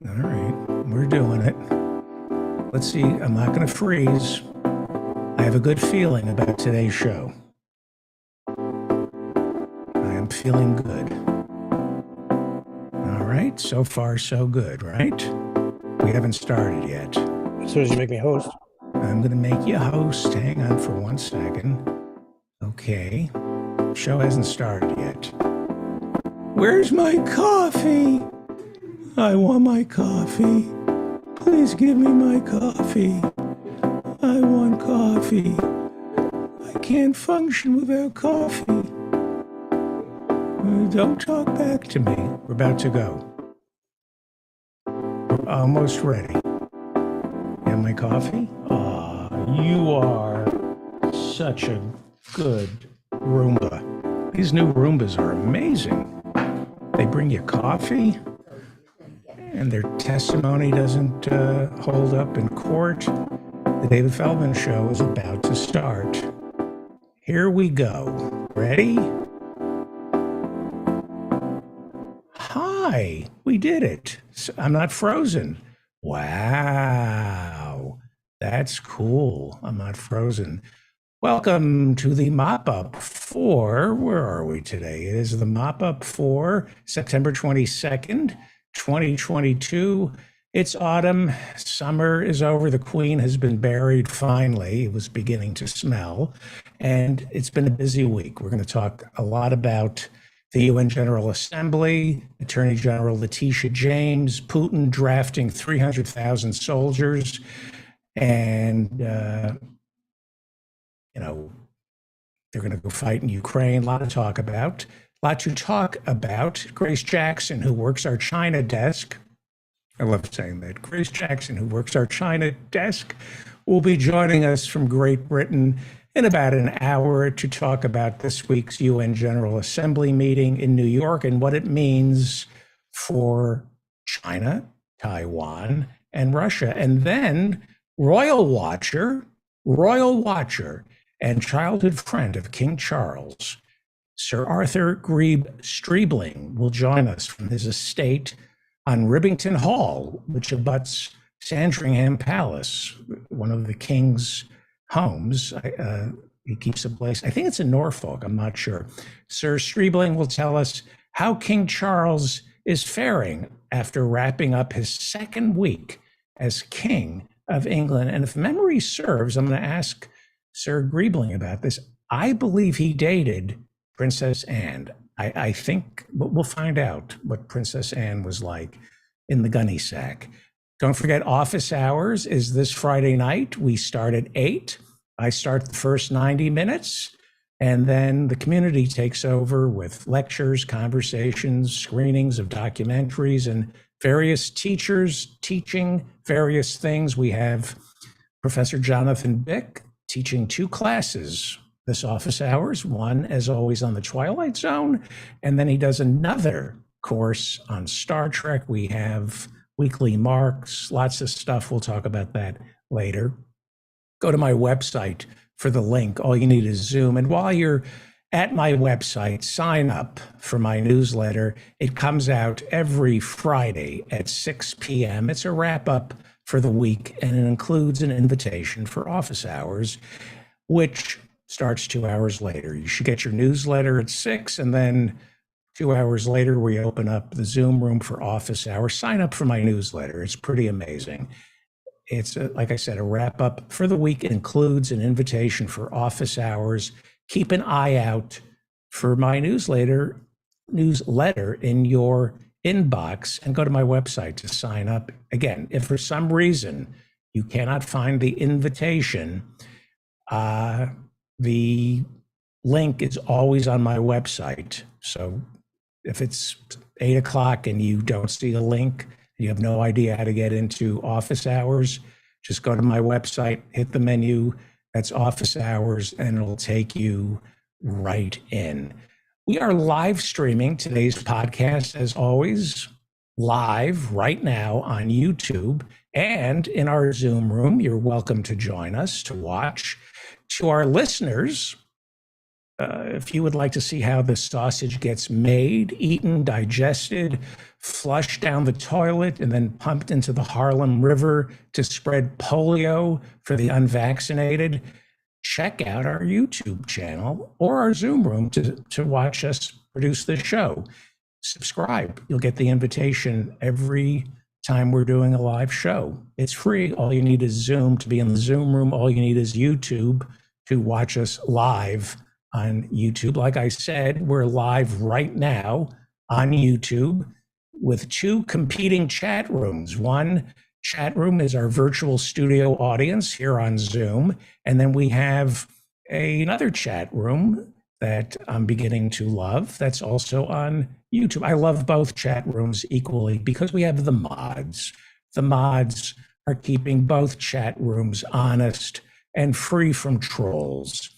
All right, we're doing it. Let's see. I'm not going to freeze. I have a good feeling about today's show. I am feeling good. All right, so far so good, right? We haven't started yet. As soon as you make me host. I'm going to make you a host. Hang on for 1 second. Okay. Show hasn't started yet. Where's my coffee? I want my coffee. Please give me my coffee. I want coffee. I can't function without coffee. Don't talk back to me. We're about to go. We're almost ready. You have my coffee? You are such a good Roomba. These new Roombas are amazing. They bring you coffee, and their testimony doesn't hold up in court. The David Feldman Show is about to start. Here we go. Ready? Hi, we did it. I'm not frozen. Wow, that's cool. I'm not frozen. Welcome to the mop-up for, where are we today? It is the mop-up for September 22nd, 2022. It's autumn. Summer is over. The Queen has been buried finally. It was beginning to smell. And it's been a busy week. We're going to talk a lot about the UN General Assembly, Attorney General Letitia James, Putin drafting 300,000 soldiers, and, they're going to go fight in Ukraine. A lot to talk about. Grace Jackson, who works our China desk. I love saying that. Grace Jackson, who works our China desk, will be joining us from Great Britain in about an hour to talk about this week's UN General Assembly meeting in New York and what it means for China, Taiwan, and Russia. And then Royal Watcher, and childhood friend of King Charles, Sir Arthur Grebe Streebling, will join us from his estate on Ribington Hall, which abuts Sandringham Palace, one of the king's homes. He keeps a place, I think it's in Norfolk, I'm not sure. Sir Streebling will tell us how King Charles is faring after wrapping up his second week as King of England. And if memory serves, I'm going to ask Sir Greebling about this. I believe he dated Princess Anne. I think we'll find out what Princess Anne was like in the gunny sack. Don't forget, office hours is this Friday night. We start at 8. I start the first 90 minutes, and then the community takes over with lectures, conversations, screenings of documentaries, and various teachers teaching various things. We have Professor Jonathan Bick teaching 2 classes this office hours, one, as always, on the Twilight Zone, and then he does another course on Star Trek. We have weekly marks, lots of stuff. We'll talk about that later. Go to my website for the link. All you need is Zoom. And while you're at my website, sign up for my newsletter. It comes out every Friday at 6 p.m. It's a wrap up for the week, and it includes an invitation for office hours, which starts 2 hours later. You should get your newsletter at 6, and then 2 hours later, we open up the Zoom room for office hours. Sign up for my newsletter. It's pretty amazing. It's, like I said, a wrap up for the week. It includes an invitation for office hours. Keep an eye out for my newsletter in your inbox, and go to my website to sign up. Again, if for some reason you cannot find the invitation, the link is always on my website. So if it's 8 o'clock and you don't see a link, you have no idea how to get into office hours, just go to my website, hit the menu, that's office hours, and it'll take you right in. We are live streaming today's podcast, as always, live right now on YouTube and in our Zoom room. You're welcome to join us to watch. To our listeners, if you would like to see how the sausage gets made, eaten, digested, flushed down the toilet, and then pumped into the Harlem River to spread polio for the unvaccinated, check out our YouTube channel or our Zoom room to watch us produce this show. Subscribe. You'll get the invitation every time we're doing a live show. It's free. All you need is Zoom to be in the Zoom room. All you need is YouTube to watch us live on YouTube. Like I said, we're live right now on YouTube with two competing chat rooms. One chat room is our virtual studio audience here on Zoom. And then we have another chat room that I'm beginning to love that's also on YouTube. I love both chat rooms equally because we have the mods. The mods are keeping both chat rooms honest and free from trolls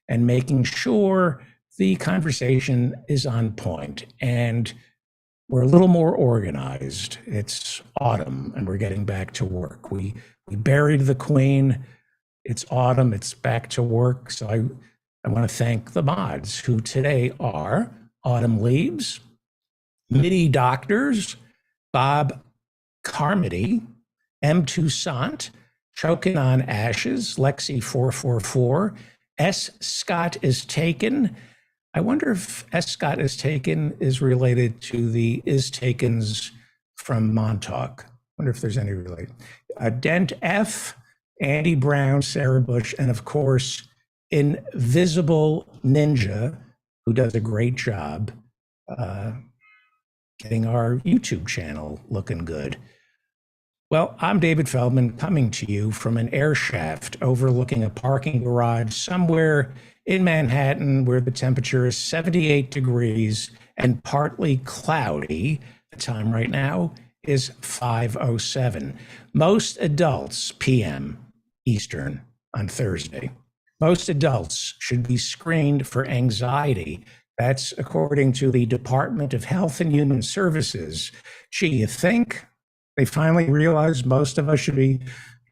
and making sure the conversation is on point and we're a little more organized. It's autumn and we're getting back to work. We buried the Queen. It's autumn. It's back to work. So I want to thank the mods who today are Autumn Leaves, MIDI Doctors, Bob Carmody, M. Toussaint, Choking on Ashes, Lexi 444, S. Scott is Taken. I wonder if S. Scott is Taken is related to the Is Takens from Montauk. I wonder if there's any relation. Dent F, Andy Brown, Sarah Bush, and of course, Invisible Ninja, who does a great job getting our YouTube channel looking good. Well, I'm David Feldman coming to you from an air shaft overlooking a parking garage somewhere in Manhattan where the temperature is 78 degrees and partly cloudy. The time right now is 5:07. Most adults, PM Eastern on Thursday, most adults should be screened for anxiety. That's according to the Department of Health and Human Services. Gee, you think they finally realized most of us should be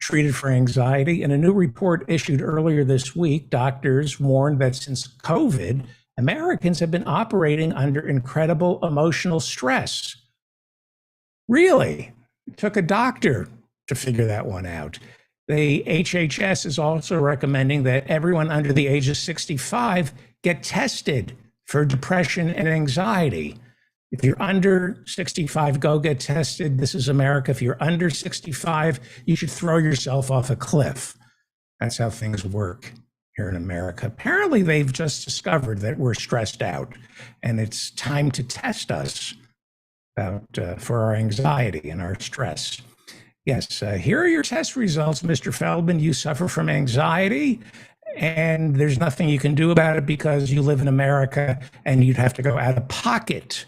treated for anxiety? In a new report issued earlier this week, doctors warned that since COVID, Americans have been operating under incredible emotional stress. Really? It took a doctor to figure that one out. The HHS is also recommending that everyone under the age of 65 get tested for depression and anxiety. If you're under 65, go get tested. This is America. If you're under 65, you should throw yourself off a cliff. That's how things work here in America. Apparently, they've just discovered that we're stressed out, and it's time to test us for our anxiety and our stress. Yes, here are your test results, Mr. Feldman. You suffer from anxiety, and there's nothing you can do about it because you live in America, and you'd have to go out of pocket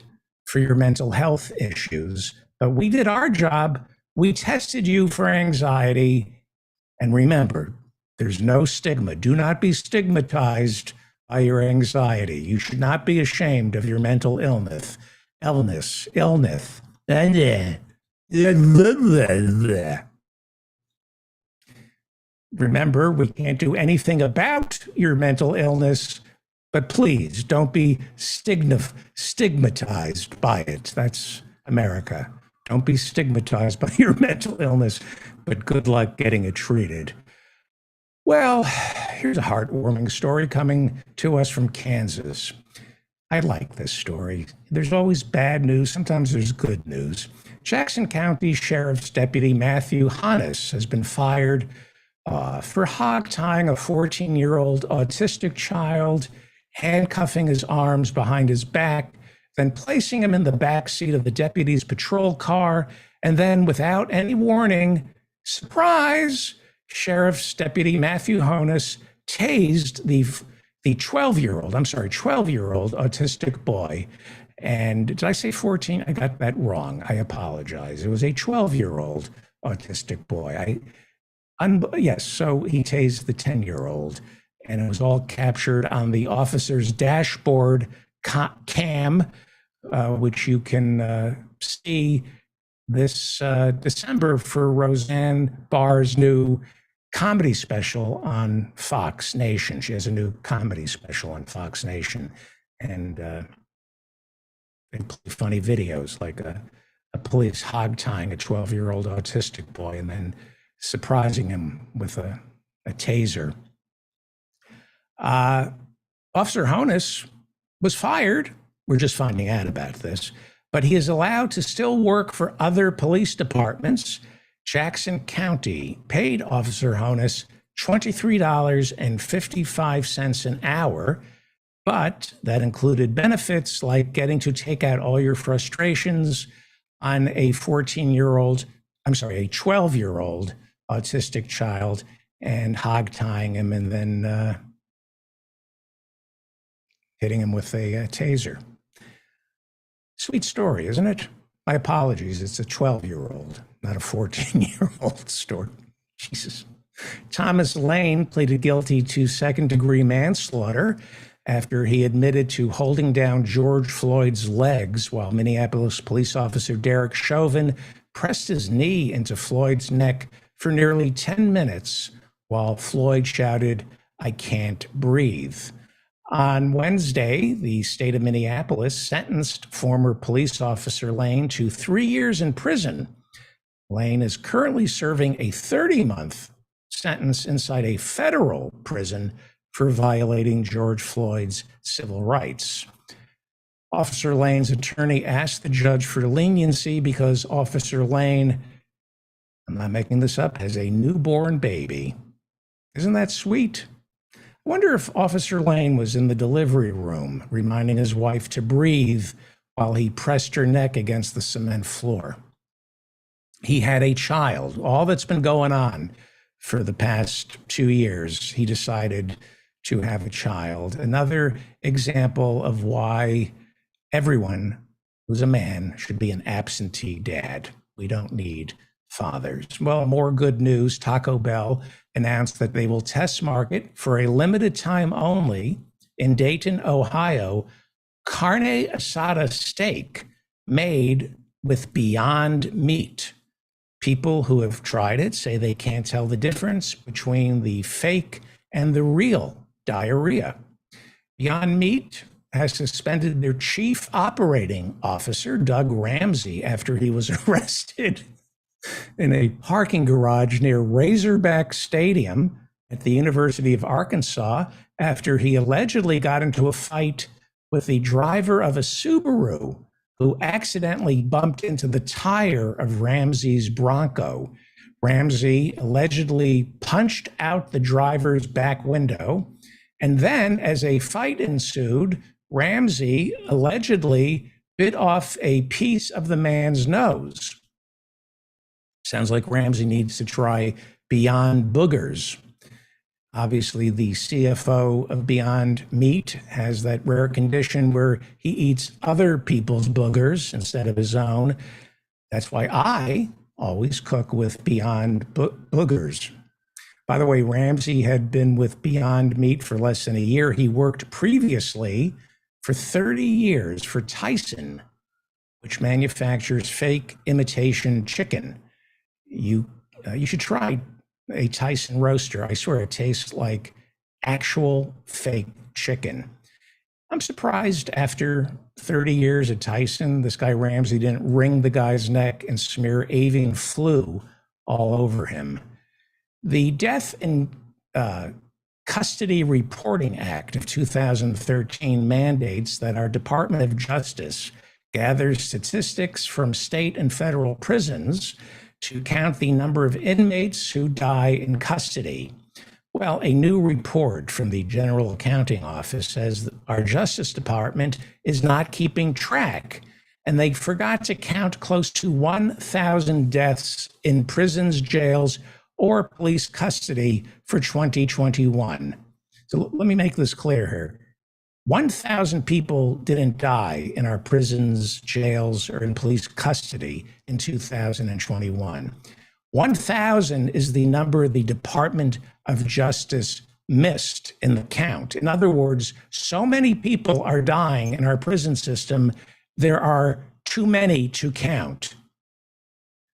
for your mental health issues. But we did our job. We tested you for anxiety. And remember, there's no stigma. Do not be stigmatized by your anxiety. You should not be ashamed of your mental illness. Remember, we can't do anything about your mental illness, but please don't be stigmatized by it. That's America. Don't be stigmatized by your mental illness, but good luck getting it treated. Well, here's a heartwarming story coming to us from Kansas. I like this story. There's always bad news. Sometimes there's good news. Jackson County Sheriff's Deputy Matthew Hannes has been fired for hog-tying a 14-year-old autistic child, handcuffing his arms behind his back, then placing him in the back seat of the deputy's patrol car, and then without any warning, surprise, Sheriff's Deputy Matthew Hannes tased the 12-year-old autistic boy. And did I say 14? I got that wrong. I apologize. It was a 12-year-old autistic boy. Yes, so he tased the 10-year-old, and it was all captured on the officer's dashboard cam, which you can see this December for Roseanne Barr's new comedy special on Fox Nation. She has a new comedy special on Fox Nation, and they play funny videos like a police hog-tying a 12-year-old autistic boy and then surprising him with a taser. Officer Honus was fired. We're just finding out about this, but he is allowed to still work for other police departments. Jackson County paid Officer Honus $23.55 an hour, but that included benefits like getting to take out all your frustrations on a 12-year-old autistic child and hog-tying him and then hitting him with a taser. Sweet story, isn't it? My apologies. It's a 12-year-old, not a 14-year-old story. Jesus. Thomas Lane pleaded guilty to second-degree manslaughter after he admitted to holding down George Floyd's legs while Minneapolis police officer Derek Chauvin pressed his knee into Floyd's neck for nearly 10 minutes while Floyd shouted, "I can't breathe." On Wednesday, the state of Minneapolis sentenced former police officer Lane to 3 years in prison. Lane is currently serving a 30-month sentence inside a federal prison for violating George Floyd's civil rights. Officer Lane's attorney asked the judge for leniency because Officer Lane, I'm not making this up, has a newborn baby. Isn't that sweet? I wonder if Officer Lane was in the delivery room reminding his wife to breathe while he pressed her neck against the cement floor. He had a child. All that's been going on for the past 2 years, he decided to have a child. Another example of why everyone who's a man should be an absentee dad. We don't need fathers. Well, more good news. Taco Bell announced that they will test market for a limited time only in Dayton, Ohio, carne asada steak made with Beyond Meat. People who have tried it say they can't tell the difference between the fake and the real diarrhea. Beyond Meat has suspended their chief operating officer, Doug Ramsey, after he was arrested in a parking garage near Razorback Stadium at the University of Arkansas after he allegedly got into a fight with the driver of a Subaru who accidentally bumped into the tire of Ramsey's Bronco. Ramsey allegedly punched out the driver's back window, and then as a fight ensued, Ramsey allegedly bit off a piece of the man's nose. Sounds like Ramsey needs to try Beyond Boogers. Obviously, the CFO of Beyond Meat has that rare condition where he eats other people's boogers instead of his own. That's why I always cook with Beyond Boogers. By the way, Ramsey had been with Beyond Meat for less than a year. He worked previously for 30 years for Tyson, which manufactures fake imitation chicken. You should try a Tyson roaster. I swear it tastes like actual fake chicken. I'm surprised after 30 years at Tyson, this guy Ramsey didn't wring the guy's neck and smear avian flu all over him. The Death in Custody Reporting Act of 2013 mandates that our Department of Justice gathers statistics from state and federal prisons to count the number of inmates who die in custody. Well, a new report from the General Accounting Office says that our Justice Department is not keeping track, and they forgot to count close to 1,000 deaths in prisons, jails, or police custody for 2021. So let me make this clear here. 1,000 people didn't die in our prisons, jails, or in police custody in 2021. 1,000 is the number the Department of Justice missed in the count. In other words, so many people are dying in our prison system, there are too many to count.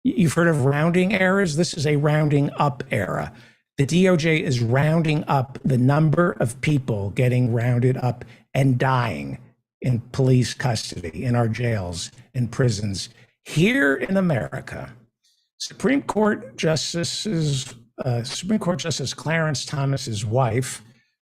You've heard of rounding errors? This is a rounding up error. The DOJ is rounding up the number of people getting rounded up and dying in police custody in our jails and prisons here in America. Supreme Court Justice Clarence Thomas's wife,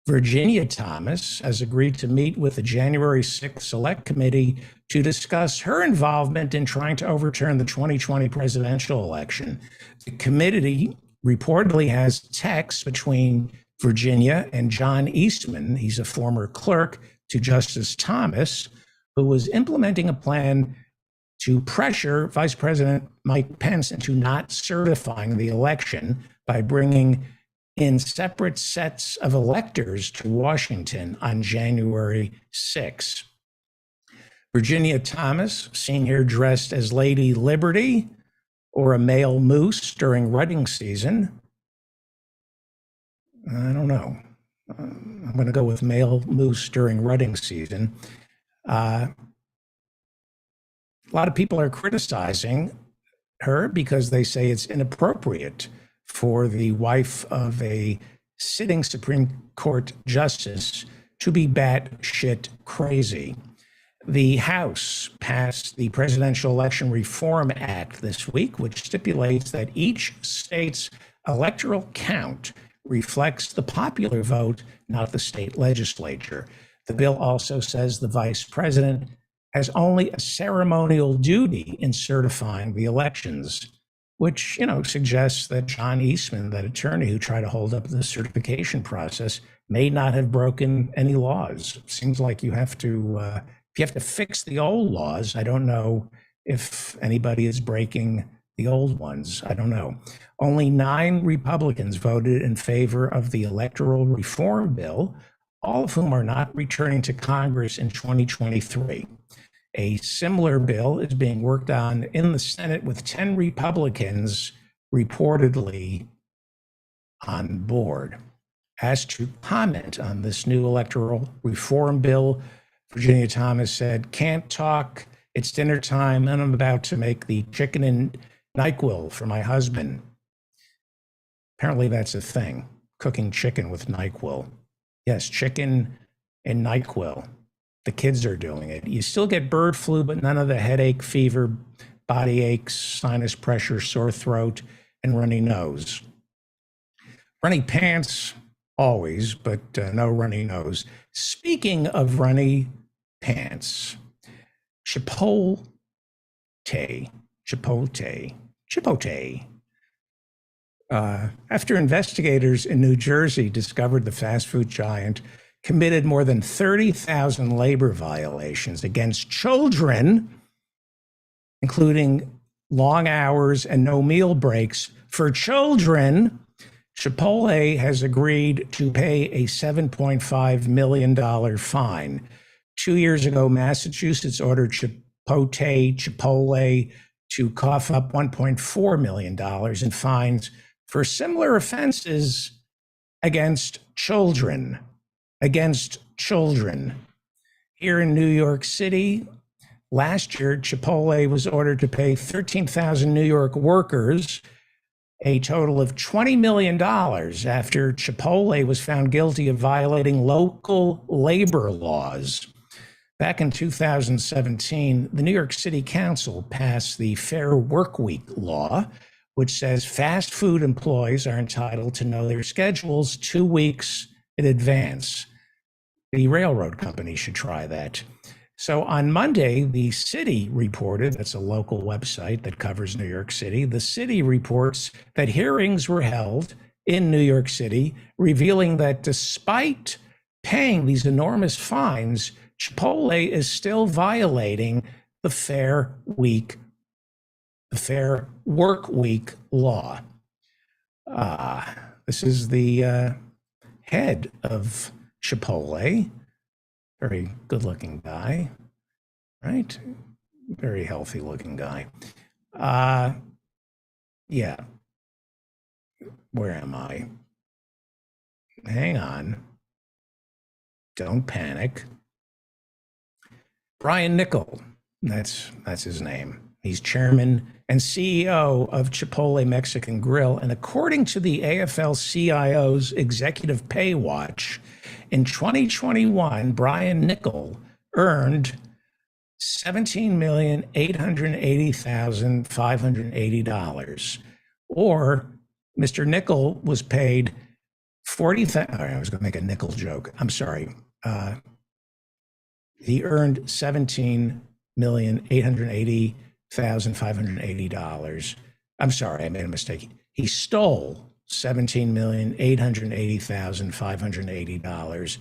Virginia Thomas, has agreed to meet with the January 6th Select Committee to discuss her involvement in trying to overturn the 2020 presidential election. The committee reportedly has texts between Virginia and John Eastman. He's a former clerk to Justice Thomas, who was implementing a plan to pressure Vice President Mike Pence into not certifying the election by bringing in separate sets of electors to Washington on January 6. Virginia Thomas, seen here dressed as Lady Liberty or a male moose during rutting season. I don't know. I'm going to go with male moose during rutting season. A lot of people are criticizing her because they say it's inappropriate for the wife of a sitting Supreme Court justice to be batshit crazy. The House passed the Presidential Election Reform Act this week, which stipulates that each state's electoral count reflects the popular vote, not the state legislature. The bill also says the vice president has only a ceremonial duty in certifying the elections, which, suggests that John Eastman, that attorney who tried to hold up the certification process, may not have broken any laws. Seems like you have to fix the old laws. I don't know if anybody is breaking the old ones. I don't know. Only 9 Republicans voted in favor of the electoral reform bill, all of whom are not returning to Congress in 2023. A similar bill is being worked on in the Senate with 10 Republicans reportedly on board. Asked to comment on this new electoral reform bill, Virginia Thomas said, "Can't talk, it's dinner time, and I'm about to make the chicken and NyQuil for my husband." Apparently that's a thing, cooking chicken with NyQuil. Yes, chicken and NyQuil. The kids are doing it. You still get bird flu, but none of the headache, fever, body aches, sinus pressure, sore throat, and runny nose. Runny pants, always, but no runny nose. Speaking of runny pants, Chipotle. After investigators in New Jersey discovered the fast food giant committed more than 30,000 labor violations against children, including long hours and no meal breaks for children, Chipotle has agreed to pay a $7.5 million fine. 2 years ago, Massachusetts ordered Chipotle to cough up $1.4 million in fines for similar offenses against children. Here in New York City, last year, Chipotle was ordered to pay 13,000 New York workers a total of $20 million after Chipotle was found guilty of violating local labor laws. Back in 2017, the New York City Council passed the Fair Workweek law, which says fast food employees are entitled to know their schedules 2 weeks in advance. The railroad company should try that. So on Monday, the city reported, that's a local website that covers New York City, the city reports that hearings were held in New York City, revealing that despite paying these enormous fines, Chipotle is still violating the Fair Work Week law. This is the head of Chipotle, very good-looking guy, right? Very healthy-looking guy. Yeah. Where am I? Hang on. Don't panic. Brian Niccol, that's his name. He's chairman and CEO of Chipotle Mexican Grill. And according to the AFL-CIO's Executive Pay Watch, in 2021, Brian Niccol earned $17,880,580, or Mr. Niccol was paid 40,000. I was going to make a nickel joke. I'm sorry. He earned $17,880,580. I'm sorry, I made a mistake. He stole $17,880,580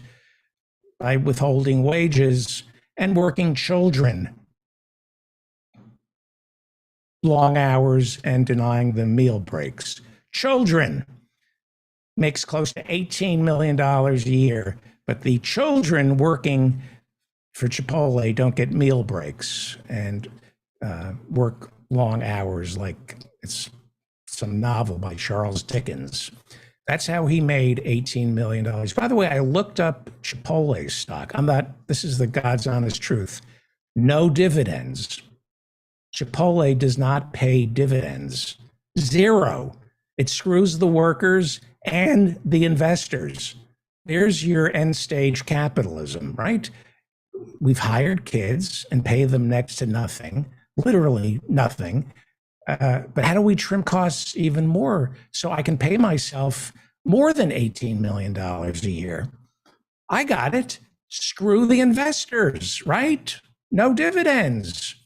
by withholding wages and working children long hours and denying them meal breaks. Children makes close to $18 million a year, but the children working for Chipotle don't get meal breaks and work long hours like it's some novel by Charles Dickens. That's how he made $18 million. By the way, I looked up Chipotle stock. This is the God's honest truth. No dividends. Chipotle does not pay dividends. Zero. It screws the workers and the investors. There's your end stage capitalism, right? We've hired kids and pay them next to nothing, literally nothing. But how do we trim costs even more so I can pay myself more than $18 million a year? I got it. Screw the investors, right? No dividends.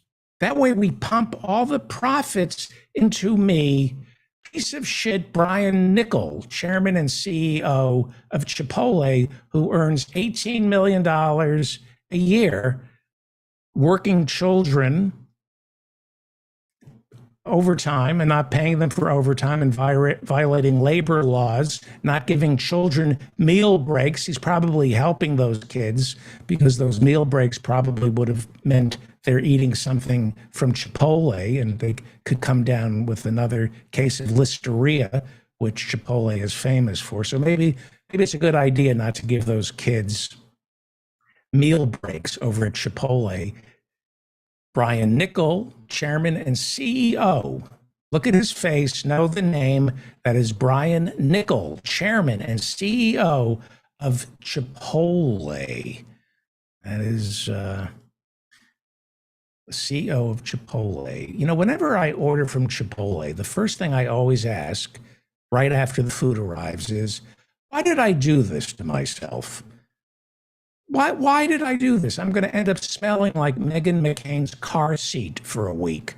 That way we pump all the profits into me. Piece of shit Brian Niccol, chairman and CEO of Chipotle, who earns $18 million a year, working children overtime and not paying them for overtime and violating labor laws, not giving children meal breaks. He's probably helping those kids because those meal breaks probably would have meant they're eating something from Chipotle and they could come down with another case of listeria, which Chipotle is famous for. So maybe it's a good idea not to give those kids meal breaks over at Chipotle. Brian Niccol, chairman and CEO. Look at his face, know the name. That is Brian Niccol, chairman and CEO of Chipotle. That is the CEO of Chipotle. You know, whenever I order from Chipotle, the first thing I always ask right after the food arrives is, why did I do this to myself? Why did I do this? I'm going to end up smelling like Meghan McCain's car seat for a week.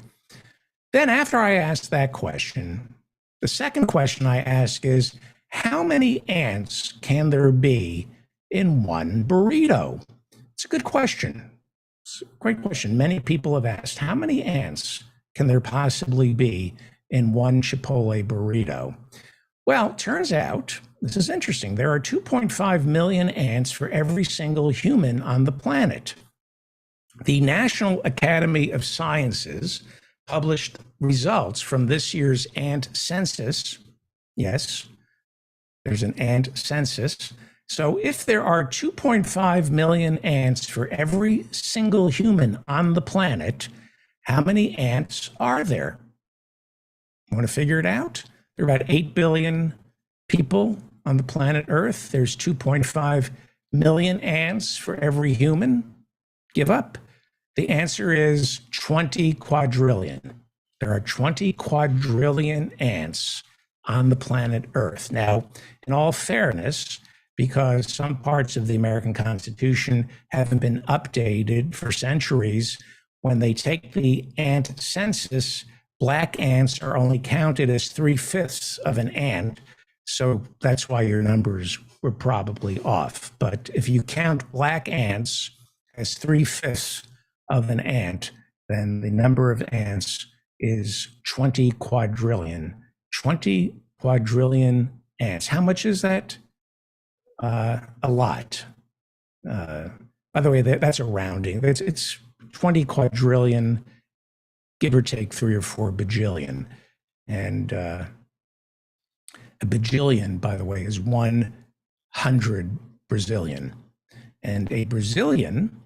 Then after I ask that question, the second question I ask is, how many ants can there be in one burrito? It's a good question. It's a great question. Many people have asked, how many ants can there possibly be in one Chipotle burrito? Well, it turns out, this is interesting, there are 2.5 million ants for every single human on the planet. The National Academy of Sciences published results from this year's ant census. Yes, there's an ant census. So if there are 2.5 million ants for every single human on the planet, how many ants are there? You want to figure it out? There are about 8 billion people on the planet Earth. There's 2.5 million ants for every human. Give up. The answer is 20 quadrillion. There are 20 quadrillion ants on the planet Earth. Now, in all fairness, because some parts of the American Constitution haven't been updated for centuries, when they take the ant census, black ants are only counted as 3/5 of an ant. So that's why your numbers were probably off. But if you count black ants as 3/5 of an ant, then the number of ants is 20 quadrillion. 20 quadrillion ants. How much is that? A lot. By the way, that's a rounding. It's 20 quadrillion, give or take 3 or 4 bajillion. And a bajillion, by the way, is 100 Brazilian. And a Brazilian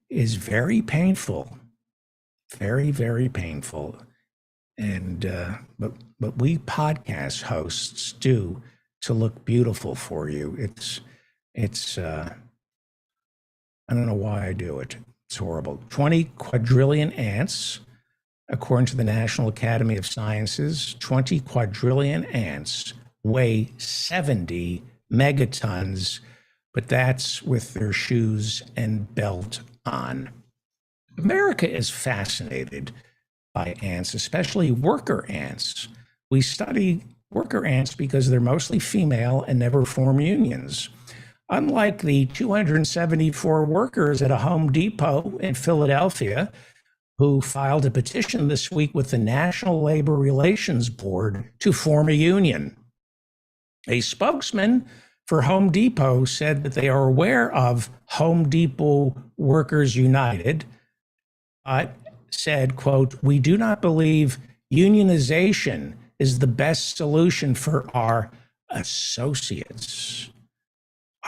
is very painful. very, very painful. And but we podcast hosts do to look beautiful for you. It's I don't know why I do it. It's horrible. 20 quadrillion ants, according to the National Academy of Sciences. 20 quadrillion ants weigh 70 megatons, but that's with their shoes and belt on. America is fascinated by ants, especially worker ants. We study worker ants because they're mostly female and never form unions. Unlike the 274 workers at a Home Depot in Philadelphia who filed a petition this week with the National Labor Relations Board to form a union. A spokesman for Home Depot said that they are aware of Home Depot Workers United, but said, quote, "We do not believe unionization is the best solution for our associates."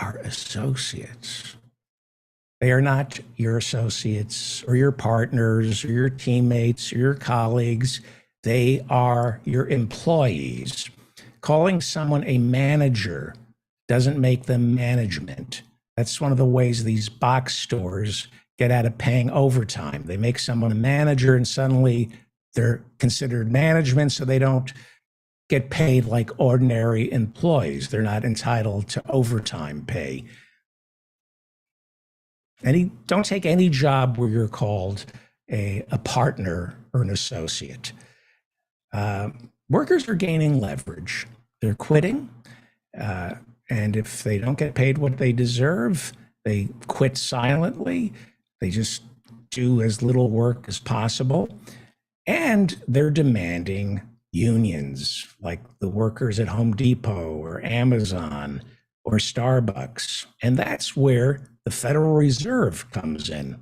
Our associates. They are not your associates or your partners or your teammates or your colleagues. They are your employees. Calling someone a manager doesn't make them management. That's one of the ways these box stores get out of paying overtime. They make someone a manager and suddenly they're considered management, so they don't get paid like ordinary employees. They're not entitled to overtime pay. Don't take any job where you're called a partner or an associate. Workers are gaining leverage. They're quitting. And if they don't get paid what they deserve, they quit silently. They just do as little work as possible. And they're demanding unions like the workers at Home Depot or Amazon or Starbucks. And that's where the Federal Reserve comes in.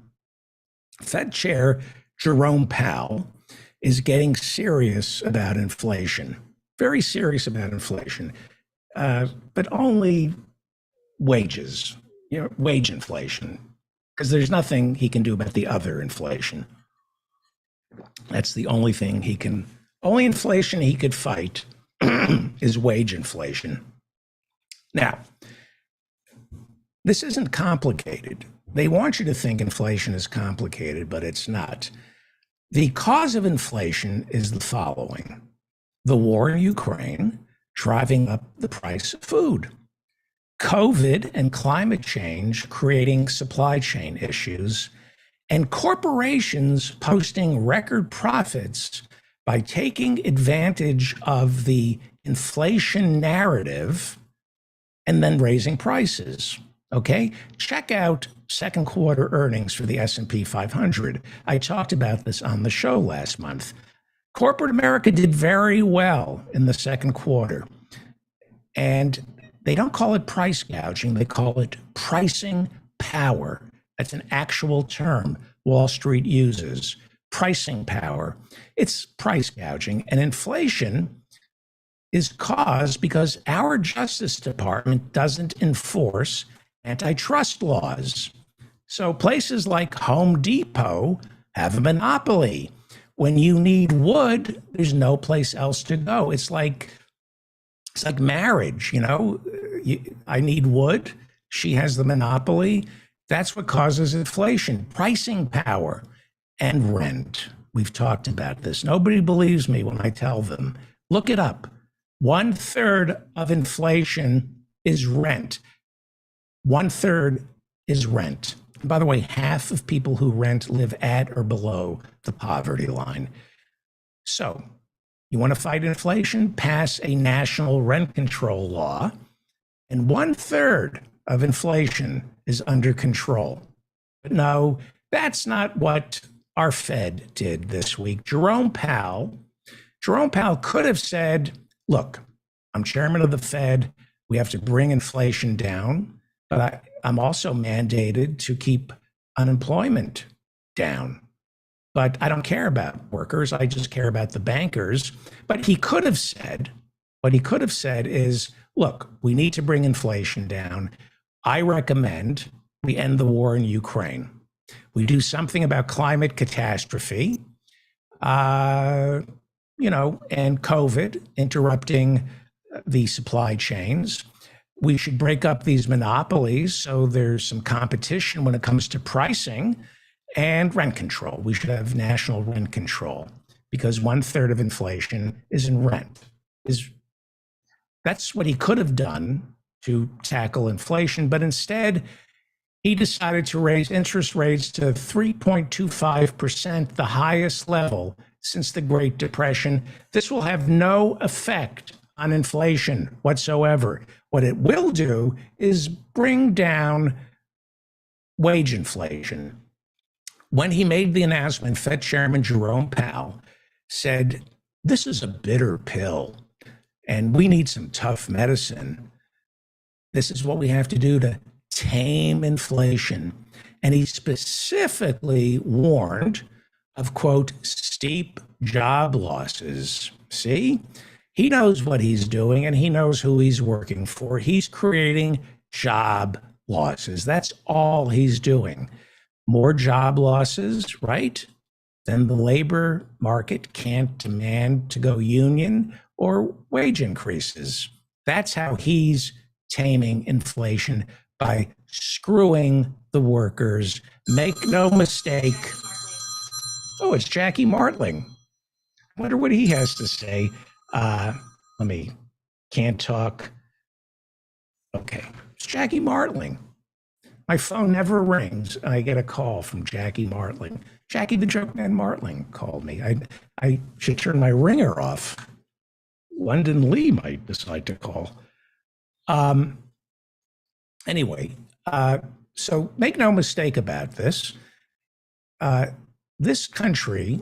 Fed Chair Jerome Powell is getting serious about inflation, very serious about inflation, but only wages, wage inflation, because there's nothing he can do about the other inflation. That's the only thing only inflation he could fight is wage inflation. Now, this isn't complicated. They want you to think inflation is complicated, but it's not. The cause of inflation is the following: the war in Ukraine driving up the price of food, COVID and climate change creating supply chain issues, and corporations posting record profits by taking advantage of the inflation narrative and then raising prices. Okay, check out second quarter earnings for the S&P 500. I talked about this on the show last month. Corporate America did very well in the second quarter. And they don't call it price gouging, they call it pricing power. That's an actual term Wall Street uses. Pricing power. It's price gouging. And inflation is caused because our Justice Department doesn't enforce antitrust laws. So places like Home Depot have a monopoly. When you need wood, there's no place else to go. It's like marriage, I need wood. She has the monopoly. That's what causes inflation, pricing power, and rent. We've talked about this. Nobody believes me when I tell them. Look it up. 1/3 of inflation is rent. 1/3 is rent. And by the way, half of people who rent live at or below the poverty line. So, you want to fight inflation? Pass a national rent control law, and 1/3 of inflation is under control. But no, that's not what our Fed did this week. Jerome Powell could have said, look, I'm chairman of the Fed. We have to bring inflation down, but I'm also mandated to keep unemployment down. But I don't care about workers. I just care about the bankers. But what he could have said is, look, we need to bring inflation down. I recommend we end the war in Ukraine. We do something about climate catastrophe. uh, and COVID interrupting the supply chains. We should break up these monopolies so there's some competition when it comes to pricing and rent control. We should have national rent control because 1/3 of inflation is in rent. That's what he could have done to tackle inflation, but instead he decided to raise interest rates to 3.25%, the highest level since the Great Depression. This will have no effect on inflation whatsoever. What it will do is bring down wage inflation. When he made the announcement, Fed Chairman Jerome Powell said, "This is a bitter pill, and we need some tough medicine. This is what we have to do to tame inflation." And he specifically warned of, quote, steep job losses. See, he knows what he's doing and he knows who he's working for. He's creating job losses. That's all he's doing. More job losses, right? Then the labor market can't demand to go union or wage increases. That's how he's taming inflation, by screwing the workers. Make no mistake. Oh, it's Jackie Martling. I wonder what he has to say. Can't talk. Okay, it's Jackie Martling. My phone never rings, and I get a call from Jackie Martling. Jackie the Joke Man Martling called me. I should turn my ringer off. London Lee might decide to call. Anyway, so make no mistake about this. This country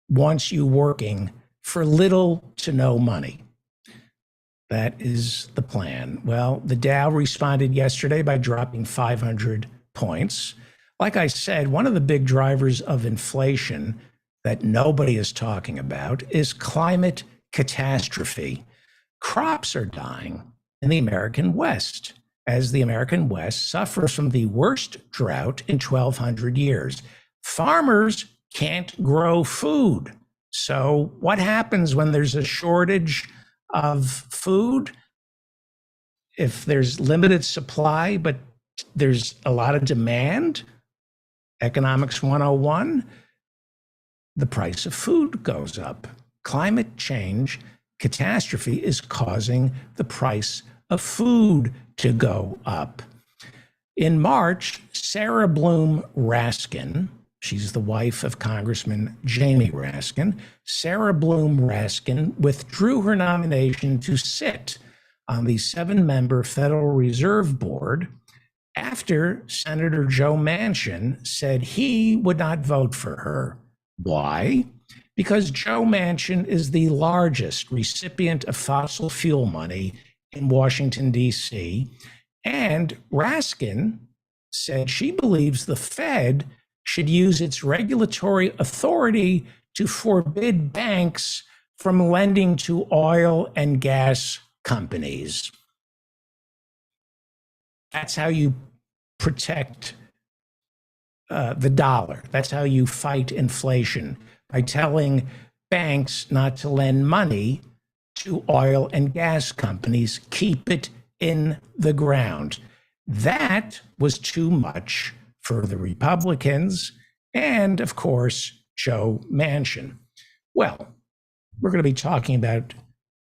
wants you working for little to no money. That is the plan. Well, the Dow responded yesterday by dropping 500 points. Like I said, one of the big drivers of inflation that nobody is talking about is climate catastrophe. Crops are dying in the American West as the American West suffers from the worst drought in 1,200 years. Farmers can't grow food. So what happens when there's a shortage of food? If there's limited supply, but there's a lot of demand, Economics 101, the price of food goes up. Climate change catastrophe is causing the price of food to go up. In March, Sarah Bloom Raskin, she's the wife of Congressman Jamie Raskin. Sarah Bloom Raskin withdrew her nomination to sit on the 7-member Federal Reserve Board after Senator Joe Manchin said he would not vote for her. Why? Because Joe Manchin is the largest recipient of fossil fuel money in Washington, D.C., and Raskin said she believes the Fed should use its regulatory authority to forbid banks from lending to oil and gas companies. That's how you protect the dollar. That's how you fight inflation, by telling banks not to lend money to oil and gas companies. Keep it in the ground. That was too much for the Republicans and, of course, Joe Manchin. Well, we're going to be talking about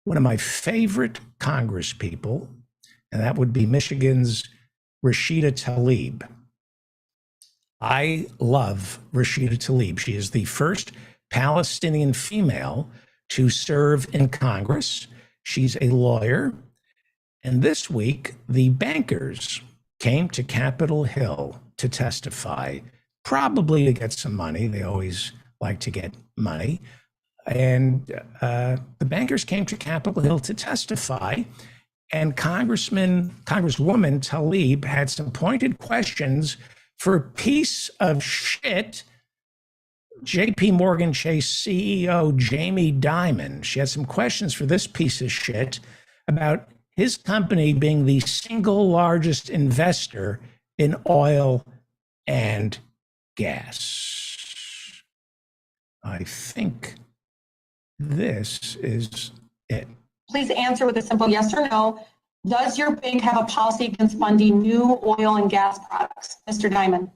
one of my favorite Congress people, and that would be Michigan's Rashida Tlaib. I love Rashida Tlaib. She is the first Palestinian female to serve in Congress. She's a lawyer. And this week, the bankers came to Capitol Hill to testify, probably to get some money. They always like to get money. And the bankers came to Capitol Hill to testify. And Congresswoman Tlaib had some pointed questions for a piece of shit JP Morgan Chase CEO Jamie Dimon. She had some questions for this piece of shit about his company being the single largest investor in oil and gas. I think this is it. Please answer with a simple yes or no. Does your bank have a policy against funding new oil and gas products? Mr. Diamond?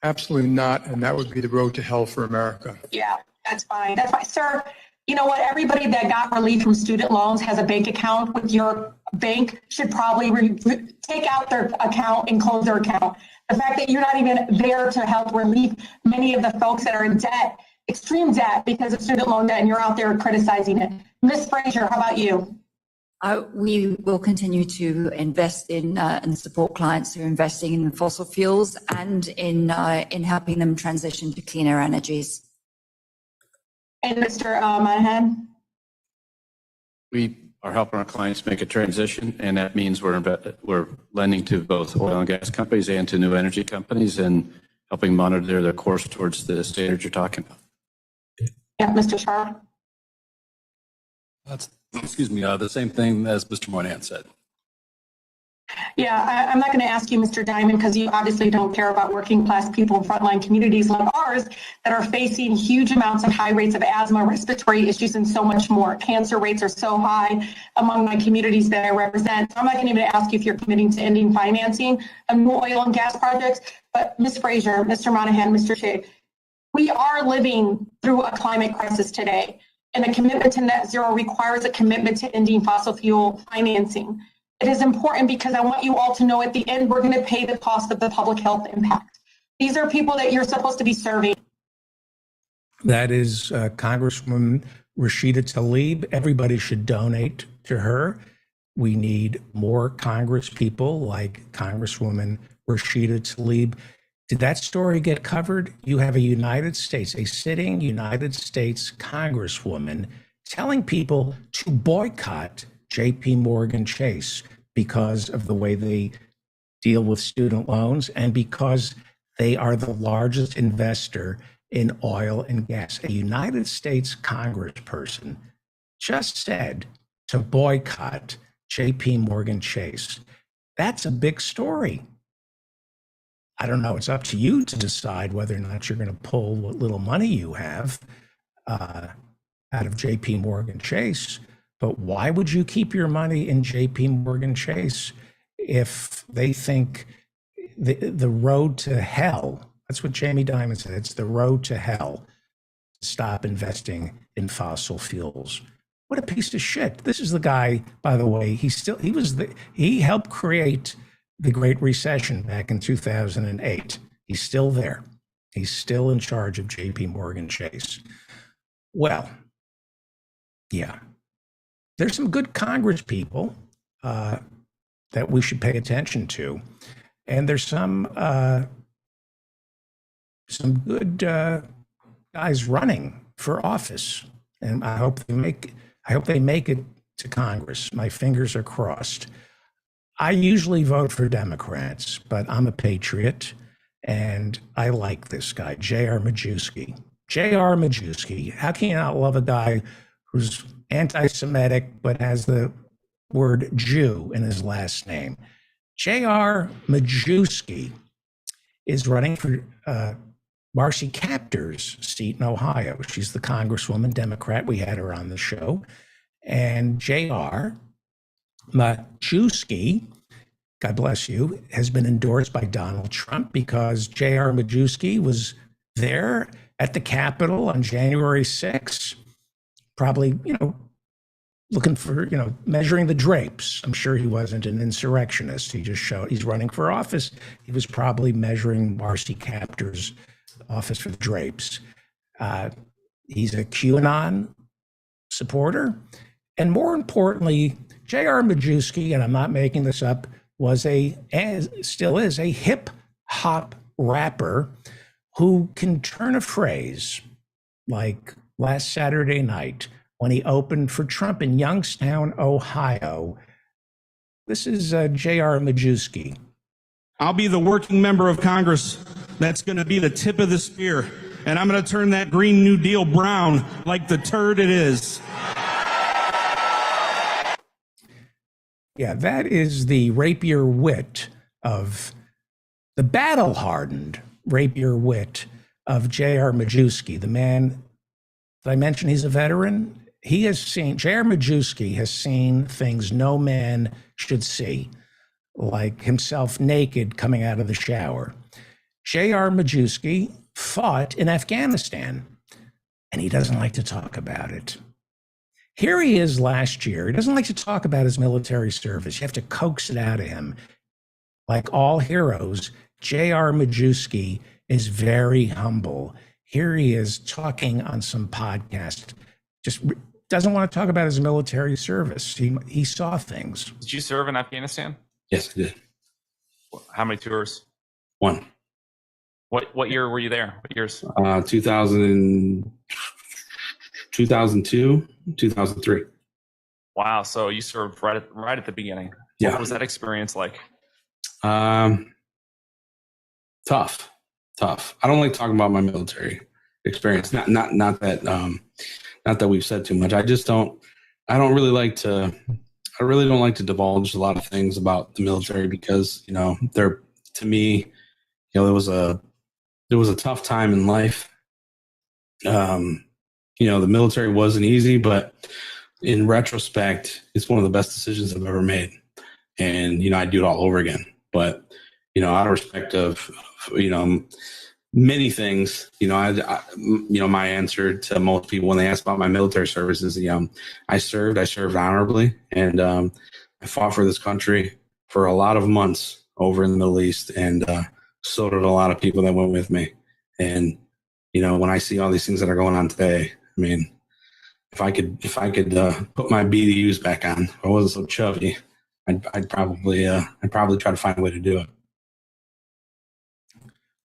Absolutely not, and that would be the road to hell for America. Yeah, that's fine. That's fine. Sir, you know what? Everybody that got relief from student loans has a bank account with your bank should probably take out their account and close their account. The fact that you're not even there to help relieve many of the folks that are in debt, extreme debt because of student loan debt, and you're out there criticizing it. Ms. Frazier, how about you? We will continue to invest in and support clients who are investing in fossil fuels and in helping them transition to cleaner energies. And Mr. Monahan? We are helping our clients make a transition, and that means we're lending to both oil and gas companies and to new energy companies and helping monitor their course towards the standards you're talking about. Yeah, Mr. Shah? That's, excuse me, the same thing as Mr. Moynihan said. Yeah, I'm not going to ask you, Mr. Diamond, because you obviously don't care about working class people in frontline communities like ours that are facing huge amounts of high rates of asthma, respiratory issues, and so much more. Cancer rates are so high among my communities that I represent. So I'm not going to even ask you if you're committing to ending financing of new oil and gas projects. But Ms. Frazier, Mr. Monahan, Mr. Shea, we are living through a climate crisis today, and a commitment to net zero requires a commitment to ending fossil fuel financing. It is important because I want you all to know at the end, we're going to pay the cost of the public health impact. These are people that you're supposed to be serving. That is Congresswoman Rashida Tlaib. Everybody should donate to her. We need more Congress people like Congresswoman Rashida Tlaib. Did that story get covered? You have a sitting United States Congresswoman telling people to boycott JP Morgan Chase because of the way they deal with student loans and because they are the largest investor in oil and gas. A United States congressperson just said to boycott JP Morgan Chase. That's a big story. I don't know. It's up to you to decide whether or not you're going to pull what little money you have out of JP Morgan Chase. But why would you keep your money in JP Morgan Chase if they think the road to hell, that's what Jamie Dimon said, it's the road to hell, stop investing in fossil fuels. What a piece of shit. This is the guy, by the way, he helped create the Great Recession back in 2008. He's still there. He's still in charge of JP Morgan Chase. Well, yeah. There's some good Congress people that we should pay attention to, and there's some good guys running for office, and I hope they make it to Congress. My fingers are crossed. I usually vote for Democrats, but I'm a patriot, and I like this guy, J.R. Majewski. J.R. Majewski. How can you not love a guy who's anti-Semitic, but has the word Jew in his last name? J.R. Majewski is running for Marcy Kaptur's seat in Ohio. She's the Congresswoman, Democrat. We had her on the show. And J.R. Majewski, God bless you, has been endorsed by Donald Trump because J.R. Majewski was there at the Capitol on January 6th. Probably, looking for, measuring the drapes. I'm sure he wasn't an insurrectionist. He's running for office. He was probably measuring Marcy Kaptur's office for the drapes. He's a QAnon supporter. And more importantly, J.R. Majewski, and I'm not making this up, still is a hip hop rapper who can turn a phrase like last Saturday night when he opened for Trump in Youngstown, Ohio. This is J.R. Majewski. I'll be the working member of Congress that's going to be the tip of the spear, and I'm going to turn that Green New Deal brown like the turd it is. Yeah, that is the rapier wit of the battle-hardened rapier wit of J.R. Majewski, the man that I mentioned he's a veteran. J.R. Majewski has seen things no man should see, like himself naked coming out of the shower. J.R. Majewski fought in Afghanistan, and he doesn't like to talk about it. Here he is last year. He doesn't like to talk about his military service. You have to coax it out of him. Like all heroes, J.R. Majewski is very humble. Here he is talking on some podcast, just doesn't want to talk about his military service. He saw things. Did you serve in Afghanistan? Yes, I did. How many tours? 1. What year were you there? What years? 2002, 2003. Wow. So you served right at the beginning. Yeah. What was that experience like? Tough. I don't like talking about my military experience. Not that we've said too much. I really don't like to divulge a lot of things about the military because, to me, there was a tough time in life. The military wasn't easy, but in retrospect, it's one of the best decisions I've ever made. And, I'd do it all over again. But, out of respect of many things, my answer to most people when they ask about my military service is, I served honorably, and I fought for this country for a lot of months over in the Middle East, and so did a lot of people that went with me. And, when I see all these things that are going on today, I mean, if I could put my BDUs back on, if I wasn't so chubby, I'd probably try to find a way to do it.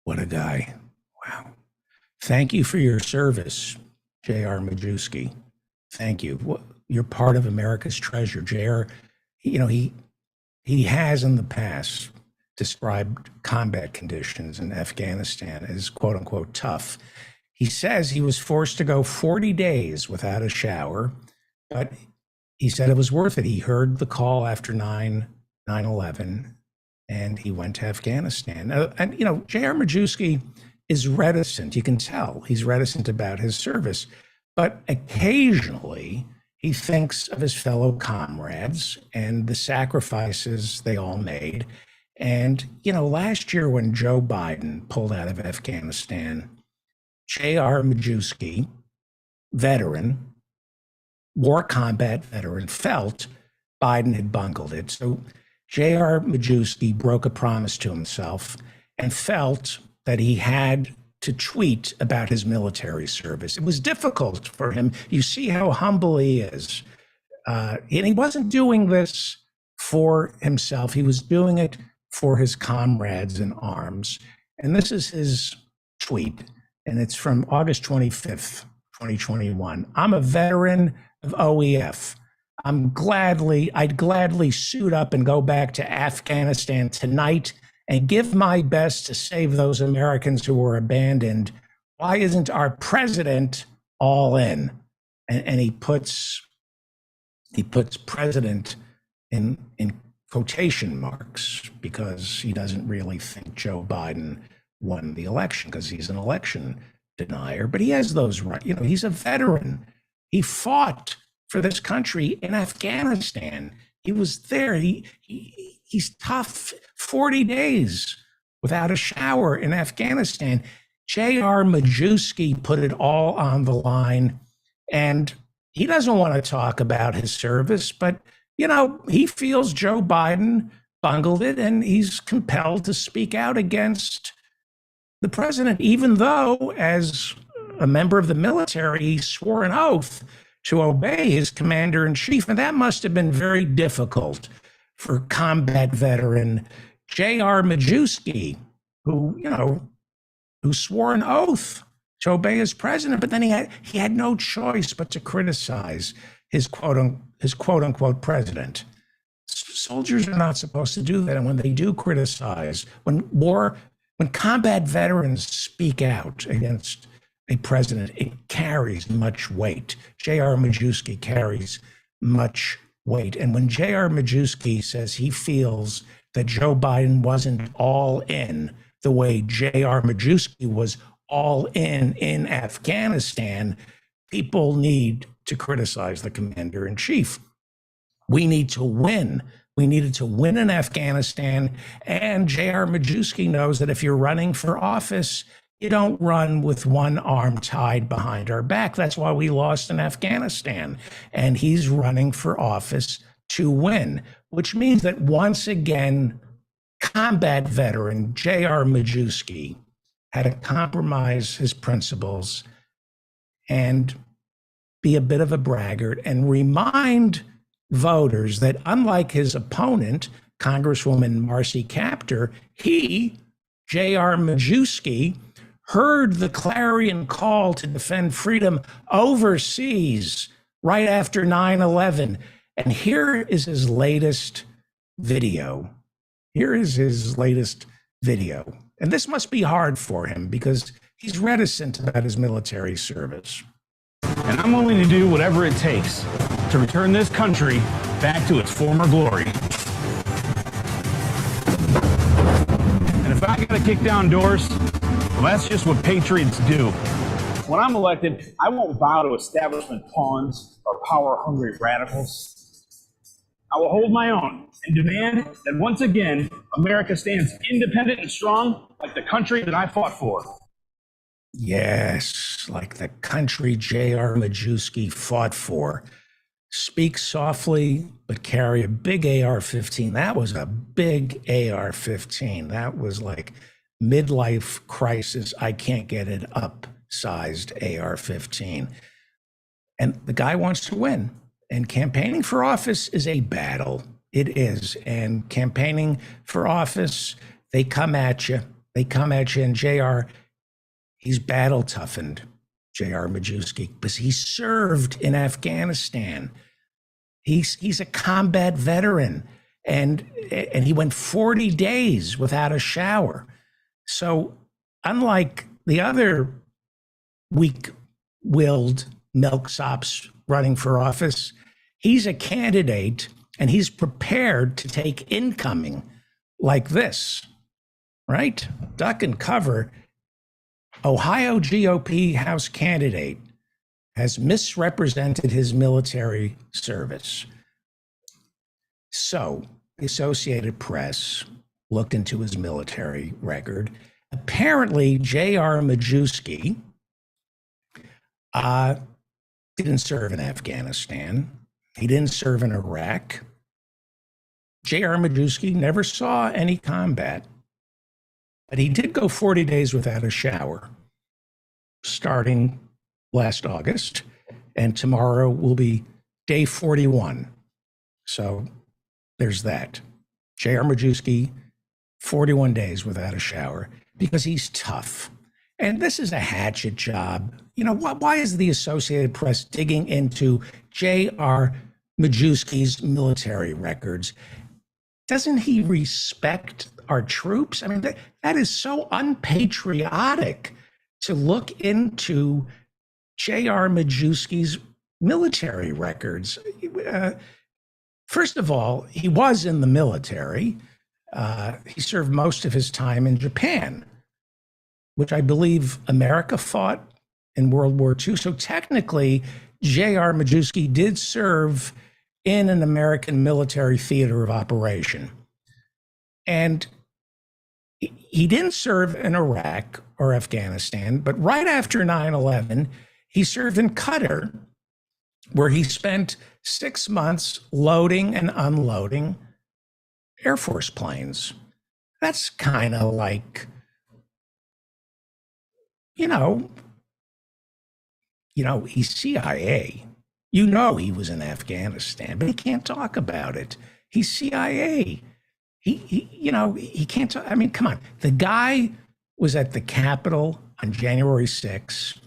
What a guy. Wow. Thank you for your service, J.R. Majewski. Thank you. You're part of America's treasure. J.R., he has in the past described combat conditions in Afghanistan as quote unquote tough. He says he was forced to go 40 days without a shower, but he said it was worth it. He heard the call after 9/11. And he went to Afghanistan. And J.R. Majewski is reticent. You can tell he's reticent about his service. But occasionally he thinks of his fellow comrades and the sacrifices they all made. And, last year when Joe Biden pulled out of Afghanistan, J.R. Majewski, veteran, war combat veteran, felt Biden had bungled it. So J.R. Majewski broke a promise to himself and felt that he had to tweet about his military service. It was difficult for him. You see how humble he is. And he wasn't doing this for himself. He was doing it for his comrades in arms. And this is his tweet, and it's from August 25th, 2021. I'm a veteran of OEF. I'd gladly suit up and go back to Afghanistan tonight and give my best to save those Americans who were abandoned. Why isn't our president all in? And he puts president in quotation marks because he doesn't really think Joe Biden won the election because he's an election denier. But he has those rights. He's a veteran. He fought for this country in Afghanistan. He was there. He's tough. 40 days without a shower in Afghanistan. J.R. Majewski put it all on the line, and he doesn't want to talk about his service, but he feels Joe Biden bungled it, and he's compelled to speak out against the president, even though as a member of the military, he swore an oath to obey his commander-in-chief, and that must have been very difficult for combat veteran J.R. Majewski, who swore an oath to obey his president, but then he had no choice but to criticize his quote unquote president. Soldiers are not supposed to do that, and when they do criticize, when combat veterans speak out against a president, it carries much weight. J.R. Majewski carries much weight. And when J.R. Majewski says he feels that Joe Biden wasn't all in the way J.R. Majewski was all in Afghanistan, people need to criticize the commander in chief. We need to win. We needed to win in Afghanistan. And J.R. Majewski knows that if you're running for office, you don't run with one arm tied behind our back. That's why we lost in Afghanistan. And he's running for office to win, which means that once again, combat veteran J.R. Majewski had to compromise his principles and be a bit of a braggart and remind voters that unlike his opponent, Congresswoman Marcy Kaptur, he, J.R. Majewski, heard the clarion call to defend freedom overseas right after 9/11. And here is his latest video. Here is his latest video. And this must be hard for him because he's reticent about his military service. And I'm willing to do whatever it takes to return this country back to its former glory. And if I gotta kick down doors, well, that's just what patriots do. When I'm elected, I won't bow to establishment pawns or power-hungry radicals. I will hold my own and demand that once again, America stands independent and strong like the country that I fought for. Yes, like the country J.R. Majewski fought for. Speak softly, but carry a big AR-15. That was a big AR-15. That was like midlife crisis. I can't get it up-sized AR-15. And the guy wants to win. And campaigning for office is a battle. It is. And campaigning for office, they come at you. They come at you. And J.R., he's battle toughened, J.R. Majewski, because he served in Afghanistan. He's a combat veteran. And he went 40 days without a shower. So unlike the other weak-willed milksops running for office, he's a candidate and he's prepared to take incoming like this, right? Duck and cover. Ohio GOP House candidate has misrepresented his military service. So the Associated Press looked into his military record. Apparently, J.R. Majewski didn't serve in Afghanistan. He didn't serve in Iraq. J.R. Majewski never saw any combat, but he did go 40 days without a shower, starting last August, and tomorrow will be day 41. So there's that. J.R. Majewski, 41 days without a shower, because he's tough. And this is a hatchet job. You know, why is the Associated Press digging into J.R. Majewski's military records? Doesn't he respect our troops? I mean, that is so unpatriotic to look into J.R. Majewski's military records. First of all, he was in the military. He served most of his time in Japan, which I believe America fought in World War II. So technically, J.R. Majewski did serve in an American military theater of operation. And he didn't serve in Iraq or Afghanistan, but right after 9/11, he served in Qatar, where he spent 6 months loading and unloading Air Force planes. That's kind of like, you know, he's CIA. You know he was in Afghanistan, but he can't talk about it. He's CIA. He can't talk. I mean, come on. The guy was at the Capitol on January 6th,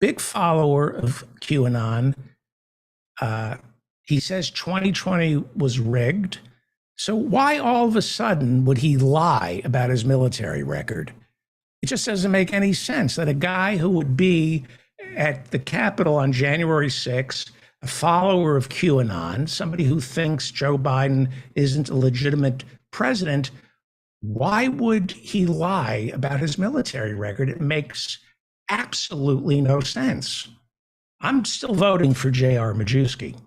big follower of QAnon. He says 2020 was rigged. So why all of a sudden would he lie about his military record? It just doesn't make any sense that a guy who would be at the Capitol on January 6th, a follower of QAnon, somebody who thinks Joe Biden isn't a legitimate president, why would he lie about his military record? It makes absolutely no sense. I'm still voting for J.R. Majewski.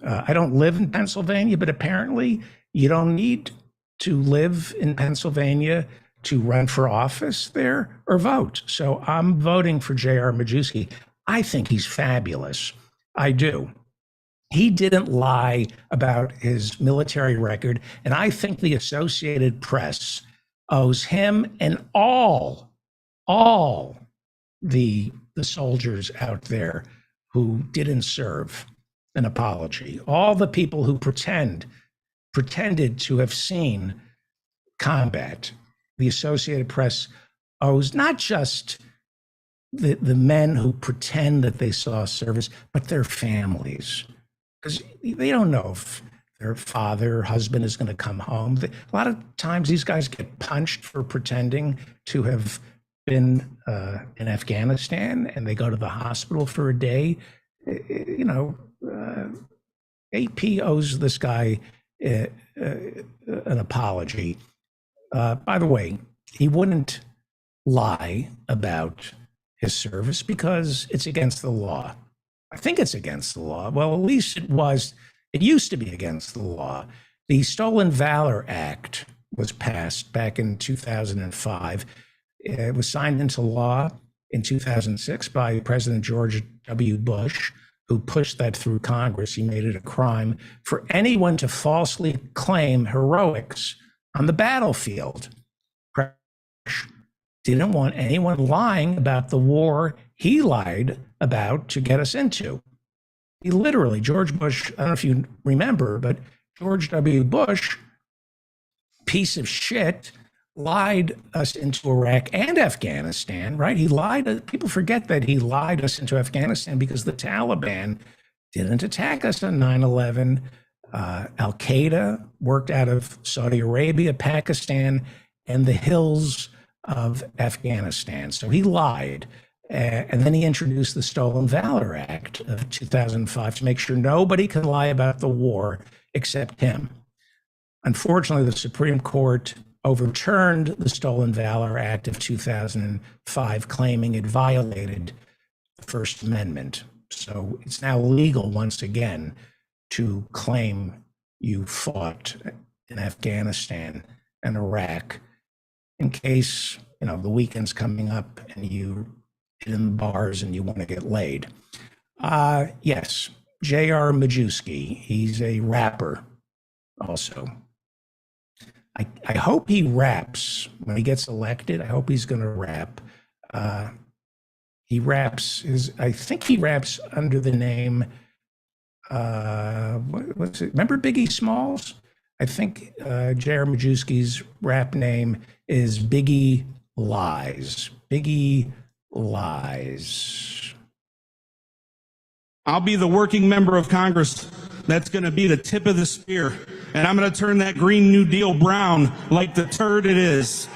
I don't live in Pennsylvania, but apparently you don't need to live in Pennsylvania to run for office there or vote. So I'm voting for J.R. Majewski. I think he's fabulous. I do. He didn't lie about his military record, and I think the Associated Press owes him and all the soldiers out there who didn't serve an apology. All the people who pretended to have seen combat. The Associated Press owes not just the men who pretend that they saw service, but their families. Because they don't know if their father or husband is going to come home. A lot of times these guys get punched for pretending to have been in Afghanistan, and they go to the hospital for a day. You know, AP owes this guy an apology. By the way, he wouldn't lie about his service because it's against the law. I think it's against the law. Well, at least it used to be against the law. The Stolen Valor Act was passed back in 2005. It was signed into law in 2006 by President George W. Bush, who pushed that through Congress. He made it a crime for anyone to falsely claim heroics on the battlefield. Didn't want anyone lying about the war he lied about to get us into. He literally, George Bush, I don't know if you remember, but George W. Bush, piece of shit, lied us into Iraq and Afghanistan, right? He lied. People forget that he lied us into Afghanistan because the Taliban didn't attack us on 9/11. Al-Qaeda worked out of Saudi Arabia, Pakistan, and the hills of Afghanistan. So he lied. And then he introduced the Stolen Valor Act of 2005 to make sure nobody can lie about the war except him. Unfortunately, the Supreme Court overturned the Stolen Valor Act of 2005, claiming it violated the First Amendment. So it's now legal once again to claim you fought in Afghanistan and Iraq in case, you know, the weekend's coming up and you get in the bars and you want to get laid. Yes, J.R. Majewski, he's a rapper also. I hope he raps when he gets elected. I hope he's going to rap. He raps I think he raps under the name, what's it? Remember Biggie Smalls? I think J.R. Majewski's rap name is Biggie Lies. Biggie Lies. I'll be the working member of Congress that's going to be the tip of the spear, and I'm going to turn that Green New Deal brown like the turd it is.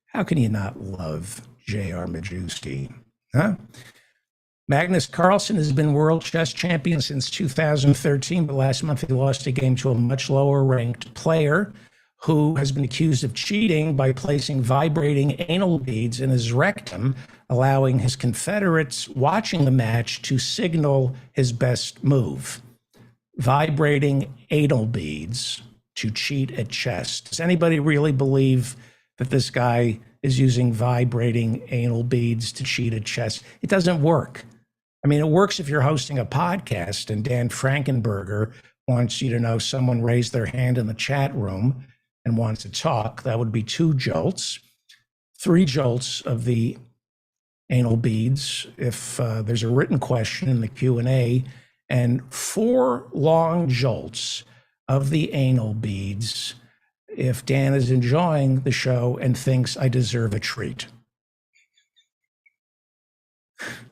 How can you not love J.R. Majewski? Huh? Magnus Carlsen has been world chess champion since 2013, but last month he lost a game to a much lower ranked player who has been accused of cheating by placing vibrating anal beads in his rectum, allowing his confederates watching the match to signal his best move. Vibrating anal beads to cheat at chess. Does anybody really believe that this guy is using vibrating anal beads to cheat at chess? It doesn't work. I mean, it works if you're hosting a podcast and Dan Frankenberger wants you to know someone raised their hand in the chat room and wants to talk. That would be 2 jolts, 3 jolts of the anal beads if there's a written question in the Q&A, and 4 long jolts of the anal beads if Dan is enjoying the show and thinks I deserve a treat.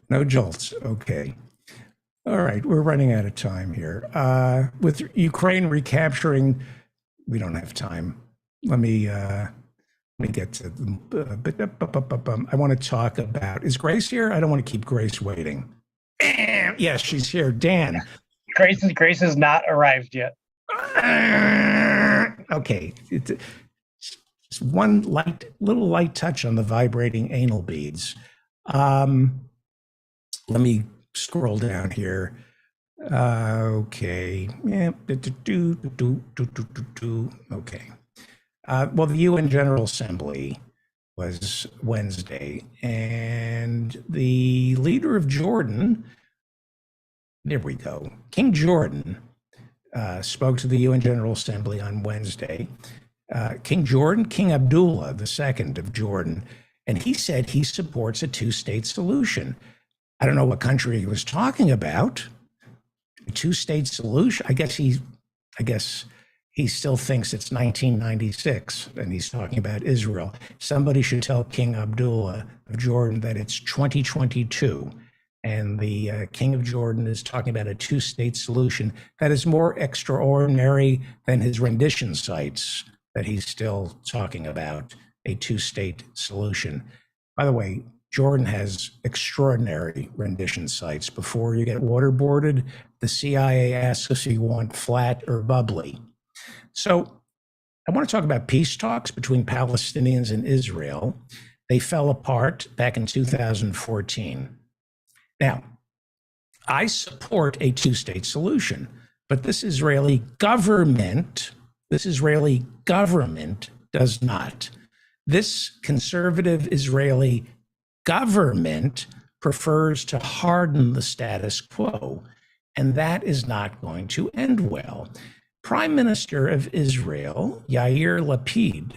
No jolts. Okay. All right. We're running out of time here. With Ukraine recapturing, we don't have time. Let me get to them. I want to talk about, is Grace here? I don't want to keep Grace waiting. Yes, she's here. Dan. Grace has not arrived yet. Okay. one little light touch on the vibrating anal beads. Let me scroll down here. Okay. Yeah. Okay. Well, the UN General Assembly was Wednesday, and the leader of Jordan, there we go, King Jordan, spoke to the UN General Assembly on Wednesday. King Abdullah II of Jordan, and he said he supports a two-state solution. I don't know what country he was talking about. A two-state solution. I guess he still thinks it's 1996 and he's talking about Israel. Somebody should tell King Abdullah of Jordan that it's 2022 and the King of Jordan is talking about a two-state solution that is more extraordinary than his rendition sites that he's still talking about a two-state solution. By the way, Jordan has extraordinary rendition sites. Before you get waterboarded, the CIA asks if you want flat or bubbly. So I want to talk about peace talks between Palestinians and Israel. They fell apart back in 2014. Now, I support a two-state solution, but this Israeli government does not. This conservative Israeli government prefers to harden the status quo, and that is not going to end well. Prime Minister of Israel, Yair Lapid,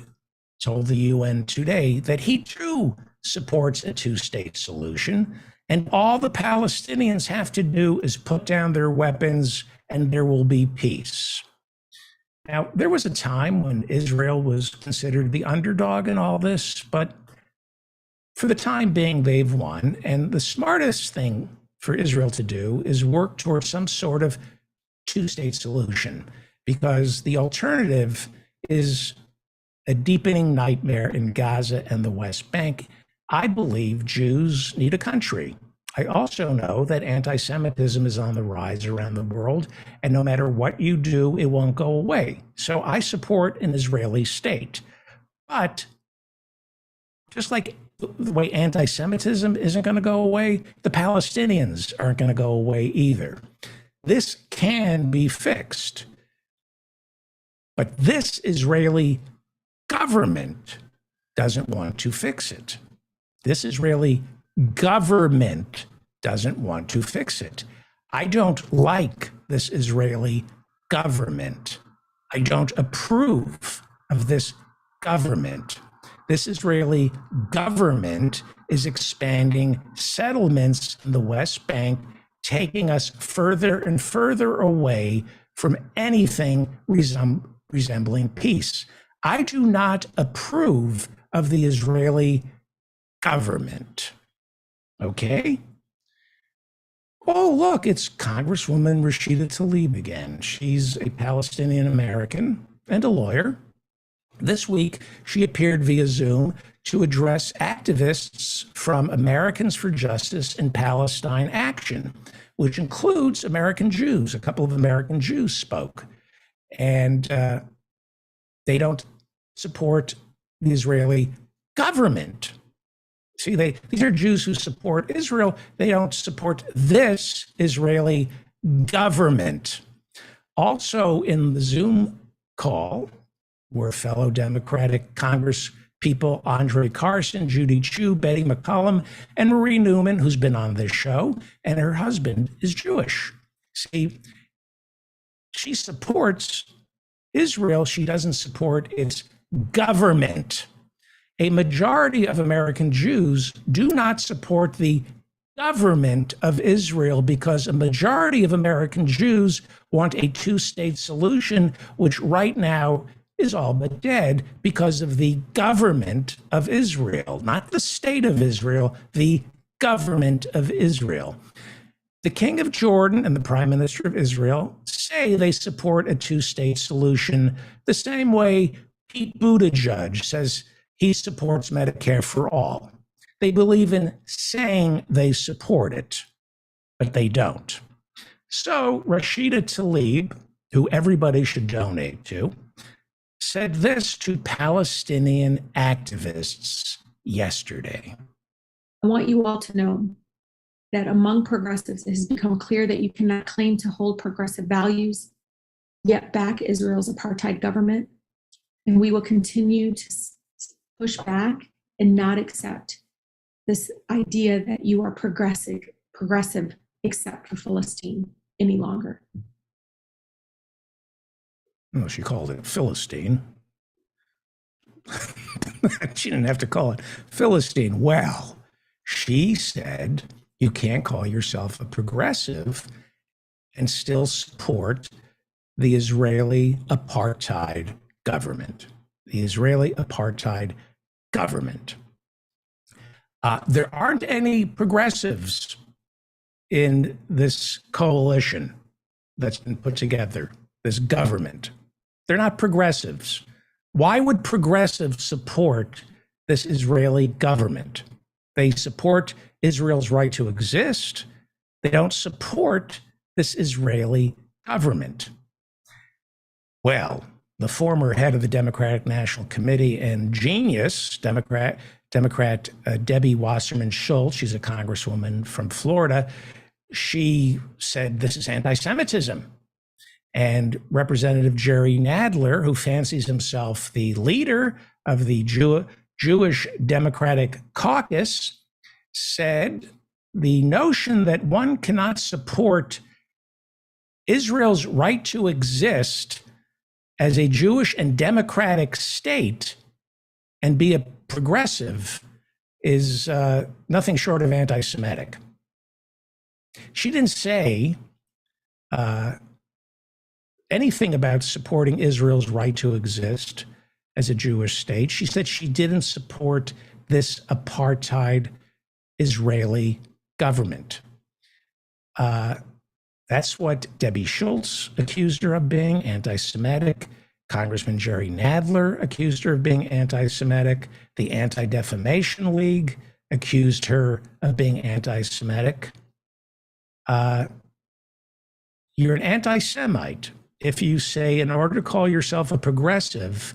told the UN today that he too supports a two-state solution, and all the Palestinians have to do is put down their weapons and there will be peace. Now, there was a time when Israel was considered the underdog in all this, but for the time being, they've won. And the smartest thing for Israel to do is work towards some sort of two-state solution, because the alternative is a deepening nightmare in Gaza and the West Bank. I believe Jews need a country. I also know that anti-Semitism is on the rise around the world, and no matter what you do, it won't go away. So I support an Israeli state. But just like the way anti-Semitism isn't going to go away, the Palestinians aren't going to go away either. This can be fixed. But this Israeli government doesn't want to fix it. This Israeli government doesn't want to fix it. I don't like this Israeli government. I don't approve of this government. This Israeli government is expanding settlements in the West Bank, taking us further and further away from anything resembling peace. I do not approve of the Israeli government. Okay? Oh, look, it's Congresswoman Rashida Tlaib again. She's a Palestinian American and a lawyer. This week, she appeared via Zoom to address activists from Americans for Justice in Palestine Action, which includes American Jews. A couple of American Jews spoke. And they don't support the Israeli government. See, these are Jews who support Israel. They don't support this Israeli government. Also in the Zoom call were fellow Democratic Congress people Andre Carson, Judy Chu, Betty McCollum, and Marie Newman, who's been on this show, and her husband is Jewish. See, she supports Israel. She doesn't support its government. A majority of American Jews do not support the government of Israel because a majority of American Jews want a two-state solution, which right now is all but dead because of the government of Israel, not the state of Israel, the government of Israel. The King of Jordan and the Prime Minister of Israel say they support a two-state solution the same way Pete Buttigieg says he supports Medicare for all. They believe in saying they support it, but they don't. So Rashida Tlaib, who everybody should donate to, said this to Palestinian activists yesterday. I want you all to know that among progressives, it has become clear that you cannot claim to hold progressive values, yet back Israel's apartheid government. And we will continue to push back and not accept this idea that you are progressive except for Philistine any longer. Well, she called it Philistine. She didn't have to call it Philistine. Well, she said you can't call yourself a progressive and still support the Israeli apartheid government. The Israeli apartheid government. There aren't any progressives in this coalition that's been put together, this government. They're not progressives. Why would progressives support this Israeli government? They support Israel's right to exist. They don't support this Israeli government. Well, the former head of the Democratic National Committee and genius, Democrat Debbie Wasserman Schultz, she's a congresswoman from Florida, she said this is anti-Semitism. And Representative Jerry Nadler, who fancies himself the leader of the Jewish Democratic Caucus, said the notion that one cannot support Israel's right to exist as a Jewish and democratic state and be a progressive is nothing short of anti-Semitic. She didn't say anything about supporting Israel's right to exist as a Jewish state. She said she didn't support this apartheid Israeli government. That's what Debbie Schultz accused her of being, anti-Semitic. Congressman Jerry Nadler accused her of being anti-Semitic. The Anti-Defamation League accused her of being anti-Semitic. You're an anti-Semite if you say, in order to call yourself a progressive,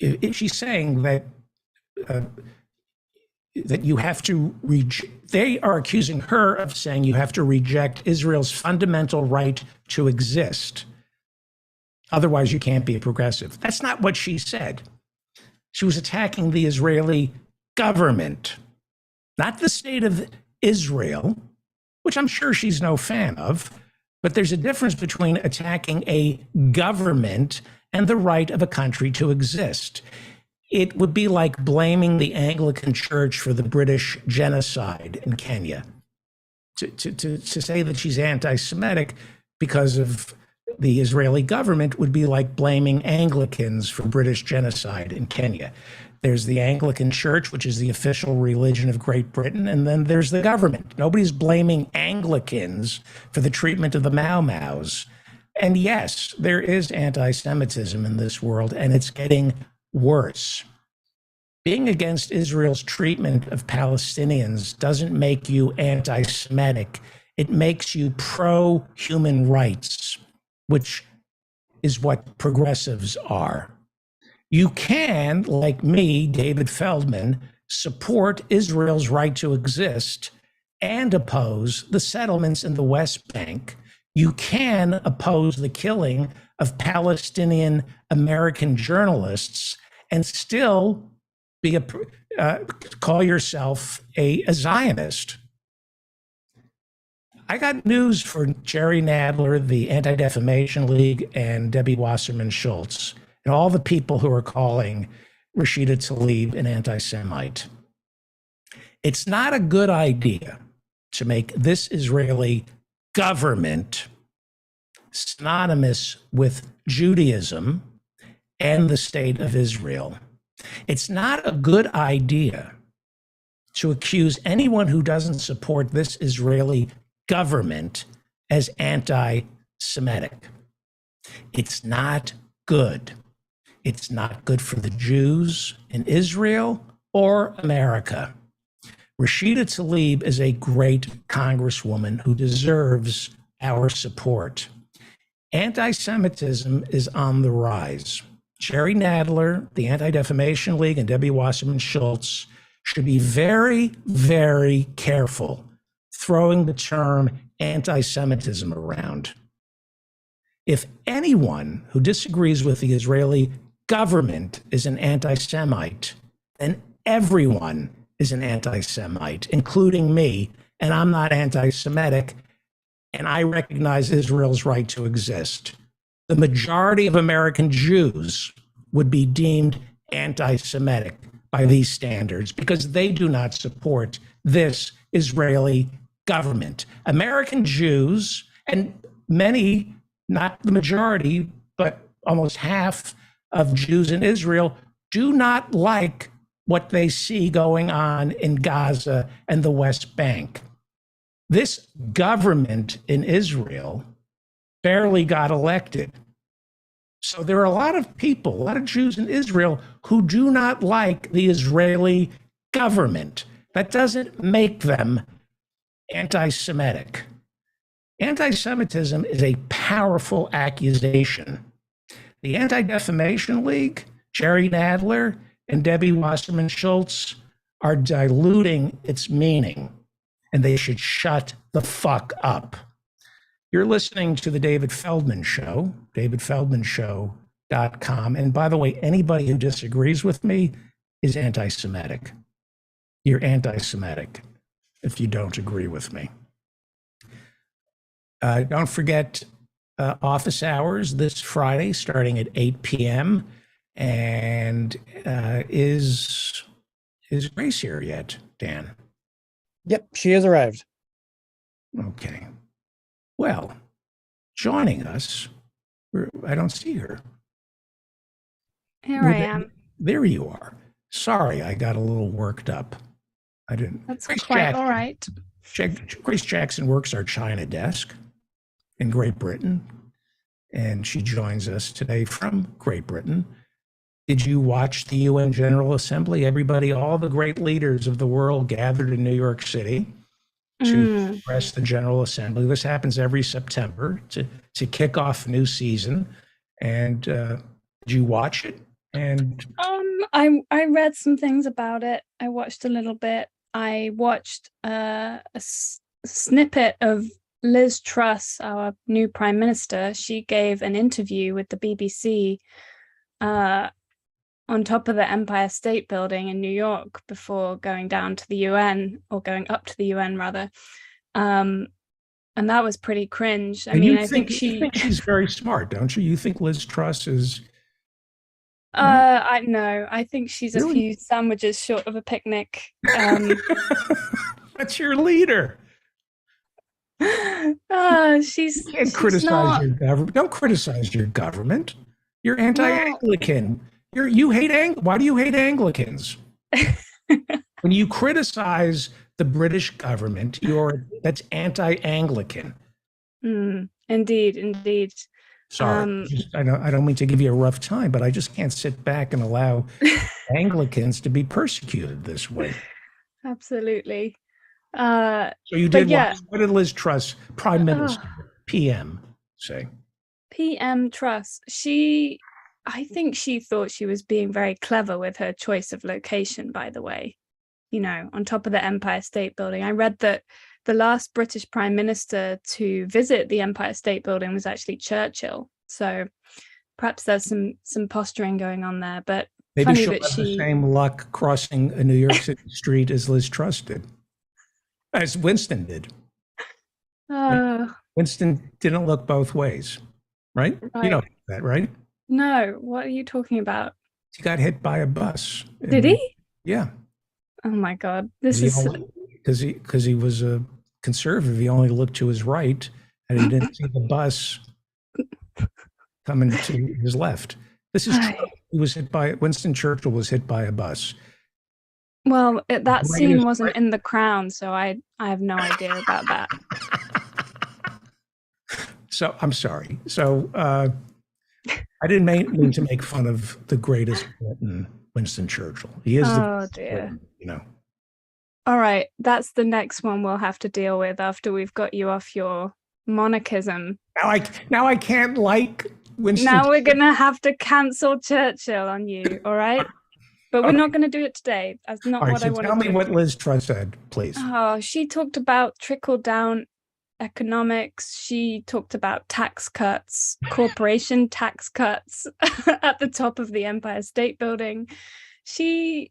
if she's saying that that you have to they are accusing her of saying you have to reject Israel's fundamental right to exist. Otherwise, you can't be a progressive. That's not what she said. She was attacking the Israeli government, not the state of Israel, which I'm sure she's no fan of. But there's a difference between attacking a government and the right of a country to exist. It would be like blaming the Anglican Church for the British genocide in Kenya. To say that she's anti-Semitic because of the Israeli government would be like blaming Anglicans for British genocide in Kenya. There's the Anglican Church, which is the official religion of Great Britain, and then there's the government. Nobody's blaming Anglicans for the treatment of the Mau Maus. And yes, there is anti-Semitism in this world, and it's getting worse. Being against Israel's treatment of Palestinians doesn't make you anti-Semitic. It makes you pro-human rights, which is what progressives are. You can, like me, David Feldman, support Israel's right to exist and oppose the settlements in the West Bank. You can oppose the killing of Palestinian American journalists and still be call yourself a Zionist. I got news for Jerry Nadler, the Anti-Defamation League, and Debbie Wasserman Schultz, and all the people who are calling Rashida Tlaib an anti-Semite. It's not a good idea to make this Israeli government synonymous with Judaism and the state of Israel. It's not a good idea to accuse anyone who doesn't support this Israeli government as anti-Semitic. It's not good. It's not good for the Jews in Israel or America. Rashida Tlaib is a great congresswoman who deserves our support. Anti-Semitism is on the rise. Jerry Nadler, the Anti-Defamation League, and Debbie Wasserman Schultz should be very, very careful throwing the term anti-Semitism around. If anyone who disagrees with the Israeli government is an anti-Semite, then everyone is an anti-Semite, including me, and I'm not anti-Semitic, and I recognize Israel's right to exist. The majority of American Jews would be deemed anti-Semitic by these standards because they do not support this Israeli government. American Jews, and many, not the majority, but almost half of Jews in Israel, do not like what they see going on in Gaza and the West Bank. This government in Israel barely got elected. So there are a lot of people, a lot of Jews in Israel who do not like the Israeli government. That doesn't make them anti-Semitic. Anti-Semitism is a powerful accusation. The Anti-Defamation League, Jerry Nadler, and Debbie Wasserman Schultz are diluting its meaning, and they should shut the fuck up. You're listening to The David Feldman Show, davidfeldmanshow.com. And by the way, anybody who disagrees with me is anti-Semitic. You're anti-Semitic if you don't agree with me. Don't forget office hours this Friday starting at 8 p.m. And is Grace here yet, Dan? Yep, she has arrived. Okay. Well, joining us, I don't see her. Here I am. There you are. Sorry, I got a little worked up. I didn't. That's quite all right. Grace Jackson works our China desk in Great Britain, and she joins us today from Great Britain. Did you watch the UN General Assembly? Everybody, all the great leaders of the world gathered in New York City to address the General Assembly. This happens every September to kick off a new season. And did you watch it? And I read some things about it. I watched a little bit. I watched a snippet of Liz Truss, our new Prime Minister. She gave an interview with the BBC on top of the Empire State Building in New York before going down to the UN, or going up to the UN rather. And that was pretty cringe. I mean, I think she's very smart, don't you? You think Liz Truss is... I know. I think she's a few sandwiches short of a picnic. That's your leader. She's can't criticize your government. Don't criticize your government. You're anti-Anglican. You hate why do you hate Anglicans? When you criticize the British government, that's anti-Anglican. Indeed. Sorry, I don't mean to give you a rough time, but I just can't sit back and allow Anglicans to be persecuted this way. Absolutely. So you did watch. What did Liz Truss, Prime Minister, PM, say? PM Truss. I think she thought she was being very clever with her choice of location, by the way, on top of the Empire State Building. I read that the last British Prime Minister to visit the Empire State Building was actually Churchill. So perhaps there's some posturing going on there. But maybe funny she'll that have the same luck crossing a New York City street as Liz Truss did, as Winston did. Winston didn't look both ways, right? You know that, right? No, what are you talking about? He got hit by a bus. Did he? Yeah. Oh my God, this is because he was a conservative. He only looked to his right, and he didn't see the bus coming to his left. This is true. He was hit by Winston Churchill was hit by a bus. Well, that scene wasn't in The Crown, so I have no idea about that. So I'm sorry. So I didn't mean to make fun of the greatest Briton, Winston Churchill. He is dear. Britain, All right, that's the next one we'll have to deal with after we've got you off your monarchism. Now I can't like Winston. Now we're going to have to cancel Churchill on you, all right? But we're not going to do it today. That's not All right, what I so wanted tell to me what Liz Truss said, please. Oh, she talked about trickle-down economics. She talked about tax cuts, corporation tax cuts at the top of the Empire State Building. She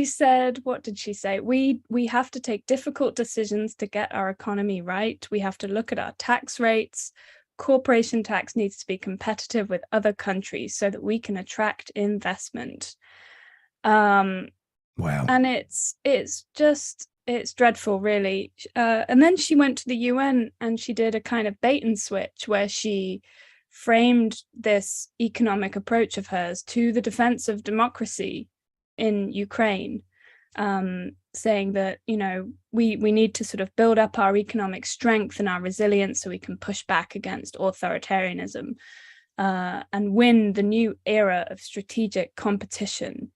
said, what did she say? We have to take difficult decisions to get our economy right. We have to look at our tax rates. Corporation tax needs to be competitive with other countries so that we can attract investment. Wow. And it's dreadful, really. And then she went to the UN and she did a kind of bait and switch where she framed this economic approach of hers to the defense of democracy in Ukraine, saying that, you know, we need to sort of build up our economic strength and our resilience so we can push back against authoritarianism and win the new era of strategic competition.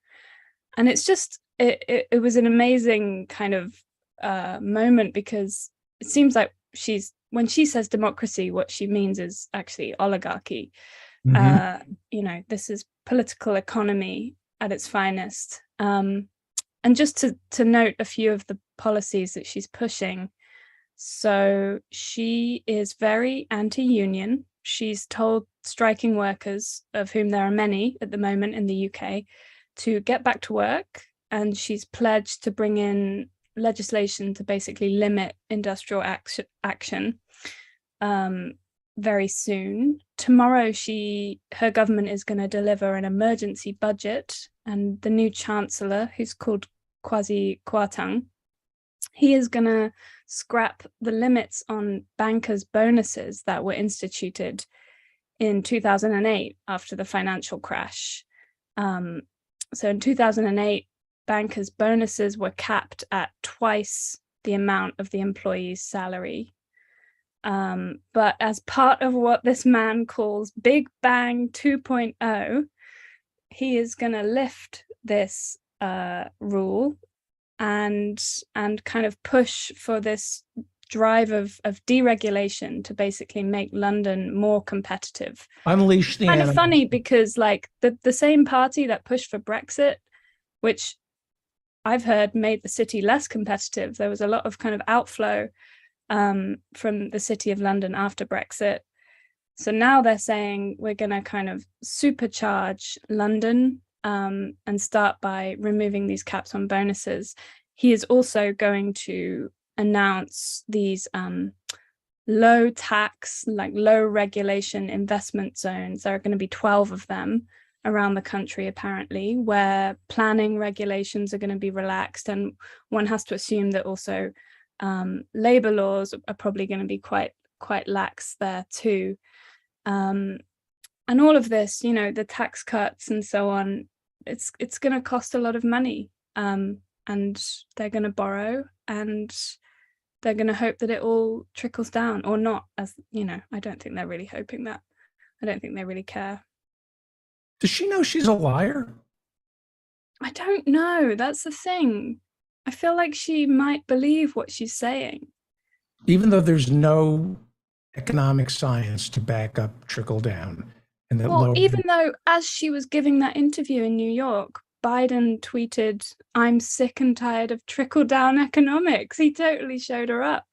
And it's just, it was an amazing kind of moment, because it seems like when she says democracy, what she means is actually oligarchy. Mm-hmm. You know, this is political economy at its finest. And just to note a few of the policies that she's pushing. So she is very anti-union. She's told striking workers, of whom there are many at the moment in the UK, to get back to work. And she's pledged to bring in legislation to basically limit industrial action very soon. Tomorrow, her government is going to deliver an emergency budget, and the new chancellor, who's called Kwasi Kwarteng, he is going to scrap the limits on bankers' bonuses that were instituted in 2008 after the financial crash. So in 2008, bankers' bonuses were capped at twice the amount of the employee's salary. But as part of what this man calls Big Bang 2.0, he is going to lift this rule and kind of push for this drive of deregulation to basically make London more competitive. Unleash the kind animal. of funny, because like the same party that pushed for Brexit, which I've heard made the city less competitive. There was a lot of kind of outflow from the city of London after Brexit. So now they're saying we're going to kind of supercharge London and start by removing these caps on bonuses. He is also going to announce these low tax, like low regulation investment zones. There are going to be 12 of them around the country, apparently, where planning regulations are going to be relaxed. And one has to assume that also labor laws are probably going to be quite lax there too. And all of this, you know, the tax cuts and so on, it's going to cost a lot of money. And they're going to borrow, and they're going to hope that it all trickles down, or not, as you know. I don't think they're really hoping that. I don't think they really care. Does she know she's a liar? I don't know. That's the thing. I feel like she might believe what she's saying. Even though there's no economic science to back up trickle down. And that Well, even though as she was giving that interview in New York, Biden tweeted, "I'm sick and tired of trickle down economics." He totally showed her up.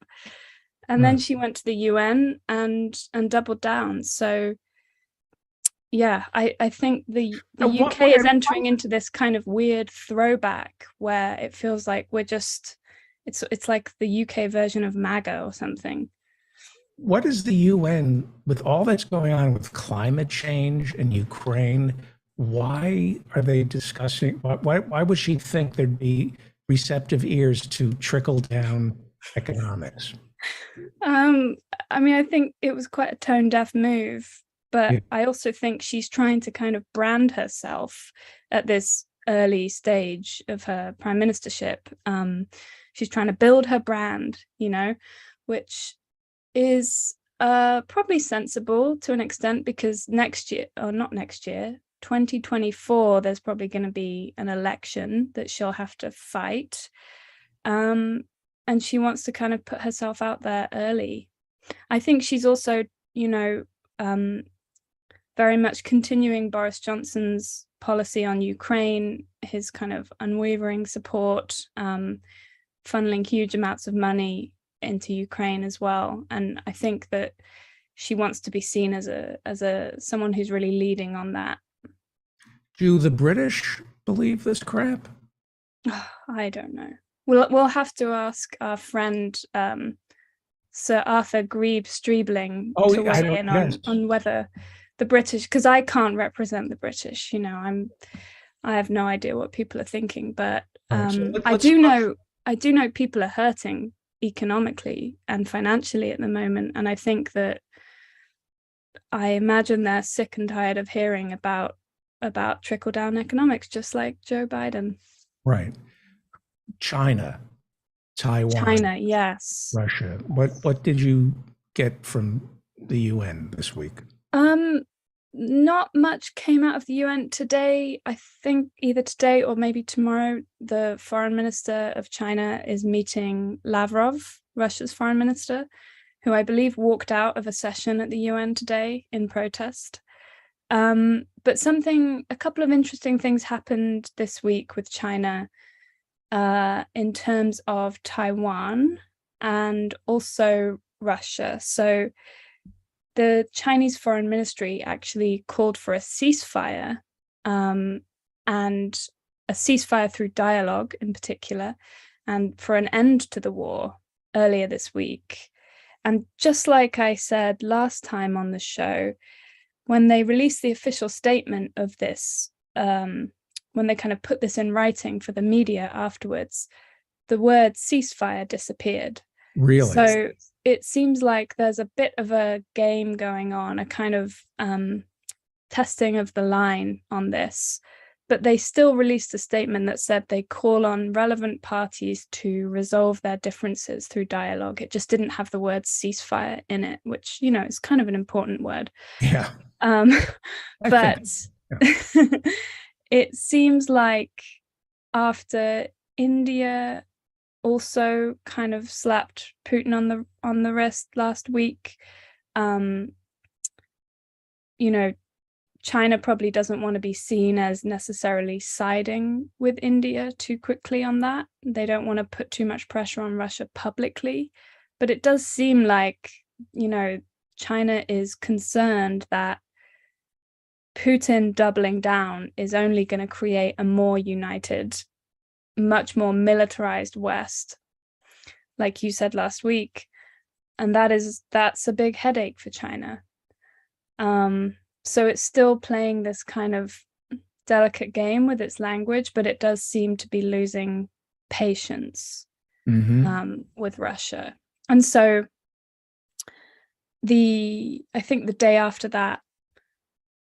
And then she went to the UN and doubled down. So yeah, I think the UK is entering into this kind of weird throwback where it feels like we're just, it's like the UK version of MAGA or something. What is the UN, with all that's going on with climate change and Ukraine, why are they discussing, why would she think there'd be receptive ears to trickle down economics? I mean, I think it was quite a tone deaf move. But I also think she's trying to kind of brand herself at this early stage of her prime ministership. She's trying to build her brand, you know, which is probably sensible to an extent, because next year, or not next year, 2024, there's probably going to be an election that she'll have to fight. And she wants to kind of put herself out there early. I think she's also, very much continuing Boris Johnson's policy on Ukraine, his kind of unwavering support, funneling huge amounts of money into Ukraine as well. And I think that she wants to be seen as someone who's really leading on that. Do the British believe this crap? I don't know. We'll have to ask our friend Sir Arthur Grebe-Streebling to weigh in on whether the British, because I can't represent the British. I have no idea what people are thinking, but I do know people are hurting economically and financially at the moment, and I think that I imagine they're sick and tired of hearing about trickle-down economics, just like Joe Biden. Right. China, Taiwan. China, yes. Russia. What did you get from the UN this week? Not much came out of the UN today. I think either today or maybe tomorrow, the foreign minister of China is meeting Lavrov, Russia's foreign minister, who I believe walked out of a session at the UN today in protest. But a couple of interesting things happened this week with China in terms of Taiwan and also Russia. So the Chinese Foreign Ministry actually called for a ceasefire, and a ceasefire through dialogue in particular, and for an end to the war earlier this week. And just like I said last time on the show, when they released the official statement of this, when they kind of put this in writing for the media afterwards, the word ceasefire disappeared. Really? So it seems like there's a bit of a game going on, a kind of testing of the line on this. But they still released a statement that said they call on relevant parties to resolve their differences through dialogue. It just didn't have the word ceasefire in it, which, is kind of an important word. Yeah. But it seems like after India also kind of slapped Putin on the wrist last week, China probably doesn't want to be seen as necessarily siding with India too quickly on that. They don't want to put too much pressure on Russia publicly, but it does seem like, China is concerned that Putin doubling down is only going to create a more united, much more militarized West, like you said last week. And that's a big headache for China. So it's still playing this kind of delicate game with its language, but it does seem to be losing patience with Russia. And so I think the day after that,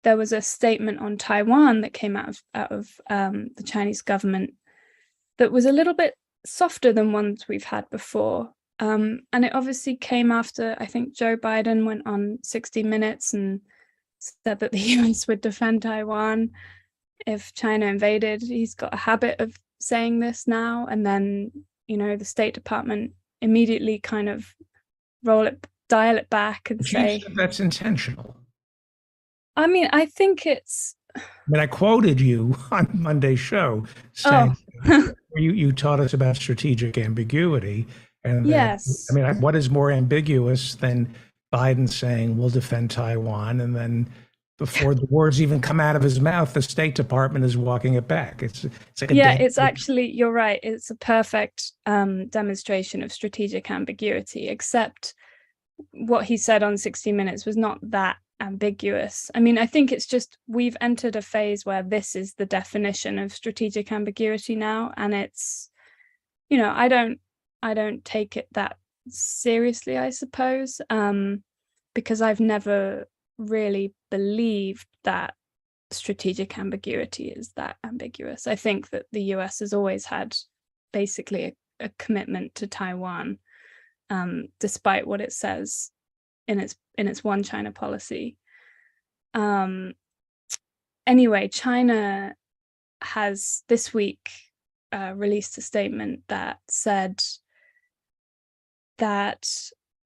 there was a statement on Taiwan that came out of the Chinese government that was a little bit softer than ones we've had before. And it obviously came after, I think Joe Biden went on 60 Minutes and said that the US would defend Taiwan if China invaded. He's got a habit of saying this now. And then, the State Department immediately kind of dial it back and say that's intentional. I mean, I think it's. I quoted you on Monday's show saying you taught us about strategic ambiguity. And yes. What is more ambiguous than Biden saying we'll defend Taiwan, and then before the words even come out of his mouth, the State Department is walking it back. It's like it's actually, you're right. It's a perfect demonstration of strategic ambiguity, except what he said on 60 Minutes was not that ambiguous. I think it's just we've entered a phase where this is the definition of strategic ambiguity now, and it's, I don't take it that seriously, I suppose, because I've never really believed that strategic ambiguity is that ambiguous. I think that the US has always had basically a commitment to Taiwan, despite what it says in its one China policy. Anyway, China has this week released a statement that said that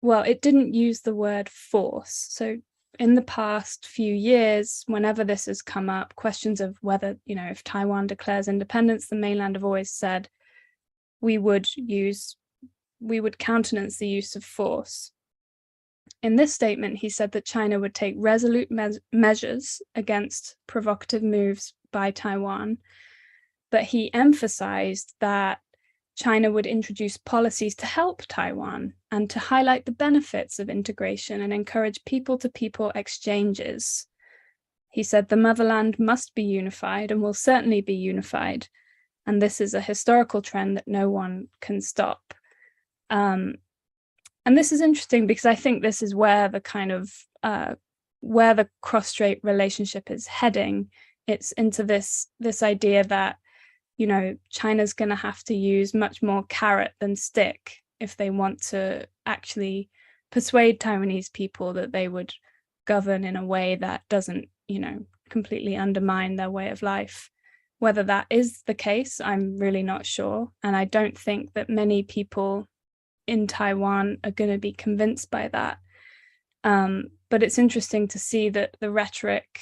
well, it didn't use the word force. So in the past few years, whenever this has come up, questions of whether, if Taiwan declares independence, the mainland have always said we would countenance the use of force. In this statement, he said that China would take resolute measures against provocative moves by Taiwan, but he emphasized that China would introduce policies to help Taiwan and to highlight the benefits of integration and encourage people-to-people exchanges. He said the motherland must be unified and will certainly be unified, and this is a historical trend that no one can stop. And this is interesting because I think this is where the kind of where the cross-strait relationship is heading. It's into this idea that China's going to have to use much more carrot than stick if they want to actually persuade Taiwanese people that they would govern in a way that doesn't, completely undermine their way of life. Whether that is the case, I'm really not sure. And I don't think that many people in Taiwan are going to be convinced by that. But it's interesting to see that the rhetoric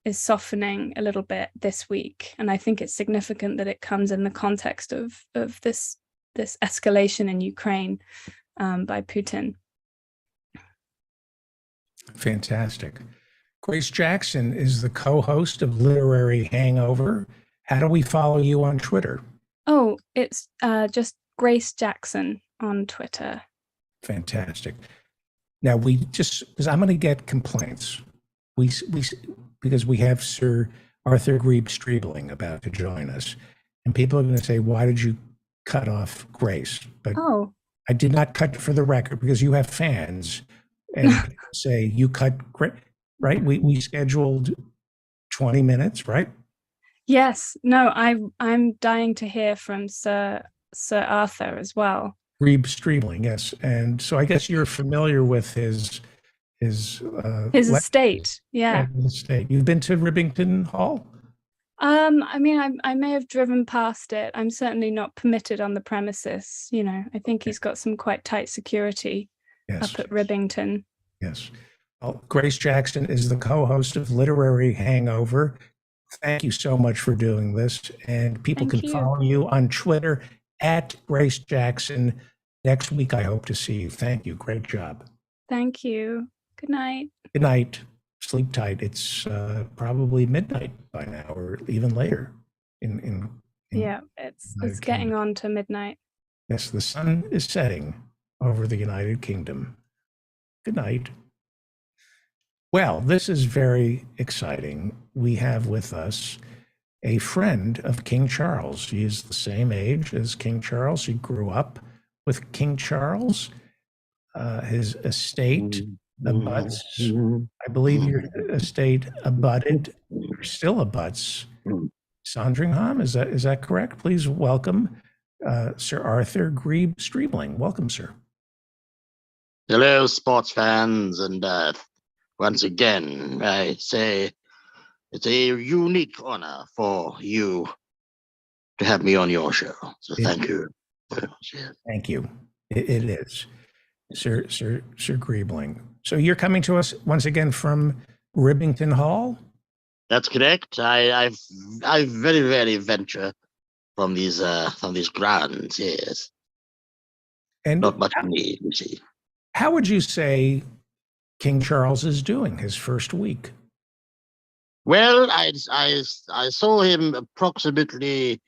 is softening a little bit this week. And I think it's significant that it comes in the context of this escalation in Ukraine by Putin. Fantastic. Grace Jackson is the co-host of Literary Hangover. How do we follow you on Twitter? Oh, it's just Grace Jackson on Twitter. Fantastic. Now because I'm going to get complaints. Because we have Sir Arthur Grieb-Streibling about to join us, and people are going to say, "Why did you cut off Grace?" But I did not cut, for the record, because you have fans, and people say you cut Grace, right? We scheduled 20 minutes, right? Yes. No, I'm dying to hear from Sir Arthur as well. Grieb-Streibling, yes, and so I guess you're familiar with his estate. Yeah. His estate. You've been to Ribington Hall? I mean, I may have driven past it. I'm certainly not permitted on the premises. I think he's got some quite tight security up at Ribington. Yes. Well, Grace Jackson is the co-host of Literary Hangover. Thank you so much for doing this. And people can follow you on Twitter at Grace Jackson. Next week, I hope to see you. Thank you. Great job. Thank you. Good night. Good night. Sleep tight. It's probably midnight by now, or even later. Yeah, it's getting on to midnight. Yes, the sun is setting over the United Kingdom. Good night. Well, this is very exciting. We have with us a friend of King Charles. He is the same age as King Charles. He grew up with King Charles. His estate abuts, I believe your estate abutted, or still abuts, Sandringham. Is that correct? Please welcome Sir Arthur Grieb-Streibling. Welcome, sir. Hello, sports fans, and once again, I say it's a unique honor for you to have me on your show. So thank you. Thank you. It is. Sir Griebling. So you're coming to us once again from Ribington Hall? That's correct. I very rarely venture from these grounds. Yes, and not much for me, you see. How would you say King Charles is doing his first week? Well, I saw him approximately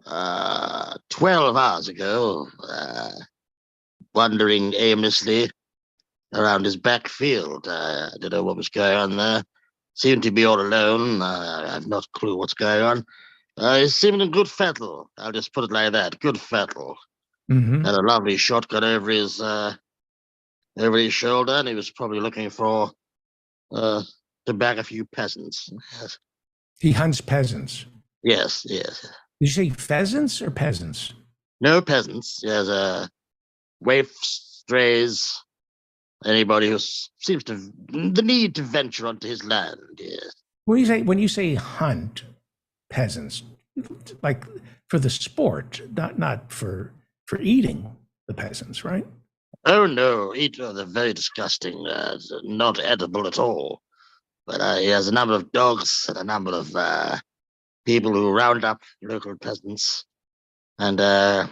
12 hours ago, wandering aimlessly around his back field. I don't know what was going on there. Seemed to be all alone. I have not a clue what's going on. He seemed in good fettle. I'll just put it like that. Good fettle. Mm-hmm. Had a lovely shotgun over his shoulder, and he was probably looking for to bag a few peasants. Yes. He hunts peasants. Yes, yes. Did you say pheasants or peasants? No peasants. Yes, waifs, strays, anybody who seems to the need to venture onto his land. Yes. When you say hunt peasants, like for the sport, not for eating the peasants, right? Oh no, they're very disgusting. Not edible at all. But he has a number of dogs and a number of people who round up local peasants and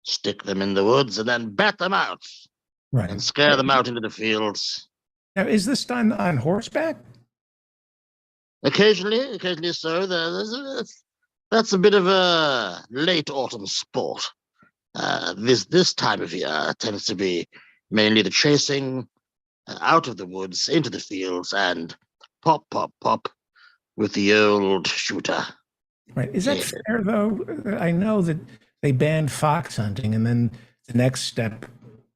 stick them in the woods and then bat them out Right. and scare them out into the fields. Now, is this done on horseback? Occasionally so. That's a bit of a late autumn sport. This time of year tends to be mainly the chasing out of the woods into the fields and pop with the old shooter. Right. Is that fair, though? I know that they banned fox hunting, and then the next step,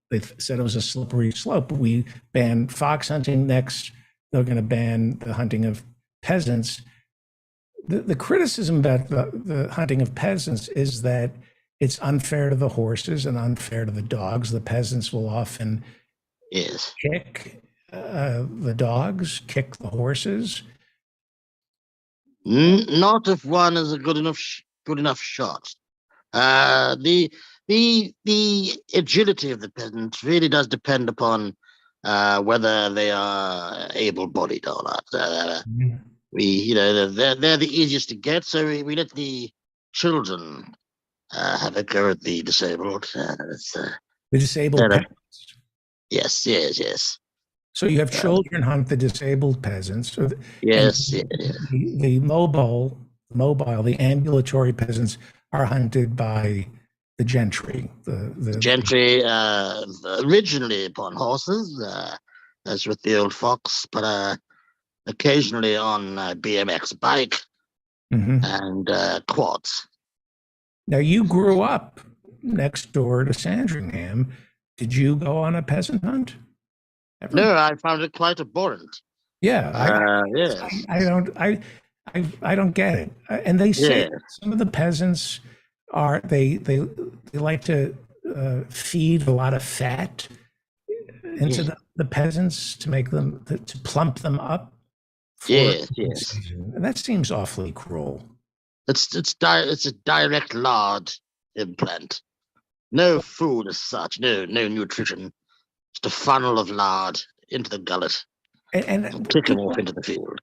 they said it was a slippery slope. We banned fox hunting. Next, they're going to ban the hunting of peasants. The criticism about the hunting of peasants is that it's unfair to the horses and unfair to the dogs. The peasants will often kick the dogs, kick the horses. Not if one is a good enough shot. The agility of the peasant really does depend upon whether they are able-bodied or not. They're the easiest to get, so we let the children have a go at the disabled. The disabled peasants. Yes. So you have children hunt the disabled peasants. Yes. The mobile, the ambulatory peasants are hunted by the gentry. The gentry originally upon horses, as with the old fox, but occasionally on BMX bike and quads. Now, you grew up next door to Sandringham. Did you go on a peasant hunt? Ever? No, I found it quite abhorrent. Yeah, yes. I don't get it. And they say some of the peasants they like to feed a lot of fat into the peasants to make them to plump them up. Yes. And that seems awfully cruel. It's a direct lard implant. No food as such. No nutrition. Just a funnel of lard into the gullet and kick them off into the field.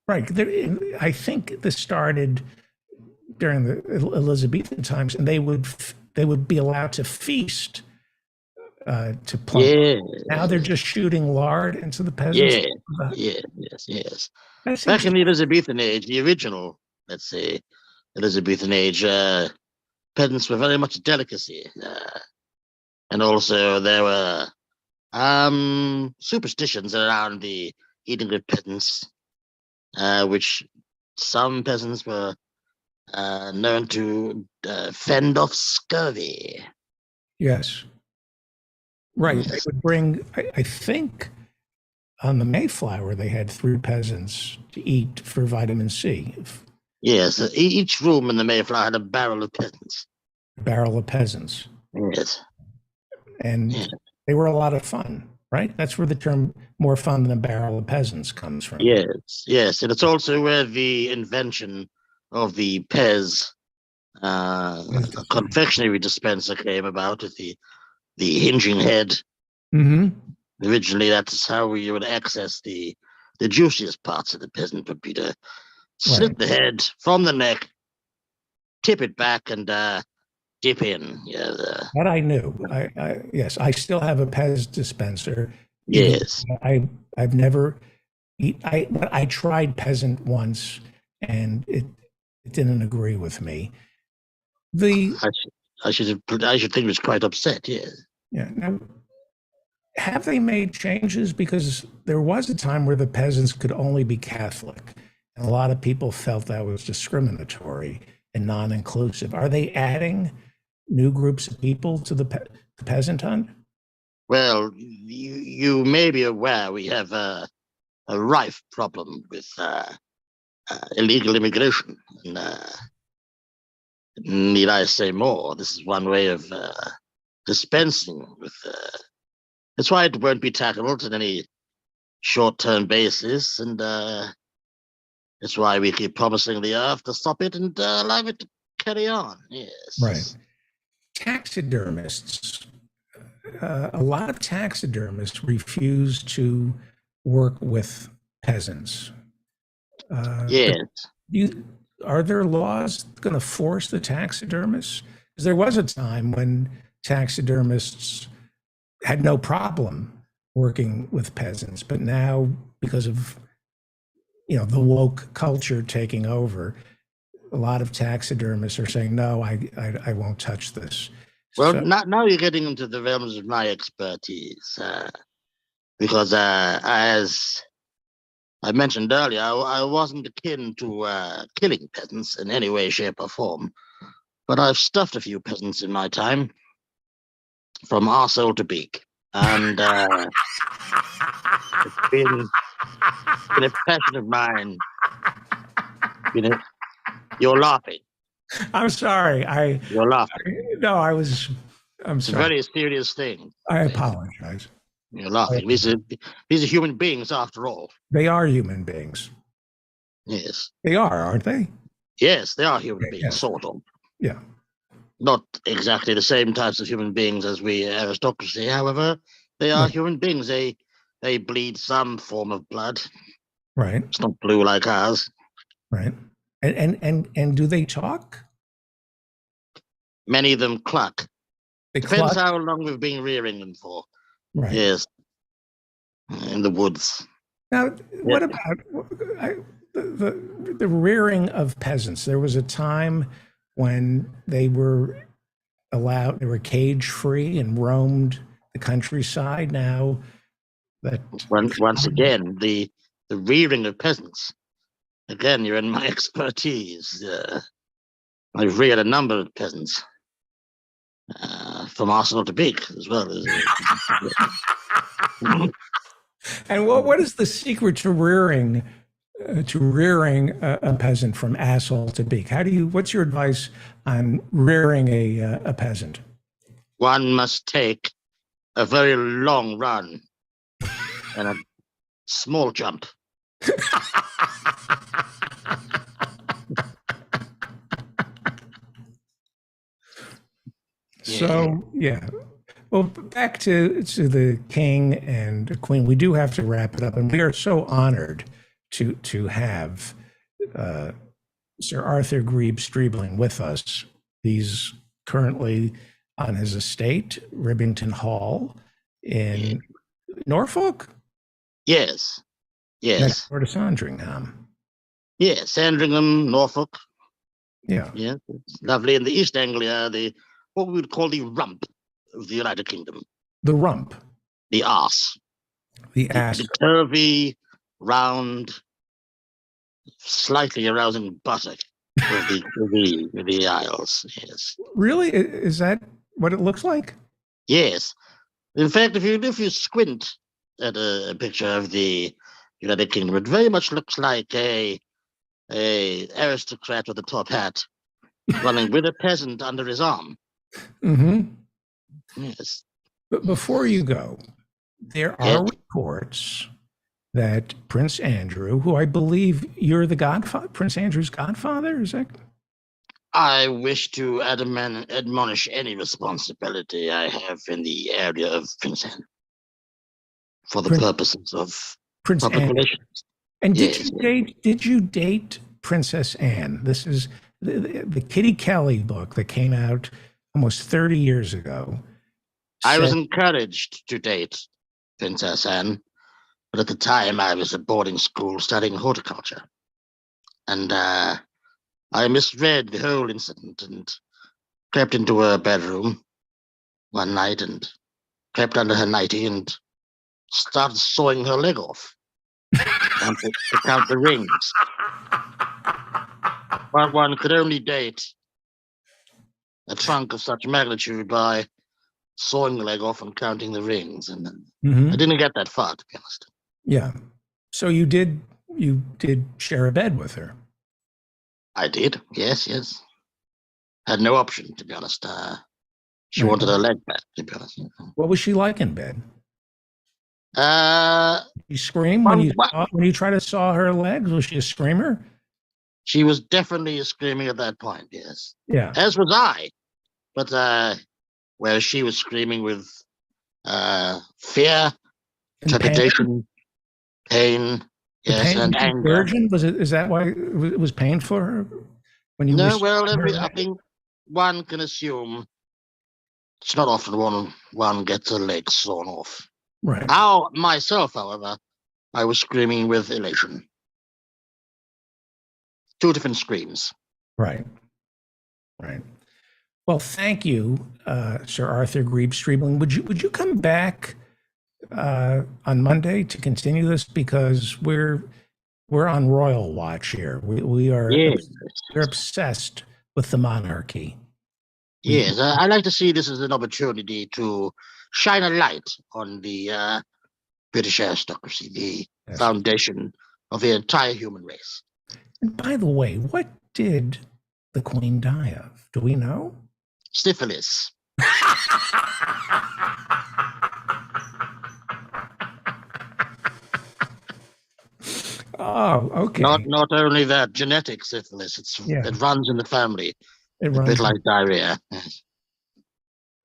Right. I think this started during the Elizabethan times, and they would be allowed to feast to plump. Now they're just shooting lard into the peasants. Yes. Back in the Elizabethan age, the original, let's say, Elizabethan age, peasants were very much a delicacy, and also there were superstitions around the eating of peasants, which some peasants were known to fend off scurvy. Yes. Right. They would bring, I think on the Mayflower, they had 3 peasants to eat for vitamin C. Yes. Each room in the Mayflower had a barrel of peasants. Yes. And they were a lot of fun, right? That's where the term more fun than a barrel of peasants comes from. Yes. And it's also where the invention of the Pez confectionery dispenser came about, with the hinging head. Originally, that's how you would access the juiciest parts of the peasant would be to slit the head from the neck, tip it back, and dip in. That I knew. Yes, I still have a Pez dispenser. Yes. I've never I tried peasant once, and it didn't agree with me. I should think it was quite upset. Yes. Yeah. Now, have they made changes? Because there was a time where the peasants could only be Catholic, and a lot of people felt that was discriminatory and non-inclusive. Are they adding new groups of people to the peasant hunt? Well, you may be aware we have a rife problem with illegal immigration. And, need I say more? This is one way of dispensing with. That's why it won't be tackled on any short-term basis, and that's why we keep promising the earth to stop it and allow it to carry on. Yes. Right. Taxidermists a lot of taxidermists refuse to work with peasants. Yes. Are there laws going to force the taxidermists? Because there was a time when taxidermists had no problem working with peasants, but now because of the woke culture taking over, a lot of taxidermists are saying, no, I won't touch this. Well, So- now you're getting into the realms of my expertise, because as I mentioned earlier, I wasn't akin to killing peasants in any way, shape, or form, but I've stuffed a few peasants in my time, from arsehole to beak, and it's been a passion of mine. You're laughing. I'm sorry. You're laughing. No, I'm It's a sorry. very serious thing. I apologize. You're laughing. These are human beings, after all. They are human beings. Yes. They are, aren't they? Yes, they are human beings, yeah. sort of. Yeah. Not exactly the same types of human beings as we aristocracy. However, they are human beings. They bleed some form of blood. Right. It's not blue like ours. Right. And do they talk? Many of them cluck. They Depends cluck? how long we've been rearing them for. Right. Yes. In the woods. Now, what about the rearing of peasants? There was a time when they were cage free and roamed the countryside. Now that once again, the rearing of peasants. Again, you're in my expertise. I've reared a number of peasants, from arsenal to beak as well. And what is the secret to rearing a peasant from asshole to beak? What's your advice on rearing a peasant? One must take a very long run and a small jump. So yeah. Well, back to the king and the queen. We do have to wrap it up, and we are so honored to have Sir Arthur Grebe Streebling with us. He's currently on his estate, Ribington Hall, in Norfolk. Yes. Next door to Sandringham. Yes, Sandringham, Norfolk. Yeah. Yes, it's lovely. In the East Anglia, what we would call the rump of the United Kingdom. The rump. The arse. The ass. The curvy, round, slightly arousing buttock of the Isles. Yes. Really? Is that what it looks like? Yes. In fact, if you squint at a picture of the United Kingdom, it very much looks like a aristocrat with a top hat running with a peasant under his arm. Mm-hmm. Yes. But before you go, there are reports that Prince Andrew, who I believe you're the godfather, Prince Andrew's godfather, is that? I wish to admonish any responsibility I have in the area of Prince Anne for the purposes of Prince public Anne. relations. And Yes. did you date Princess Anne? This is the Kitty Kelly book that came out almost 30 years ago. I was encouraged to date Princess Anne, but at the time I was at boarding school studying horticulture. And I misread the whole incident and crept into her bedroom one night and crept under her nightie and started sawing her leg off to count the rings. But one could only date a trunk of such magnitude by sawing the leg off and counting the rings. And I didn't get that far, to be honest. Yeah. So you did share a bed with her? I did. Yes. Had no option, to be honest. She wanted her leg back, to be honest. What was she like in bed? You scream Well, when you try to saw her legs? Was she a screamer? She was definitely screaming at that point, yes. Yeah. As was I. But where she was screaming with fear, And trepidation, pain, The yes, pain and of anger. conversion, is that why it was painful for her when you No, were well, I think one can assume it's not often one gets a leg sawn off. right? Myself, however, I was screaming with elation. Two different screams. Right. Right. Well, thank you, Sir Arthur Grebe-Streebling. Would you come back on Monday to continue this, because we're on royal watch here. We are Yes. we're obsessed with the monarchy. Yes, I like to see this as an opportunity to shine a light on the British aristocracy, the Yes. foundation of the entire human race. And by the way, what did the Queen die of? Do we know? Syphilis. Oh, okay. Not only that, genetic syphilis. It runs in the family. It A runs. bit like diarrhea.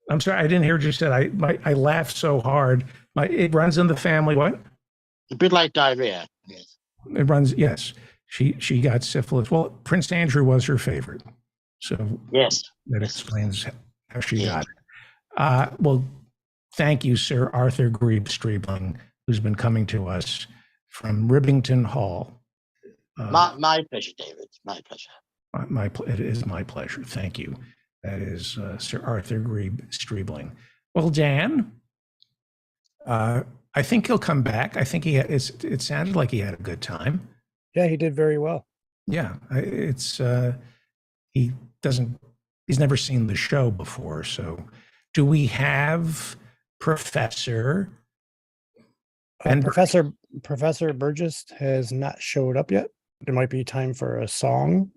I'm sorry, I didn't hear what you said. I laughed so hard. It runs in the family. What? A bit like diarrhea. Yes. It runs. Yes, she got syphilis. Well, Prince Andrew was her favorite, so Yes. that explains how she Yeah. got it. Well, thank you, Sir Arthur Grebe-Streebling, who's been coming to us from Ribington Hall. My pleasure, David. My pleasure. It is my pleasure. Thank you. That is Sir Arthur Grebe-Streebling. Well, Dan, I think he'll come back. I think it sounded like he had a good time. Yeah, he did very well. Yeah, he's never seen the show before. So do we have Professor Ben Professor Burgess has not showed up yet. There might be time for a song.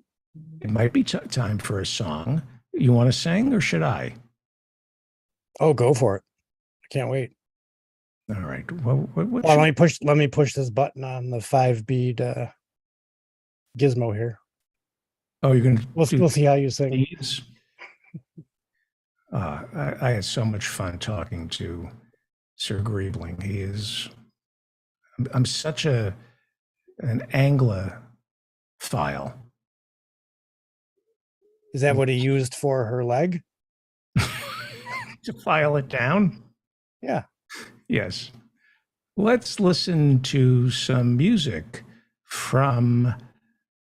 It might be time for a song. You want to sing, or should I? Oh, go for it. I can't wait. All right. Well, let me push this button on the 5-beat gizmo here. Oh, you're gonna. We'll see how you sing. Please. I had so much fun talking to Sir Grebe-Streebling. He is. I'm such an Anglophile. Is that what he used for her leg? To file it down? Yeah. Yes. Let's listen to some music from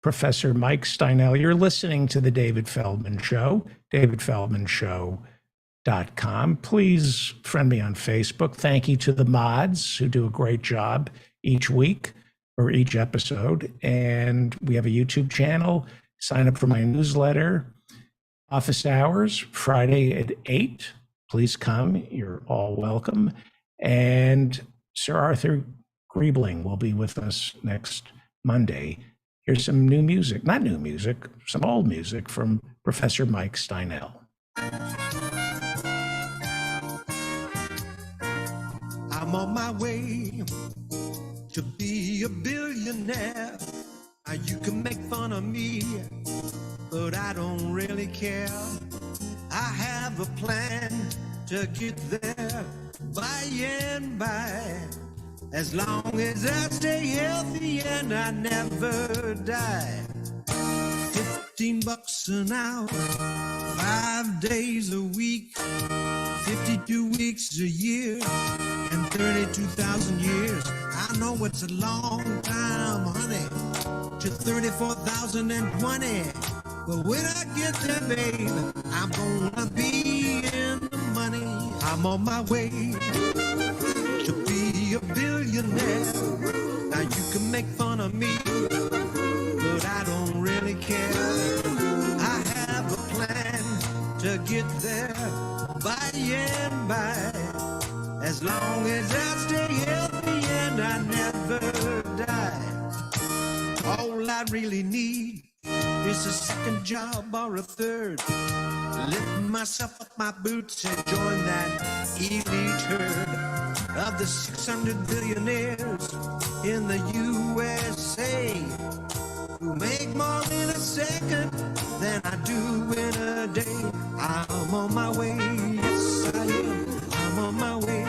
Professor Mike Steinel. You're listening to The David Feldman Show, davidfeldmanshow.com. Please friend me on Facebook. Thank you to the mods who do a great job each week or each episode. And we have a YouTube channel. Sign up for my newsletter. Office hours, Friday at 8. Please come. You're all welcome. And Sir Arthur Grebe-Streebling will be with us next Monday. Here's some new music, not new music, some old music from Professor Mike Steinel. I'm on my way to be a billionaire. Now you can make fun of me, but I don't really care. I have a plan to get there by and by, as long as I stay healthy and I never die. $15 an hour, 5 days a week, 52 weeks a year, and 32,000 years. I know it's a long time, honey, to 34,020. But when I get there, babe, I'm gonna be in the money. I'm on my way to be a billionaire. Now you can make fun of me, but I don't really care. I have a plan to get there by and by, as long as I stay healthy and I never die. All I really need is a second job or a third. Lift myself up my boots and join that elite herd of the 600 billionaires in the USA who make more in a second than I do in a day. I'm on my way, yes I am. I'm on my way.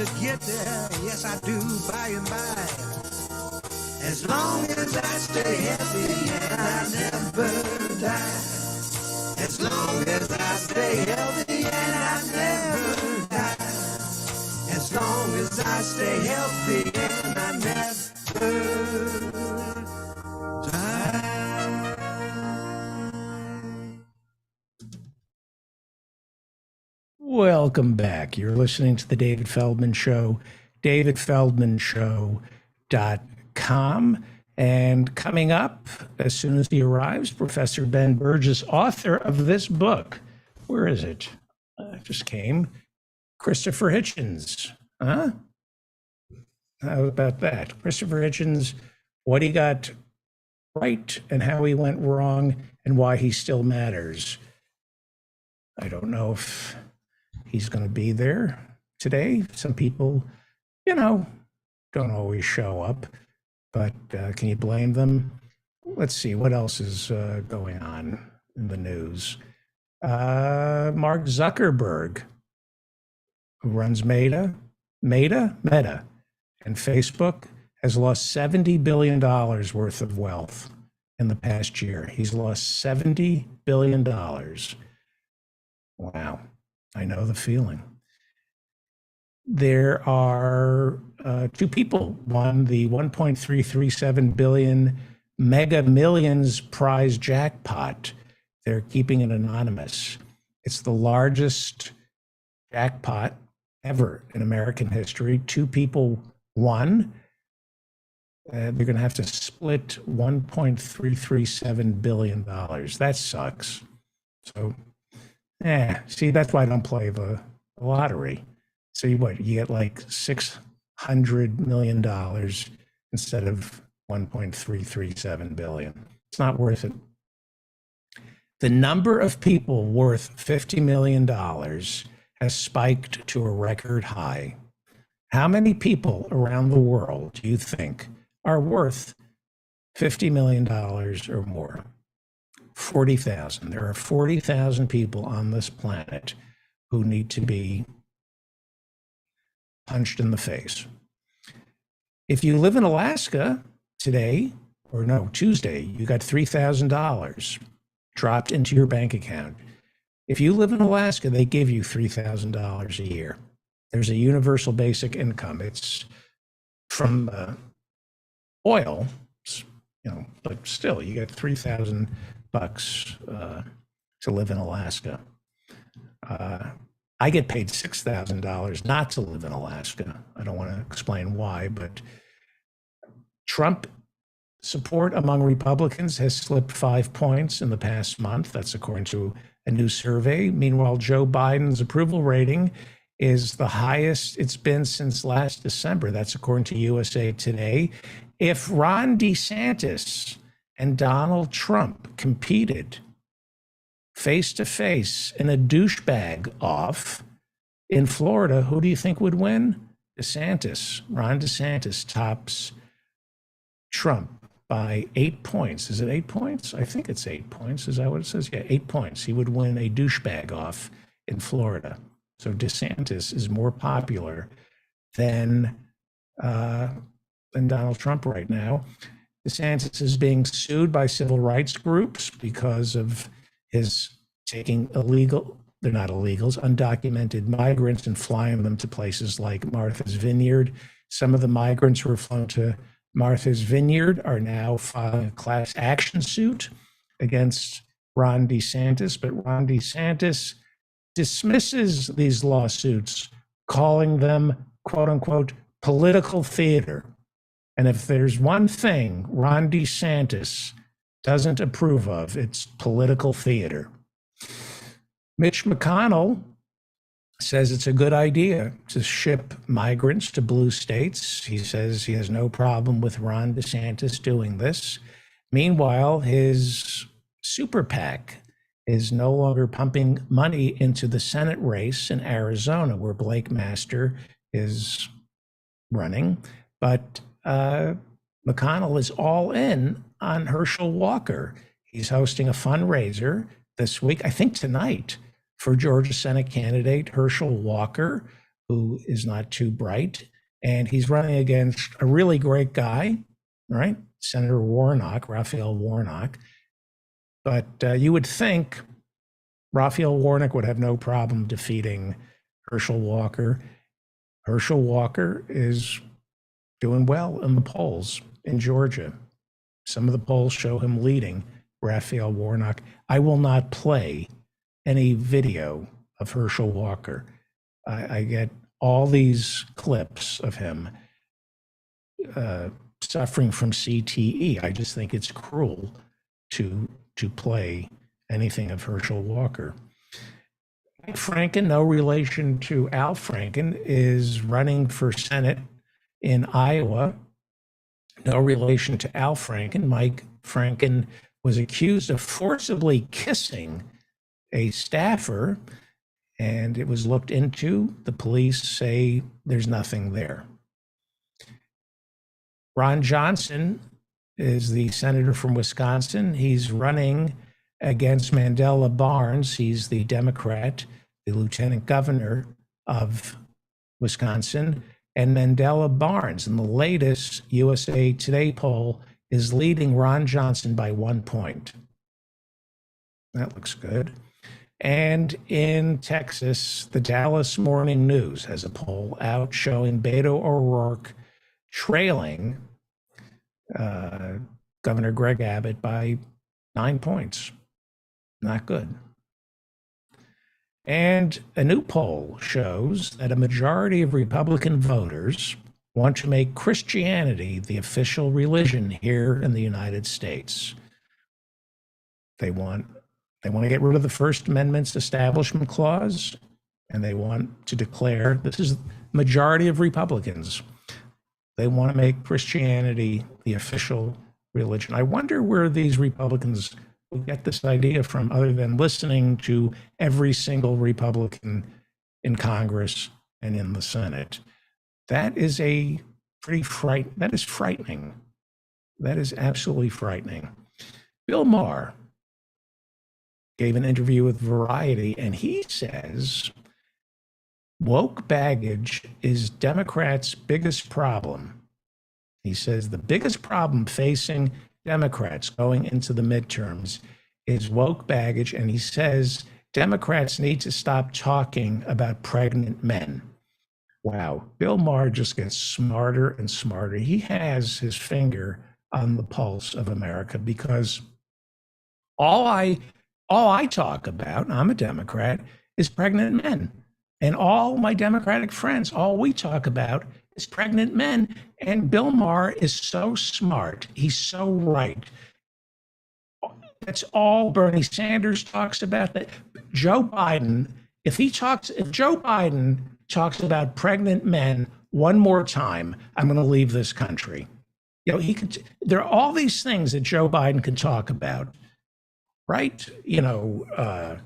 to get there. Yes, I do, by and by. As long as I stay healthy and I never die. As long as I stay healthy and I never die. As long as I stay healthy and I never die. Welcome back. You're listening to The David Feldman Show, davidfeldmanshow.com. And coming up, as soon as he arrives, Professor Ben Burgis, author of this book. Where is it? It just came. Christopher Hitchens. Huh? How about that? Christopher Hitchens, what he got right and how he went wrong and why he still matters. I don't know if he's going to be there today. Some people, don't always show up, but can you blame them? Let's see, what else is going on in the news? Mark Zuckerberg, who runs Meta, and Facebook, has lost $70 billion worth of wealth in the past year. He's lost $70 billion. Wow. I know the feeling. There are two people won the $1.337 billion Mega Millions prize jackpot. They're keeping it anonymous. It's the largest jackpot ever in American history. Two people won. They're going to have to split $1.337 billion. That sucks. So, see, that's why I don't play the lottery. So you get like $600 million instead of $1.337 billion. It's not worth it. The number of people worth $50 million has spiked to a record high. How many people around the world do you think are worth $50 million or more? 40,000. There are 40,000 people on this planet who need to be punched in the face. If you live in Alaska today, or no, Tuesday, you got $3,000 dropped into your bank account. If you live in Alaska, they give you $3,000 a year. There's a universal basic income. It's from oil, but still, you get $3,000 to live in Alaska. I get paid $6,000 not to live in Alaska. I don't want to explain why, but Trump support among Republicans has slipped 5 points in the past month. That's according to a new survey. Meanwhile, Joe Biden's approval rating is the highest it's been since last December. That's according to USA Today. If Ron DeSantis and Donald Trump competed face to face in a douchebag off in Florida, who do you think would win? DeSantis. Ron DeSantis tops Trump by 8 points. Is it 8 points? I think it's 8 points. Is that what it says? Yeah, 8 points. He would win a douchebag off in Florida. So DeSantis is more popular than Donald Trump right now. DeSantis is being sued by civil rights groups because of his taking they're not illegals, undocumented migrants and flying them to places like Martha's Vineyard. Some of the migrants who were flown to Martha's Vineyard are now filing a class action suit against Ron DeSantis, but Ron DeSantis dismisses these lawsuits, calling them, quote unquote, political theater. And if there's one thing Ron DeSantis doesn't approve of, it's political theater. Mitch McConnell says it's a good idea to ship migrants to blue states. He says he has no problem with Ron DeSantis doing this. Meanwhile, his super PAC is no longer pumping money into the Senate race in Arizona, where Blake Master is running. But McConnell is all in on Herschel Walker. He's hosting a fundraiser this week, I think tonight, for Georgia Senate candidate Herschel Walker, who is not too bright. And he's running against a really great guy, right? Senator Warnock, Raphael Warnock. But you would think Raphael Warnock would have no problem defeating Herschel Walker. Herschel Walker is doing well in the polls in Georgia. Some of the polls show him leading Raphael Warnock. I will not play any video of Herschel Walker. I get all these clips of him suffering from CTE. I just think it's cruel to play anything of Herschel Walker. Mike Franken, no relation to Al Franken, is running for Senate in Iowa. No relation to Al Franken. Mike Franken was accused of forcibly kissing a staffer, and it was looked into. The police say there's nothing there. Ron Johnson is the senator from Wisconsin. He's running against Mandela Barnes. He's the Democrat, the lieutenant governor of Wisconsin. And Mandela Barnes, in the latest USA Today poll, is leading Ron Johnson by 1 point. That looks good. And in Texas, the Dallas Morning News has a poll out showing Beto O'Rourke trailing Governor Greg Abbott by 9 points. Not good. And a new poll shows that a majority of Republican voters want to make Christianity the official religion here in the United States. They want to get rid of the First Amendment's Establishment Clause, and they want to declare, this is the majority of Republicans, they want to make Christianity the official religion. I wonder where these Republicans will get this idea from, other than listening to every single Republican in Congress and in the Senate. That is that is frightening. That is absolutely frightening. Bill Maher gave an interview with Variety, and he says woke baggage is Democrats' biggest problem. He says the biggest problem facing Democrats going into the midterms is woke baggage, and he says Democrats need to stop talking about pregnant men. Wow, Bill Maher just gets smarter and smarter. He has his finger on the pulse of America, because all I talk about, and I'm a Democrat, is pregnant men. And all my Democratic friends, all we talk about is pregnant men. And Bill Maher is so smart. He's so right. That's all Bernie Sanders talks about. That Joe Biden, if Joe Biden talks about pregnant men one more time, I'm going to leave this country. You know, there are all these things that Joe Biden can talk about, right? You know,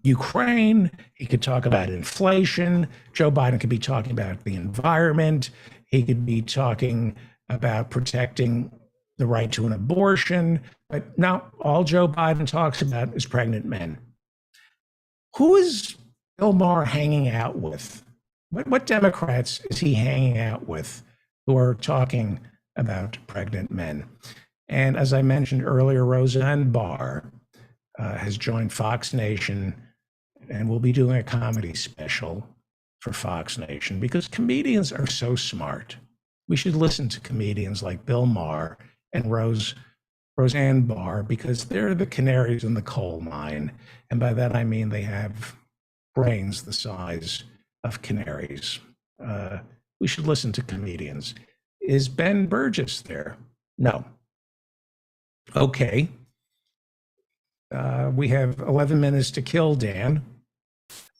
Ukraine, he could talk about inflation. Joe Biden could be talking about the environment. He could be talking about protecting the right to an abortion. But now all Joe Biden talks about is pregnant men. Who is Bill Maher hanging out with? What Democrats is he hanging out with who are talking about pregnant men? And as I mentioned earlier, Roseanne Barr has joined Fox Nation, and we'll be doing a comedy special for Fox Nation, because comedians are so smart. We should listen to comedians like Bill Maher and Roseanne Barr, because they're the canaries in the coal mine. And by that, I mean they have brains the size of canaries. We should listen to comedians. Is Ben Burgess there? No. Okay. We have 11 minutes to kill, Dan.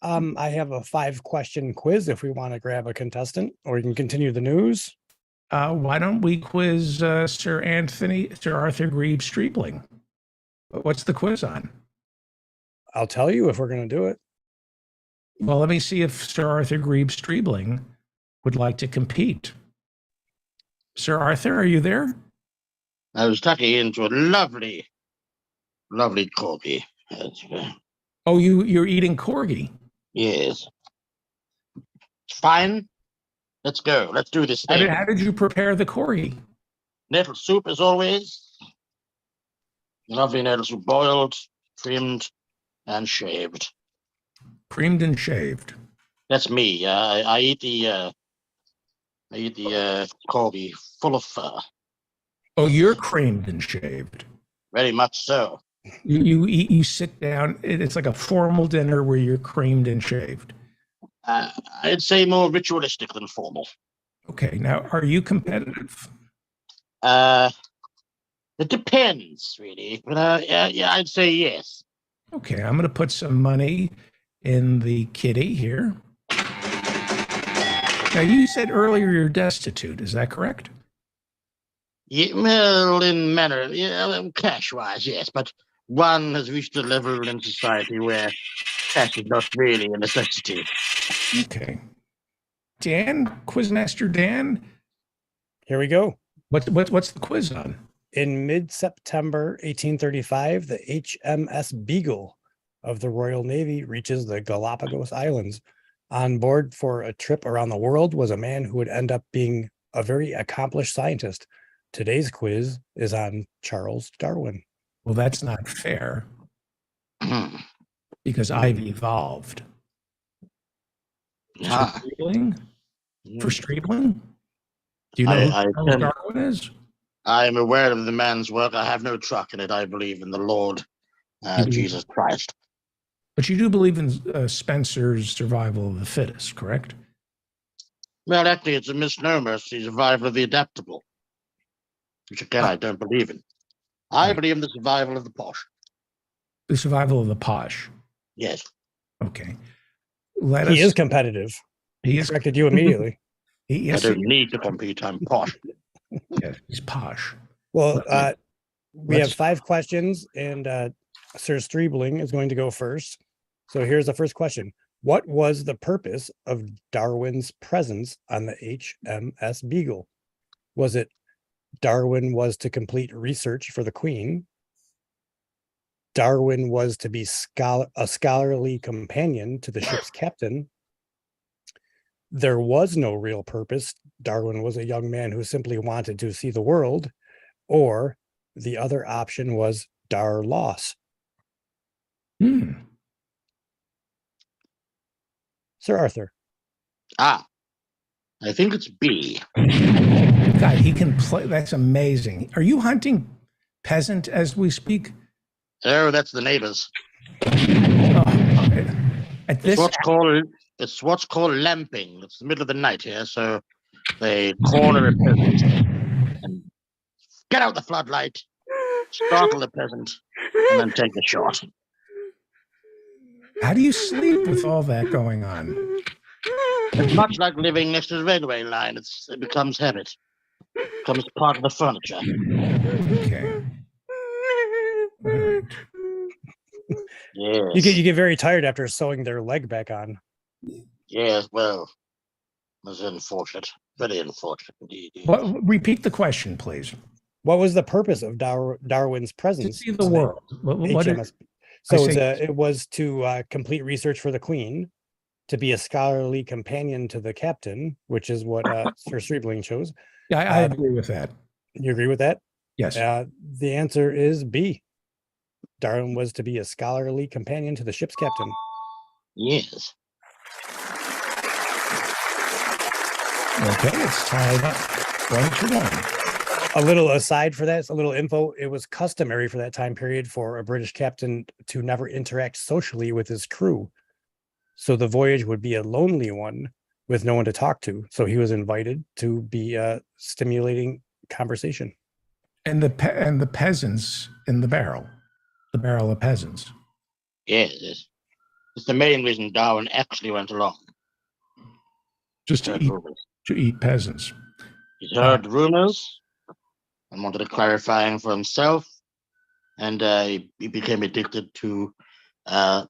I have a 5-question quiz if we want to grab a contestant, or we can continue the news. Why don't we quiz Sir Arthur Grebe Streebling? What's the quiz on? I'll tell you if we're going to do it. Well, let me see if Sir Arthur Grebe Streebling would like to compete. Sir Arthur, are you there? I was tucking into a lovely corgi. Oh, you're eating corgi? Yes. Fine. Let's go. Let's do this thing. How did you prepare the corgi? Nettle soup, as always. Lovely nettle soup, boiled, trimmed, and shaved. Creamed and shaved. That's me. I eat the corgi full of fur. Oh, you're creamed and shaved. Very much so. You sit down. It's like a formal dinner where you're creamed and shaved. I'd say more ritualistic than formal. Okay. Now, are you competitive? It depends, really. But yeah, I'd say yes. Okay. I'm going to put some money in the kitty here. Now, you said earlier you're destitute. Is that correct? Yeah, well, in manner, yeah, cash-wise, yes. But one has reached a level in society where cash is not really a necessity. Okay. Dan, Quizmaster Dan. Here we go. What's the quiz on? In mid-September 1835, the HMS Beagle of the Royal Navy reaches the Galapagos Islands. On board for a trip around the world was a man who would end up being a very accomplished scientist. Today's quiz is on Charles Darwin. Well, that's not fair because I've evolved. For Streebling? Do you know who Charles Darwin is? I am aware of the man's work. I have no truck in it. I believe in the Lord Jesus Christ. But you do believe in Spencer's survival of the fittest, correct? Well, actually, it's a misnomer. It's the survival of the adaptable, which again, I don't believe in. I believe in the survival of the posh. The survival of the posh. Yes. Okay. He is competitive. He is corrected you immediately. I don't need to compete. I'm posh. Yes, he's posh. Well, we have 5 questions, and Sir Streebling is going to go first. So here's the first question. What was the purpose of Darwin's presence on the HMS Beagle? Was it Darwin was to complete research for the Queen? Darwin was to be a scholarly companion to the ship's captain? There was no real purpose. Darwin was a young man who simply wanted to see the world. Or the other option was Dar loss. Sir Arthur. I think it's B. God, he can play. That's amazing. Are you hunting peasant as we speak? Oh, that's the neighbors. At this, it's what's called lamping. It's the middle of the night here, so they corner a peasant and get out the floodlight, startle the peasant, and then take a shot. How do you sleep with all that going on? It's much like living next to the railway line. It becomes habit. It becomes part of the furniture. Okay. Yes. You get very tired after sewing their leg back on. Yes, well, it was unfortunate. Very unfortunate indeed. Repeat the question, please. What was the purpose of Darwin's presence? To see the world. It was to complete research for the Queen, to be a scholarly companion to the captain, which is what Sir Streebling chose. Yeah, I agree with that. You agree with that? Yes. The answer is B. Darwin was to be a scholarly companion to the ship's captain. Yes. Okay, it's tied up 1-1. A little aside for that, it's a little info. It was customary for that time period for a British captain to never interact socially with his crew. So the voyage would be a lonely one with no one to talk to. So he was invited to be stimulating conversation. And the peasants in the barrel of peasants. Yes, it's the main reason Darwin actually went along. Just to eat peasants. He's heard rumors and wanted to clarify for himself, and he became addicted to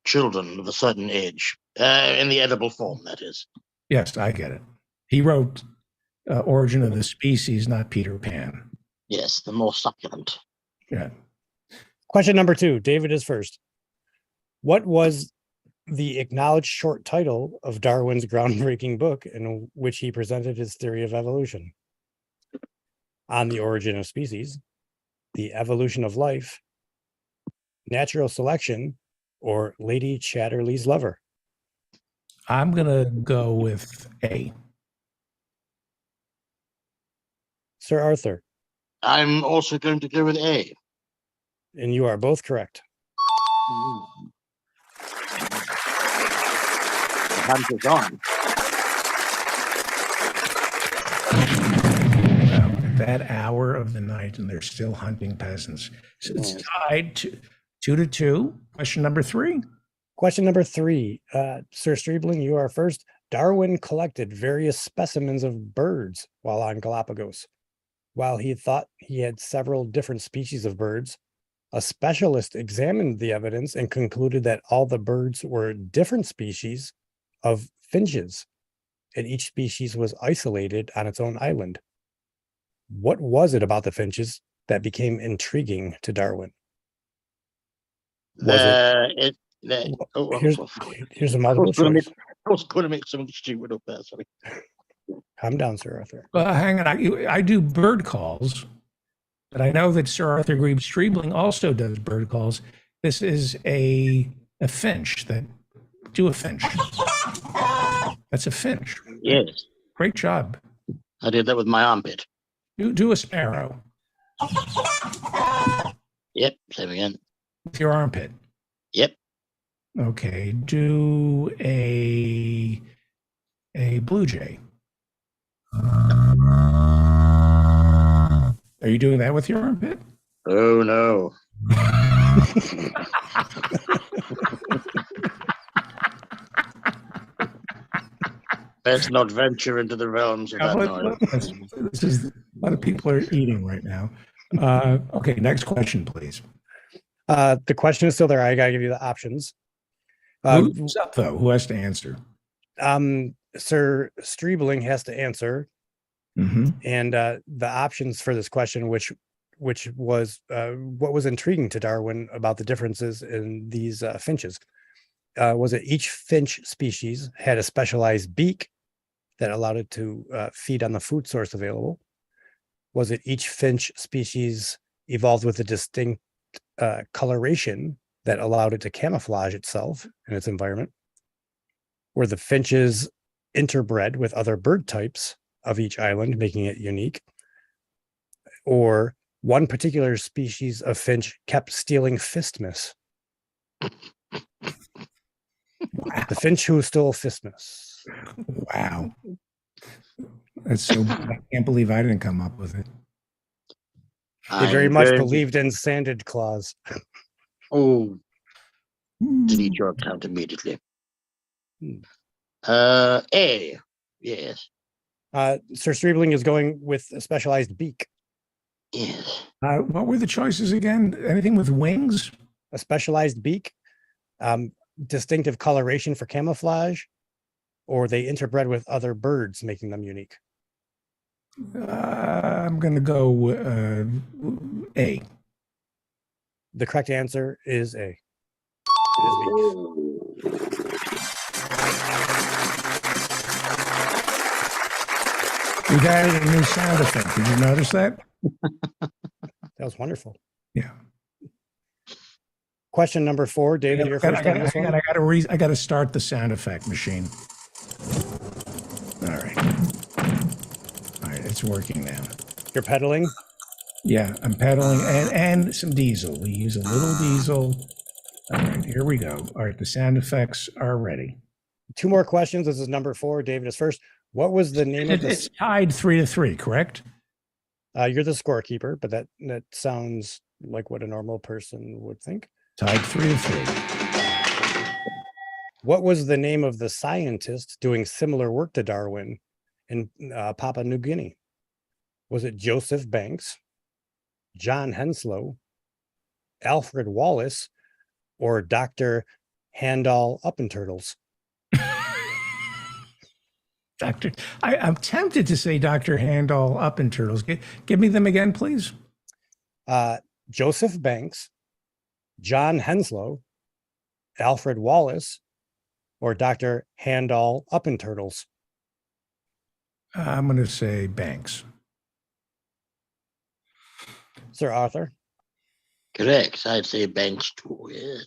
children of a certain age, in the edible form, that is. Yes, I get it. He wrote Origin of the Species, not Peter Pan. Yes, the more succulent. Yeah. Question number 2. David is first. What was the acknowledged short title of Darwin's groundbreaking book in which he presented his theory of evolution? On the Origin of Species, The Evolution of Life, Natural Selection, or Lady Chatterley's Lover? I'm going to go with A. Sir Arthur, I'm also going to go with A. and you are both correct. The hunt is on. At that hour of the night, and they're still hunting peasants. So it's tied to 2-2. Question number 3. Question number 3. Sir Streebling, you are first. Darwin collected various specimens of birds while on Galapagos. While he thought he had several different species of birds, a specialist examined the evidence and concluded that all the birds were different species of finches, and each species was isolated on its own island. What was it about the finches that became intriguing to Darwin? Here's a multiple choice. I was going to make something stupid up there. Sorry. Calm down, Sir Arthur. Well, hang on. I do bird calls, but I know that Sir Arthur Grebe Streebling also does bird calls. This is a finch. Do a finch. That's a finch. Yes. Great job. I did that with my armpit. Do a sparrow. Yep, same again. With your armpit. Yep. Okay. Do a blue jay. Are you doing that with your armpit? Oh no. Let's not venture into the realms of that noise. This is a lot of people are eating right now. Okay, next question, please. The question is still there. I gotta give you the options. Who's up though? Who has to answer? Sir Streebling has to answer, and the options for this question, which was what was intriguing to Darwin about the differences in these finches, was that each finch species had a specialized beak that allowed it to feed on the food source available. Was it each finch species evolved with a distinct coloration that allowed it to camouflage itself in its environment? Were the finches interbred with other bird types of each island, making it unique? Or one particular species of finch kept stealing Fistmas? The finch who stole Fistmas. Wow. That's so I can't believe I didn't come up with it. They very much believed in sanded claws. Oh, delete your account immediately. A, yes. Sir Streebling is going with a specialized beak. Yes. What were the choices again? Anything with wings? A specialized beak, distinctive coloration for camouflage, or they interbred with other birds, making them unique. I'm going to go A. The correct answer is A. It is beak. We've added a new sound effect. Did you notice that? That was wonderful. Yeah. Question number 4, David, you're first on this one. I got to start the sound effect machine. All right. All right, it's working now. You're pedaling? Yeah, I'm pedaling and some diesel. We use a little diesel. All right, here we go. All right, the sound effects are ready. 2 more questions. This is number 4. David is first. What was the name of this? It's tied 3-3, correct? You're the scorekeeper, but that sounds like what a normal person would think. Tied 3-3. What was the name of the scientist doing similar work to Darwin in Papua New Guinea? Was it Joseph Banks, John Henslow, Alfred Wallace, or Dr. Handel Uppenturtles? I'm tempted to say Dr. Handel Uppenturtles. Give me them again, please. Joseph Banks, John Henslow, Alfred Wallace, or Dr. Handall Uppin-Turtles? I'm going to say Banks. Sir Arthur? Correct. I'd say Banks too, yes.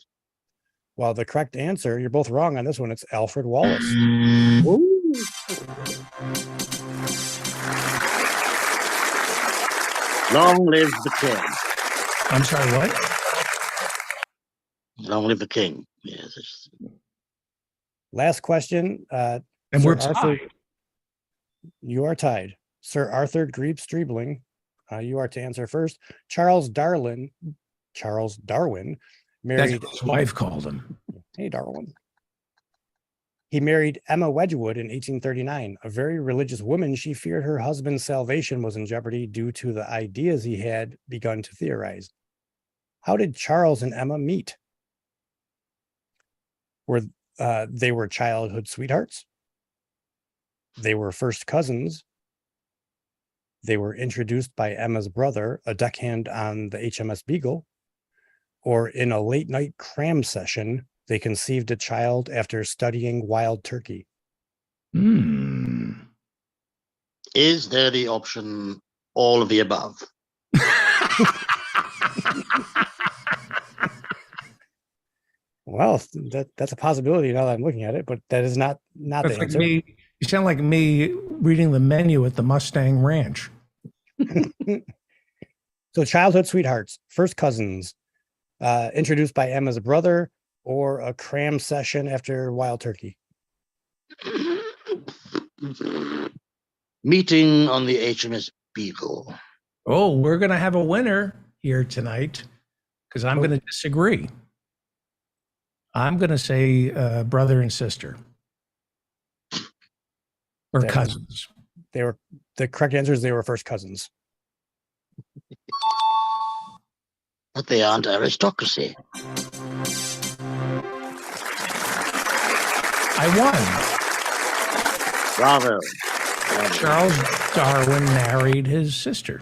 Well, the correct answer, you're both wrong on this one. It's Alfred Wallace. Long live the king. I'm sorry, what? Long live the king. Yes. Last question. And Sir we're Arthur, tied. you are tied. Sir Arthur Grebe Streebling, you are to answer first. Charles Darwin That's married. what his wife called him. Hey, Darwin. He married Emma Wedgwood in 1839. A very religious woman, she feared her husband's salvation was in jeopardy due to the ideas he had begun to theorize. How did Charles and Emma meet? They were childhood sweethearts? They were first cousins? They were introduced by Emma's brother, a deckhand on the HMS Beagle? Or in a late night cram session, they conceived a child after studying wild turkey? Is there the option all of the above? Well, that's a possibility now that I'm looking at it, but that is not That's the like answer. me. You sound like me reading the menu at the Mustang Ranch. So childhood sweethearts, first cousins, introduced by Emma's brother, or a cram session after wild turkey? Meeting on the HMS Beagle. Oh, we're going to have a winner here tonight because I'm going to disagree. I'm going to say brother and sister or That- cousins. The correct answer is they were first cousins. But they aren't aristocracy. I won. Bravo. Charles Darwin married his sister.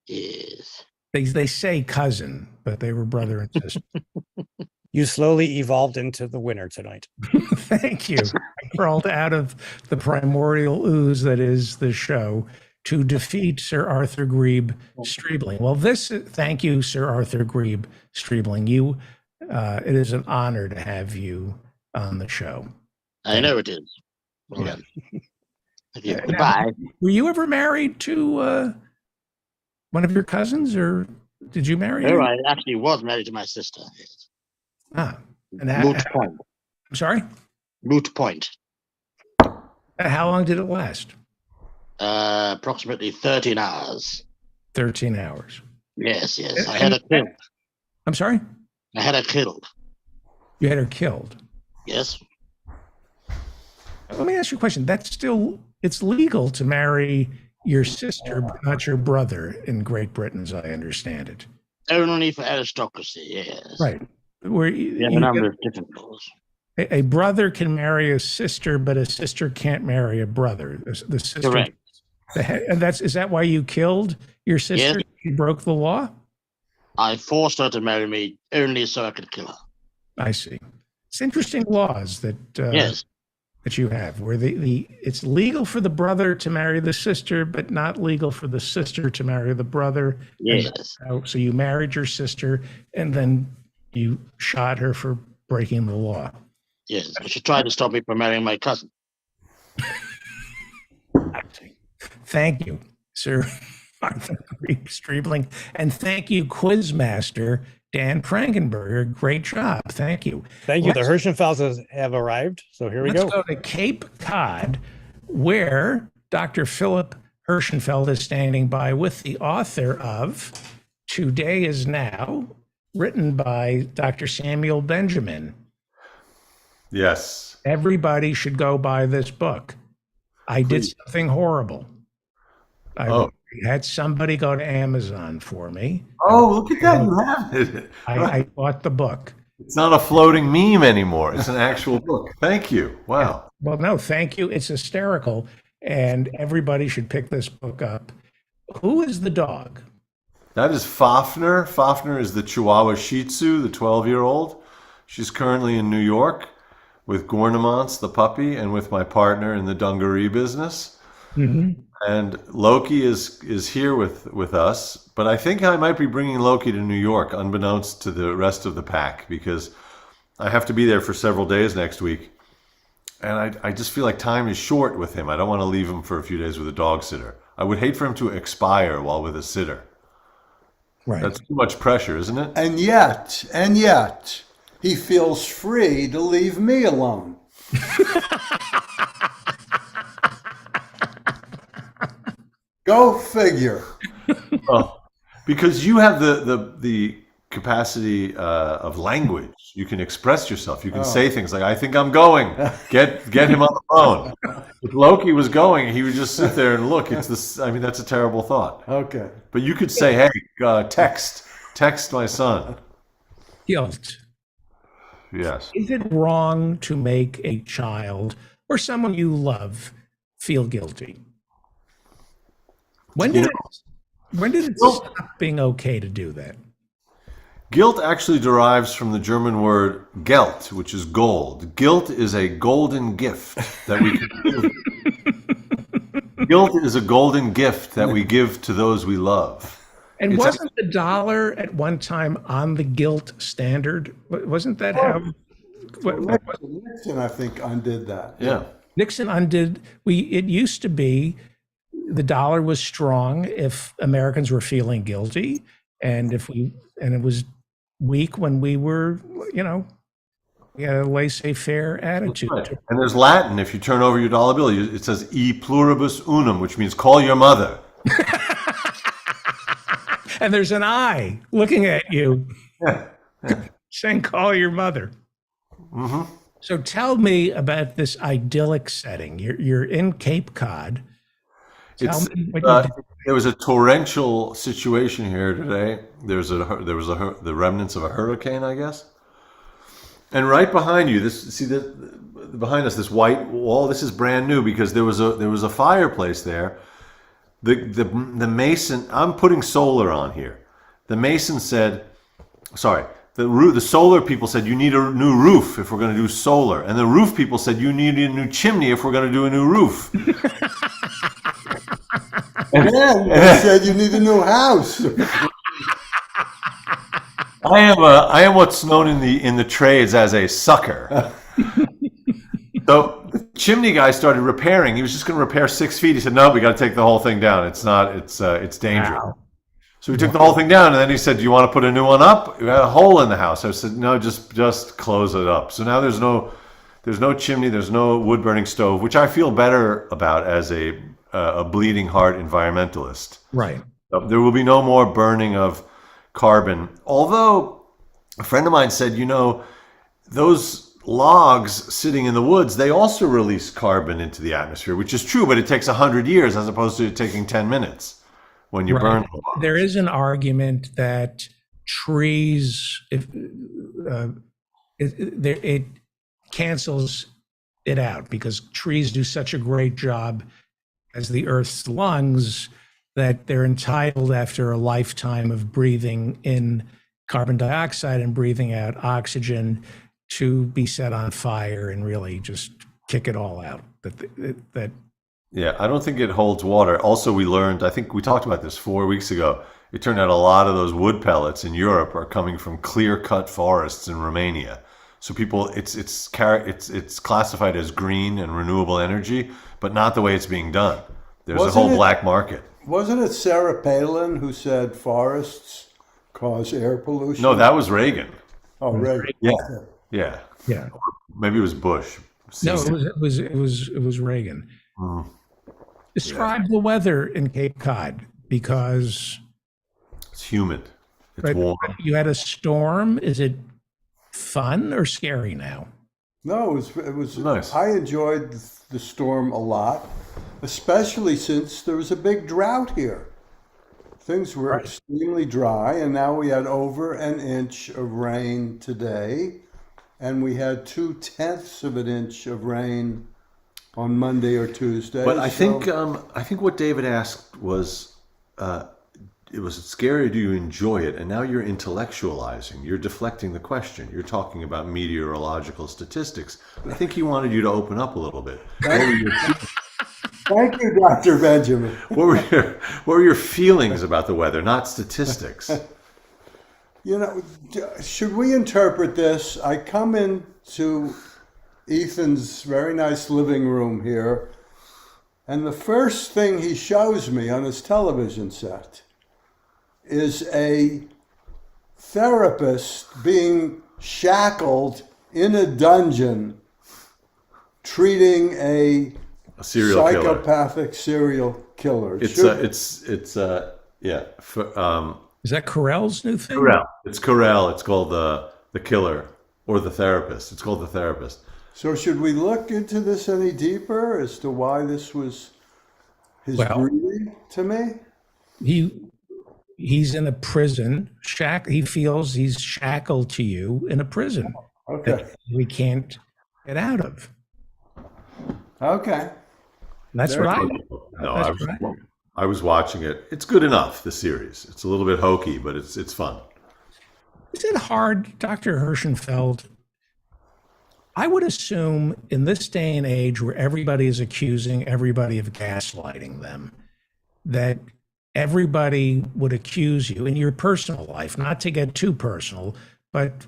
Yes. They say cousin, but they were brother and sister. You slowly evolved into the winner tonight. Thank you. I crawled out of the primordial ooze that is the show to defeat Sir Arthur Grebe Streebling. Well, thank you, Sir Arthur Grebe Streebling. It is an honor to have you on the show. I know it is. Well Yeah. done. Thank you. Now, Goodbye. were you ever married to one of your cousins, or did you marry? Oh, I actually was married to my sister. Yes. And Moot point. I'm sorry. Moot point. How long did it last? Approximately 13 hours. 13 hours. Yes, yes. I had her killed. I'm sorry. I had her killed. You had her killed. Yes. Let me ask you a question. It's legal to marry your sister, but not your brother in Great Britain, as I understand it. Only for aristocracy, yes. Right. Where We have a number of different laws. a brother can marry a sister, but a sister can't marry a brother. The sister. Correct. And is that why you killed your sister? Yes. You broke the law? I forced her to marry me only so I could kill her. I see. It's interesting laws that Yes. that you have, where it's legal for the brother to marry the sister, but not legal for the sister to marry the brother. Yes. So you married your sister, and then you shot her for breaking the law. Yes. She tried to stop me from marrying my cousin. Thank you, Sir Arthur Grebe Streebling, and thank you, Quizmaster Dan Frankenberger. Great job. Thank you. Thank you. The Hirschenfelds have arrived. So here we Let's go. go to Cape Cod, where Dr. Philip Hirschenfeld is standing by with the author of Today Is Now, written by Dr. Samuel Benjamin. Yes. Everybody should go buy this book. I did something horrible. I had somebody go to Amazon for me. Oh, look at that. You have it. I bought the book. It's not a floating meme anymore. It's an actual book. Thank you. Wow. Well, no, thank you. It's hysterical. And everybody should pick this book up. Who is the dog? That is Fafner. Fafner is the Chihuahua Shih Tzu, the 12-year-old. She's currently in New York. with Gornamance, the puppy, and with my partner in the dungaree business. And Loki is here with us, but I think I might be bringing Loki to New York, unbeknownst to the rest of the pack, because I have to be there for several days next week. And I just feel like time is short with him. I don't want to leave him for a few days with a dog sitter. I would hate for him to expire while with a sitter. Right. That's too much pressure, isn't it? And yet, he feels free to leave me alone. Go figure. Well, because you have the capacity of language. You can express yourself. You can say things like, "I think I'm going." Get him on the phone. If Loki was going, he would just sit there and look. It's this. I mean, that's a terrible thought. Okay. But you could say, "Hey, text my son." Guilt. Yes. Is it wrong to make a child or someone you love feel guilty? When did it stop being okay to do that? Guilt actually derives from the German word Geld, which is gold. Guilt is a golden gift that we can give. Guilt is a golden gift that we give to those we love. And wasn't the dollar at one time on the guilt standard? Wasn't that how? Nixon, I think, undid that. Yeah. Nixon undid. It used to be the dollar was strong if Americans were feeling guilty, and it was weak when we were, we had a laissez-faire attitude. Right. And there's Latin. If you turn over your dollar bill, it says "e pluribus unum," which means call your mother. And there's an eye looking at you, saying, "Call your mother." Mm-hmm. So tell me about this idyllic setting. You're in Cape Cod. Tell me what you did. There was a torrential situation here today. There was the remnants of a hurricane, I guess. And right behind you, behind us, this white wall. This is brand new because there was a fireplace there. The mason. I'm putting solar on here. The mason said, sorry. The solar people said, you need a new roof if we're going to do solar. And the roof people said, you need a new chimney if we're going to do a new roof. And then they said you need a new house. I am what's known in the trades as a sucker. So the chimney guy started repairing. He was just going to repair 6 feet. He said, "No, we got to take the whole thing down. It's dangerous." Wow. So we took the whole thing down, and then he said, "Do you want to put a new one up? We had a hole in the house." I said, "No, just close it up." So now there's no chimney, there's no wood burning stove, which I feel better about as a bleeding heart environmentalist. Right. There will be no more burning of carbon. Although a friend of mine said, those logs sitting in the woods, they also release carbon into the atmosphere, which is true, but it takes 100 years as opposed to it taking 10 minutes when you burn the logs. There is an argument that trees, it cancels it out because trees do such a great job as the Earth's lungs that they're entitled, after a lifetime of breathing in carbon dioxide and breathing out oxygen, to be set on fire and really just kick it all out. Yeah, I don't think it holds water. Also, we learned, I think we talked about this 4 weeks ago, it turned out a lot of those wood pellets in Europe are coming from clear-cut forests in Romania. So people, it's classified as green and renewable energy, but not the way it's being done. There's a whole black market. Wasn't it Sarah Palin who said forests cause air pollution? No, that was Reagan. Oh, Reagan. Yeah. Yeah. Maybe it was Bush. No, it was Reagan. Mm. Describe the weather in Cape Cod, because it's humid. It's warm. You had a storm. Is it fun or scary now? No, it was nice. I enjoyed the storm a lot, especially since there was a big drought here. Things were extremely dry, and now we had over an inch of rain today, and we had 0.2 of an inch of rain on Monday or Tuesday. But I think what David asked was, it was scary? Do you enjoy it? And now you're intellectualizing. You're deflecting the question. You're talking about meteorological statistics. I think he wanted you to open up a little bit. Thank you, Dr. Benjamin. What were your feelings about the weather, not statistics? You know, should we interpret this? I come into Ethan's very nice living room here, and the first thing he shows me on his television set is a therapist being shackled in a dungeon treating a serial killer. Psychopathic serial killer. It's yeah. Is that Carell's new thing? Carell. It's Carell. It's called the killer or the therapist. It's called The Therapist. So should we look into this any deeper as to why this was his greeting to me? He's in a prison. He feels he's shackled to you in a prison. Okay. That we can't get out of. Okay. That's Very what I was watching it. It's good enough, the series. It's a little bit hokey, but it's fun. Is it hard, Dr. Hirschenfeld? I would assume in this day and age where everybody is accusing everybody of gaslighting them, that everybody would accuse you in your personal life, not to get too personal, but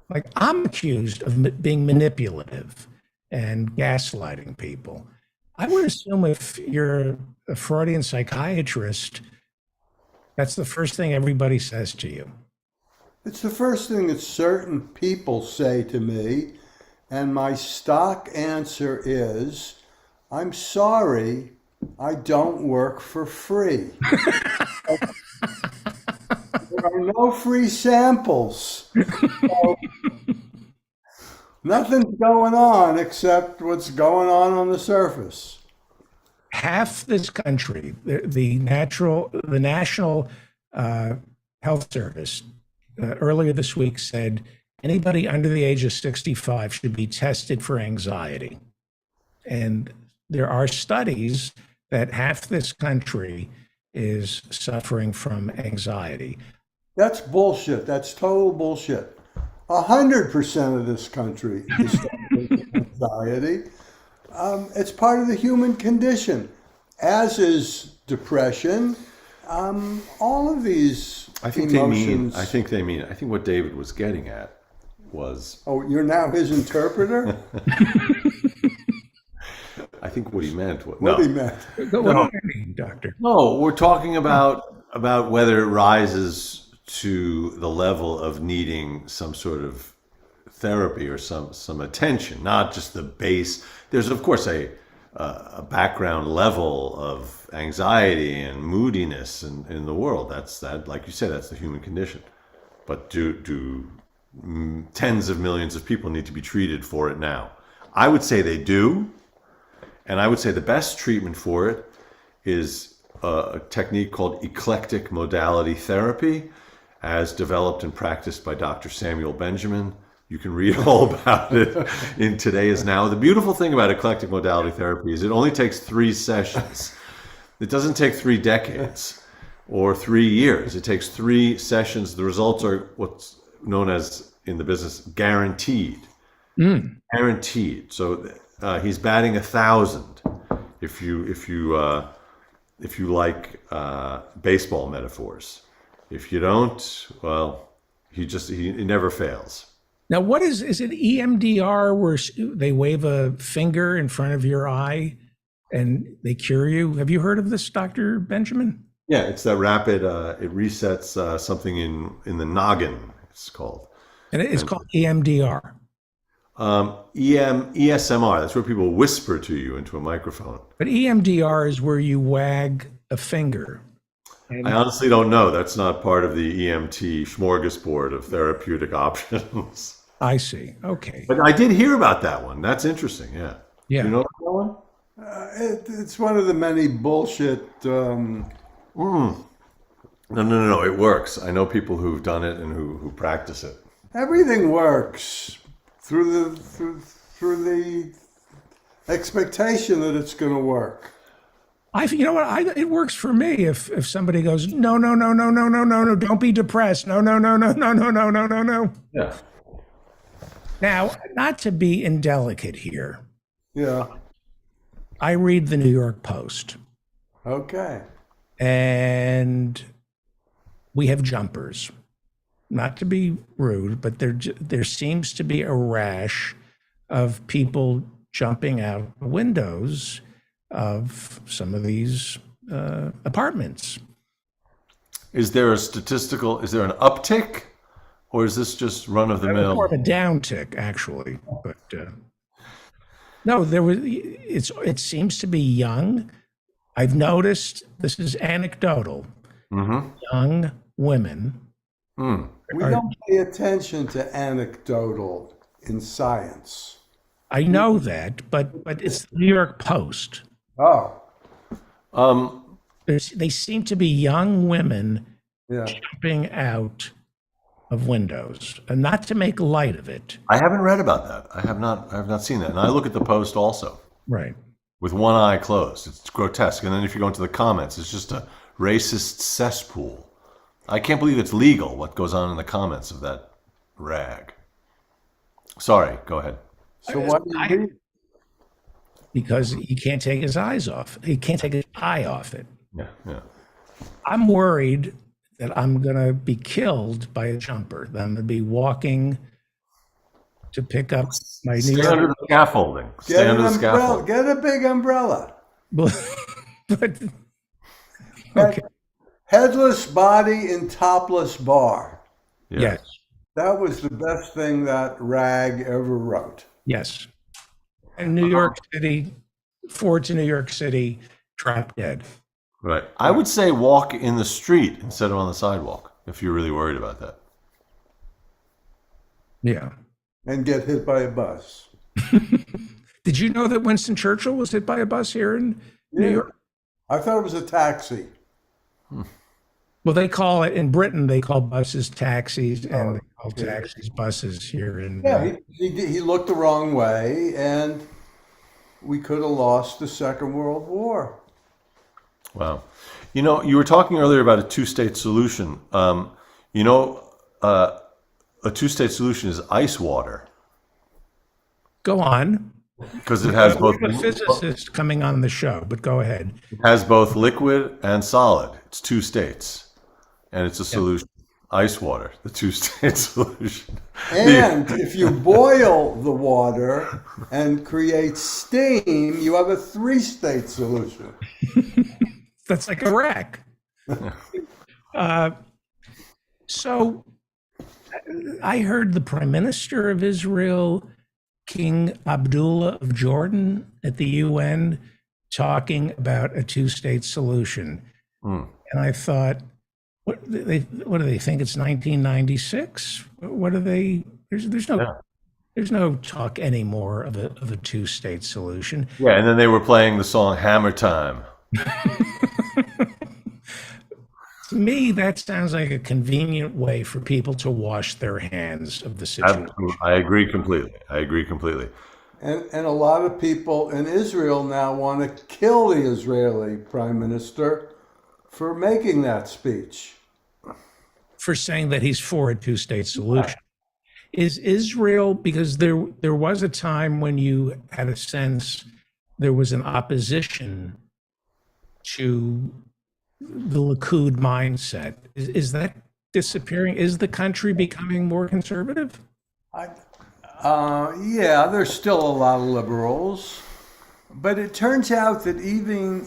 like I'm accused of being manipulative and gaslighting people. I would assume if you're a Freudian psychiatrist, that's the first thing everybody says to you. It's the first thing that certain people say to me, and my stock answer is, I'm sorry, I don't work for free. There are no free samples. So, nothing's going on except what's going on the surface. Half this country, the National Health Service, earlier this week said anybody under the age of 65 should be tested for anxiety. And there are studies that half this country is suffering from anxiety. That's bullshit. That's total bullshit. 100% of this country is suffering from anxiety. It's part of the human condition, as is depression. All of these emotions. I think what David was getting at was. Oh, you're now his interpreter? I think what he meant was. What he meant. What do you mean, Doctor? No, we're talking about whether it rises to the level of needing some sort of therapy or some attention, not just the base. There's of course a background level of anxiety and moodiness in the world. That's like you said, that's the human condition. But do tens of millions of people need to be treated for it now? I would say they do, and I would say the best treatment for it is a technique called eclectic modality therapy, as developed and practiced by Dr. Samuel Benjamin. You can read all about it in Today Is Now. The beautiful thing about eclectic modality therapy is it only takes 3 sessions. It doesn't take 3 decades or 3 years. It takes 3 sessions. The results are what's known as, in the business, guaranteed. Guaranteed. So he's batting 1,000 if you like baseball metaphors. If you don't, well, he never fails. Now, what is it EMDR where they wave a finger in front of your eye and they cure you? Have you heard of this, Dr. Benjamin? Yeah, it's that rapid, it resets something in the noggin, it's called. And it's called EMDR. ESMR, that's where people whisper to you into a microphone. But EMDR is where you wag a finger. I honestly don't know. That's not part of the EMT smorgasbord of therapeutic options. I see. Okay. But I did hear about that one. That's interesting. Yeah. Yeah. You know about that one? It's one of the many bullshit. No. It works. I know people who've done it and who practice it. Everything works through the expectation that it's going to work. You know what? It works for me if somebody goes, no, no, no, no, no, no, no, no, don't be depressed. No, no, no, no, no, no, no, no, no, no. Yeah. Now, not to be indelicate here, Yeah. I read the New York Post, Okay. and we have jumpers. Not to be rude, but there seems to be a rash of people jumping out the windows of some of these apartments. Is there an uptick, or is this just run of the mill? More of a downtick, actually, but no, it seems to be young. I've noticed, this is anecdotal, young women. We don't pay attention to anecdotal in science. I know that, but it's the New York Post. Oh. They seem to be young women Yeah. jumping out of windows, and not to make light of it. I haven't read about that. I have not seen that. And I look at the Post also. Right. With one eye closed. It's grotesque. And then if you go into the comments, it's just a racist cesspool. I can't believe it's legal what goes on in the comments of that rag. Sorry, go ahead. So what do you read? Because he can't take his eyes off. He can't take his eye off it. Yeah, yeah. I'm worried that I'm going to be killed by a jumper, that I'm going to be walking to pick up my New Stay under the scaffolding. Stay Get under an the umbrella. scaffolding. Get a big umbrella. But okay. Headless body in topless bar. Yes. That was the best thing that rag ever wrote. Yes. And New York City, forward to New York City, drop dead. Right. I would say walk in the street instead of on the sidewalk if you're really worried about that. Yeah. And get hit by a bus. Did you know that Winston Churchill was hit by a bus here in New York? I thought it was a taxi. Well, they call it, in Britain, they call buses taxis, and they call taxis buses here in... Yeah, he looked the wrong way, and we could have lost the Second World War. Wow. You know, you were talking earlier about a two-state solution. A two-state solution is ice water. Go on. Because it has both... We have a physicist coming on the show, but go ahead. It has both liquid and solid. It's two states. And it's a solution. Ice water, the two-state solution. And if you boil the water and create steam, you have a three-state solution. That's like Iraq. So I heard the Prime Minister of Israel, King Abdullah of Jordan, at the UN talking about a two-state solution. And I thought, what do they think? It's 1996? What are they? There's no talk anymore of a two-state solution. Yeah, and then they were playing the song Hammer Time. To me, that sounds like a convenient way for people to wash their hands of the situation. I agree completely. And a lot of people in Israel now want to kill the Israeli prime minister for making that speech. For saying that he's for a two-state solution. Is Israel, because there was a time when you had a sense there was an opposition to the Likud mindset. Is that disappearing? Is the country becoming more conservative? Yeah, there's still a lot of liberals, but it turns out that even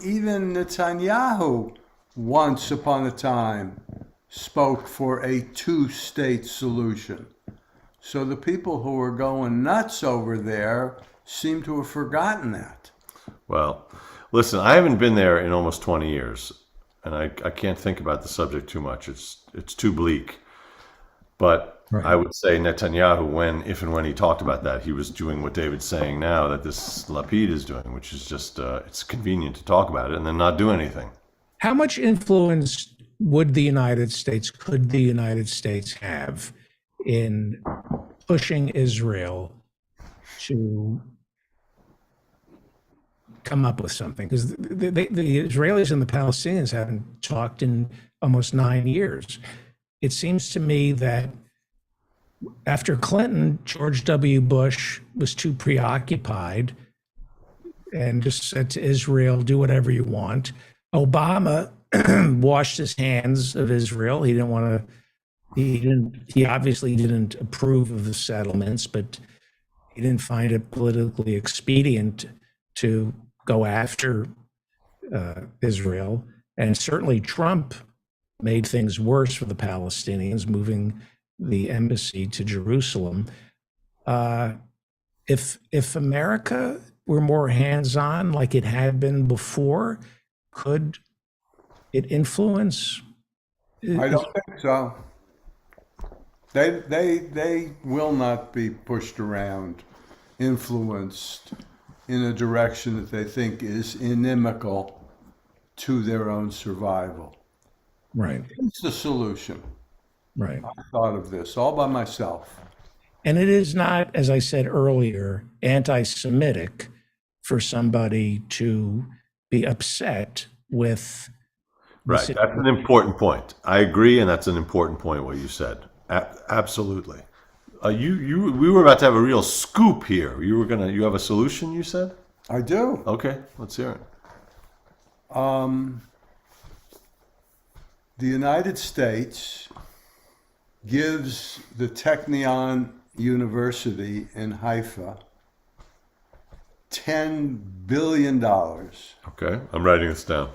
Netanyahu once upon a time spoke for a two-state solution. So the people who are going nuts over there seem to have forgotten that. Well, listen, I haven't been there in almost 20 years, and I can't think about the subject too much. It's too bleak. But right. I would say Netanyahu, if and when he talked about that, he was doing what David's saying now that this Lapid is doing, which is just, it's convenient to talk about it and then not do anything. How much influence could the United States have in pushing Israel to come up with something, because the Israelis and the Palestinians haven't talked in almost 9 years. It seems to me that after Clinton, George W. Bush was too preoccupied and just said to Israel, do whatever you want. Obama washed his hands of Israel. He didn't want to, he obviously didn't approve of the settlements, but he didn't find it politically expedient to go after Israel. And certainly Trump made things worse for the Palestinians, moving the embassy to Jerusalem. If America were more hands-on like it had been before, could it influence? I don't think so. They will not be pushed around, influenced in a direction that they think is inimical to their own survival. Right. It's the solution. Right. I thought of this all by myself. And it is not, as I said earlier, anti-Semitic for somebody to be upset with. Right. That's an important point. I agree, and that's an important point what you said. Absolutely. We were about to have a real scoop here. You have a solution, you said? I do. Okay, let's hear it. The United States gives the Technion University in Haifa $10 billion. Okay, I'm writing this down.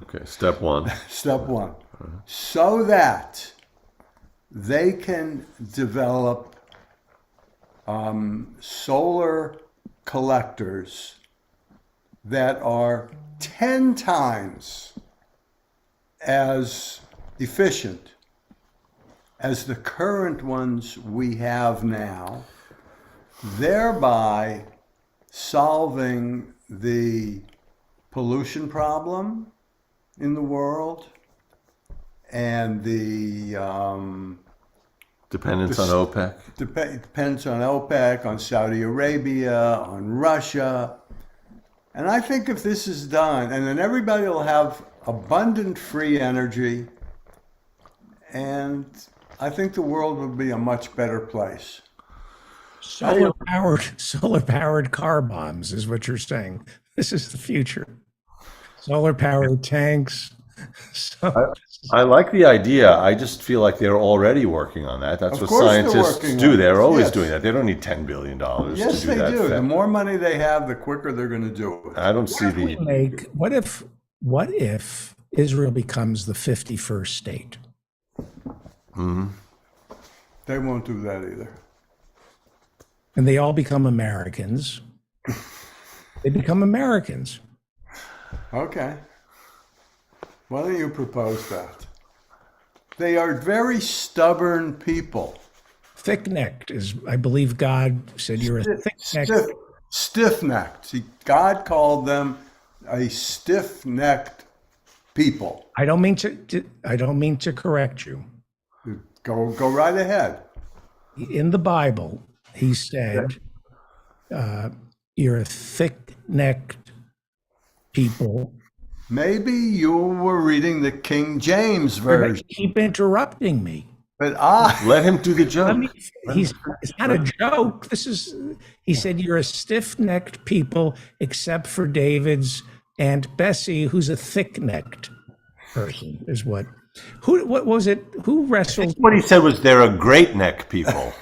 Okay, step one. Step one. So that they can develop solar collectors that are 10 times as efficient as the current ones we have now, thereby solving the pollution problem in the world and the dependence on OPEC. Depends on OPEC, on Saudi Arabia, on Russia. And I think if this is done, and then everybody will have abundant free energy, and I think the world will be a much better place. Solar powered car bombs is what you're saying. This is the future. Solar powered tanks. I like the idea. I just feel like they're already working on that. That's Of what course they're scientists working do. on it. They're always Yes. doing that. They don't need $10 billion Yes, to do they that. do. The more money they have, the quicker they're going to do it. I don't see the. What if Israel becomes the 51st state? They won't do that either. And they all become Americans. They become Americans. Okay. Why don't you propose that? They are very stubborn people. Thick-necked is, I believe God said you're a thick-necked. Stiff-necked. God called them a stiff-necked people. I don't mean to correct you. Go right ahead. In the Bible, he said, you're a thick-necked people. Maybe you were reading the King James version. Keep interrupting me. But let him do the joke. It's not a joke. He said, you're a stiff-necked people, except for David's Aunt Bessie, who's a thick-necked person, is what. What was it? Who wrestled? What he said was they're a great neck people.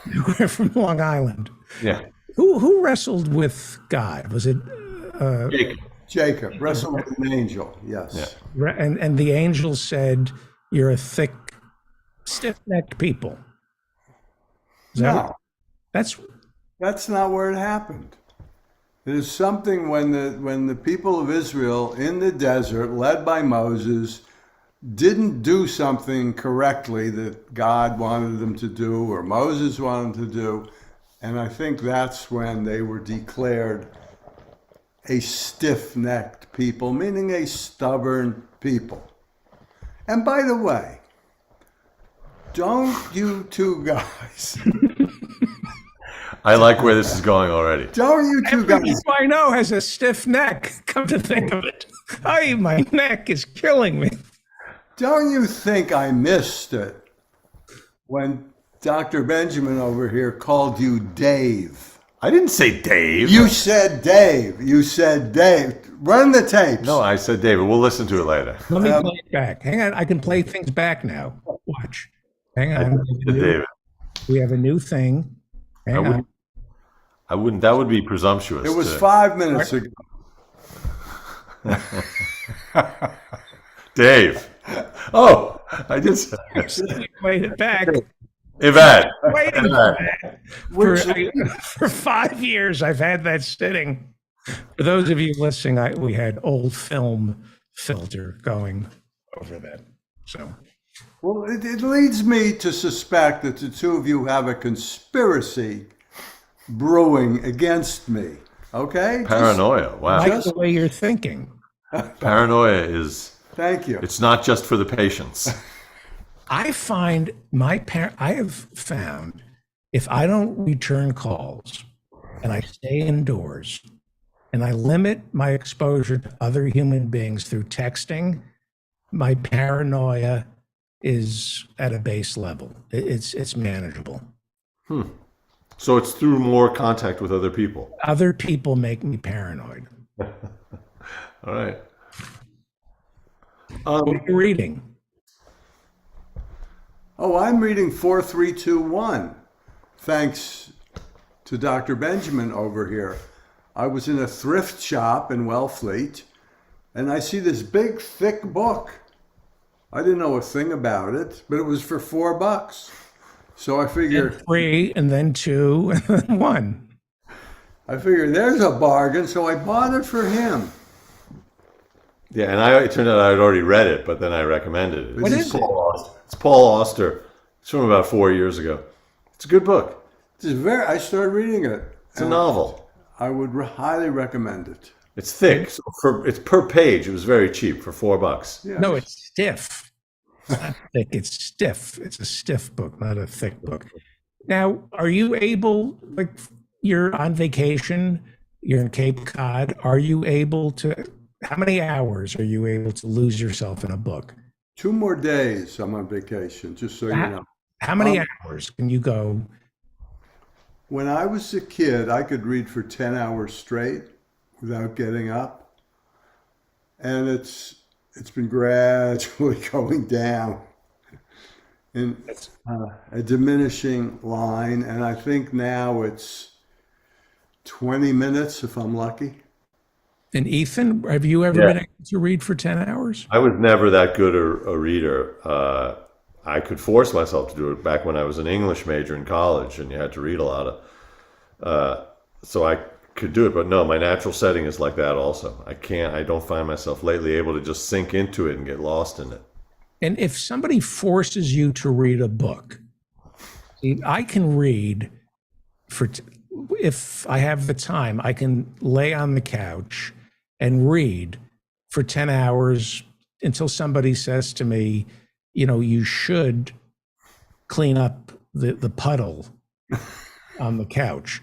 From Long Island. Yeah. Who wrestled with God? Was it Jacob wrestled with an angel? Yes. Yeah. And the angel said, "You're a thick, stiff-necked people." No, that's not where it happened. It is something when the people of Israel in the desert, led by Moses, didn't do something correctly that God wanted them to do or Moses wanted to do. And I think that's when they were declared a stiff-necked people, meaning a stubborn people. And by the way, don't you two guys I like where this is going already. Don't you two Everybody guys? I know has a stiff neck. Come to think of it, my neck is killing me. Don't you think I missed it when Dr. Benjamin over here called you Dave? I didn't say Dave. You said Dave. You said Dave. Run the tapes. No, I said David. We'll listen to it later. Let me play it back. Hang on, I can play things back now. Watch. Hang on. David. We have a new thing. Hang on. I wouldn't. That would be presumptuous. It was to- 5 minutes ago. Dave. Oh, I just Played it back. Yvette. Waiting Yvette. for 5 years, I've had that sitting. For those of you listening, we had old film filter going over that. So Well, it leads me to suspect that the two of you have a conspiracy brewing against me. Okay? Paranoia. Wow. like the way you're thinking. Paranoia is. Thank you. It's not just for the patients. I find I have found if I don't return calls and I stay indoors and I limit my exposure to other human beings through texting, my paranoia is at a base level. It's manageable. So it's through more contact with other people. Other people make me paranoid. All right. What are you reading? Oh, I'm reading 4321. Thanks to Dr. Benjamin over here. I was in a thrift shop in Wellfleet and I see this big, thick book. I didn't know a thing about it, but it was for $4. So I figured 3 and then 2 and then 1. I figured there's a bargain, so I bought it for him. Yeah, and it turned out I had already read it, but then I recommended it. What is it? It's Paul Auster. It's from about 4 years ago. It's a good book. I started reading it. It's a novel. I would highly recommend it. It's thick. So it's per page. It was very cheap for $4. Yeah. No, it's stiff. It's not thick, it's stiff. It's a stiff book, not a thick book. Now, are you able, like, you're on vacation, you're in Cape Cod, are you able to, how many hours are you able to lose yourself in a book? 2 more days I'm on vacation, just so you know. How many hours can you go? When I was a kid, I could read for 10 hours straight without getting up. And it's been gradually going down in a diminishing line. And I think now it's 20 minutes if I'm lucky. And Ethan, have you ever been able to read for 10 hours? I was never that good a reader. I could force myself to do it back when I was an English major in college and you had to read a lot of, so I could do it, but no, my natural setting is like that also. I don't find myself lately able to just sink into it and get lost in it. And if somebody forces you to read a book, see, I can read if I have the time, I can lay on the couch and read for 10 hours until somebody says to me, you know, you should clean up the puddle on the couch.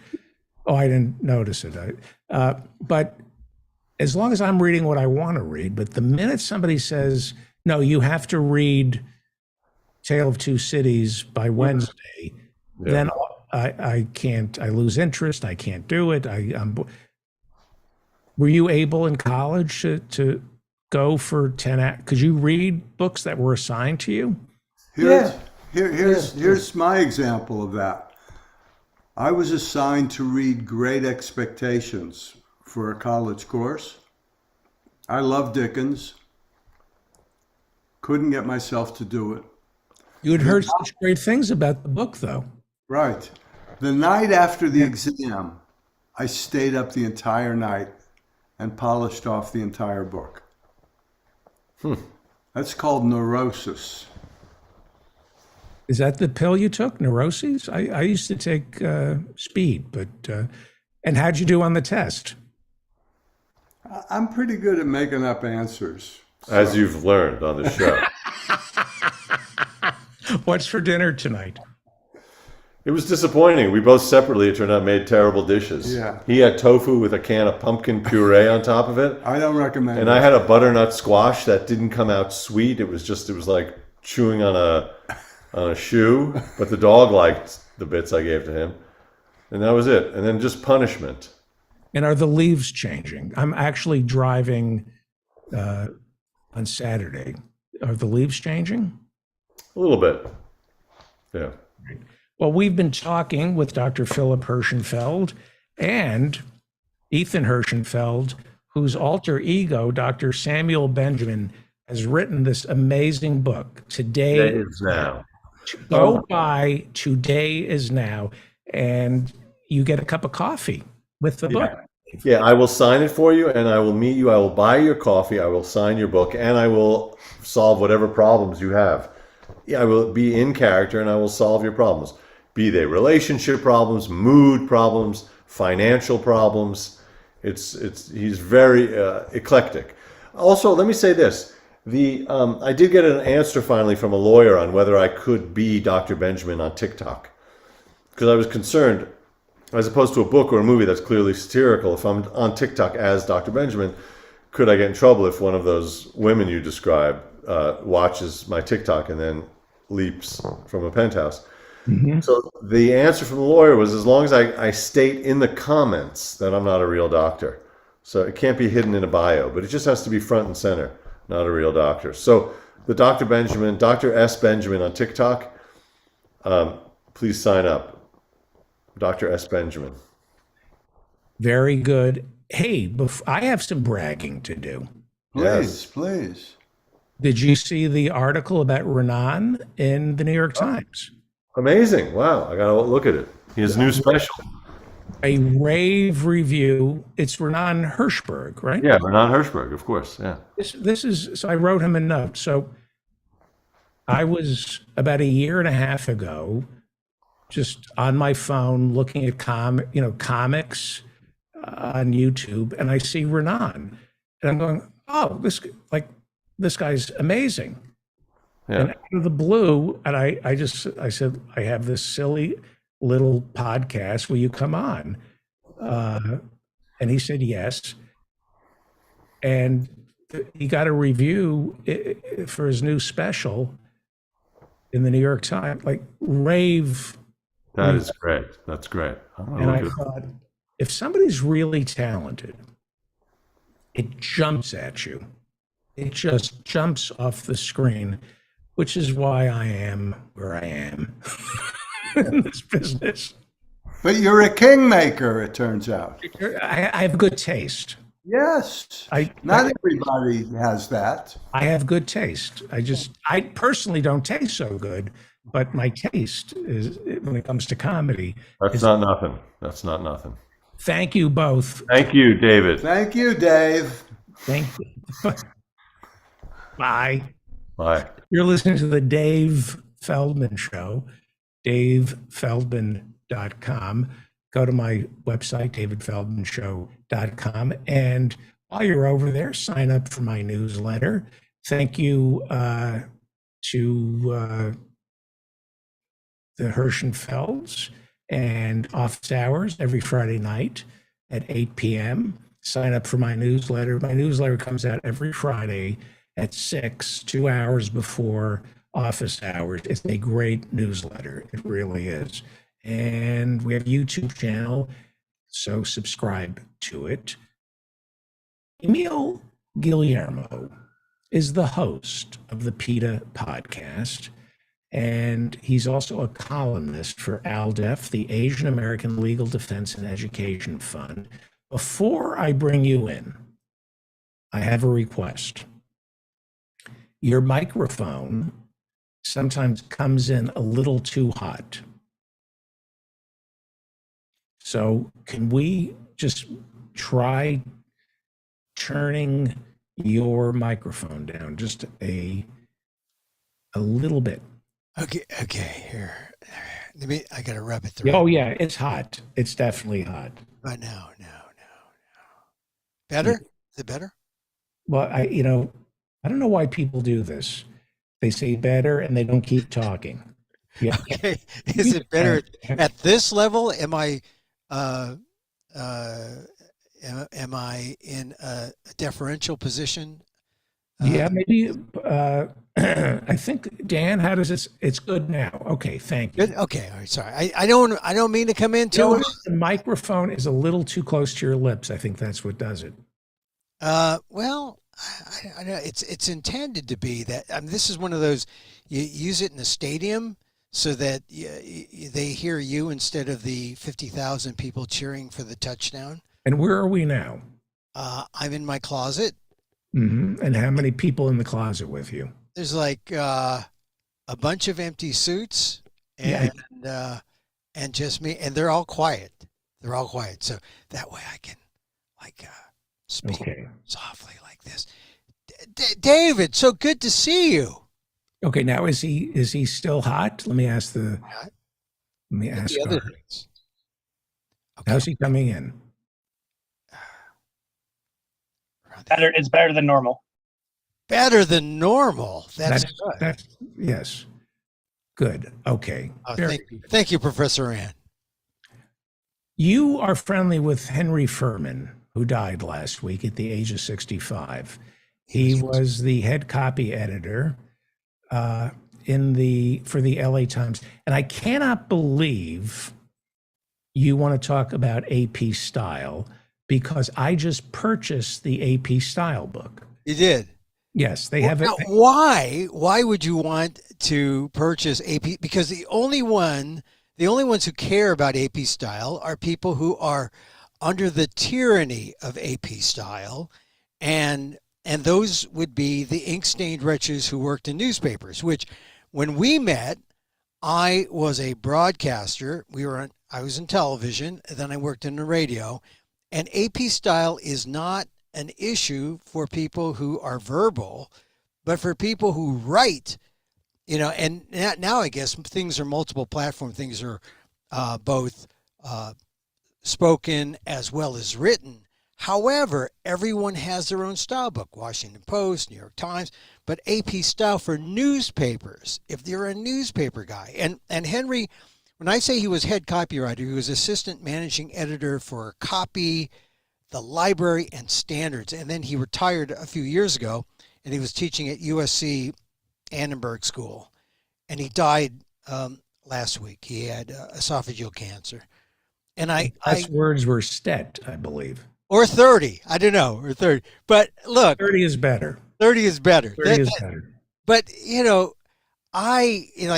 Oh, I didn't notice it. But as long as I'm reading what I want to read, but the minute somebody says, no, you have to read Tale of Two Cities by Wednesday, then I can't, I lose interest. I can't do it. Were you able in college to go for 10 hours? Could you read books that were assigned to you? Here's my example of that. I was assigned to read Great Expectations for a college course. I love Dickens. Couldn't get myself to do it. You had heard such great things about the book, though. Right. The night after the exam, I stayed up the entire night and polished off the entire book. That's called neurosis. Is that the pill you took, neuroses? I used to take speed, but and how'd you do on the test? I'm pretty good at making up answers. As you've learned on the show. What's for dinner tonight? It was disappointing. We both separately, it turned out, made terrible dishes. Yeah. He had tofu with a can of pumpkin puree on top of it. I don't recommend And it. I had a butternut squash that didn't come out sweet. It was like chewing on a shoe. But the dog liked the bits I gave to him. And that was it. And then just punishment. And are the leaves changing? I'm actually driving on Saturday. Are the leaves changing? A little bit. Yeah. Well, we've been talking with Dr. Philip Hirschenfeld and Ethan Hirschenfeld, whose alter ego, Dr. Samuel Benjamin, has written this amazing book. Today is now. Go buy Today is Now, and you get a cup of coffee with the book. Yeah, I will sign it for you and I will meet you. I will buy your coffee. I will sign your book and I will solve whatever problems you have. Yeah, I will be in character and I will solve your problems. Be they relationship problems, mood problems, financial problems. He's very eclectic. Also, let me say this. I did get an answer finally from a lawyer on whether I could be Dr. Benjamin on TikTok. Because I was concerned, as opposed to a book or a movie that's clearly satirical, if I'm on TikTok as Dr. Benjamin, could I get in trouble if one of those women you describe watches my TikTok and then leaps from a penthouse? Mm-hmm. So the answer from the lawyer was, as long as I state in the comments that I'm not a real doctor. So it can't be hidden in a bio, but it just has to be front and center, not a real doctor. So the Dr. S. Benjamin on TikTok, please sign up. Dr. S. Benjamin. Very good. Hey, I have some bragging to do. Please, please. Did you see the article about Renan in the New York Times? Amazing. Wow. I got to look at it. His new special. A rave review. It's Renan Hirschberg, right? Yeah, Renan Hirschberg, of course. Yeah. This is, so I wrote him a note. So I was about a year and a half ago just on my phone looking at comics on YouTube, and I see Renan, and I'm going, oh, this guy's amazing. Yeah. And out of the blue, and I said, I have this silly little podcast. Will you come on? And he said yes. And he got a review for his new special in the New York Times, like rave. That is great. That's great. And I thought, if somebody's really talented, it jumps at you. It just jumps off the screen, which is why I am where I am in this business. But you're a kingmaker, it turns out. I have good taste. Yes. Not everybody has that. I have good taste. I personally don't taste so good, but my taste is, when it comes to comedy. That's not nothing. That's not nothing. Thank you both. Thank you, David. Thank you, Dave. Thank you. Bye. Bye. You're listening to the Dave Feldman Show, davefeldman.com. Go to my website, davidfeldmanshow.com. And while you're over there, sign up for my newsletter. Thank you to the Hirschenfelds and Office Hours every Friday night at 8 p.m. Sign up for my newsletter. My newsletter comes out every Friday at 6, 2 hours before office hours. It's a great newsletter. It really is. And we have a YouTube channel, so subscribe to it. Emil Guillermo is the host of the PETA podcast, and he's also a columnist for ALDEF, the Asian American Legal Defense and Education Fund. Before I bring you in, I have a request. Your microphone sometimes comes in a little too hot. So can we just try turning your microphone down just a little bit? Okay, here. I gotta rub it through. Oh yeah, it's hot. It's definitely hot. But no. Better? Is it better? Well, I don't know why people do this. They say better and they don't keep talking. Yeah. Okay. Is it better at this level? Am I in a deferential position? Yeah, maybe. I think Dan, how does this? It's good now. Okay, thank you. Good. Okay. All right. Sorry. I don't mean to come in No, too. the microphone is a little too close to your lips. I think that's what does it. Well, I know it's intended to be that. I mean, this is one of those, you use it in a stadium so that they hear you instead of the 50,000 people cheering for the touchdown. And where are we now? I'm in my closet. And how many people in the closet with you? There's like a bunch of empty suits and just me, and they're all quiet. They're all quiet. So that way I can speak softly like this. David, so good to see you. Okay, now is he still hot? Let me ask the other Gar. things. How's he coming in? Better. It's better than normal. Better than normal. That's good. Yes. Good. Okay. Thank you, Professor Ann. You are friendly with Henry Furman, who died last week at the age of 65. He was the head copy editor for the LA Times. And I cannot believe you want to talk about AP Style, because I just purchased the AP Style book. You did? Yes, they have it. Now, why would you want to purchase AP? Because the only ones who care about AP Style are people who are under the tyranny of AP Style, and those would be the ink-stained wretches who worked in newspapers, which when we met, I was a broadcaster. I was in television, and then I worked in the radio. And AP Style is not an issue for people who are verbal, but for people who write, and now I guess things are multiple platform. Things are both spoken as well as written. However, everyone has their own style book, Washington Post, New York Times, but AP Style for newspapers, if you're a newspaper guy. And Henry, when I say he was head copywriter, he was assistant managing editor for Copy, the Library, and Standards. And then he retired a few years ago, and he was teaching at USC Annenberg School. And he died last week. He had esophageal cancer. And His words were Stet, I believe. Or 30. I don't know. Or 30. But look. 30 is better. 30 is better. 30 is better. But,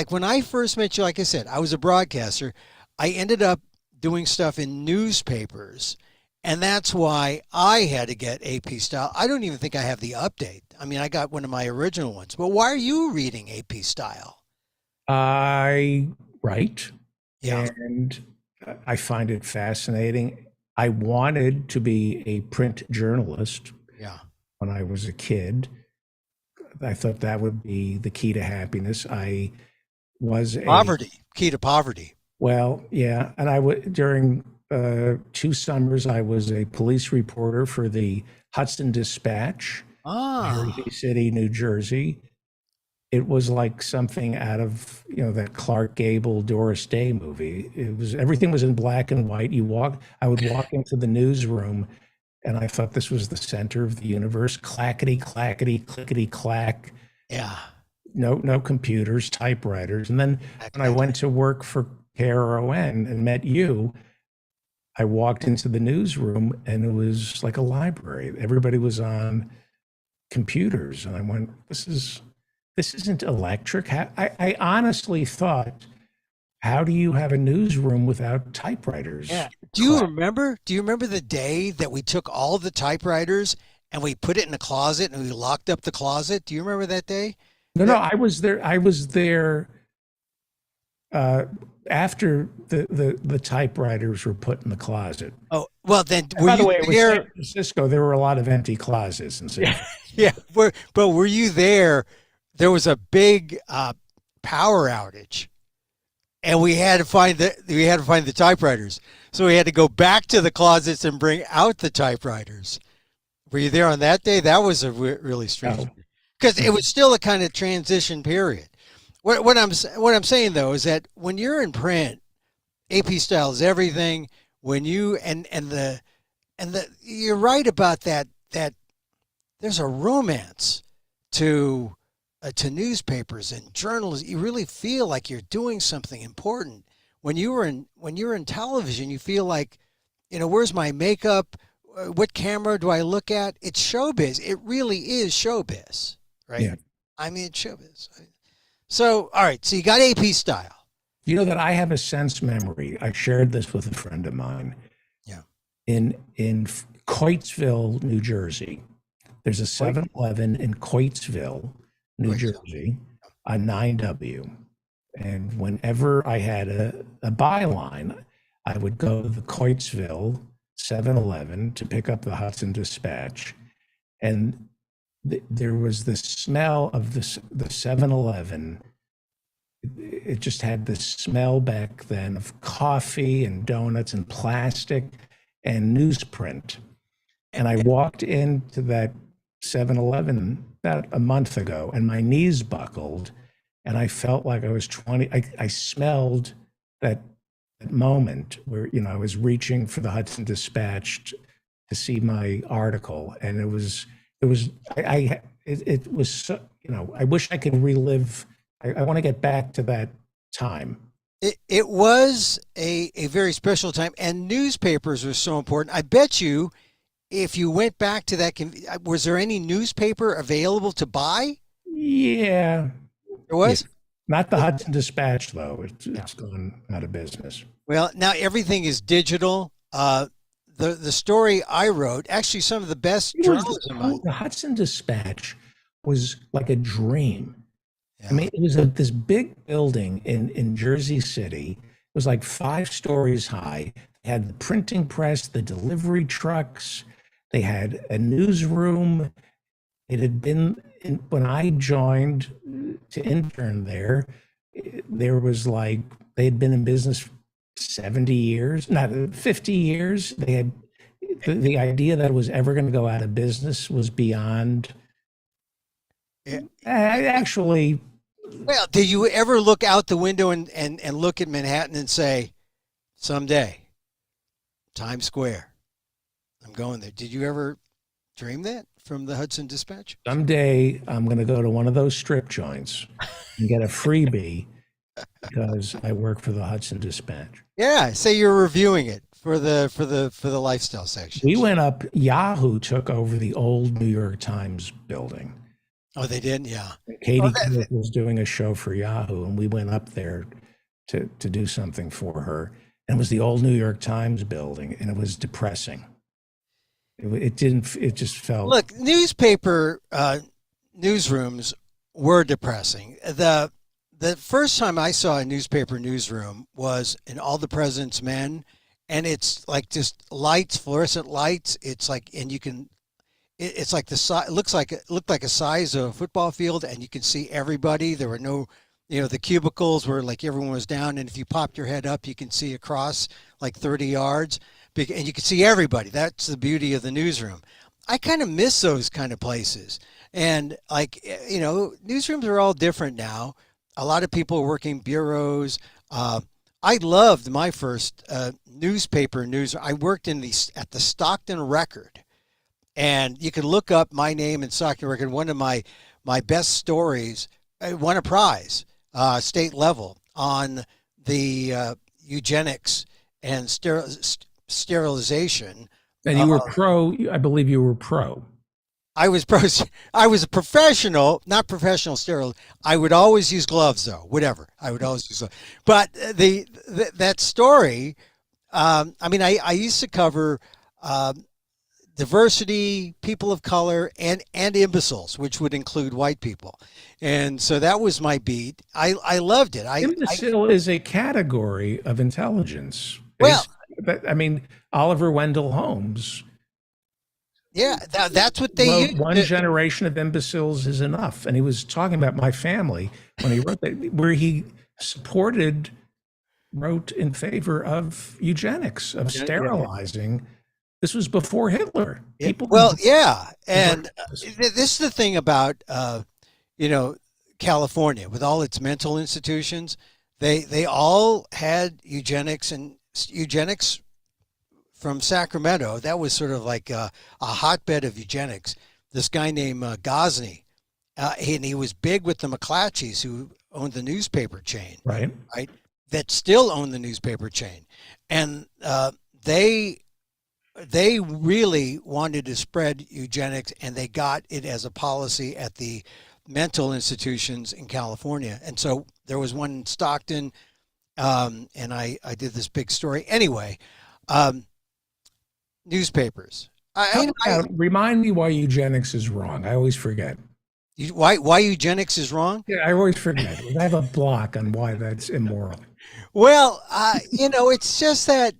when I first met you, like I said, I was a broadcaster. I ended up doing stuff in newspapers, and that's why I had to get AP Style. I don't even think I have the update. I mean, I got one of my original ones. But why are you reading AP Style? I write, yeah, and I find it fascinating. I wanted to be a print journalist. Yeah. When I was a kid. I thought that would be the key to happiness. I was key to poverty. Well, yeah. And during 2 summers, I was a police reporter for the Hudson Dispatch, Jersey City, New Jersey. It was like something out of, that Clark Gable, Doris Day movie. Everything was in black and white. I would walk into the newsroom, and I thought this was the center of the universe. Clackety, clackety, clickety, clack. Yeah. No computers, typewriters. And then when I went to work for KRON and met you, I walked into the newsroom, and it was like a library. Everybody was on computers. And I went, this isn't electric. I honestly thought, how do you have a newsroom without typewriters? Yeah. Do you remember the day that we took all the typewriters and we put it in a closet and we locked up the closet? Do you remember that day? No, I was there. I was there after the typewriters were put in the closet. Oh, well then, by the way, it was San Francisco. There were a lot of empty closets in San Francisco. Yeah. But were you there? There was a big power outage, and we had to find the typewriters. So we had to go back to the closets and bring out the typewriters. Were you there on that day? That was a really strange, because it was still a kind of transition period. what I'm saying though is that when you're in print, AP style is everything. When you and the you're right about that there's a romance to newspapers and journals. You really feel like you're doing something important. When you're in television, you feel like, where's my makeup? What camera do I look at? It's showbiz. It really is showbiz, right? Yeah. I mean, it's showbiz. So, all right. So you got AP style. You know that I have a sense memory. I shared this with a friend of mine. Yeah. In Coatesville, New Jersey, there's a 7-Eleven in Coatesville, New Jersey, on 9W. And whenever I had a byline, I would go to the Coatesville 7-Eleven to pick up the Hudson Dispatch. And there was the smell of the 7-Eleven. It just had this smell back then of coffee and donuts and plastic and newsprint. And I walked into that 7-Eleven about a month ago and my knees buckled and I felt like I was 20. I smelled that moment where, I was reaching for the Hudson Dispatch to see my article. And it was so, I wish I could relive. I want to get back to that time. It was a very special time, and newspapers were so important. I bet you if you went back to that, was there any newspaper available to buy? Yeah. There was? Yeah. Not the Hudson Dispatch, though. It's gone out of business. Well, now everything is digital. The story I wrote, actually some of the best journalism. The Hudson Dispatch was like a dream. I mean, it was this big building in Jersey City. It was like 5 stories high. They had the printing press, the delivery trucks. They had a newsroom. It had been, when I joined to intern there was like, they had been in business 70 years, not 50 years. They had, the idea that it was ever going to go out of business was beyond. Actually. Well, did you ever look out the window and look at Manhattan and say, someday, Times Square, I'm going there? Did you ever dream that from the Hudson Dispatch? Someday I'm going to go to one of those strip joints and get a freebie because I work for the Hudson Dispatch. Yeah, say you're reviewing it for the lifestyle section. We went up. Yahoo took over the old New York Times building. Oh, they did? Yeah. Katie Couric was doing a show for Yahoo, and we went up there to do something for her. And it was the old New York Times building, and it was depressing. It just felt. Look, newspaper newsrooms were depressing. The first time I saw a newspaper newsroom was in All the President's Men, and it's like just lights, fluorescent lights. It's like, and you can. It's like it looked like a size of a football field, and you can see everybody. There were no, the cubicles were like everyone was down, and if you popped your head up, you can see across like 30 yards, and you can see everybody. That's the beauty of the newsroom. I kind of miss those kind of places, and newsrooms are all different now. A lot of people are working bureaus. I loved my first newspaper news. I worked at the Stockton Record. And you can look up my name in Stockton Record. One of my best stories won a prize, state level, on the eugenics and sterilization. And you were pro. I believe you were pro. I was pro. I was a professional, not professional sterile. I would always use gloves, though. Whatever. I would always use gloves. But that story. I used to cover. Diversity, people of color, and imbeciles, which would include white people. And so that was my beat. I loved it. Imbecile is a category of intelligence. Well, Oliver Wendell Holmes. Yeah, that's what they wrote, one generation of imbeciles is enough. And he was talking about my family when he wrote that, where he wrote in favor of eugenics, of sterilizing. This was before Hitler. And this is the thing about, California, with all its mental institutions, they all had eugenics, and eugenics from Sacramento. That was sort of like a hotbed of eugenics. This guy named Gosney, and he was big with the McClatchys, who owned the newspaper chain, Right. that still own the newspaper chain. And they really wanted to spread eugenics, and they got it as a policy at the mental institutions in California. And so there was one in Stockton, and I did this big story. Anyway, newspapers. Remind me why eugenics is wrong. I always forget. Why eugenics is wrong? Yeah, I always forget. I have a block on why that's immoral. Well, it's just that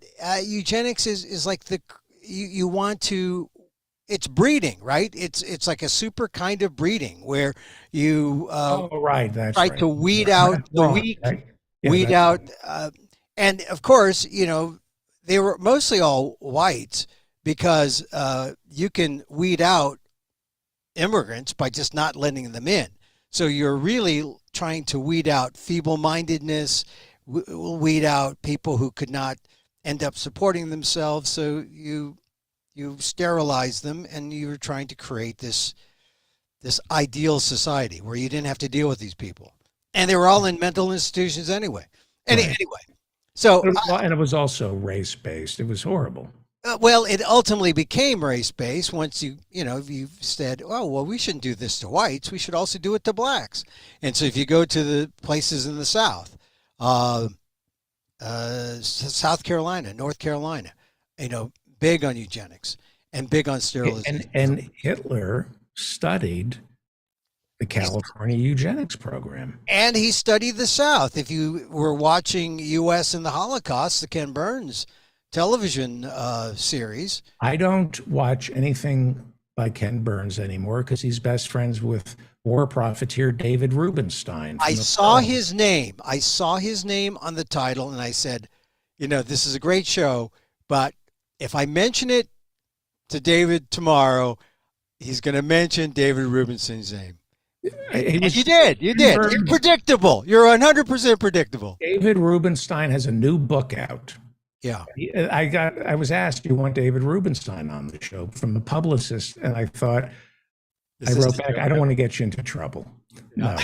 eugenics is like you want to, it's breeding, right? It's like a super kind of breeding where you right, that's try right. to weed out the wrong, weak, right? Yeah, weed that's out, and of course, they were mostly all whites because you can weed out immigrants by just not letting them in. So you're really trying to weed out feeble-mindedness, weed out people who could not end up supporting themselves. So you sterilize them, and you're trying to create this ideal society where you didn't have to deal with these people, and they were all in mental institutions anyway. Anyway, so and it was also race-based. It was horrible. well, it ultimately became race-based once you said, oh, well, we shouldn't do this to whites. We should also do it to blacks. And so if you go to the places in the South, South Carolina, North Carolina, big on eugenics and big on sterilization. And Hitler studied the California eugenics program. And he studied the South. If you were watching U.S. in the Holocaust, the Ken Burns television series. I don't watch anything by Ken Burns anymore because he's best friends with war profiteer David Rubenstein. I saw his name. I saw his name on the title, and I said, this is a great show, but if I mention it to David tomorrow, he's going to mention David Rubenstein's name. And you did. You did. You're predictable. You're 100% predictable. David Rubenstein has a new book out. Yeah. I was asked, do you want David Rubenstein on the show from the publicist? And I thought, I wrote back, I don't want to get you into trouble. No.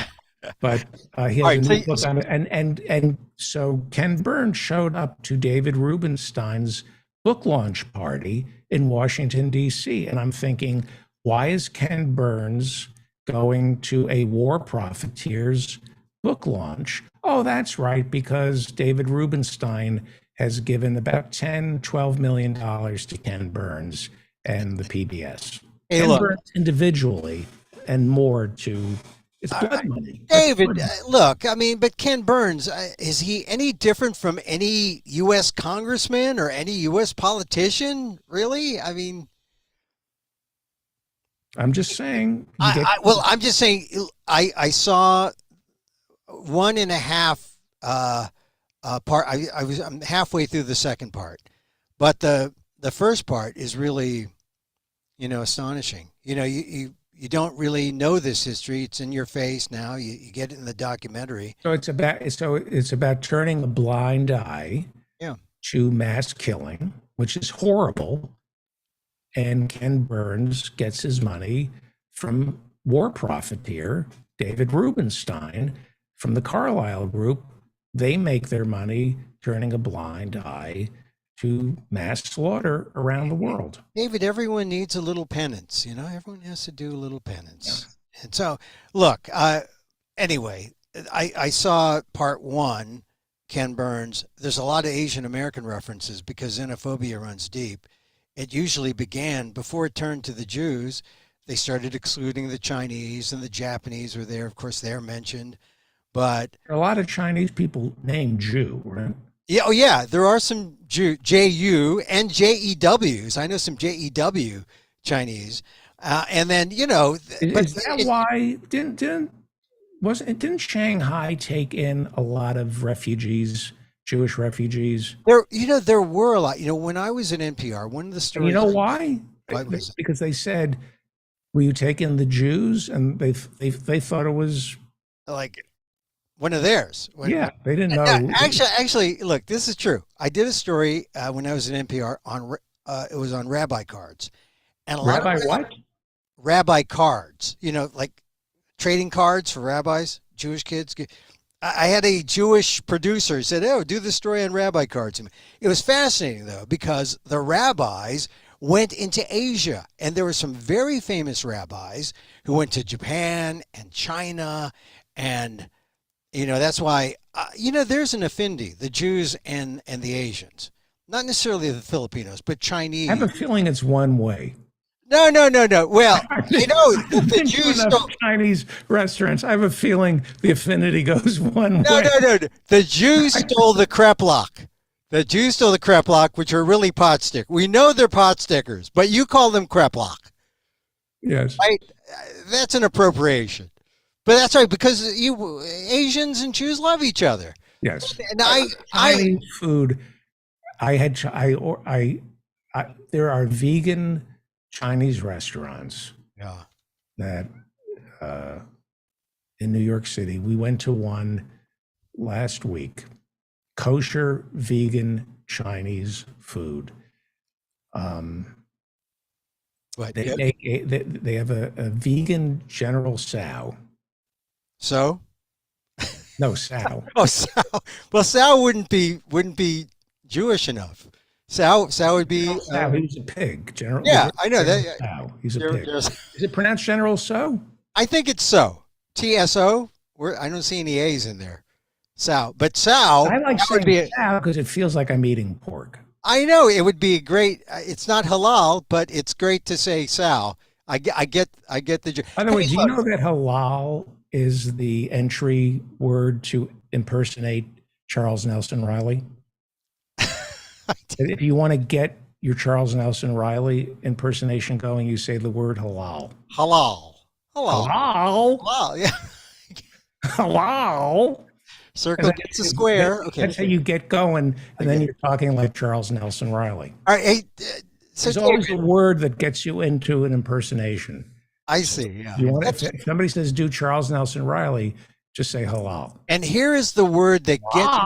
But he has a new book on it. And so Ken Burns showed up to David Rubenstein's book launch party in Washington, D.C. And I'm thinking, why is Ken Burns going to a war profiteer's book launch? Oh, that's right, because David Rubenstein has given about $10-12 million to Ken Burns and the PBS. Hey, Ken look. Burns individually and more to it's blood money. David, look, I mean, but Ken Burns, is he any different from any U.S. congressman or any U.S. politician? Really? I mean, I'm just saying. I'm just saying. I saw 1.5 part. I'm halfway through the second part, but the first part is really, astonishing. You don't really know this history. It's in your face now. You get it in the documentary. So it's about turning a blind eye to mass killing, which is horrible. And Ken Burns gets his money from war profiteer David Rubenstein from the Carlyle Group. They make their money turning a blind eye to mass slaughter around the world. David, everyone needs a little penance. Everyone has to do a little penance. Yeah. And so, look, anyway, I saw part one, Ken Burns. There's a lot of Asian American references because xenophobia runs deep. It usually began before it turned to the Jews. They started excluding the Chinese, and the Japanese were there. Of course, they're mentioned. But a lot of Chinese people named Jew, right? Yeah, oh yeah, there are some J-U and J-E-Ws. I know some J-E-W Chinese, and then is that why didn't Shanghai take in a lot of refugees, Jewish refugees? There were a lot. When I was at NPR, one of the stories. And you know why? Because they said, "Will you take in the Jews?" And they thought it was like one of theirs. Yeah, they didn't know. Actually, look, this is true. I did a story when I was at NPR on it was on rabbi cards, and a lot Rabbi of what? rabbi cards. You know, like trading cards for rabbis, Jewish kids. I had a Jewish producer who said, "Oh, do the story on rabbi cards." It was fascinating though because the rabbis went into Asia, and there were some very famous rabbis who went to Japan and China, and that's why there's an affinity, the Jews and the Asians, not necessarily the Filipinos, but Chinese. I have a feeling it's one way. No. Well, the Jews stole Chinese restaurants. I have a feeling the affinity goes one way. No. The Jews stole the kreplach. The Jews stole the kreplach, which are really pot stick. We know they're pot stickers, but you call them kreplach. Yes. Right? That's an appropriation. But that's right, because Asians and Jews love each other. Yes. And Chinese food. There are vegan Chinese restaurants. Yeah. That in New York City, we went to one last week. Kosher vegan Chinese food. They have a vegan General Tso. So? No, Tso. Oh, Tso. Well, Tso wouldn't be Jewish enough. Tso would be. Tso, he was a pig. General. Yeah, I know that. Tso, he's a pig. Is it pronounced General Tso? I think it's so. TSO. I don't see any A's in there. Tso, but Tso. I like saying Tso because it feels like I'm eating pork. I know it would be great. It's not halal, but it's great to say Tso. I get the. By the way, do you know that halal is the entry word to impersonate Charles Nelson Riley? If you want to get your Charles Nelson Riley impersonation going, you say the word halal. Halal. Yeah. Halal. Circle gets a square. Okay. That's how you get going, and then you're talking like Charles Nelson Riley. All right. Hey, there's always a word that gets you into an impersonation. I see. Yeah. If somebody says do Charles Nelson Riley, just say halal. And here is the word that gets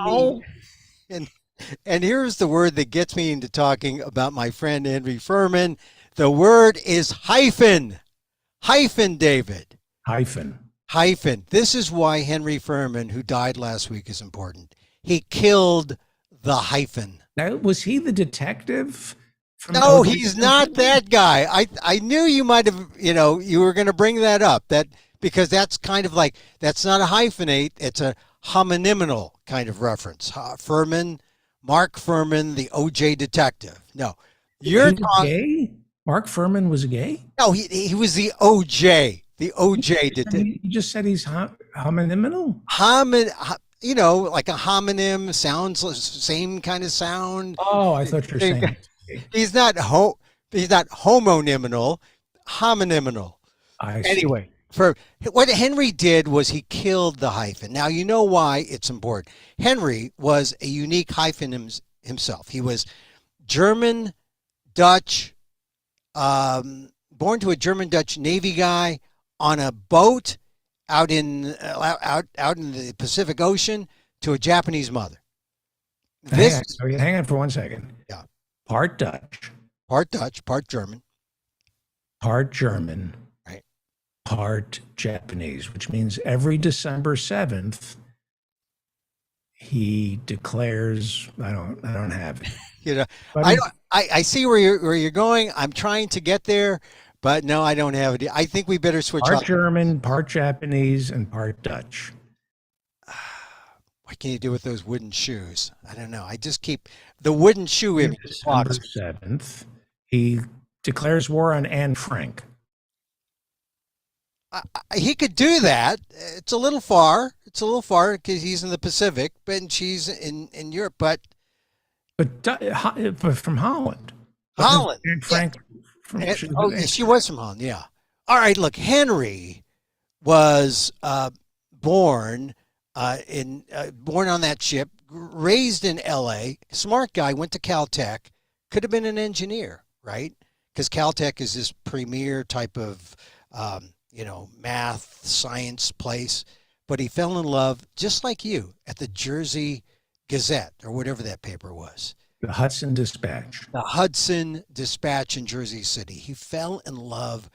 me. And here's the word that gets me into talking about my friend Henry Furman. The word is hyphen. Hyphen, David. Hyphen. This is why Henry Furman, who died last week, is important. He killed the hyphen. Now, was he the detective? No, he's not that guy. I knew you might have, you were going to bring that up. Because that's kind of like, that's not a hyphenate. It's a homonyminal kind of reference. Furman, Mark Furman, the OJ detective. No, you're gay. Mark Furman was gay. No, he was the OJ. The OJ detective. You just said he's homonyminal. Like a homonym sounds same kind of sound. Oh, I thought you were saying he's not homonyminal, homonyminal. Anyway, for what Henry did was he killed the hyphen. Now you know why it's important. Henry was a unique hyphen himself. He was German, Dutch, born to a German-Dutch Navy guy on a boat out in the Pacific Ocean to a Japanese mother. Hang on for 1 second. Yeah. Part Dutch. Part Dutch, part German. Part German. Right. Part Japanese, which means every December 7th, he declares, I don't have it. I see where you're going. I'm trying to get there, but no, I don't have it. I think we better switch part German, part Japanese, and part Dutch. What can you do with those wooden shoes? I don't know. I just keep the wooden shoe in December 7th. He declares war on Anne Frank. He could do that. It's a little far. Because he's in the Pacific, and she's in Europe. But from Holland. Holland. Anne Frank. Yeah. She was from Holland. Yeah. All right. Look, Henry was born on that ship, raised in L.A. Smart guy, went to Caltech. Could have been an engineer, right? Because Caltech is this premier type of math, science place. but he fell in love, just like you, at the Jersey Gazette or whatever that paper was. The Hudson Dispatch. The Hudson Dispatch in Jersey City. He fell in love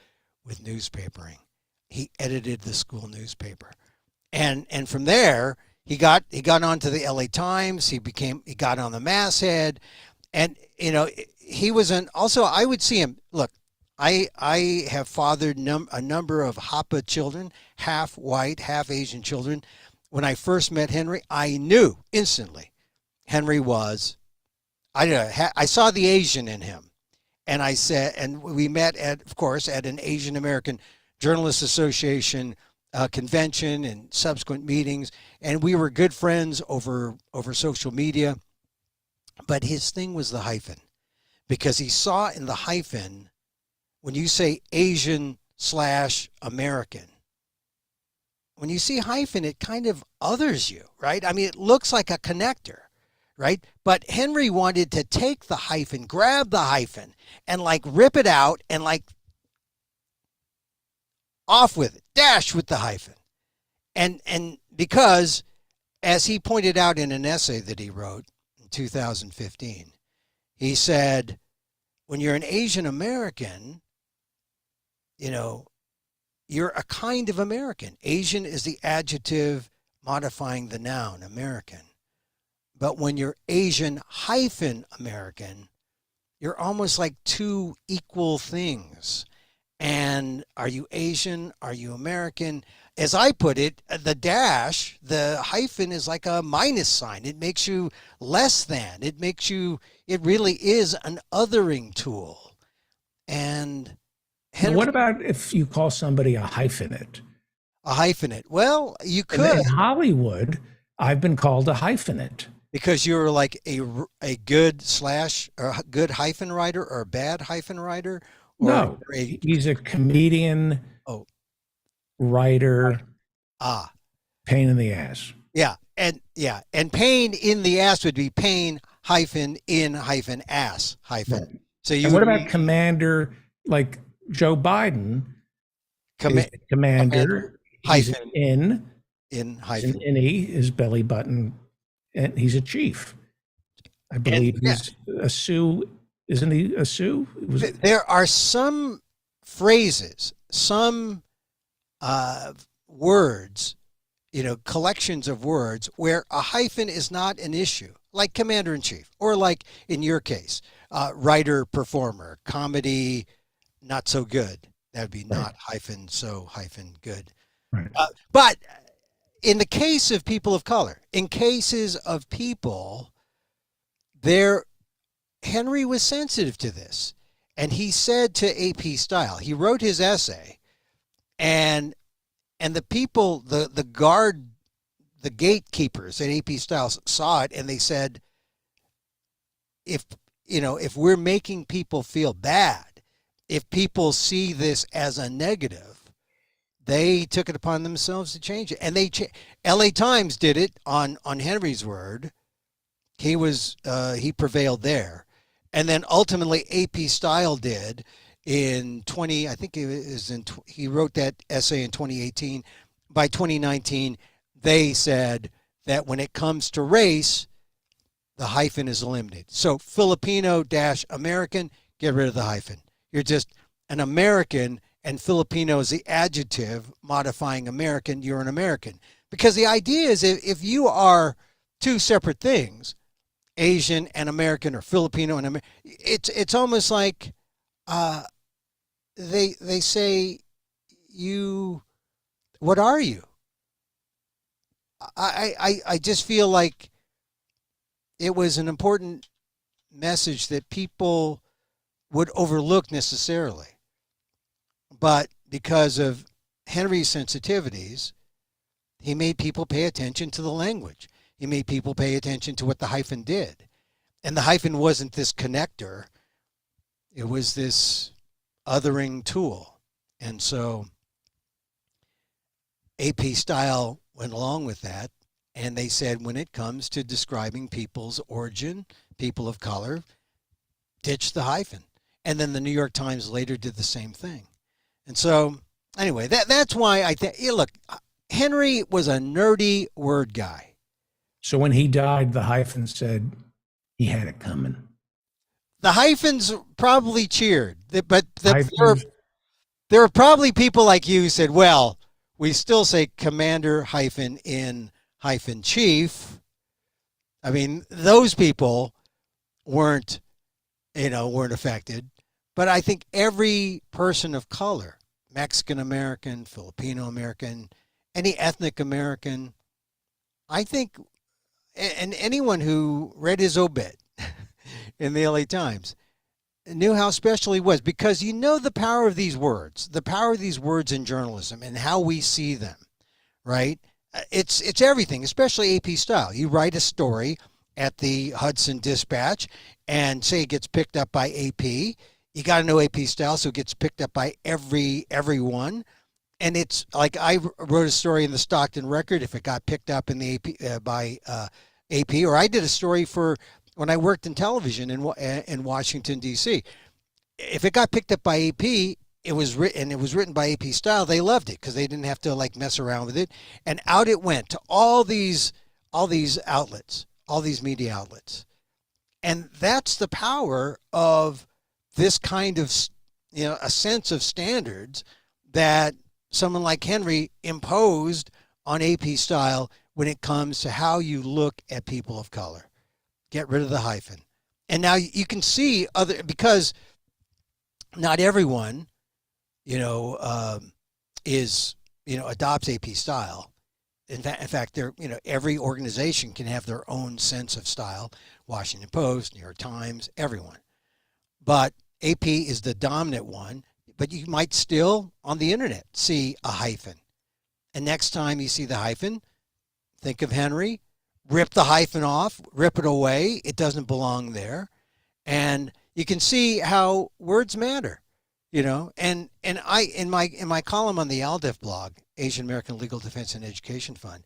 with newspapering. He edited the school newspaper. And from there, he got onto the LA Times. He got on the masthead. And, you know, he was also, I would see him, look, I have fathered a number of Hapa children, half white, half Asian children. When I first met Henry, I knew instantly Henry was, I saw the Asian in him. And I said, and we met of course, at an Asian American Journalists Association convention and subsequent meetings. And we were good friends over social media. But his thing was the hyphen, because he saw in the hyphen, when you say Asian/American, when you see hyphen, it kind of others you, right? I mean, it looks like a connector, right? But Henry wanted to take the hyphen, grab the hyphen, and like rip it out and like off with it, dash with the hyphen. And because, as he pointed out in an essay that he wrote in 2015, he said, when you're an Asian American, you know, you're a kind of American. Asian is the adjective modifying the noun, American. But when you're Asian-American, you're almost like two equal things. And are you Asian? Are you American? As I put it, the dash, the hyphen is like a minus sign. It makes you less than. It really is an othering tool. And Henry, what about if you call somebody a hyphenate? A hyphenate. Well, you could. In Hollywood, I've been called a hyphenate. Because you're like a good good hyphen writer or a bad hyphen writer? No, he's a comedian, writer, pain in the ass. Yeah, and pain in the ass would be pain hyphen in hyphen ass hyphen. Right. So and what about commander like Joe Biden? Commander hyphen in hyphen. Innie is belly button, and he's a chief. I believe he's a Sioux. Isn't he a Sioux? There are some phrases, some words, collections of words where a hyphen is not an issue, like commander-in-chief, or like in your case, writer, performer, comedy, not so good. That would be not hyphen so hyphen good. Right. But in the case of people of color, in cases of people, Henry was sensitive to this. And he said to AP Style, he wrote his essay, and the people, the gatekeepers at AP Style saw it, and they said, if we're making people feel bad, if people see this as a negative, they took it upon themselves to change it. And LA Times did it on Henry's word. He prevailed there. And then ultimately AP Style did he wrote that essay in 2018. By 2019, they said that when it comes to race, the hyphen is eliminated. So Filipino-American, get rid of the hyphen. You're just an American, and Filipino is the adjective modifying American. You're an American. Because the idea is if you are two separate things, Asian and American, or Filipino and American, it's almost like they say, what are you? I just feel like it was an important message that people would overlook necessarily. But because of Henry's sensitivities, he made people pay attention to the language. He made people pay attention to what the hyphen did. And the hyphen wasn't this connector. It was this othering tool. And so AP Style went along with that. And they said, when it comes to describing people's origin, people of color, ditch the hyphen. And then the New York Times later did the same thing. And so, anyway, that's why I think, look, Henry was a nerdy word guy. So when he died, the hyphen said he had it coming. The hyphens probably cheered, but Hyphens. there were probably people like you who said, well, we still say commander hyphen in hyphen chief. I mean, those people weren't affected. But I think every person of color, Mexican American, Filipino American, any ethnic American, I think, and anyone who read his obit in the LA Times knew how special he was, because you know the power of these words in journalism and how we see them, right? It's everything, especially AP style. You write a story at the Hudson Dispatch and say it gets picked up by AP. You got to know AP style, so it gets picked up by everyone. And it's like I wrote a story in the Stockton Record. If it got picked up in the AP by AP, or I did a story for when I worked in television in Washington D.C. If it got picked up by AP, it was written by AP style. They loved it because they didn't have to like mess around with it, and out it went to all these outlets, all these media outlets, and that's the power of this kind of, a sense of standards that someone like Henry imposed on AP style when it comes to how you look at people of color. Get rid of the hyphen. And now you can see because not everyone, adopts AP style. In fact, every organization can have their own sense of style. Washington Post, New York Times, everyone. But AP is the dominant one, but you might still on the internet see a hyphen. And next time you see the hyphen, think of Henry, rip the hyphen off, rip it away. It doesn't belong there. And you can see how words matter, and I, in my column on the ALDEF blog, Asian American Legal Defense and Education Fund,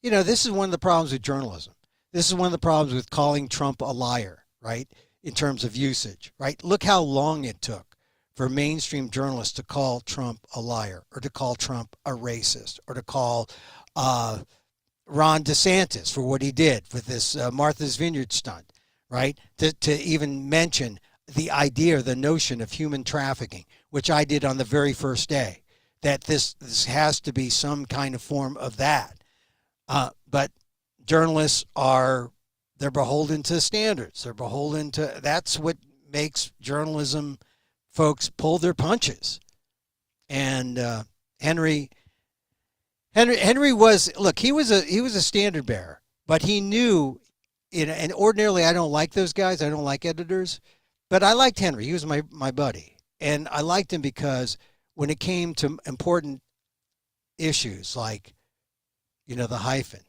this is one of the problems with journalism. This is one of the problems with calling Trump a liar, right? In terms of usage, right? Look how long it took for mainstream journalists to call Trump a liar, or to call Trump a racist, or to call Ron DeSantis for what he did with this Martha's Vineyard stunt, right? To even mention the idea or the notion of human trafficking, which I did on the very first day, that this has to be some kind of form of that. But journalists they're beholden to standards. They're beholden to, that's what makes journalism folks pull their punches. And Henry was, look, he was a standard bearer, but he knew, and ordinarily I don't like those guys. I don't like editors, but I liked Henry. He was my buddy. And I liked him because when it came to important issues like, the hyphen,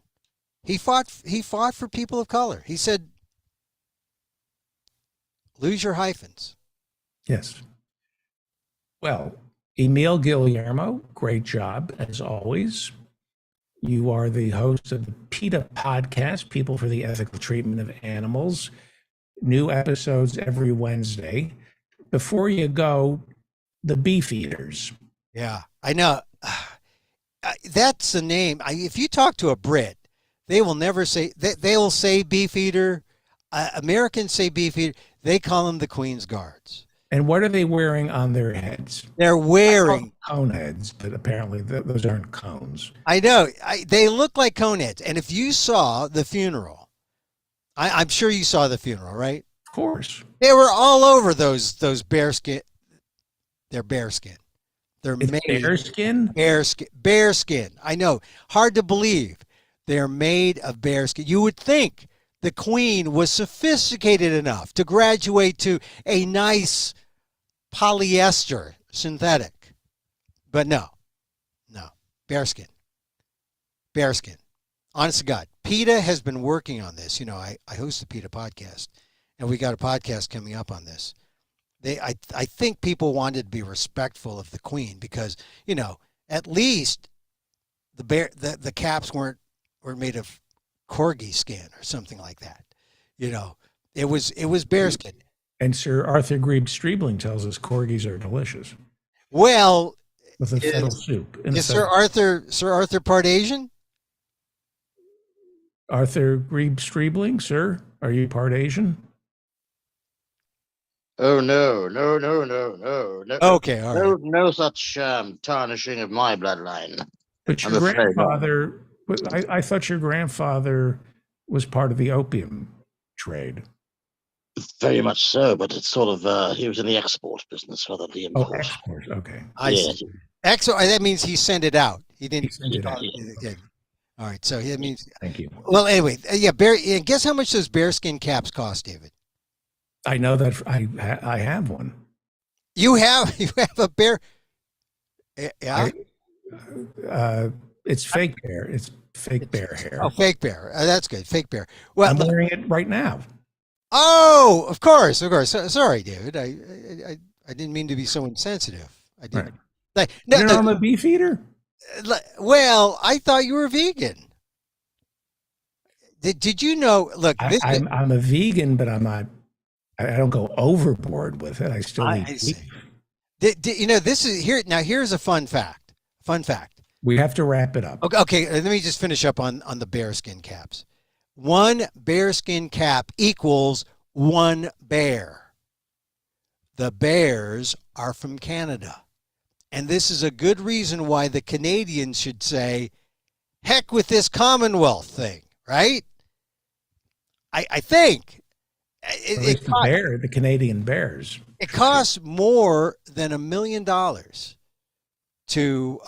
he fought for people of color. He said, lose your hyphens. Yes. Well, Emil Guillermo, great job as always. You are the host of the PETA podcast, People for the Ethical Treatment of Animals. New episodes every Wednesday. Before you go, the Beef Eaters. Yeah, I know. That's the name. If you talk to a Brit, they will never say, they will say beef eater. Americans say beef eater. They call them the Queen's Guards. And what are they wearing on their heads? They're wearing cone heads, but apparently those aren't cones. I know. They look like cone heads. And if you saw the funeral, I'm sure you saw the funeral, right? Of course. They were all over those bearskin. They're bearskin. They're made bearskin? Bearskin. I know. Hard to believe. They're made of bearskin. You would think the Queen was sophisticated enough to graduate to a nice polyester synthetic. But no. Bearskin. Honest to God. PETA has been working on this. I host the PETA podcast, and we got a podcast coming up on this. I think people wanted to be respectful of the Queen because, at least the caps were made of corgi skin or something like that. It was bearskin. And Sir Arthur Grebe Streebling tells us corgis are delicious. Well, with a fennel soup. in a Is fennel- Sir Arthur part Asian? Arthur Grebe Streebling, sir, are you part Asian? Oh no, no, no, no, no, no. Okay, all no, right. no such tarnishing of my bloodline. But I'm your afraid not. grandfather, I thought your grandfather was part of the opium trade. Very much so, but it's sort of he was in the export business rather than the Oh, import. export. Okay. I Yes. see. That means he sent it out. He didn't. sent it out. Okay. All right. So that means. Thank you. Well, anyway, yeah. And guess how much those bearskin caps cost, David? I know that I have one. You have a bear. Yeah. It's fake bear. It's fake bear hair. Oh, fake bear. That's good. Fake bear. Well, I'm wearing it right now. oh, of course. Sorry, David. I didn't mean to be so insensitive. I didn't. Right. Like, You know I'm a beef eater. well, I thought you were vegan. Did you know? Look, I'm a vegan, but I'm not. I don't go overboard with it. I still eat see. beef. You know, this is here now. Here's a fun fact. Fun fact. We have to wrap it up. Okay. Let me just finish up on the bearskin caps. One bearskin cap equals one bear. The bears are from Canada. And this is a good reason why the Canadians should say, heck with this Commonwealth thing, right? I think. The Canadian Bears. It costs more than $1 million to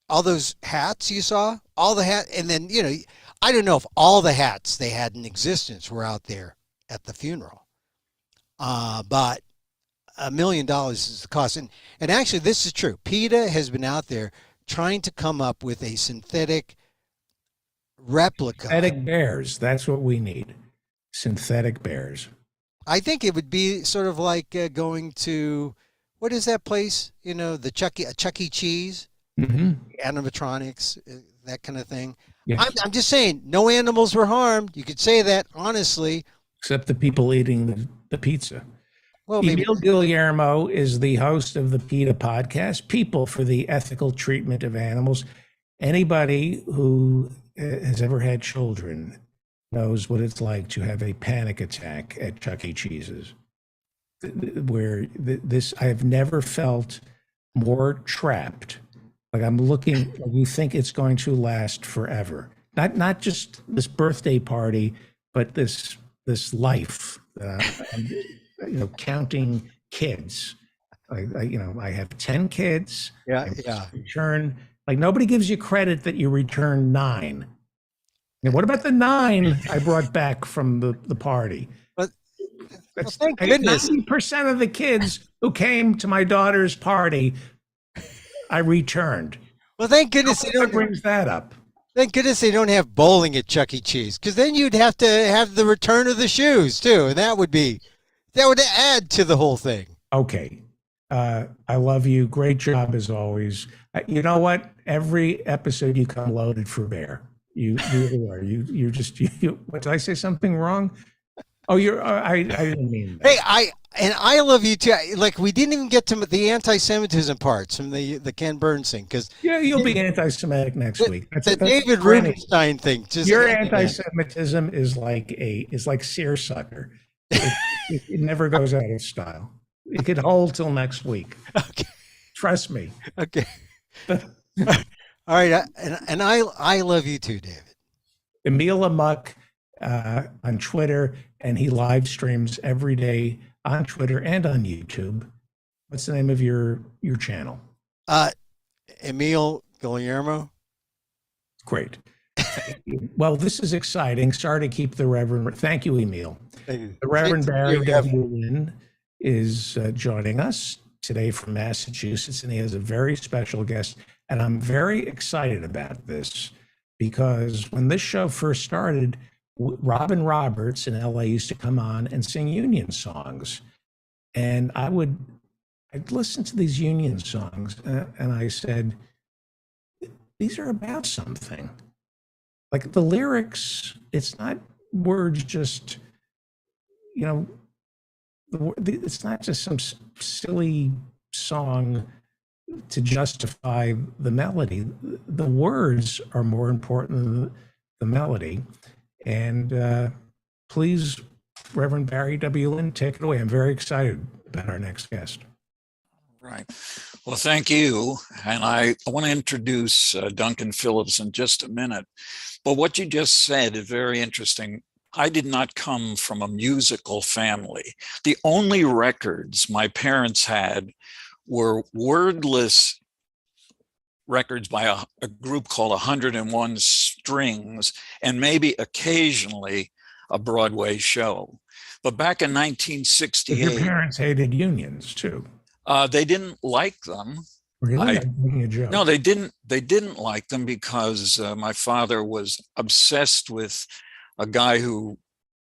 all those hats you saw, all the hat, and then I don't know if all the hats they had in existence were out there at the funeral, but $1 million is the cost. And actually, this is true. PETA has been out there trying to come up with a synthetic replica. Synthetic bears. That's what we need. Synthetic bears. I think it would be sort of like going to, what is that place? The Chuck E. Cheese, animatronics, that kind of thing. Yes. I'm just saying, no animals were harmed. You could say that honestly. Except the people eating the pizza. Well, maybe. Emil Guillermo is the host of the PETA podcast, People for the Ethical Treatment of Animals. Anybody who has ever had children knows what it's like to have a panic attack at Chuck E. Cheese's, where I have never felt more trapped. Like I'm looking, you think it's going to last forever. Not just this birthday party, but this life. Counting kids. I have 10 kids. Yeah. Return. Like nobody gives you credit that you return 9. And what about the 9 I brought back from the party? That's thank goodness. 90% of the kids who came to my daughter's party, I returned. Well, thank goodness they don't brings that up. Thank goodness they don't have bowling at Chuck E. Cheese, because then you'd have to have the return of the shoes too, and that would add to the whole thing. Okay. I love you. Great job as always. You know what? Every episode you come loaded for bear. You really are. What, did I say something wrong? Oh, I didn't mean that. Hey, I love you too. Like, we didn't even get to the anti-Semitism parts from the Ken Burns thing, because you'll be anti-Semitic next week. The David Rubenstein thing. Your anti-Semitism is like seersucker. It never goes out of style. It could hold till next week. Okay, trust me. Okay. All right, and I love you too, David. Emil Amok on Twitter, and he live streams every day on Twitter and on YouTube. What's the name of your channel? Emil Guillermo. Great. Well, this is exciting. Sorry to keep the Reverend. Thank you, Emil. Thank you. The Reverend Barry W. Lynn is joining us today from Massachusetts, and he has a very special guest. And I'm very excited about this because when this show first started, Robin Roberts in LA used to come on and sing Union songs. And I'd listen to these Union songs and I said, these are about something. Like the lyrics, it's not words just, it's not just some silly song to justify the melody. The words are more important than the melody. And please, Reverend Barry W. Lynn, take it away. I'm very excited about our next guest. Right. Well, thank you. And I want to introduce Duncan Phillips in just a minute. But what you just said is very interesting. I did not come from a musical family. The only records my parents had were wordless records by a group called 101 Strings, and maybe occasionally a Broadway show. But back in Your 1968, parents hated unions too. they didn't like them. Really? I'm making a joke. No, they didn't. They didn't like them because my father was obsessed with a guy who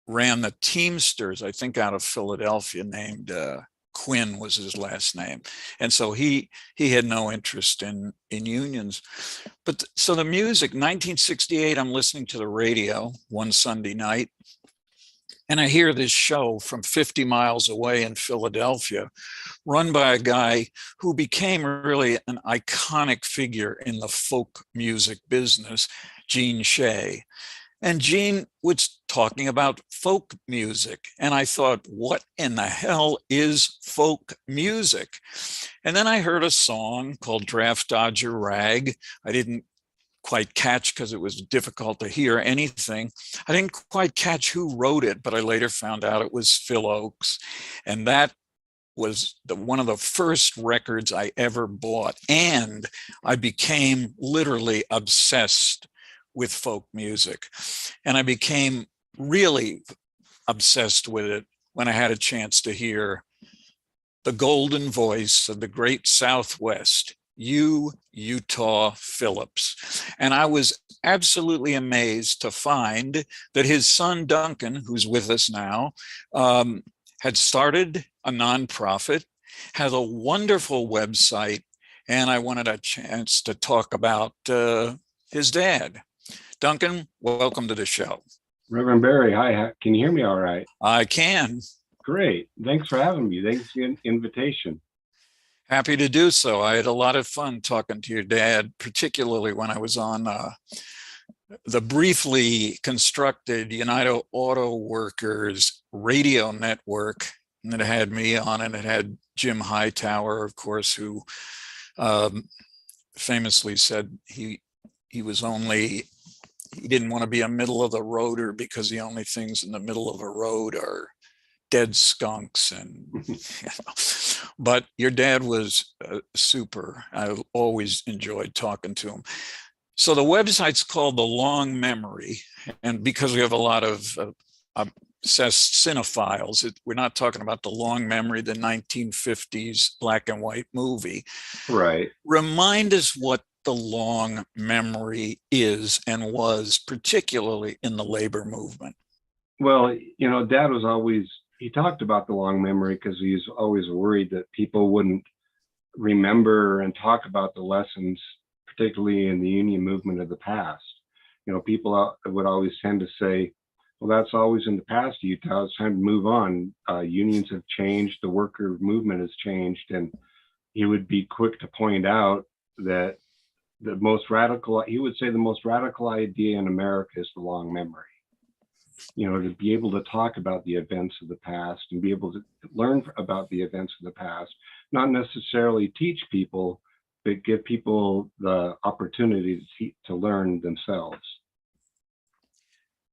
ran the Teamsters, I think out of Philadelphia, named Quinn was his last name, and so he had no interest in unions. But so the music, 1968, I'm listening to the radio one Sunday night, and I hear this show from 50 miles away in Philadelphia, run by a guy who became really an iconic figure in the folk music business, Gene Shea. And Gene was talking about folk music. And I thought, what in the hell is folk music? And then I heard a song called Draft Dodger Rag. I didn't quite catch because it was difficult to hear anything. I didn't quite catch who wrote it, but I later found out it was Phil Ochs. And that was one of the first records I ever bought. And I became literally obsessed with folk music. And I became really obsessed with it when I had a chance to hear the golden voice of the great Southwest, Utah Phillips. And I was absolutely amazed to find that his son, Duncan, who's with us now, had started a nonprofit, has a wonderful website, and I wanted a chance to talk about his dad. Duncan, welcome to the show. Reverend Barry, hi. Can you hear me all right? I can. Great. Thanks for having me. Thanks for the invitation. Happy to do so. I had a lot of fun talking to your dad, particularly when I was on the briefly constructed United Auto Workers radio network that had me on, and it had Jim Hightower, of course, who famously said he didn't want to be a middle of the roader because the only things in the middle of a road are dead skunks. And but your dad was super. I always enjoyed talking to him. So the website's called The Long Memory, and because we have a lot of obsessed cinephiles, we're not talking about The Long Memory, the 1950s black and white movie. Right. Remind us what The Long Memory is and was, particularly in the labor movement. Well, Dad was always, he talked about the long memory because he was always worried that people wouldn't remember and talk about the lessons, particularly in the union movement of the past. People would always tend to say, well, that's always in the past, Utah. It's time to move on. Unions have changed. The worker movement has changed. And he would be quick to point out that the most radical idea in America is the long memory. To be able to talk about the events of the past and be able to learn about the events of the past, not necessarily teach people, but give people the opportunity to learn themselves.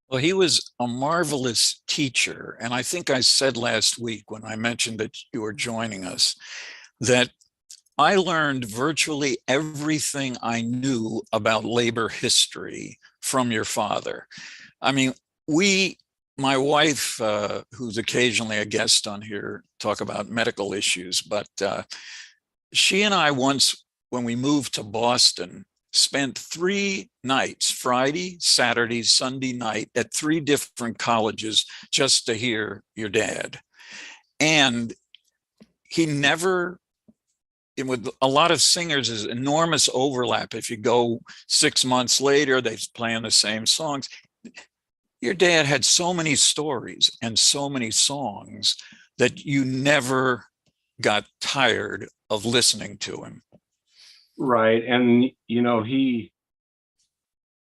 Well, he was a marvelous teacher. And I think I said last week when I mentioned that you were joining us, that I learned virtually everything I knew about labor history from your father. I mean, my wife, who's occasionally a guest on here, talk about medical issues, but she and I once, when we moved to Boston, spent 3 nights, Friday, Saturday, Sunday night, at 3 different colleges just to hear your dad. And he never, with a lot of singers, is enormous overlap. If you go 6 months later, they're playing the same songs. Your dad had so many stories and so many songs that you never got tired of listening to him. Right. And, you know,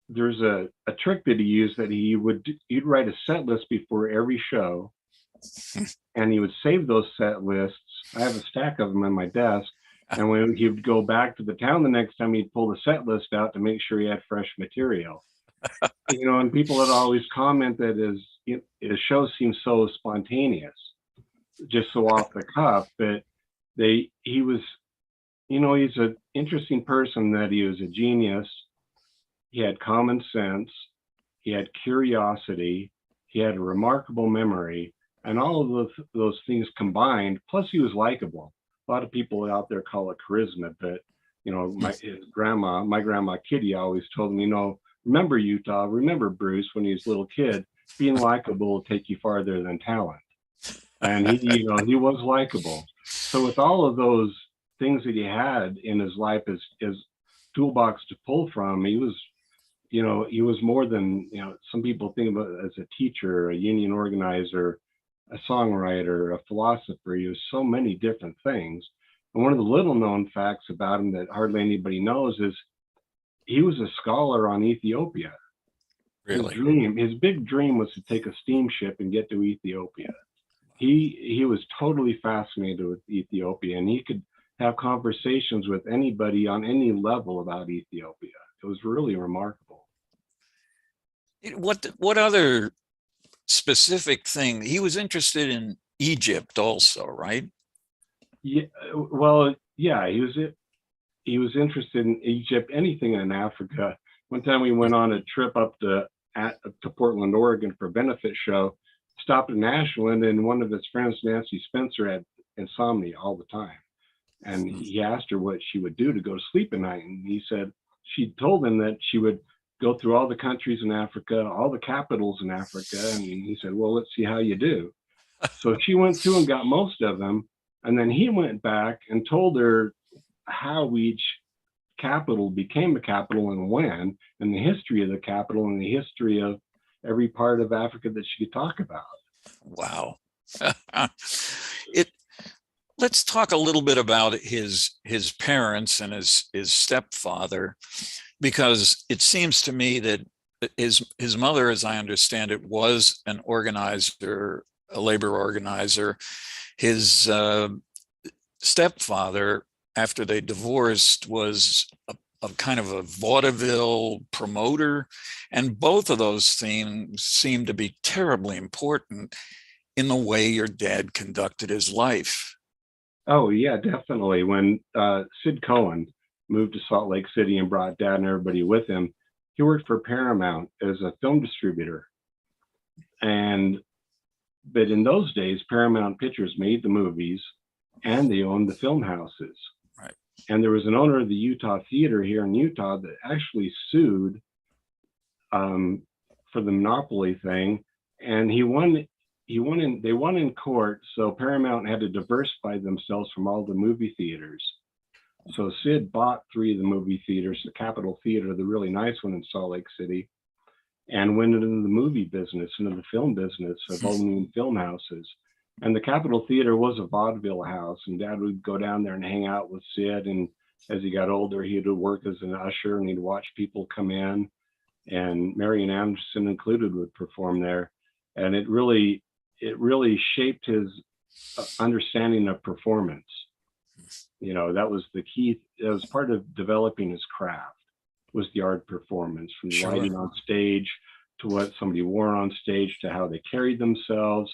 there's a trick that he used that he'd write a set list before every show and he would save those set lists. I have a stack of them on my desk. And when he would go back to the town the next time, he'd pull the set list out to make sure he had fresh material. You know, and people had always commented his shows seem so spontaneous, just so off the cuff. But he was, you know, he's an interesting person, that he was a genius. He had common sense. He had curiosity. He had a remarkable memory, and all of those things combined. Plus, he was likable. A lot of people out there call it charisma, but you know, my grandma Kitty always told me, you know, remember Utah, remember Bruce when he was a little kid, being likable will take you farther than talent. And he was likable. So with all of those things that he had in his life as toolbox to pull from, he was more than, you know, some people think about it as a teacher, a union organizer, a songwriter, a philosopher. He was so many different things. And one of the little known facts about him that hardly anybody knows is he was a scholar on Ethiopia. Really? His big dream was to take a steamship and get to Ethiopia. He was totally fascinated with Ethiopia, and he could have conversations with anybody on any level about Ethiopia. It was really remarkable. What other specific thing? He was interested in Egypt also, right? Yeah, well, yeah, he was interested in Egypt, anything in Africa. One time we went on a trip up to Portland, Oregon for a benefit show, stopped in Ashland, and one of his friends, Nancy Spencer, had insomnia all the time. And he asked her what she would do to go to sleep at night. And he said, she told him that she would go through all the countries in Africa, all the capitals in Africa. And he said, well, let's see how you do. So she went through and got most of them. And then he went back and told her how each capital became a capital and when, and the history of the capital and the history of every part of Africa that she could talk about. Wow. Let's talk a little bit about his parents and his stepfather, because it seems to me that his mother, as I understand it, was an organizer, a labor organizer. His stepfather, after they divorced, was a kind of a vaudeville promoter, and both of those things seem to be terribly important in the way your dad conducted his life. Oh yeah, definitely. When Sid Cohen moved to Salt Lake City and brought Dad and everybody with him, he worked for Paramount as a film distributor. But in those days, Paramount Pictures made the movies and they owned the film houses. Right. And there was an owner of the Utah Theater here in Utah that actually sued for the monopoly thing, and they won in court. So Paramount had to diversify themselves from all the movie theaters. So Sid bought 3 of the movie theaters, the Capitol Theater, the really nice one in Salt Lake City, and went into the movie business, into the film business of owning film houses. And the Capitol Theater was a vaudeville house, and Dad would go down there and hang out with Sid. And as he got older, he would work as an usher, and he'd watch people come in, and Marian Anderson included would perform there. And it really shaped his understanding of performance. You know, that was the key. That was part of developing his craft, was the art performance, from the lighting on stage to what somebody wore on stage to how they carried themselves.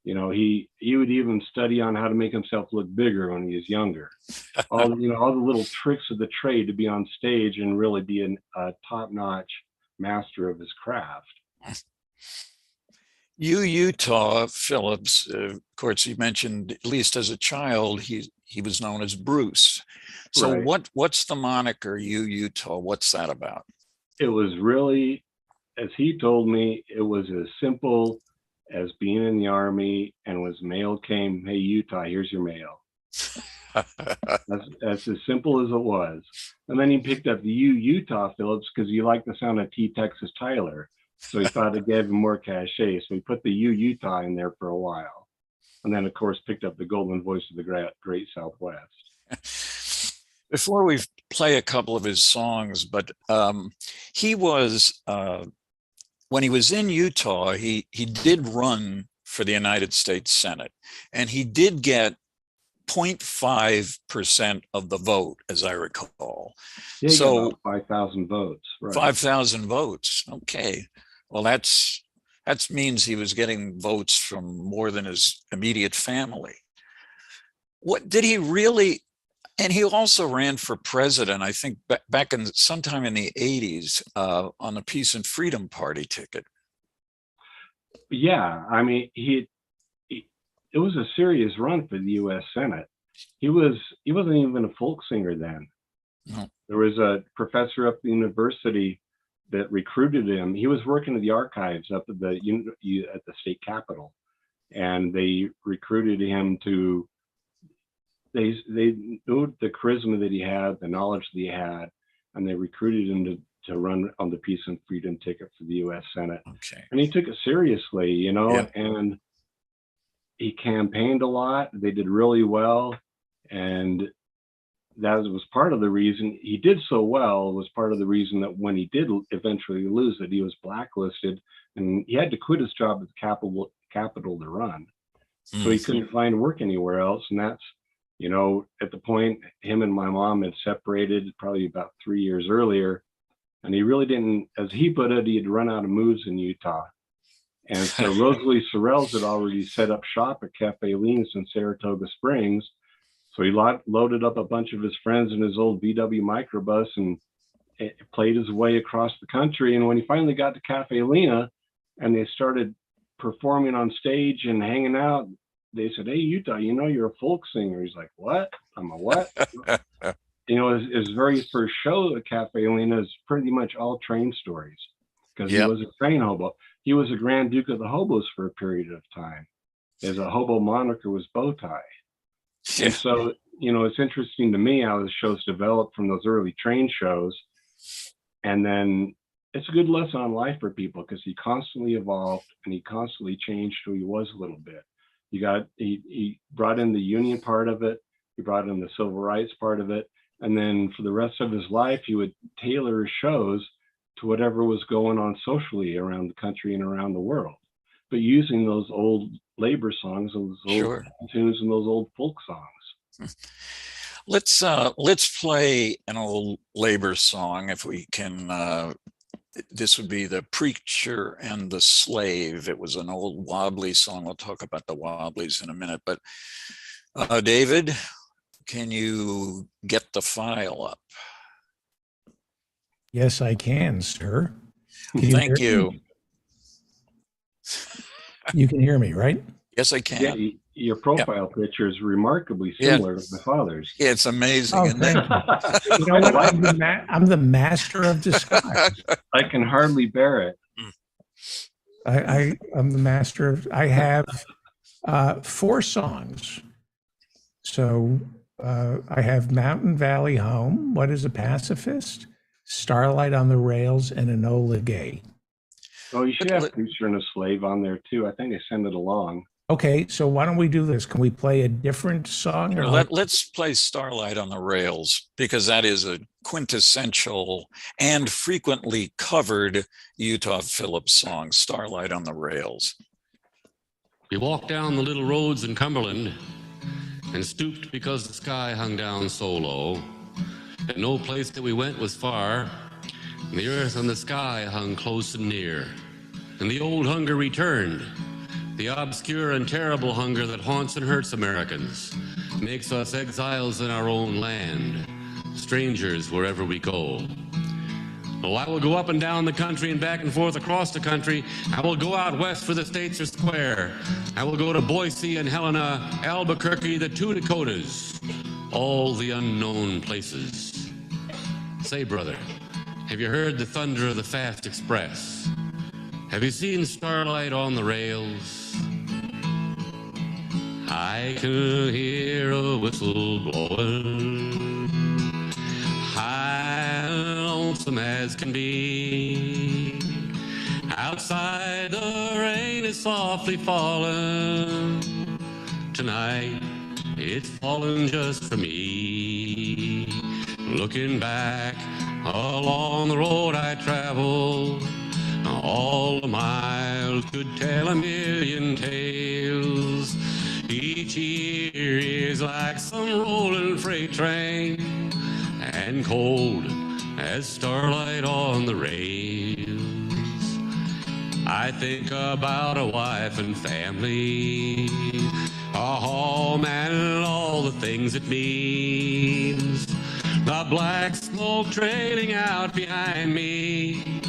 You know, he would even study on how to make himself look bigger when he was younger. All the little tricks of the trade to be on stage and really be a top-notch master of his craft. Utah Phillips, of course, he mentioned, at least as a child, he was known as Bruce. So Right. what's the moniker Utah? What's that about? It was really, as he told me, it was as simple as being in the Army, and when mail came, hey, Utah, here's your mail. That's as simple as it was. And then he picked up the Utah Phillips because he liked the sound of T Texas Tyler. So he thought it gave him more cachet. So he put the Utah in there for a while. And then, of course, picked up the golden voice of the great Southwest. before we play a couple of his songs, but he was, when he was in Utah, he did run for the United States Senate, and he did get 0.5% of the vote, as I recall. Yeah, he got So about 5,000 votes. Right. 5,000 votes. Okay. Well, that means he was getting votes from more than his immediate family. What did he really? And he also ran for president, I think, back in sometime in the 80s on the Peace and Freedom Party ticket. Yeah, I mean, it was a serious run for the U.S. Senate. He wasn't even a folk singer then. No. There was a professor up at the university that recruited him. He was working at the archives up at the state capitol, and they recruited him to. They knew the charisma that he had, the knowledge that he had, and they recruited him to run on the Peace and Freedom ticket for the U.S. Senate. Okay. And he took it seriously, Yeah. and he campaigned a lot. They did really well, and that was part of the reason he did so well. Was part of the reason that when he did eventually lose it, he was blacklisted, and he had to quit his job at the Capitol to run. So he couldn't find work anywhere else, and that's, at the point him and my mom had separated probably about 3 years earlier, and he really didn't, as he put it, he had run out of moves in Utah. And so Rosalie Sorrells had already set up shop at Cafe Leans in Saratoga Springs. So he loaded up a bunch of his friends in his old VW microbus and played his way across the country. And when he finally got to Cafe Lena and they started performing on stage and hanging out, they said, "Hey, Utah, you're a folk singer." He's like, "What? I'm a what?" His very first show at Cafe Lena is pretty much all train stories, because he was a train hobo. He was a Grand Duke of the Hobos for a period of time. His hobo moniker was Bowtie. Yeah. And so, it's interesting to me how the shows developed from those early train shows. And then it's a good lesson on life for people, because he constantly evolved and he constantly changed who he was a little bit. He brought in the union part of it. He brought in the civil rights part of it. And then for the rest of his life, he would tailor his shows to whatever was going on socially around the country and around the world, but using those old labor songs, those old tunes, and those old folk songs. Let's play an old labor song if we can. This would be The Preacher and the Slave. It was an old wobbly song. We'll talk about the wobblies in a minute. But David, can you get the file up? Yes, I can, sir. Thank you. You can hear me, right? Yes, I can. Yeah, your profile picture is remarkably similar to my father's. Yeah, it's amazing. Oh, isn't thank it? you. You know what? I'm the master of disguise. I can hardly bear it. I'm the master of. I have 4 songs. So I have Mountain Valley Home, What is a Pacifist, Starlight on the Rails, and Enola Gay. Oh, you should have Preacher and a Slave on there too. I think I sent it along. Okay, so why don't we do this? Can we play a different song? Or Let's play Starlight on the Rails, because that is a quintessential and frequently covered Utah Phillips song, Starlight on the Rails. We walked down the little roads in Cumberland and stooped because the sky hung down so low, and no place that we went was far, and the earth and the sky hung close and near, and the old hunger returned. The obscure and terrible hunger that haunts and hurts Americans, makes us exiles in our own land, strangers wherever we go. Oh, I will go up and down the country and back and forth across the country. I will go out west for the states are square. I will go to Boise and Helena, Albuquerque, the 2 Dakotas, all the unknown places. Say, brother, have you heard the thunder of the fast express? Have you seen Starlight on the Rails? I can hear a whistle blowing, high and lonesome as can be. Outside the rain is softly falling. Tonight it's falling just for me. Looking back along the road I traveled, all the miles could tell a million tales. Each year is like some rolling freight train, and cold as starlight on the rails. I think about a wife and family, a home and all the things it means. The black smoke trailing out behind me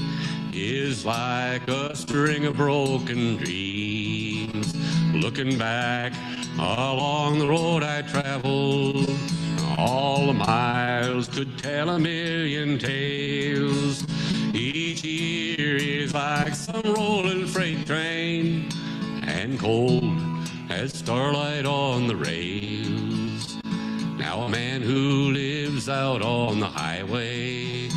is like a string of broken dreams. Looking back along the road I traveled, all the miles could tell a million tales. Each year is like some rolling freight train, and cold as starlight on the rails. Now a man who lives out on the highway,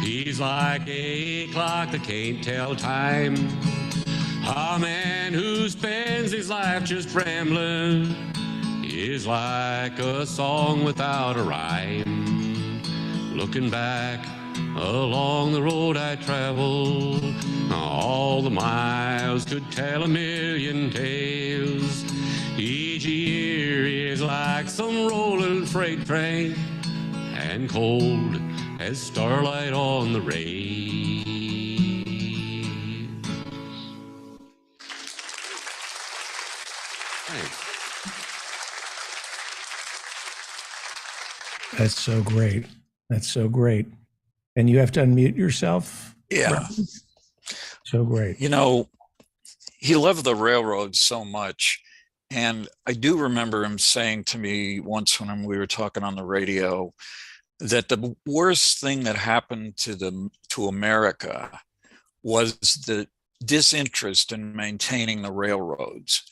he's like a clock that can't tell time. A man who spends his life just rambling is like a song without a rhyme. Looking back along the road I traveled, all the miles could tell a million tales. Each year is like some rolling freight train, and cold as starlight on the rails. That's so great. That's so great. And you have to unmute yourself? Yeah. So great. You know, he loved the railroad so much. And I do remember him saying to me once when we were talking on the radio that the worst thing that happened to America was the disinterest in maintaining the railroads.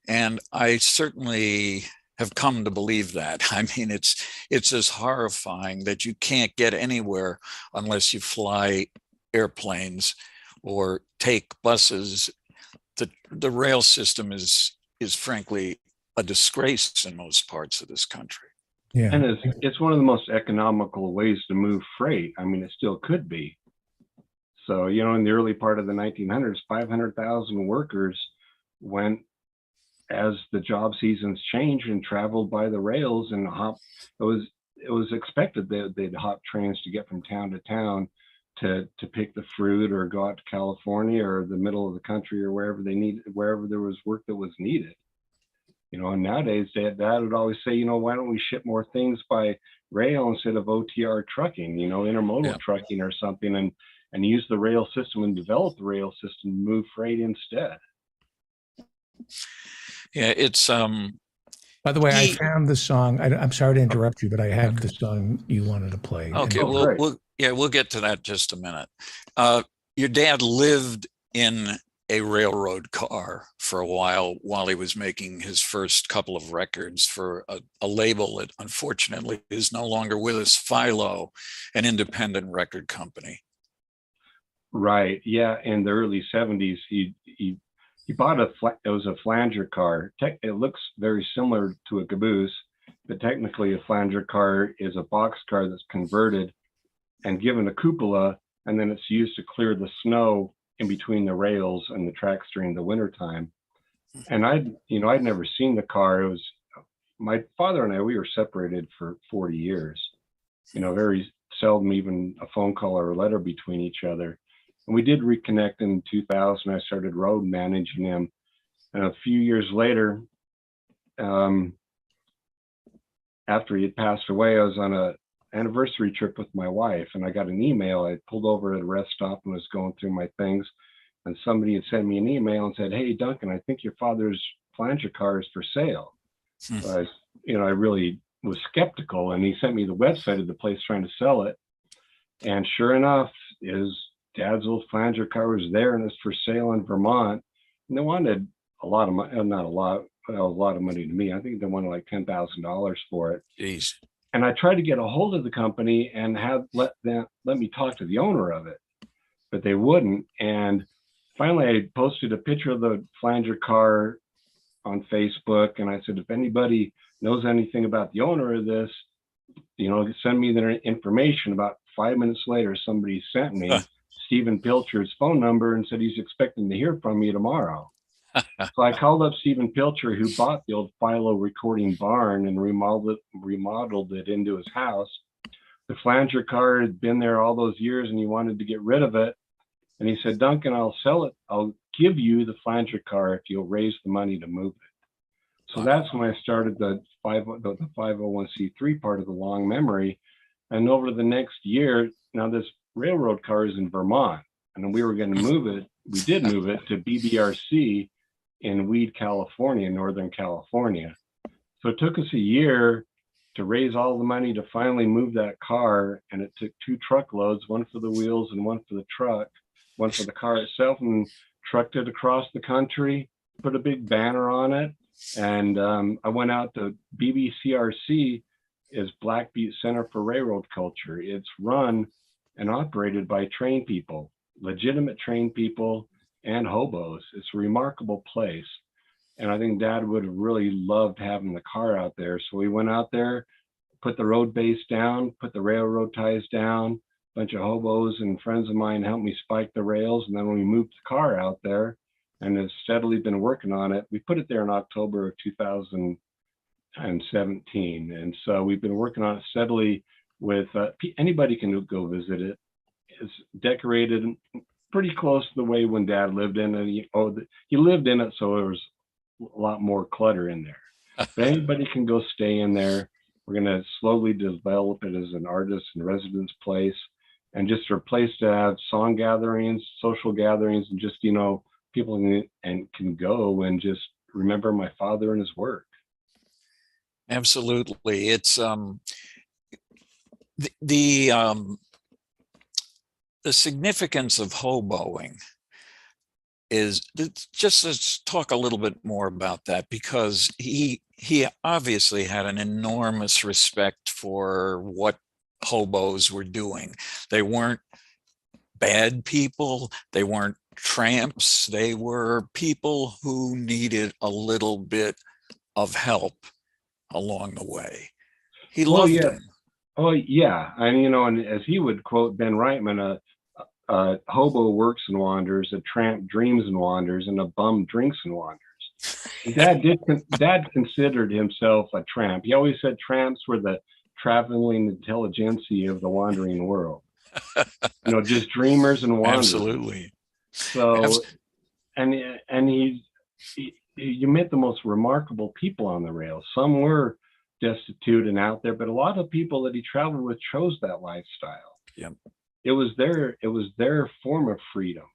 And I certainly have come to believe that. I mean, it's as horrifying that you can't get anywhere unless you fly airplanes or take buses. The rail system is frankly a disgrace in most parts of this country. Yeah. And it's one of the most economical ways to move freight. I mean, it still could be. So, you know, in the early part of the 1900s, 500,000 workers went as the job seasons changed and traveled by the rails and it was expected that they'd hop trains to get from town to town to pick the fruit or go out to California or the middle of the country or wherever there was work that was needed. You know, and nowadays Dad would always say, you know, why don't we ship more things by rail instead of OTR trucking, you know, intermodal trucking or something, and use the rail system and develop the rail system to move freight instead. Yeah, it's By the way, I found the song. I'm sorry to interrupt you, but I have the song you wanted to play. Okay, we'll get to that just a minute. Your dad lived in a railroad car for a while he was making his first couple of records for a label that unfortunately is no longer with us, Philo, an independent record company. Right. Yeah. In the early 70s, he bought it was a flanger car. It looks very similar to a caboose, but technically a flanger car is a box car that's converted and given a cupola, and then it's used to clear the snow in between the rails and the tracks during the wintertime. And I'd never seen the car. It was my father and I, we were separated for 40 years, you know, very seldom even a phone call or a letter between each other. And we did reconnect in 2000. I started road managing him. And a few years later, after he had passed away, I was on an anniversary trip with my wife, and I got an email. I pulled over at a rest stop and was going through my things, and somebody had sent me an email and said, "Hey, Duncan, I think your father's flanger car is for sale." So I really was skeptical, and he sent me the website of the place trying to sell it. And sure enough, his dad's old flanger car was there, and it's for sale in Vermont. And they wanted a lot of money, not a lot, well, a lot of money to me. I think they wanted like $10,000 for it. Jeez. And I tried to get a hold of the company and let me talk to the owner of it, but they wouldn't. And finally, I posted a picture of the flanger car on Facebook, and I said, if anybody knows anything about the owner of this, send me their information. About 5 minutes later, somebody sent me Stephen Pilcher's phone number and said he's expecting to hear from me tomorrow. So I called up Stephen Pilcher, who bought the old Philo recording barn and remodeled it into his house. The flanger car had been there all those years and he wanted to get rid of it. And he said, Duncan, I'll sell it. I'll give you the flanger car if you'll raise the money to move it. So that's when I started the 501c3 part of the long memory. And over the next year, now this railroad car is in Vermont, and we were going to move it. We did move it to BBRC in Weed, California, Northern California. So it took us a year to raise all the money to finally move that car. And it took 2 truckloads, one for the wheels and one for the truck, one for the car itself, and trucked it across the country, put a big banner on it. And I went out to BBCRC, is Black Butte Center for Railroad Culture. It's run and operated by trained people, legitimate trained people and hobos. It's a remarkable place. And I think Dad would have really loved having the car out there. So we went out there, put the road base down, put the railroad ties down. A bunch of hobos and friends of mine helped me spike the rails. And then we moved the car out there and have steadily been working on it. We put it there in October of 2017. And so we've been working on it steadily with, anybody can go visit it. It's decorated pretty close to the way when Dad lived in it. He lived in it, so there was a lot more clutter in there. But anybody can go stay in there. We're going to slowly develop it as an artist and residence place, and just a place to have song gatherings, social gatherings, and just, people can go and just remember my father and his work. Absolutely. It's the significance of hoboing is just, let's talk a little bit more about that, because he obviously had an enormous respect for what hobos were doing. They weren't bad people. They weren't tramps. They were people who needed a little bit of help along the way. He loved them. Oh yeah. And, and as he would quote Ben Reitman, a hobo works and wanders, a tramp dreams and wanders, and a bum drinks and wanders. Dad considered himself a tramp. He always said tramps were the traveling intelligentsia of the wandering world. Just dreamers and wanderers. Absolutely. So, and you met the most remarkable people on the rails. Some were destitute and out there, but a lot of people that he traveled with chose that lifestyle. Yep. It was their form of freedom.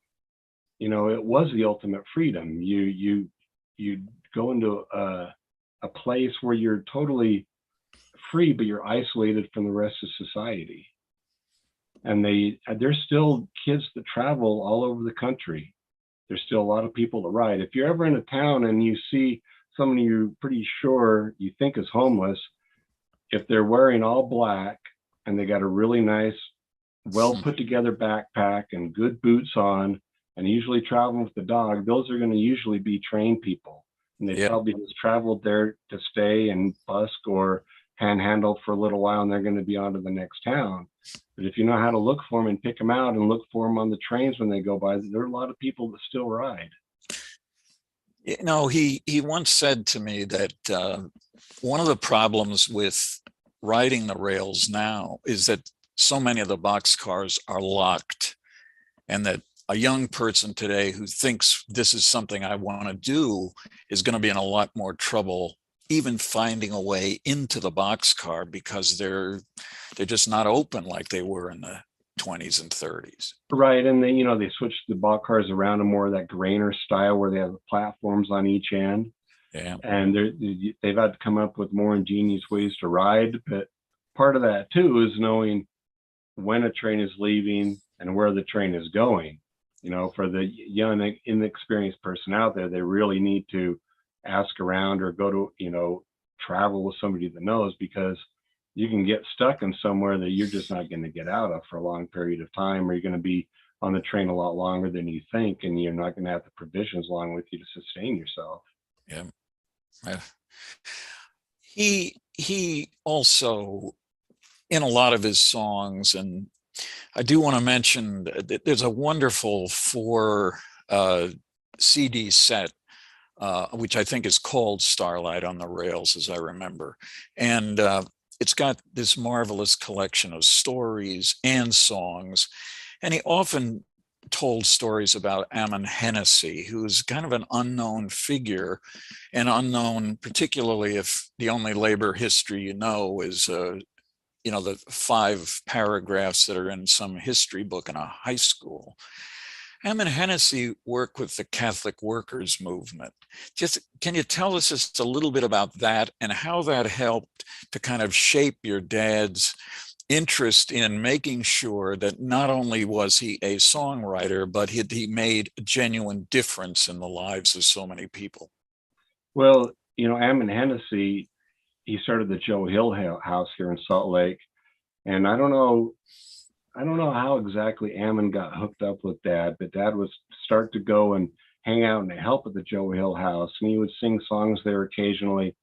It was the ultimate freedom. You go into a place where you're totally free, but you're isolated from the rest of society. And there's still kids that travel all over the country. There's still a lot of people that ride. If you're ever in a town and you see someone you're pretty sure you think is homeless, if they're wearing all black and they got a really nice, well put together backpack and good boots on, and usually traveling with the dog, those are going to usually be trained people. And they probably just traveled there to stay and busk or panhandle for a little while, and they're going to be on to the next town. But if you know how to look for them and pick them out and look for them on the trains when they go by, there are a lot of people that still ride. He once said to me that one of the problems with riding the rails now is that so many of the boxcars are locked, and that a young person today who thinks this is something I want to do is going to be in a lot more trouble even finding a way into the boxcar, because they're just not open like they were in the 20s and 30s. Right. And then, they switched the boxcars around to more of that Grainer style where they have platforms on each end. Yeah. And they've had to come up with more ingenious ways to ride. But part of that too is knowing when a train is leaving and where the train is going. For the young, inexperienced person out there, they really need to ask around or go to, travel with somebody that knows, because you can get stuck in somewhere that you're just not going to get out of for a long period of time, or you're going to be on the train a lot longer than you think, and you're not going to have the provisions along with you to sustain yourself. Yeah. He also in a lot of his songs. And I do want to mention that there's a wonderful 4 CD set, which I think is called Starlight on the Rails, as I remember. And it's got this marvelous collection of stories and songs. And he often told stories about Ammon Hennessy, who's kind of an unknown figure, and unknown particularly if the only labor history you know is the 5 paragraphs that are in some history book in a high school. Ammon Hennessy worked with the Catholic Workers Movement. Can you tell us just a little bit about that and how that helped to kind of shape your dad's interest in making sure that not only was he a songwriter, but he made a genuine difference in the lives of so many people? Well, Ammon Hennessy, he started the Joe Hill House here in Salt Lake. And I don't know how exactly Ammon got hooked up with Dad, but Dad would start to go and hang out and help at the Joe Hill House, and he would sing songs there occasionally.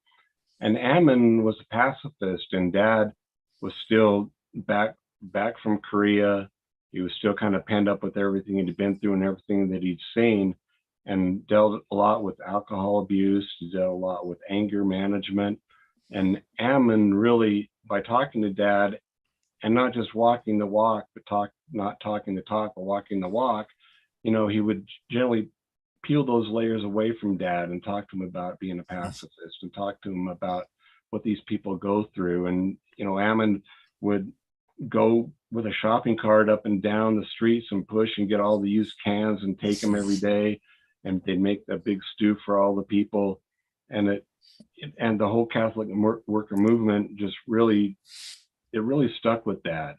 And Ammon was a pacifist, and Dad was still back from Korea. He was still kind of penned up with everything he'd been through and everything that he'd seen, and dealt a lot with alcohol abuse, dealt a lot with anger management. And Ammon really, by talking to Dad, and not just walking the walk, but not talking the talk, but walking the walk, he would generally peel those layers away from Dad and talk to him about being a pacifist and talk to him about what these people go through. And, Ammon would go with a shopping cart up and down the streets and push and get all the used cans and take them every day. And they'd make a big stew for all the people. And the whole Catholic worker movement just really stuck with Dad,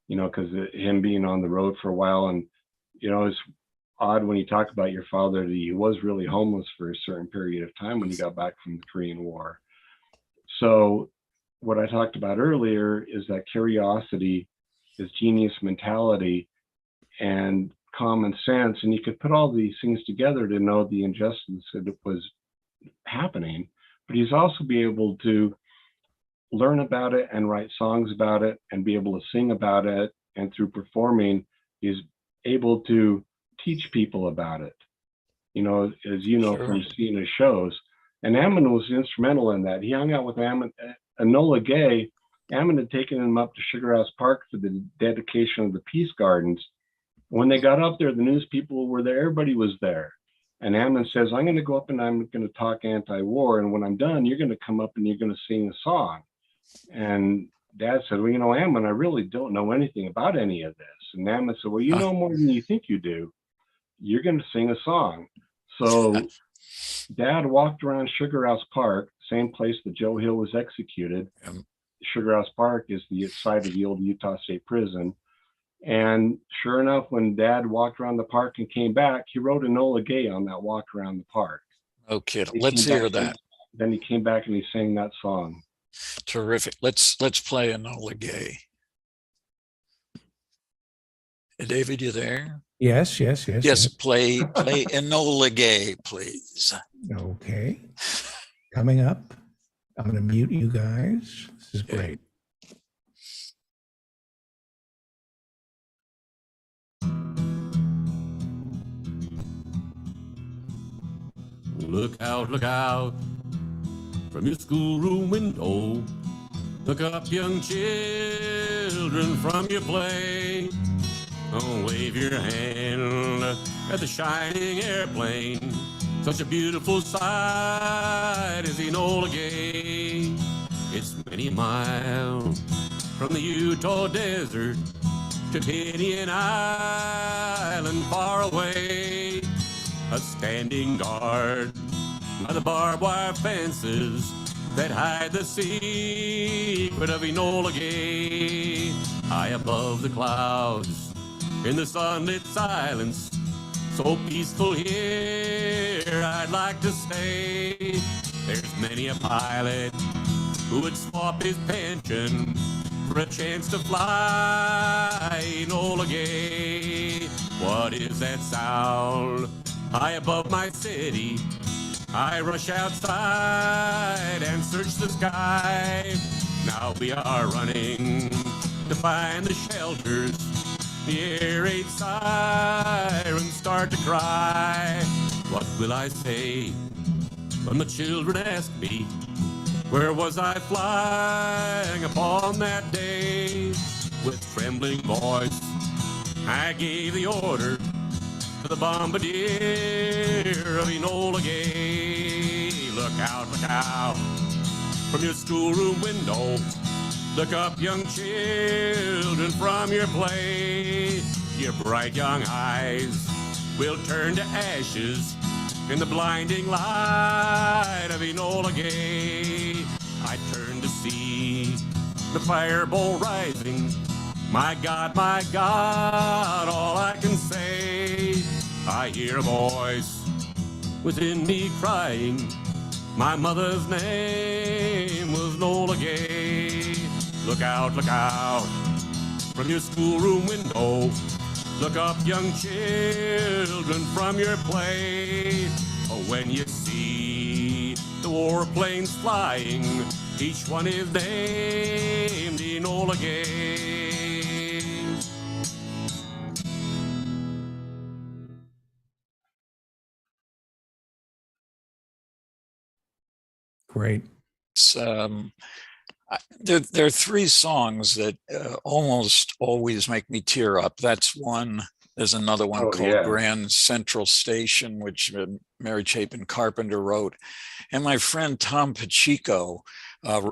because him being on the road for a while. And, it's odd when you talk about your father that he was really homeless for a certain period of time when he got back from the Korean War. So what I talked about earlier is that curiosity, is genius mentality, and common sense. And you could put all these things together to know the injustice that was happening, but he's also be able to learn about it and write songs about it and be able to sing about it. And through performing, he's able to teach people about it, as from seeing his shows. And Ammon was instrumental in that. He hung out with Enola Gay. Ammon had taken him up to Sugar House Park for the dedication of the Peace Gardens. When they got up there, the news people were there, everybody was there. And Ammon says, I'm going to go up and I'm going to talk anti-war. And when I'm done, you're going to come up and you're going to sing a song. And Dad said, well, Ammon, I really don't know anything about any of this. And Ammon said, well, you know more than you think you do. You're going to sing a song. So Dad walked around Sugar House Park, same place that Joe Hill was executed. Sugar House Park is the site of the old Utah State Prison. And sure enough, when Dad walked around the park and came back, he wrote Enola Gay on that walk around the park. Oh, kid, let's hear that. Then he came back and he sang that song. Terrific. Let's play Enola Gay. David, you there? Yes. Yes, play Enola Gay, please. Okay. Coming up. I'm going to mute you guys. This is great. Look out from your schoolroom window. Look up, young children, from your play. Oh, wave your hand at the shining airplane. Such a beautiful sight is Enola Gay. It's many miles from the Utah desert to Tinian Island far away. A standing guard by the barbed wire fences that hide the secret of Enola Gay. High above the clouds in the sunlit silence, so peaceful here I'd like to stay. There's many a pilot who would swap his pension for a chance to fly Enola Gay. What is that sound? High above my city, I rush outside and search the sky. Now we are running to find the shelters. The air raid sirens start to cry. What will I say when the children ask me, where was I flying upon that day? With trembling voice, I gave the order to the bombardier of Enola Gay. Look out from your schoolroom window. Look up, young children, from your play. Your bright young eyes will turn to ashes in the blinding light of Enola Gay. I turn to see the firebolt rising. My God, all I can say, I hear a voice within me crying. My mother's name was Enola Gay. Look out from your schoolroom window. Look up, young children, from your play. Oh, when you see the warplanes flying, each one is named Enola Gay. Great. There are three songs that almost always make me tear up. That's one. There's another one called Grand Central Station, which Mary Chapin Carpenter wrote. And my friend Tom Pacheco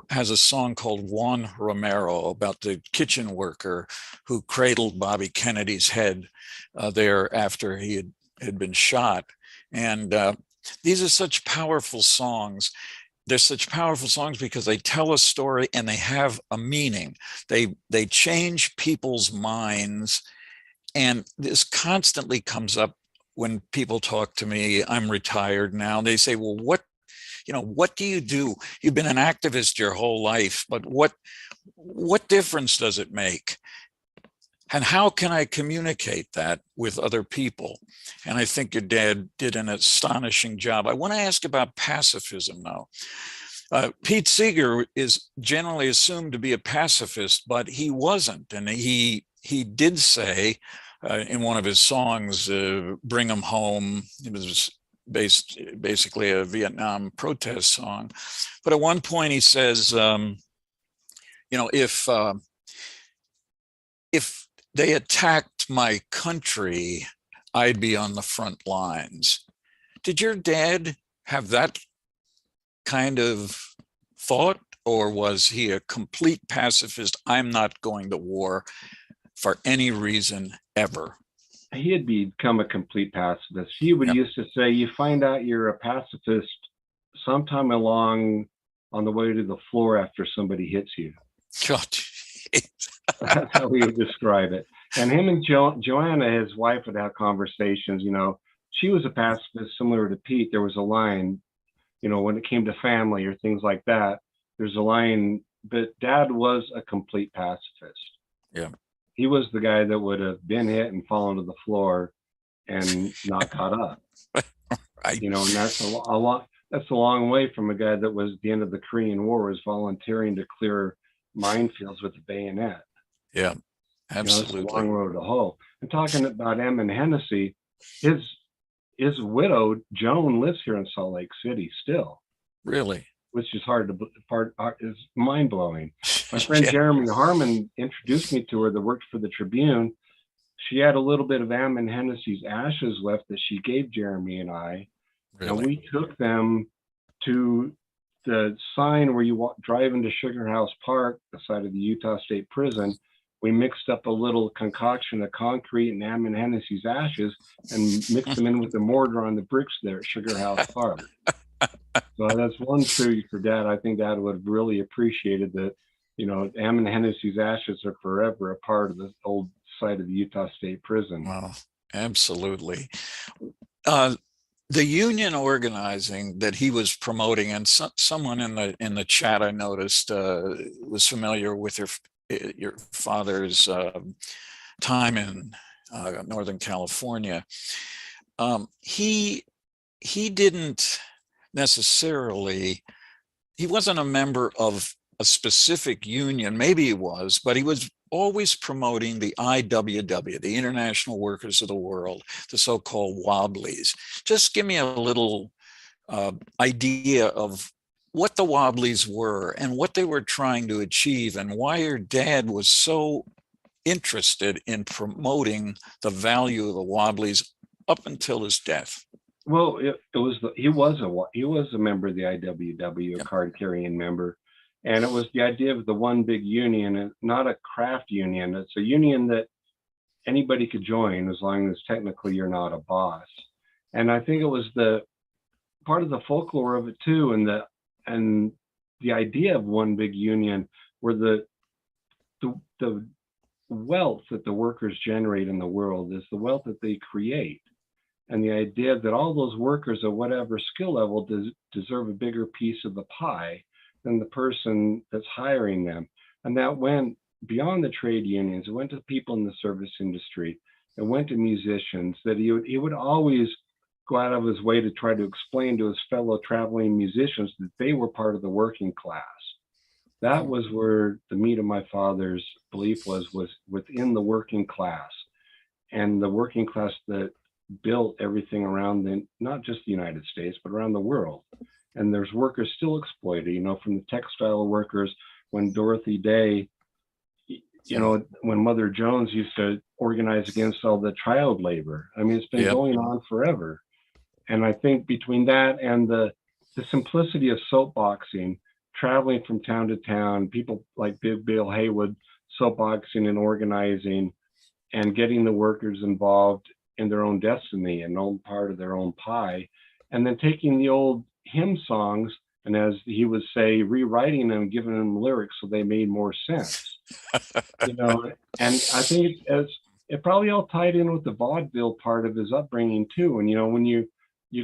has a song called Juan Romero about the kitchen worker who cradled Bobby Kennedy's head there after he had been shot. And these are such powerful songs. They're such powerful songs because they tell a story and they have a meaning. They change people's minds. And this constantly comes up when people talk to me. I'm retired now. They say, well, what do you do? You've been an activist your whole life, but what difference does it make? And how can I communicate that with other people? And I think your dad did an astonishing job. I want to ask about pacifism now. Pete Seeger is generally assumed to be a pacifist, but he wasn't. And he did say in one of his songs, Bring 'Em Home, it was basically a Vietnam protest song. But at one point he says, if they attacked my country, I'd be on the front lines. Did your dad have that kind of thought, or was he a complete pacifist? I'm not going to war for any reason ever. He had become a complete pacifist. He would used to say, you find out you're a pacifist sometime along on the way to the floor after somebody hits you. God. That's how he would describe it. And him and Joanna, his wife, would have conversations. She was a pacifist similar to Pete. There was a line, when it came to family or things like that, there's a line, but Dad was a complete pacifist. Yeah. He was the guy that would have been hit and fallen to the floor and not caught up. Right. And that's a lot. That's a long way from a guy that was at the end of the Korean War was volunteering to clear minefields with a bayonet. Yeah, absolutely. It's a long road to hoe. And talking about Emin Hennessy, his widow Joan lives here in Salt Lake City still. Really? Which is is mind blowing. My friend Jeremy Harmon introduced me to her that worked for the Tribune. She had a little bit of Emin Hennessy's ashes left that she gave Jeremy and I. Really? And we took them to the sign where you drive into Sugar House Park, the side of the Utah State Prison. We mixed up a little concoction of concrete and Emin Hennessy's ashes and mixed them in with the mortar on the bricks there at Sugar House Park. So that's one tribute for Dad. I think Dad would have really appreciated that, Emin Hennessy's ashes are forever a part of the old site of the Utah State Prison. Wow, absolutely. The union organizing that he was promoting, and someone in the chat I noticed was familiar with your father's time in Northern California. He didn't necessarily, he wasn't a member of a specific union. Maybe he was, but he was always promoting the IWW, the International Workers of the World, the so-called Wobblies. Just give me a little idea of what the Wobblies were and what they were trying to achieve, and why your dad was so interested in promoting the value of the Wobblies up until his death. Well, he was a member of the IWW, a card-carrying member, and it was the idea of the one big union, and not a craft union. It's a union that anybody could join as long as technically you're not a boss. And I think it was the part of the folklore of it too, and the idea of one big union, where the wealth that the workers generate in the world is the wealth that they create. And the idea that all those workers at whatever skill level deserve a bigger piece of the pie than the person that's hiring them. And that went beyond the trade unions. It went to people in the service industry. It went to musicians, that he would always go out of his way to try to explain to his fellow traveling musicians that they were part of the working class. That was where the meat of my father's belief was within the working class, and the working class that built everything around not just the United States, but around the world. And there's workers still exploited, from the textile workers, when Dorothy Day, when Mother Jones used to organize against all the child labor. I mean, it's been going on forever. And I think between that and the simplicity of soapboxing, traveling from town to town, people like Big Bill Haywood soapboxing and organizing and getting the workers involved in their own destiny and own part of their own pie, and then taking the old hymn songs and, as he would say, rewriting them, giving them lyrics so they made more sense. And I think it probably all tied in with the vaudeville part of his upbringing too. And when you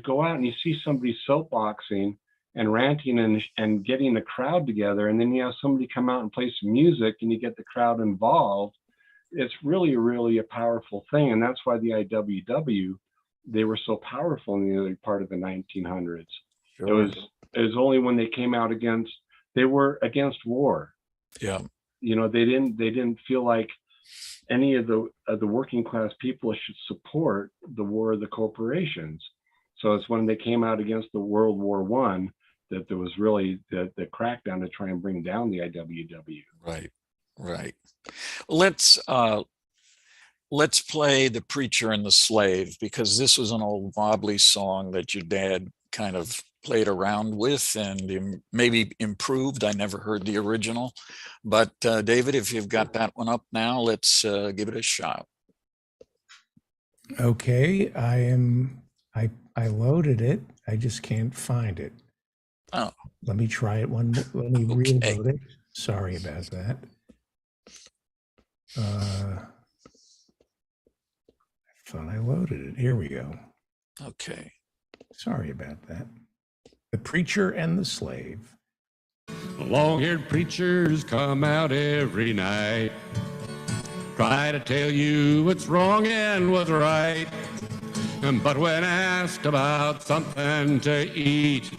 go out and you see somebody soapboxing and ranting and getting a crowd together, and then you have somebody come out and play some music and you get the crowd involved, it's really, really a powerful thing. And that's why the IWW, they were so powerful in the early part of the 1900s. Sure. It was only when they came out they were against war. Yeah. They didn't feel like any of the working class people should support the war of the corporations. So it's when they came out against the World War I that there was really the crackdown to try and bring down the IWW. Right. Let's play The Preacher and the Slave, because this was an old wobbly song that your dad kind of played around with and maybe improved. I never heard the original, but David, if you've got that one up now, let's give it a shot. Okay, I loaded it. I just can't find it. Oh, let me try it let me reload it. Sorry about that. I thought I loaded it. Here we go. Okay. Sorry about that. The Preacher and the Slave. Long-haired preachers come out every night, try to tell you what's wrong and what's right. But when asked about something to eat,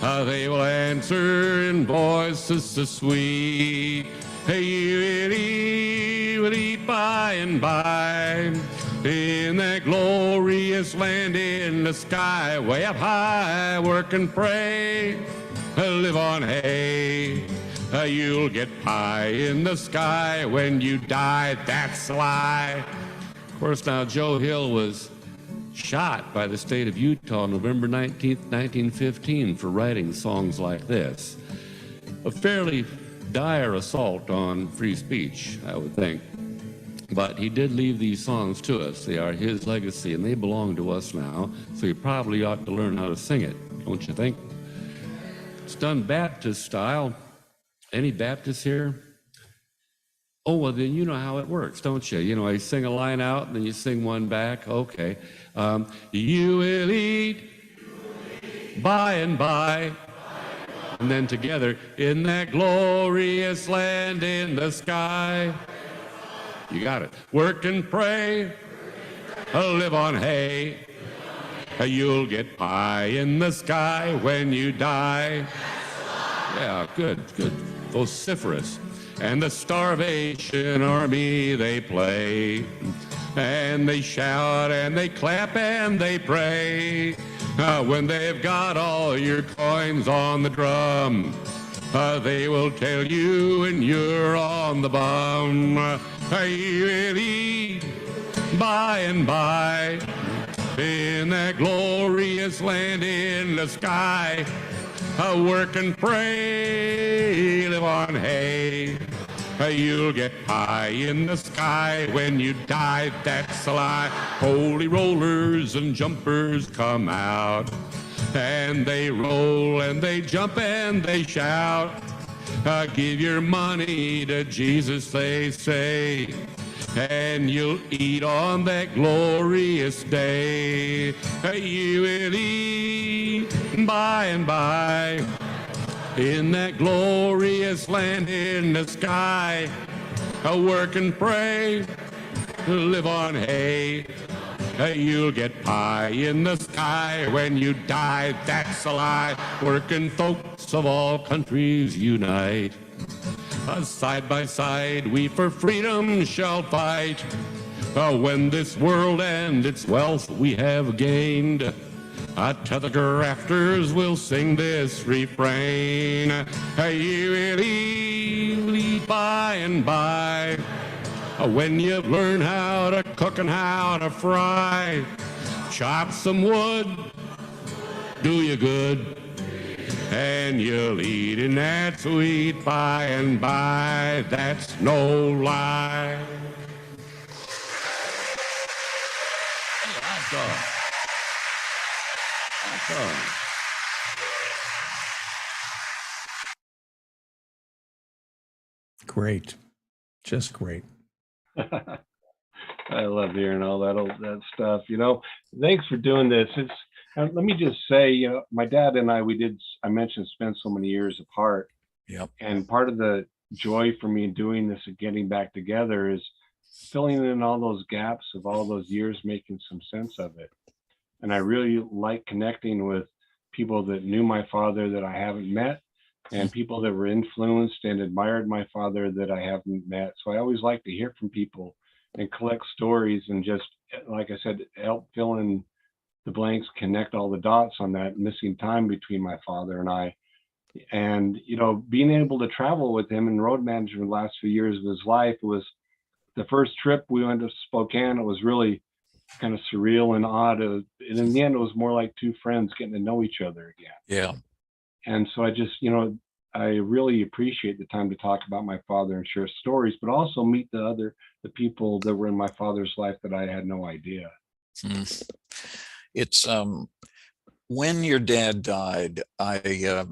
they will answer in voices so sweet. Hey, you will eat by and by, in that glorious land in the sky, way up high, work and pray, live on hay. You'll get pie in the sky when you die, that's a lie. Of course, now Joe Hill was shot by the state of Utah November 19th, 1915 for writing songs like this. A fairly dire assault on free speech, I would think. But he did leave these songs to us. They are his legacy, and they belong to us now, so you probably ought to learn how to sing it, don't you think? It's done Baptist style. Any Baptists here? Oh, well, then you know how it works, don't you? I sing a line out, and then you sing one back. Okay. You will eat by and by. And then together, in that glorious land in the sky. You got it. Work and pray, live on hay. You'll get pie in the sky when you die. Yeah, good. Vociferous. and the Starvation Army they play. And they shout and they clap and they pray when they've got all your coins on the drum. They will tell you when you're on the bum. You will eat by and by in that glorious land in the sky. Work and pray, live on hay. You'll get high in the sky when you die, that's a lie. Holy rollers and jumpers come out, and they roll and they jump and they shout. Give your money to Jesus, they say, and you'll eat on that glorious day. You will eat by and by in that glorious land in the sky. Work and pray, live on hay. You'll get pie in the sky when you die, that's a lie. Working folks of all countries unite. Side by side we for freedom shall fight. When this world and its wealth we have gained, to the grafters we'll sing this refrain. You will eat by and by when you've learned how to cook and how to fry. Chop some wood, do you good, and you'll eat in that sweet by and by. That's no lie. Awesome. Great. Just great. I love hearing all that stuff. Thanks for doing this. Let me just say, my dad and I mentioned spent so many years apart. Yep. And part of the joy for me in doing this and getting back together is filling in all those gaps of all those years, making some sense of it. And I really like connecting with people that knew my father that I haven't met, and people that were influenced and admired my father that I haven't met. So I always like to hear from people and collect stories and just, like I said, help fill in the blanks, connect all the dots on that missing time between my father and I. And, being able to travel with him and road management the last few years of his life, it was the first trip we went to Spokane. It was really kind of surreal and odd. And in the end, it was more like two friends getting to know each other again. Yeah. And so I just, I really appreciate the time to talk about my father and share stories, but also meet the people that were in my father's life that I had no idea. It's when your dad died, I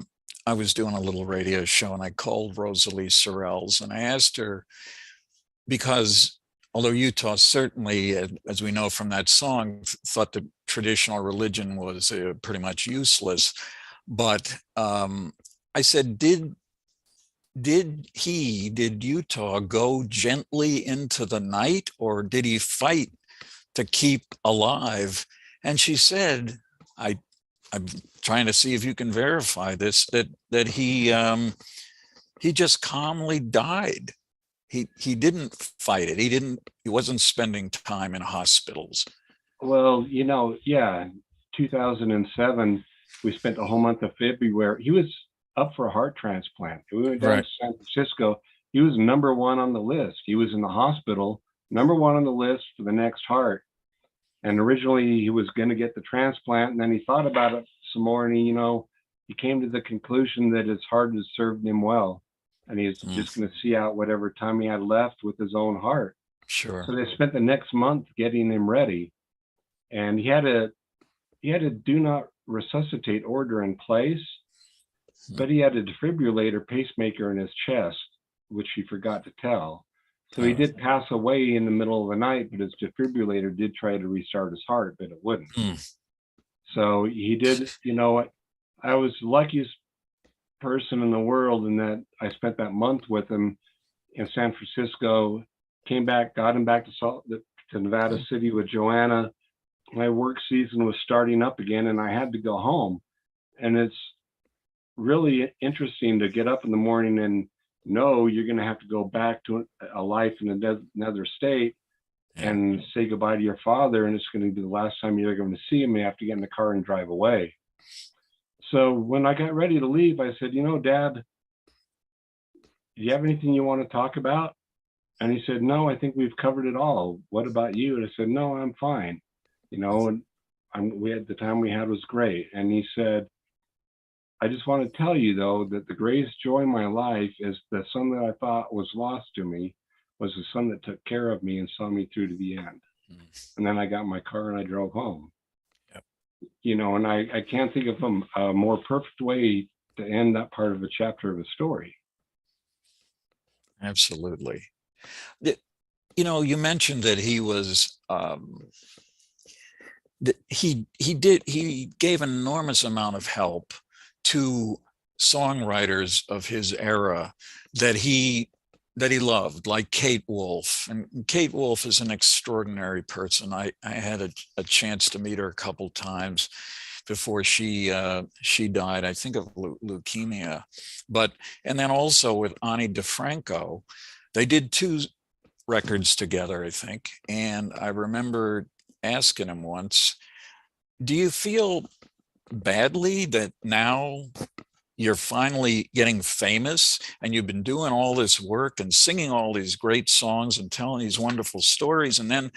was doing a little radio show and I called Rosalie Sorrells and I asked her, because although Utah certainly, as we know from that song, thought that traditional religion was pretty much useless, but I said, did Utah go gently into the night, or did he fight to keep alive? And she said, I'm trying to see if you can verify this, that he just calmly died. He didn't fight it. He wasn't spending time in hospitals. Well, 2007, we spent the whole month of February. He was up for a heart transplant. We went down to San Francisco. He was number one on the list. He was in the hospital, number one on the list for the next heart. And originally he was going to get the transplant, and then he thought about it some more, and he came to the conclusion that his heart has served him well, and he's just going to see out whatever time he had left with his own heart. Sure. So they spent the next month getting him ready, and he had a do not resuscitate order in place, but he had a defibrillator pacemaker in his chest, which he forgot to tell. So he did pass away in the middle of the night, but his defibrillator did try to restart his heart, but it wouldn't. So he did, I was the luckiest person in the world in that I spent that month with him in San Francisco, came back, got him back to Nevada City with Joanna. My work season was starting up again and I had to go home. And it's really interesting to get up in the morning and no, you're going to have to go back to a life in another state and say goodbye to your father. And it's going to be the last time you're going to see him. You have to get in the car and drive away. So when I got ready to leave, I said, Dad, do you have anything you want to talk about? And he said, no, I think we've covered it all. What about you? And I said, no, I'm fine. And we had the time we had was great. And he said, I just want to tell you, though, that the greatest joy in my life is the son that I thought was lost to me was the son that took care of me and saw me through to the end. And then I got in my car and I drove home. And I can't think of a more perfect way to end that part of a chapter of a story. Absolutely. You mentioned that he was he gave an enormous amount of help to songwriters of his era that he loved, like Kate Wolf. And Kate Wolf is an extraordinary person. I had a chance to meet her a couple times before she died, I think of leukemia. And then also with Ani DeFranco, they did 2 records together, I think. And I remember asking him once, do you feel badly that now you're finally getting famous and you've been doing all this work and singing all these great songs and telling these wonderful stories, and then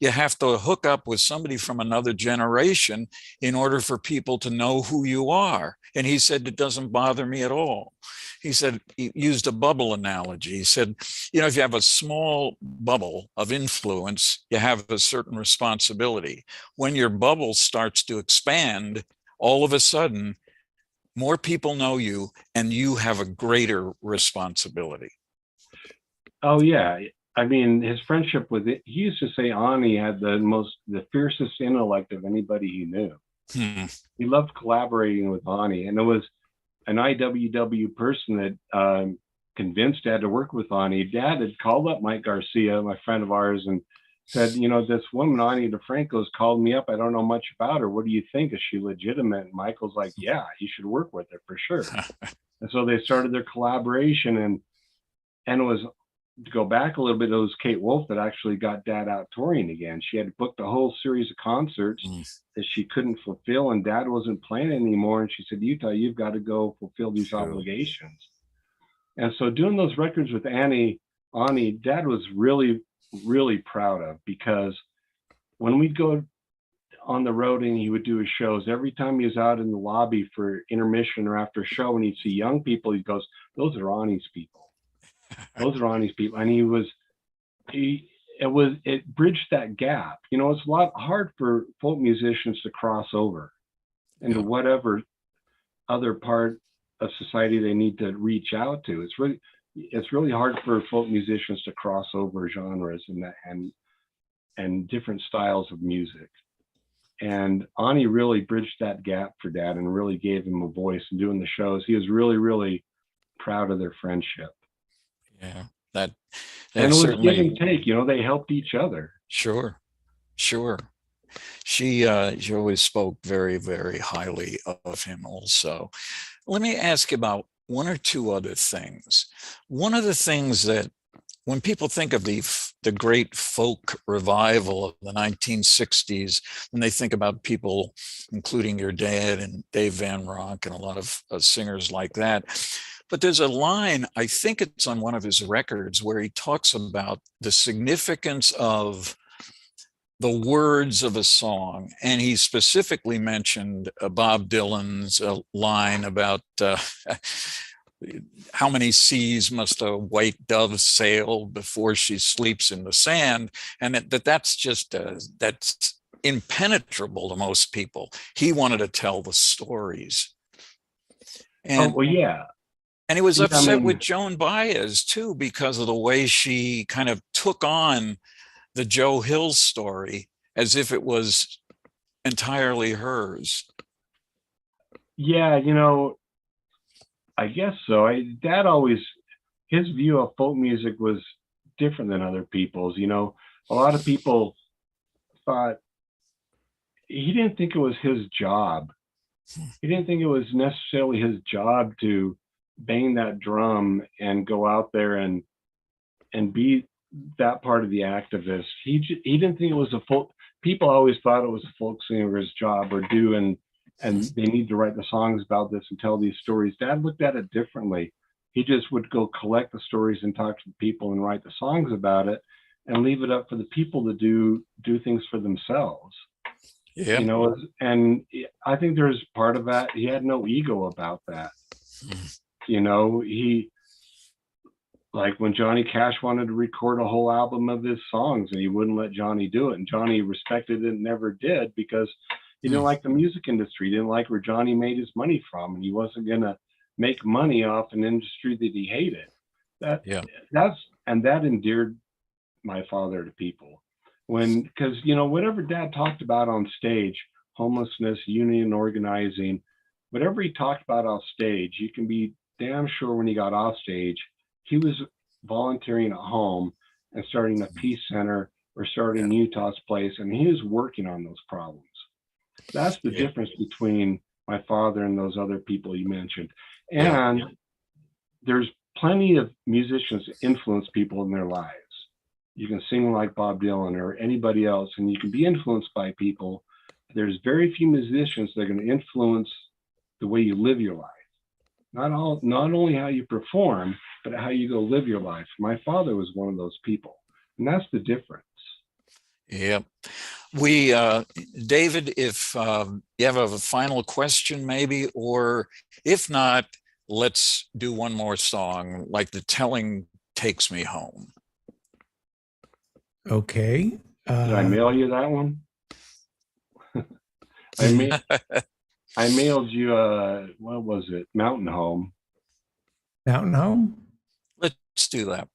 you have to hook up with somebody from another generation in order for people to know who you are? And he said, it doesn't bother me at all. He said, he used a bubble analogy. He said, if you have a small bubble of influence, you have a certain responsibility. When your bubble starts to expand, all of a sudden, more people know you and you have a greater responsibility. Oh, yeah. I mean, his friendship with it, he used to say Ani had the fiercest intellect of anybody he knew. He loved collaborating with Ani, and it was an IWW person that convinced Dad to work with Ani. Dad had called up Mike Garcia, my friend of ours, and said, this woman, Ani DeFranco, has called me up. I don't know much about her. What do you think? Is she legitimate? And Michael's like, yeah, you should work with her for sure. And so they started their collaboration, and it was, to go back a little bit, it was Kate Wolf that actually got Dad out touring again. She had booked a whole series of concerts that she couldn't fulfill, and Dad wasn't playing anymore. And she said, Utah, you've got to go fulfill these obligations. And so doing those records with Ani, Dad was really, really proud of, because when we'd go on the road and he would do his shows, every time he was out in the lobby for intermission or after show and he'd see young people, he goes, those are Ani's people. Those are Ani's people. And it bridged that gap. It's a lot hard for folk musicians to cross over into whatever other part of society they need to reach out to. It's really hard for folk musicians to cross over genres and different styles of music. And Ani really bridged that gap for Dad and really gave him a voice in doing the shows. He was really, really proud of their friendship. Yeah, and it was give and take. They helped each other. Sure. She always spoke very, very highly of him also. Let me ask you about 1 or 2 other things. One of the things that when people think of the great folk revival of the 1960s, when they think about people, including your dad and Dave Van Ronk and a lot of singers like that. But there's a line, I think it's on one of his records, where he talks about the significance of the words of a song. And he specifically mentioned Bob Dylan's line about how many seas must a white dove sail before she sleeps in the sand, and that's just that's impenetrable to most people. He wanted to tell the stories. And and he was upset with Joan Baez too, because of the way she kind of took on the Joe Hill story as if it was entirely hers. Yeah, I guess so. Dad always, his view of folk music was different than other people's. A lot of people thought he didn't think it was his job. He didn't think it was necessarily his job to bang that drum and go out there and be that part of the activist. He didn't think it was a folk. People always thought it was a folk singer's job or do, and they need to write the songs about this and tell these stories. Dad looked at it differently. He just would go collect the stories and talk to the people and write the songs about it, and leave it up for the people to do things for themselves. Yeah. You know, and I think there's part of that. He had no ego about that. You know, like when Johnny Cash wanted to record a whole album of his songs and he wouldn't let Johnny do it. And Johnny respected it and never did because he didn't like the music industry. He didn't like where Johnny made his money from. And he wasn't going to make money off an industry that he hated. That endeared my father to people. Because, you know, whatever Dad talked about on stage, homelessness, union organizing, whatever he talked about off stage, you can be damn sure when he got off stage, he was volunteering at home and starting a peace center or starting Utah's Place, and he was working on those problems. That's the difference between my father and those other people you mentioned. And there's plenty of musicians that influence people in their lives. You can sing like Bob Dylan or anybody else, and you can be influenced by people. There's very few musicians that are going to influence the way you live your life. Not only how you perform, but how you go live your life. My father was one of those people, and that's the difference. Yep. We, David, if you have a final question maybe, or if not, let's do one more song, like The Telling Takes Me Home. Okay. Did I mail you that one? I mailed you what was it? Mountain Home. Mountain Home? Let's do that.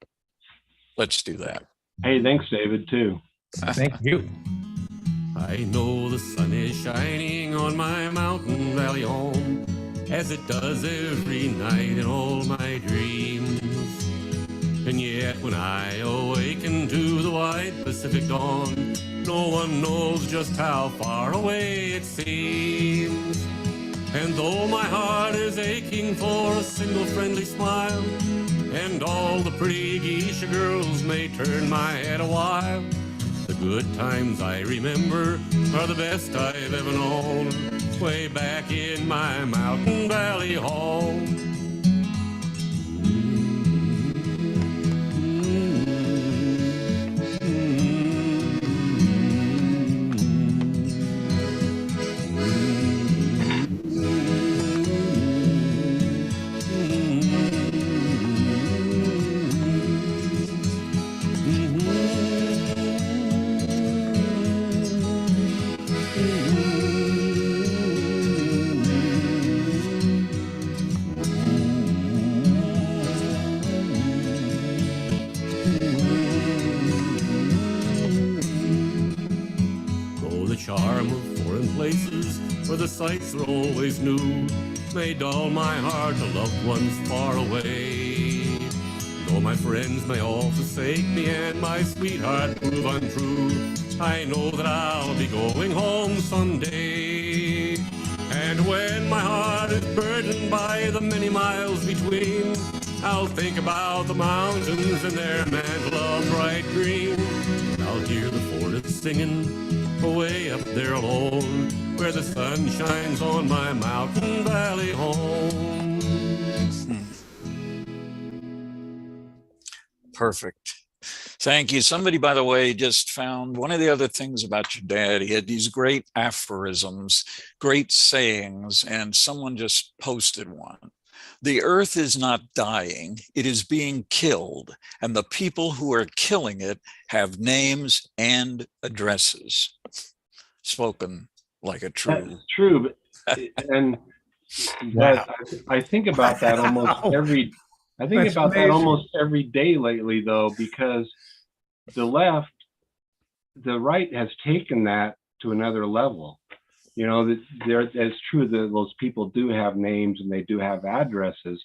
Let's do that. Hey, thanks, David, too. Thank you. I know the sun is shining on my mountain valley home, as it does every night in all my dreams. And yet when I awaken to the wide Pacific dawn, no one knows just how far away it seems. And though my heart is aching for a single friendly smile, and all the pretty geisha girls may turn my head a while, the good times I remember are the best I've ever known, way back in my mountain valley home. Charm of foreign places where the sights are always new may dull my heart to loved ones far away. Though my friends may all forsake me and my sweetheart prove untrue, I know that I'll be going home someday. And when my heart is burdened by the many miles between, I'll think about the mountains and their mantle of bright green. I'll hear the forest singing away up there alone, where the sun shines on my mountain valley home. Perfect. Thank you. Somebody, by the way, just found one of the other things about your dad. He had these great aphorisms, great sayings, and someone just posted one. The earth is not dying, it is being killed, and the people who are killing it have names and addresses. Spoken like a true. That's true, but, and that, I think about that almost every. I think That's about that amazing. almost every day lately, though, because the right has taken that to another level. You know, it's true that those people do have names and they do have addresses,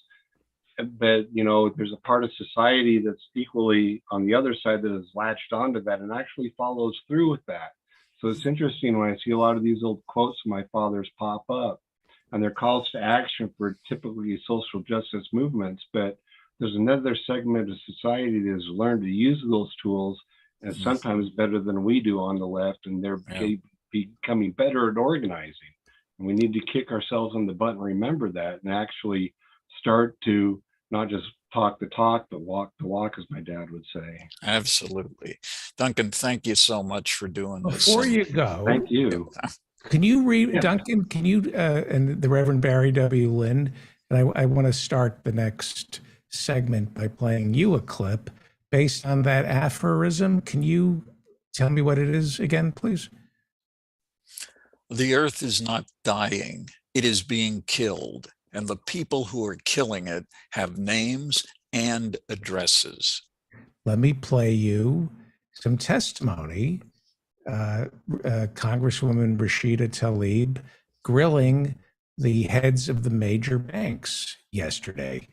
but, you know, there's a part of society that's equally on the other side that has latched onto that and actually follows through with that. So it's interesting when I see a lot of these old quotes of my father's pop up, and they're calls to action for typically social justice movements. But there's another segment of society that has learned to use those tools, and sometimes better than we do on the left, and they're becoming better at organizing. And we need to kick ourselves in the butt and remember that, and actually start to not just talk the talk, but walk the walk, as my dad would say. Absolutely. Duncan, thank you so much for doing this. Before you go, Thank you. can you read, Yeah. Duncan, can you, and the Reverend Barry W. Lind, and I want to start the next segment by playing you a clip based on that aphorism. Can you tell me what it is again, please? The earth is not dying, it is being killed. And the people who are killing it have names and addresses. Let me play you some testimony. Congresswoman Rashida Tlaib grilling the heads of the major banks yesterday.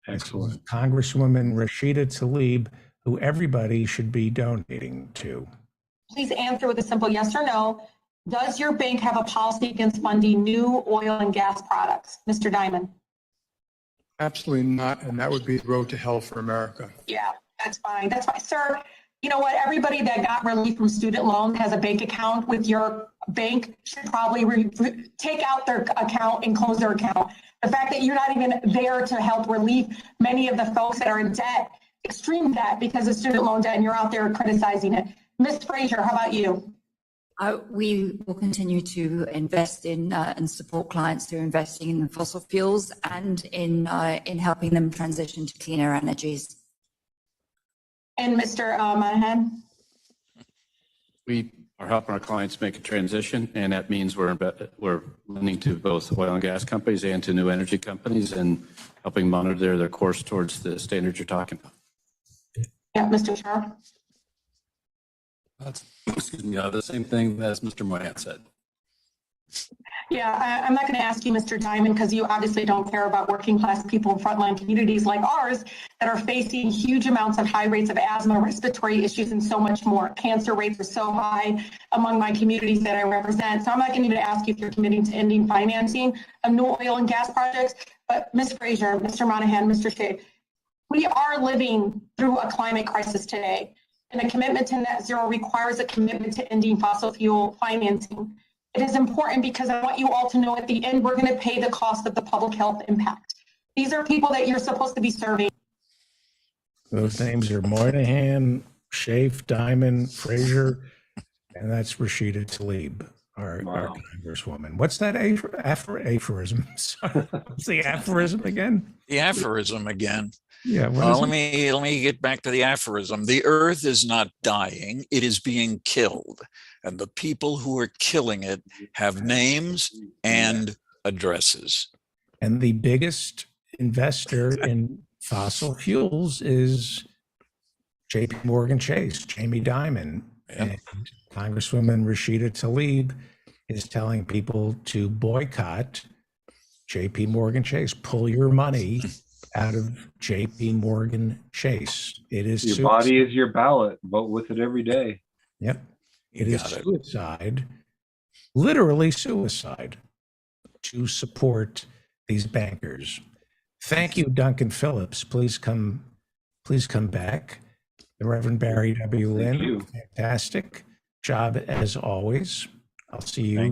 Excellent. Congresswoman Rashida Tlaib, who everybody should be donating to. Please answer with a simple yes or no. Does your bank have a policy against funding new oil and gas products? Mr. Diamond? Absolutely not, and that would be the road to hell for America. Yeah, that's fine. That's fine. Sir, you know what? Everybody that got relief from student loans has a bank account with your bank should probably take out their account and close their account. The fact that you're not even there to help relieve many of the folks that are in debt, extreme debt because of student loan debt, and you're out there criticizing it. Ms. Frazier, how about you? We will continue to invest in and support clients who are investing in fossil fuels and in helping them transition to cleaner energies. And Mr. Monahan? We are helping our clients make a transition, and that means we're lending to both oil and gas companies and to new energy companies and helping monitor their course towards the standards you're talking about. Yeah, Mr. Sharp? That's, excuse me, the same thing as Mr. Moyan said. Yeah, I'm not going to ask you, Mr. Diamond, because you obviously don't care about working class people in frontline communities like ours that are facing huge amounts of high rates of asthma, respiratory issues, and so much more. Cancer rates are so high among my communities that I represent. So I'm not going to even ask you if you're committing to ending financing of new oil and gas projects. But Ms. Frazier, Mr. Monahan, Mr. Shea, we are living through a climate crisis today. And a commitment to net zero requires a commitment to ending fossil fuel financing. It is important because I want you all to know at the end, we're going to pay the cost of the public health impact. These are people that you're supposed to be serving. Those names are Moynihan, Schaaf, Diamond, Frazier, and that's Rashida Tlaib, our congresswoman. What's that aphorism? Sorry, what's the aphorism again? The aphorism again. Yeah. Let me get back to the aphorism. The earth is not dying, it is being killed. And the people who are killing it have names and addresses. And the biggest investor in fossil fuels is JP Morgan Chase, Jamie Dimon. And Congresswoman Rashida Tlaib is telling people to boycott JP Morgan Chase. Pull your money out of JP Morgan Chase. It is Your body is your ballot. Vote with it every day. Yep. It is suicide, literally suicide, to support these bankers. Thank you, Duncan Phillips. Please come back. The Reverend Barry W. Lind, fantastic job as always. I'll see you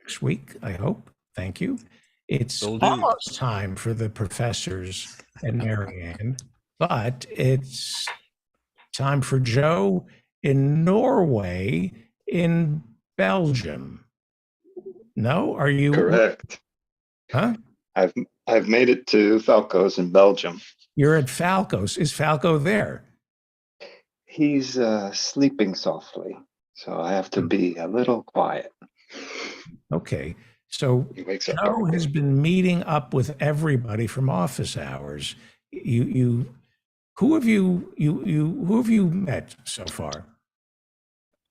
next week, I hope. Thank you. It's almost time for the professors and Marianne, but it's time for Joe in Norway, in Belgium. No, are you correct? Huh? I've made it to Falco's in Belgium. You're at Falco's. Is Falco there? He's sleeping softly, so I have to be a little quiet. Okay. So Joe has been meeting up with everybody from office hours. Who have you met so far?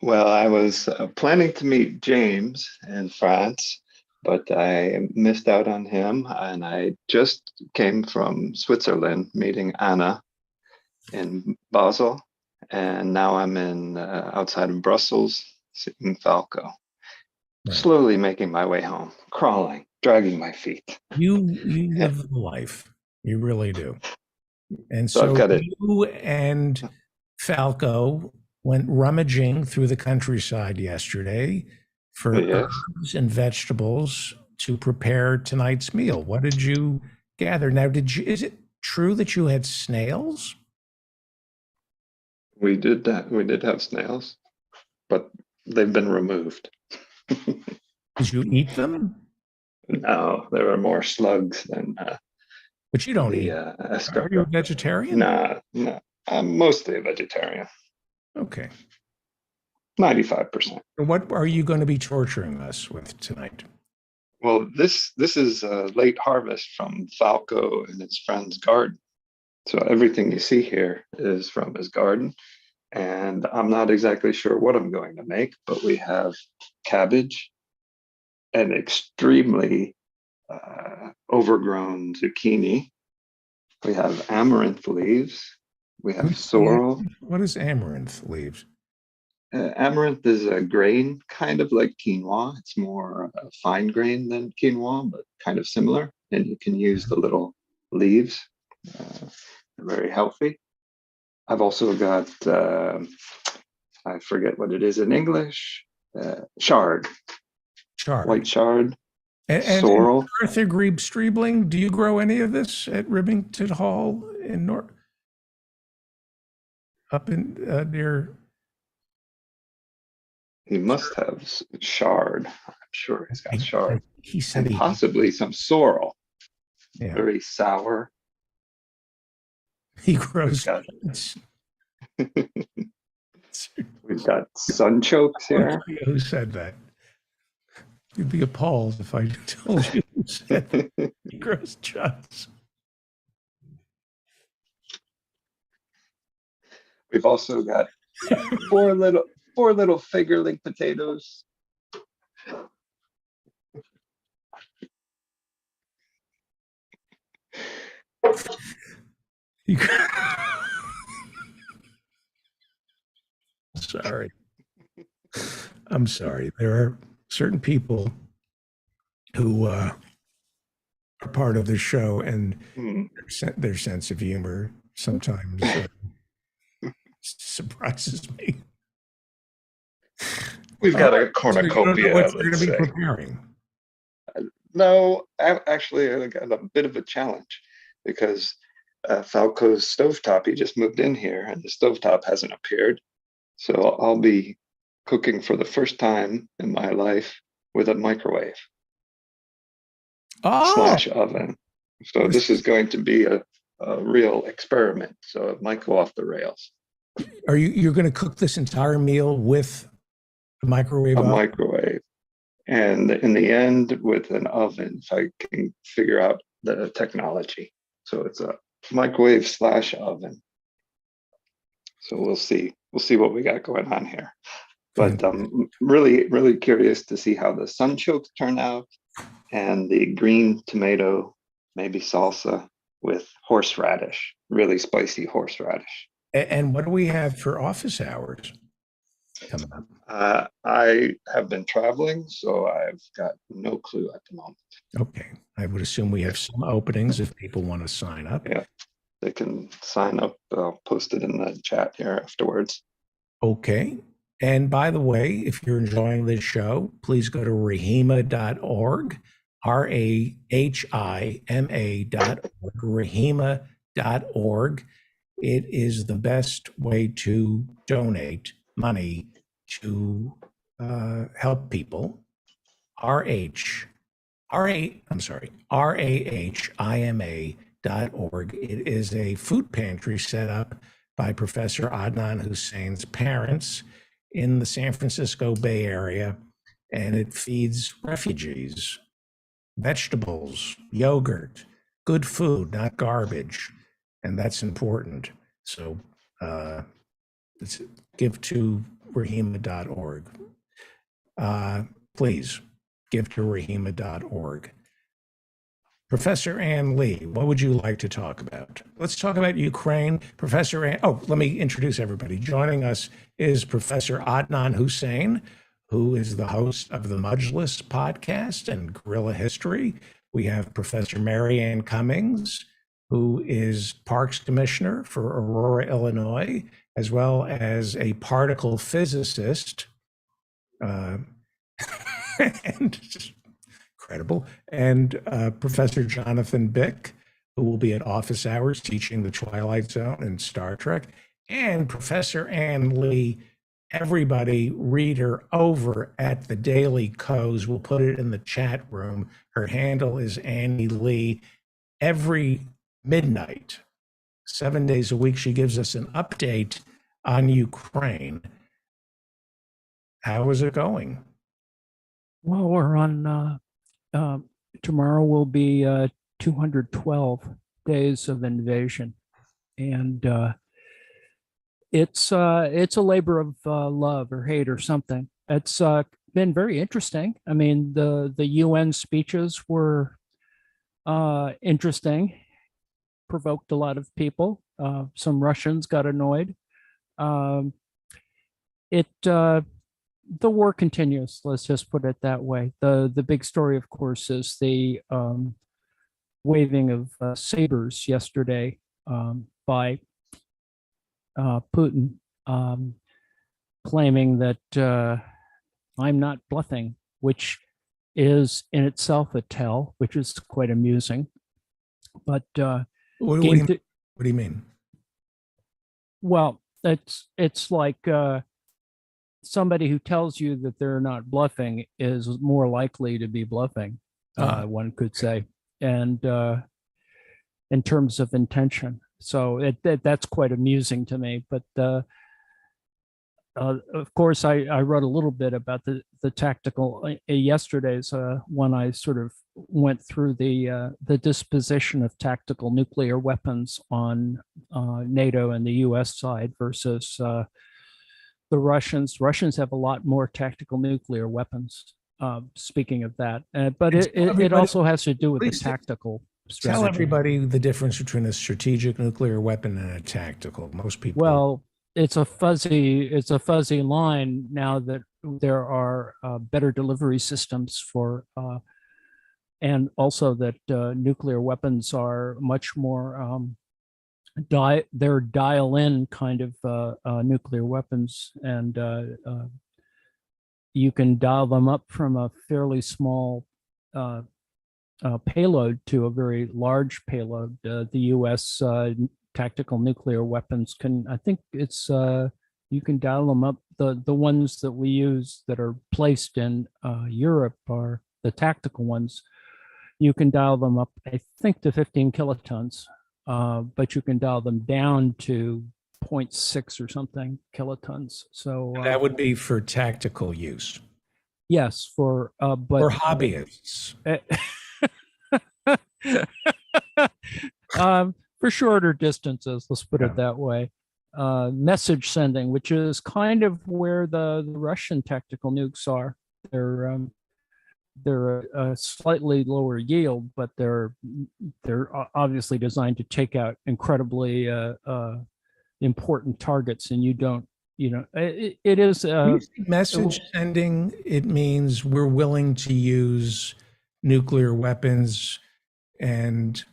Well, I was planning to meet James in France, but I missed out on him, and I just came from Switzerland meeting Anna in Basel, and now I'm in outside of Brussels in Falco. Slowly making my way home, crawling. dragging my feet. You live the life. You really do. And So I've so got it. you and Falco went rummaging through the countryside yesterday for Yes. herbs and vegetables to prepare tonight's meal. What did you gather? Now, is it true that you had snails? We did that. We did have snails, but they've been removed. Did you eat them? No, there are more slugs than But you don't eat. the Are you a escargot. vegetarian? No, no. I'm mostly a vegetarian. Okay. 95%. What are you going to be torturing us with tonight? Well, this is a late harvest from Falco and his friend's garden. So everything you see here is from his garden. And I'm not exactly sure what I'm going to make, but we have cabbage and extremely overgrown zucchini. We have amaranth leaves. We have sorrel. What is amaranth leaves? Amaranth is a grain, kind of like quinoa. It's more fine grain than quinoa, but kind of similar. And you can use the little leaves. They're very healthy. I've also got, I forget what it is in English, chard. Chard. White chard. And sorrel. Arthur Grebe Streebling, do you grow any of this at Ribington Hall in North? Up in near. He must have chard. I'm sure he's got chard. He said and he possibly some sorrel. Yeah. Very sour. He grows. We've got sunchokes here. Who said that? You'd be appalled if I told you who said that. He grows chucks. We've also got four little fingerling potatoes. Sorry. I'm sorry. There are certain people who are part of the show, and their sense of humor sometimes surprises me. We've got a So you don't know cornucopia. what you're going let's to be say. preparing. No, actually, I got a bit of a challenge because Falco's stovetop, he just moved in here and the stovetop hasn't appeared. So I'll be cooking for the first time in my life with a microwave slash oven. So this is going to be a real experiment. So it might go off the rails. You're going to cook this entire meal with a microwave? A oven? microwave. And in the end, with an oven, if I can figure out the technology. So it's a microwave slash oven. So we'll see. We'll see what we got going on here. But I'm really, really curious to see how the sunchokes turn out and the green tomato, maybe salsa with horseradish, really spicy horseradish. And what do we have for office hours coming up? I have been traveling, so I've got no clue at the moment. Okay. I would assume we have some openings if people want to sign up. Yeah, they can sign up. I'll post it in the chat here afterwards. Okay. And by the way, if you're enjoying this show, please go to rahima.org, RAHIMA.org, rahima.org. It is the best way to donate money to help people. RAHIMA.org. It is a food pantry set up by Professor Adnan Hussein's parents in the San Francisco Bay Area, and it feeds refugees, vegetables, yogurt, good food, not garbage, and that's important. So give to rahima.org. Please give to rahima.org. Professor Ann Lee, what would you like to talk about? Let's talk about Ukraine. Professor Ann, let me introduce everybody. Joining us is Professor Adnan Hussein, who is the host of the Mudgeless podcast and Guerrilla History. We have Professor Mary Ann Cummings, who is Parks Commissioner for Aurora, Illinois, as well as a particle physicist. And incredible. And Professor Jonathan Bick, who will be at office hours teaching the Twilight Zone and Star Trek. And Professor Ann Lee. Everybody read her over at the Daily Co's. We'll put it in the chat room. Her handle is Annie Lee. Every midnight, 7 days a week, she gives us an update on Ukraine. How is it going? Well, we're on, tomorrow will be 212 days of invasion. And it's a labor of love or hate or something. It's been very interesting. I mean, the UN speeches were interesting, provoked a lot of people. Some Russians got annoyed. The war continues. Let's just put it that way. The big story, of course, is the waving of sabers yesterday by Putin, claiming that I'm not bluffing, which is in itself a tell, which is quite amusing. But what do you mean? Well, it's like somebody who tells you that they're not bluffing is more likely to be bluffing, one could say, and in terms of intention. So that's quite amusing to me. But of course, I wrote a little bit about the tactical yesterday's when I sort of went through the disposition of tactical nuclear weapons on NATO and the U.S. side versus the Russians. Russians have a lot more tactical nuclear weapons. Speaking of that, but it also has to do with the tactical strategy. Tell everybody the difference between a strategic nuclear weapon and a tactical. Most people. Well, it's a fuzzy line now that there are better delivery systems for, and also that nuclear weapons are much more they're dial-in kind of nuclear weapons, and you can dial them up from a fairly small payload to a very large payload. The U.S. Tactical nuclear weapons can, I think it's, you can dial them up. The ones that we use that are placed in Europe are the tactical ones. You can dial them up, I think, to 15 kilotons, but you can dial them down to 0.6 or something kilotons. So that would be for tactical use. Yes, for but for hobbyists. For shorter distances, let's put it that way. Message sending, which is kind of where the Russian tactical nukes are. They're a slightly lower yield, but they're obviously designed to take out incredibly important targets, and you don't. It is message sending. It means we're willing to use nuclear weapons, and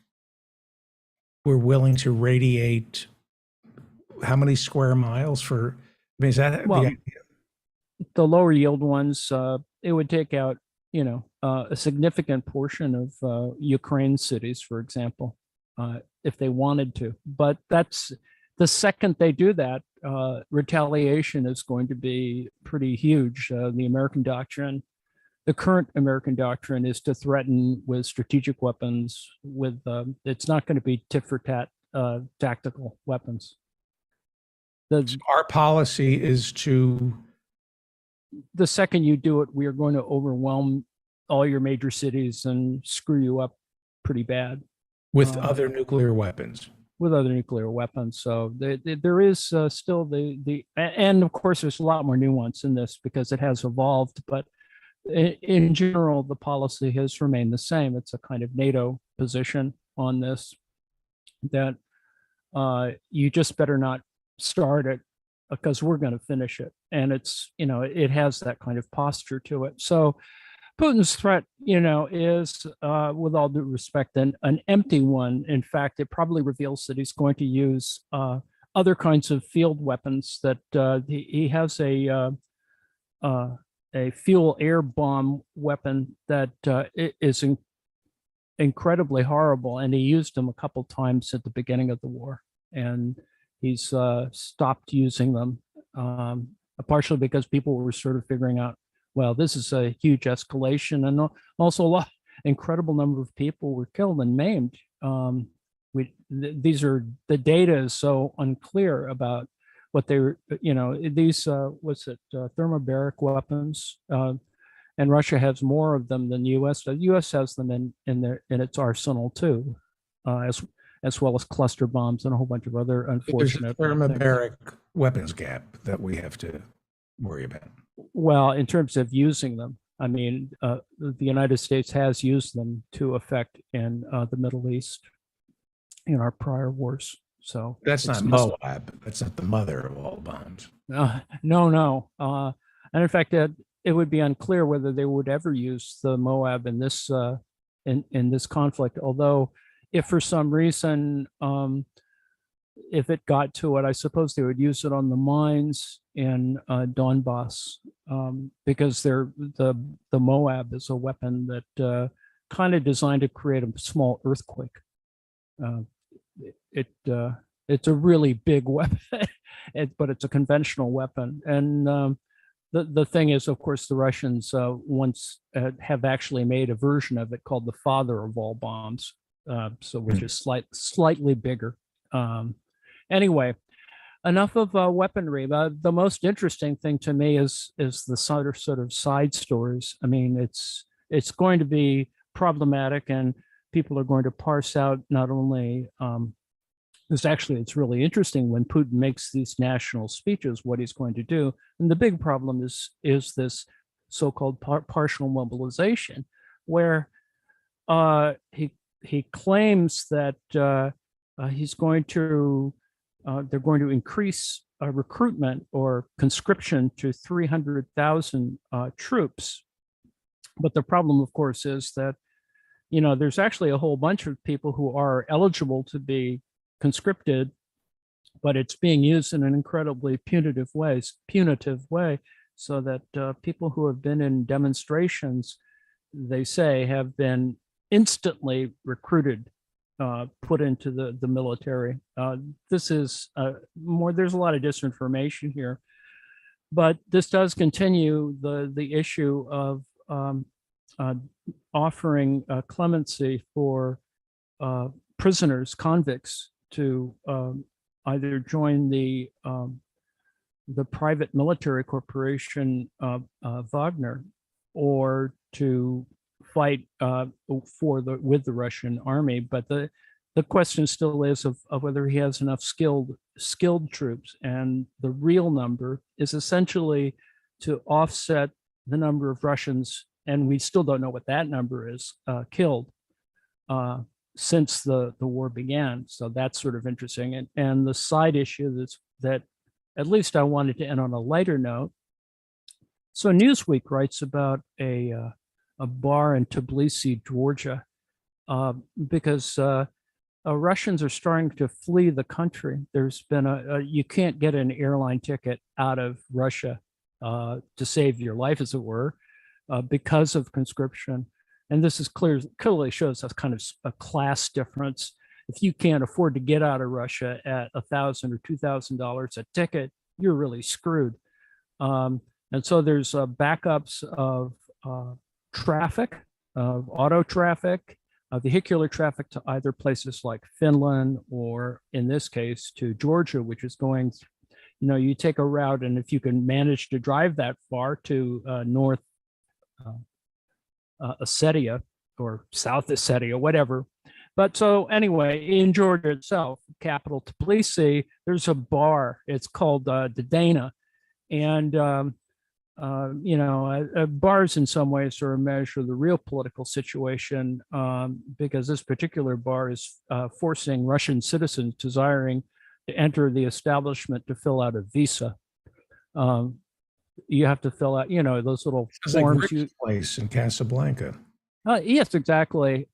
we're willing to radiate how many square miles for? I mean, is that the lower yield ones? It would take out, a significant portion of Ukraine cities, for example, if they wanted to. But that's the second they do that, retaliation is going to be pretty huge. The American doctrine, the current American doctrine, is to threaten with strategic weapons. With it's not going to be tit for tat tactical weapons. Our policy is to. The second you do it, we are going to overwhelm all your major cities and screw you up pretty bad with other nuclear weapons. With other nuclear weapons. So there is still and of course there's a lot more nuance in this because it has evolved, but in general, the policy has remained the same. It's a kind of NATO position on this, that you just better not start it because we're going to finish it. and it's, it has that kind of posture to it. So Putin's threat, is, with all due respect, an empty one. In fact, it probably reveals that he's going to use other kinds of field weapons. That he has a fuel air bomb weapon that is incredibly horrible, and he used them a couple times at the beginning of the war, and he's stopped using them, partially because people were sort of figuring out, well, this is a huge escalation, and also incredible number of people were killed and maimed. The data is so unclear about what they were, these, thermobaric weapons, and Russia has more of them than the U.S. The U.S. has them in its arsenal too, as well as cluster bombs and a whole bunch of other unfortunate There's a things. thermobaric weapons gap that we have to worry about. Well, in terms of using them, I mean, the United States has used them to effect in the Middle East in our prior wars. So That's it's not just- Moab. That's not the mother of all bombs. No. And in fact, it would be unclear whether they would ever use the Moab in this in this conflict. Although, if for some reason, if it got to it, I suppose they would use it on the mines in Donbass, because the Moab is a weapon that kind of designed to create a small earthquake. It's a really big weapon, but it's a conventional weapon. And the thing is, of course, the Russians once have actually made a version of it called the father of all bombs, which is slightly bigger. Anyway, enough of weaponry. The most interesting thing to me is the sort of side stories. I mean, it's going to be problematic, and people are going to parse out not only it's really interesting when Putin makes these national speeches, what he's going to do. And the big problem is this so-called partial mobilization, where he claims that he's going to they're going to increase recruitment or conscription to 300,000 troops. But the problem, of course, is that there's actually a whole bunch of people who are eligible to be conscripted, but it's being used in an incredibly punitive way, so that people who have been in demonstrations, they say, have been instantly recruited, put into the military. This is there's a lot of disinformation here, but this does continue the issue of offering clemency for prisoners, convicts, to either join the private military corporation Wagner, or to fight with the Russian army. But the question still is of whether he has enough skilled troops, and the real number is essentially to offset the number of Russians, and we still don't know what that number is, killed since the war began. So that's sort of interesting. And the side issue that at least I wanted to end on a lighter note. So Newsweek writes about a bar in Tbilisi, Georgia, because Russians are starting to flee the country. There's been you can't get an airline ticket out of Russia to save your life, as it were, because of conscription. And this is clearly shows us kind of a class difference. If you can't afford to get out of Russia at $1,000 or $2,000 a ticket, you're really screwed. And so there's backups of traffic, of auto traffic, vehicular traffic to either places like Finland, or in this case to Georgia, which is going, you take a route, and if you can manage to drive that far to North Ossetia or South Ossetia, whatever. But so anyway, in Georgia itself, capital Tbilisi, there's a bar. It's called the Dana, and bars in some ways are a measure of the real political situation, because this particular bar is forcing Russian citizens desiring to enter the establishment to fill out a visa. you have to fill out, those little It's like forms. Rick's place in Casablanca. Yes, exactly.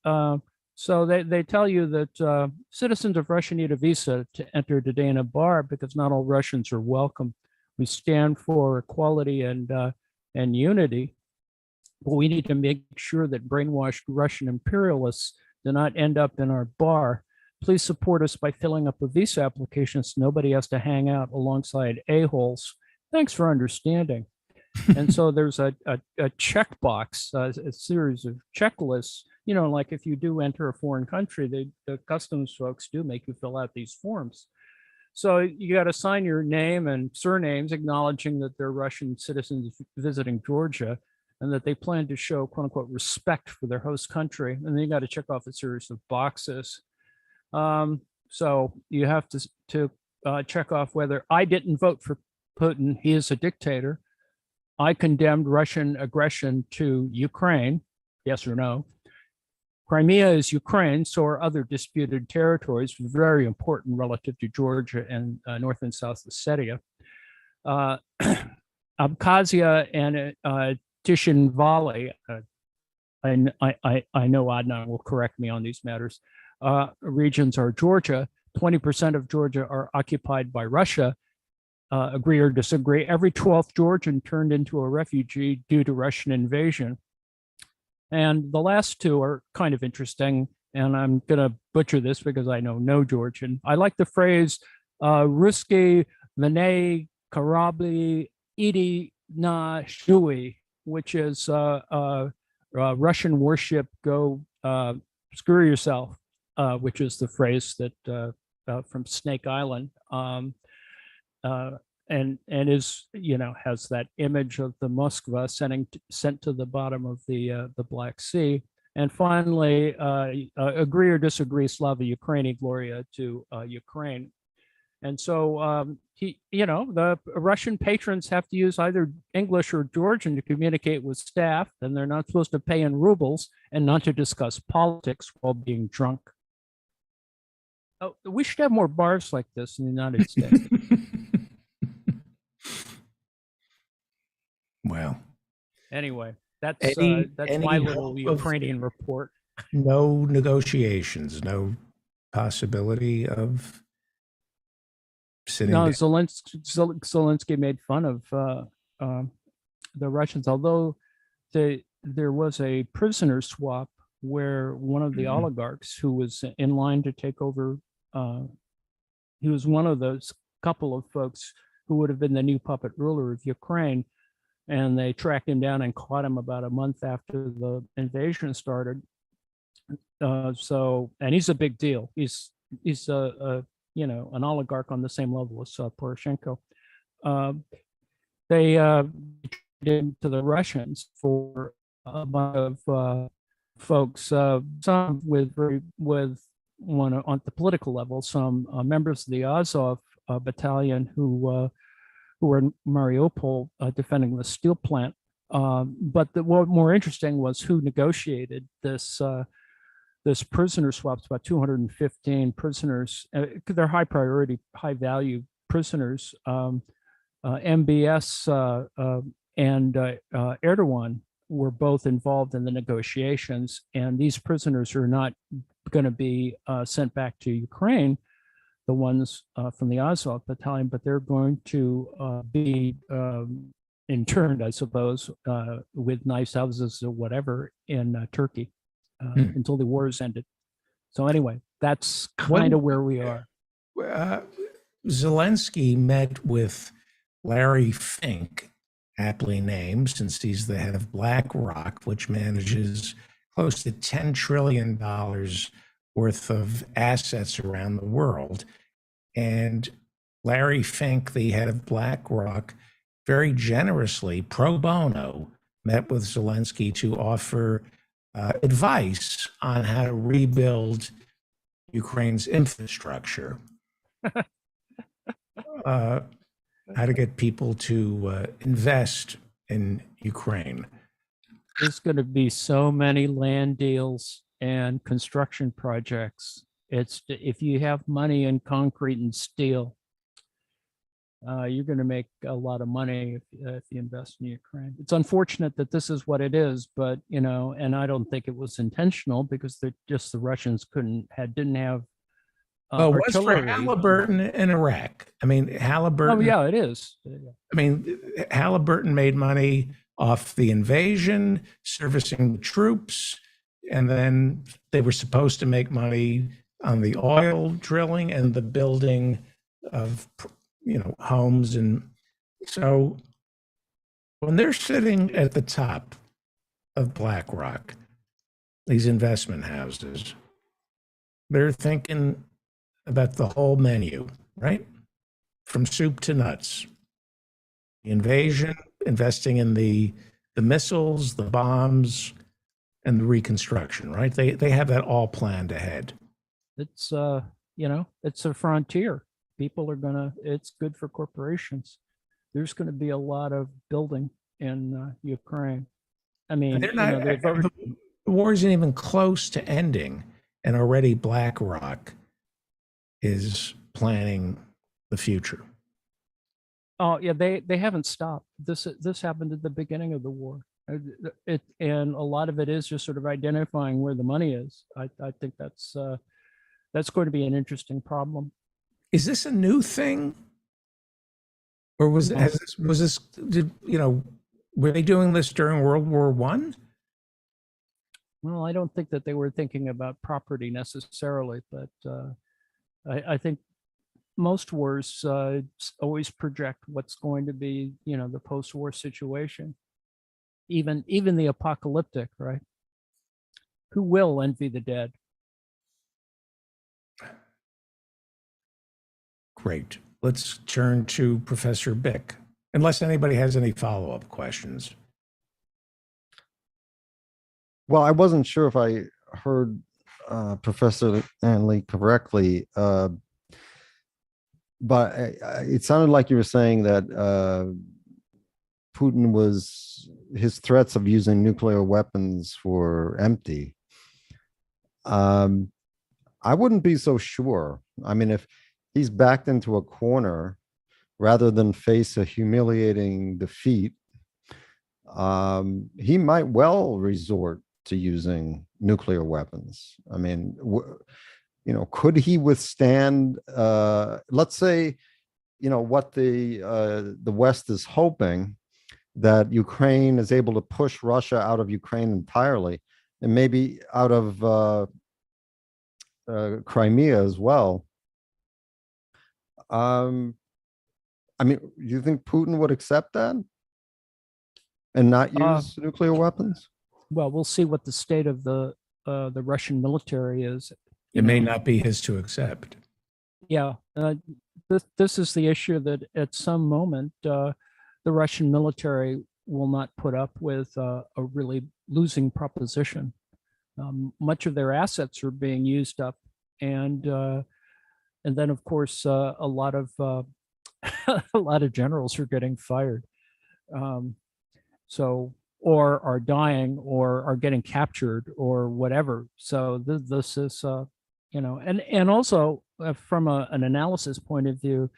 So they tell you that citizens of Russia need a visa to enter the Dana bar because not all Russians are welcome. We stand for equality and unity, but we need to make sure that brainwashed Russian imperialists do not end up in our bar. Please support us by filling up a visa application so nobody has to hang out alongside a-holes. Thanks for understanding. And so there's a checkbox, a series of checklists. Like if you do enter a foreign country, the customs folks do make you fill out these forms. So you got to sign your name and surnames acknowledging that they're Russian citizens visiting Georgia and that they plan to show quote unquote respect for their host country. And then you got to check off a series of boxes. So you have to check off whether I didn't vote for Putin. He is a dictator. I condemned Russian aggression to Ukraine. Yes or no? Crimea is Ukraine, so are other disputed territories, very important relative to Georgia and North and South Ossetia. Abkhazia and Tishin Valley, I know Adnan will correct me on these matters, regions are Georgia. 20% of Georgia are occupied by Russia. Agree or disagree, every 12th Georgian turned into a refugee due to Russian invasion. And the last two are kind of interesting, and I'm going to butcher this because I know no Georgian. I like the phrase, Ruski Vene Karabi Idi na Shui, which is Russian worship, go screw yourself, which is the phrase that from Snake Island. And is, has that image of the Moskva sent to the bottom of the Black Sea. And finally, agree or disagree, Slava Ukraini, Gloria to Ukraine. And so the Russian patrons have to use either English or Georgian to communicate with staff, and they're not supposed to pay in rubles and not to discuss politics while being drunk. Oh, we should have more bars like this in the United States. Well, anyway, that's any my little hope of- Ukrainian report. No negotiations, no possibility of sitting No, down. Zelensky made fun of the Russians, although there was a prisoner swap where one of the oligarchs who was in line to take over, he was one of those couple of folks who would have been the new puppet ruler of Ukraine. And they tracked him down and caught him about a month after the invasion started. And he's a big deal. He's an oligarch on the same level as Poroshenko. They did to the Russians for a bunch of folks, some with one on the political level, some members of the Azov battalion who were in Mariupol defending the steel plant. But what more interesting was who negotiated this prisoner swaps. About 215 prisoners. They're high priority, high value prisoners. MBS and Erdogan were both involved in the negotiations, and these prisoners are not going to be sent back to Ukraine, the ones from the Azov battalion, but they're going to be interned, I suppose, with nice houses or whatever in Turkey until the war is ended. So anyway, that's kind of where we are. Zelensky met with Larry Fink, aptly named since he's the head of BlackRock, which manages close to $10 trillion worth of assets around the world. And Larry Fink, the head of BlackRock, very generously, pro bono, met with Zelensky to offer advice on how to rebuild Ukraine's infrastructure, how to get people to invest in Ukraine. There's going to be so many land deals and construction projects. It's if you have money in concrete and steel, you're going to make a lot of money if you invest in Ukraine. It's unfortunate that this is what it is, but and I don't think it was intentional because the Russians didn't have Well, it was for artillery. Halliburton in Iraq. I mean, Halliburton. Oh yeah, it is. I mean, Halliburton made money off the invasion, servicing the troops, and then they were supposed to make money on the oil drilling and the building of, homes. And so when they're sitting at the top of BlackRock, these investment houses, they're thinking about the whole menu, right? From soup to nuts. The invasion, investing in the missiles, the bombs, and the reconstruction, right? They have that all planned ahead. It's it's a frontier. People are it's good for corporations. There's going to be a lot of building in Ukraine. I mean, they're not, the war isn't even close to ending, and already BlackRock is planning the future. Oh yeah, they haven't stopped. This happened at the beginning of the war. And a lot of it is just sort of identifying where the money is. I think that's going to be an interesting problem. Is this a new thing, or were they doing this during World War I? Well, I don't think that they were thinking about property necessarily, but I think most wars always project what's going to be, the post-war situation, even the apocalyptic, right? Who will envy the dead? Great. Let's turn to Professor Bick, unless anybody has any follow-up questions. Well, I wasn't sure if I heard Professor Anley correctly, but it sounded like you were saying that Putin his threats of using nuclear weapons were empty. I wouldn't be so sure. I mean, if he's backed into a corner rather than face a humiliating defeat, he might well resort to using nuclear weapons. I mean, could he withstand, let's say, what the West is hoping, that Ukraine is able to push Russia out of Ukraine entirely, and maybe out of Crimea as well. I mean, do you think Putin would accept that and not use nuclear weapons? Well, we'll see what the state of the Russian military is. It may not be his to accept. Yeah, this is the issue, that at some moment the Russian military will not put up with a really losing proposition. Much of their assets are being used up, and then of course a lot of a lot of generals are getting fired, or are dying, or are getting captured, or whatever. So this is and also from an analysis point of view,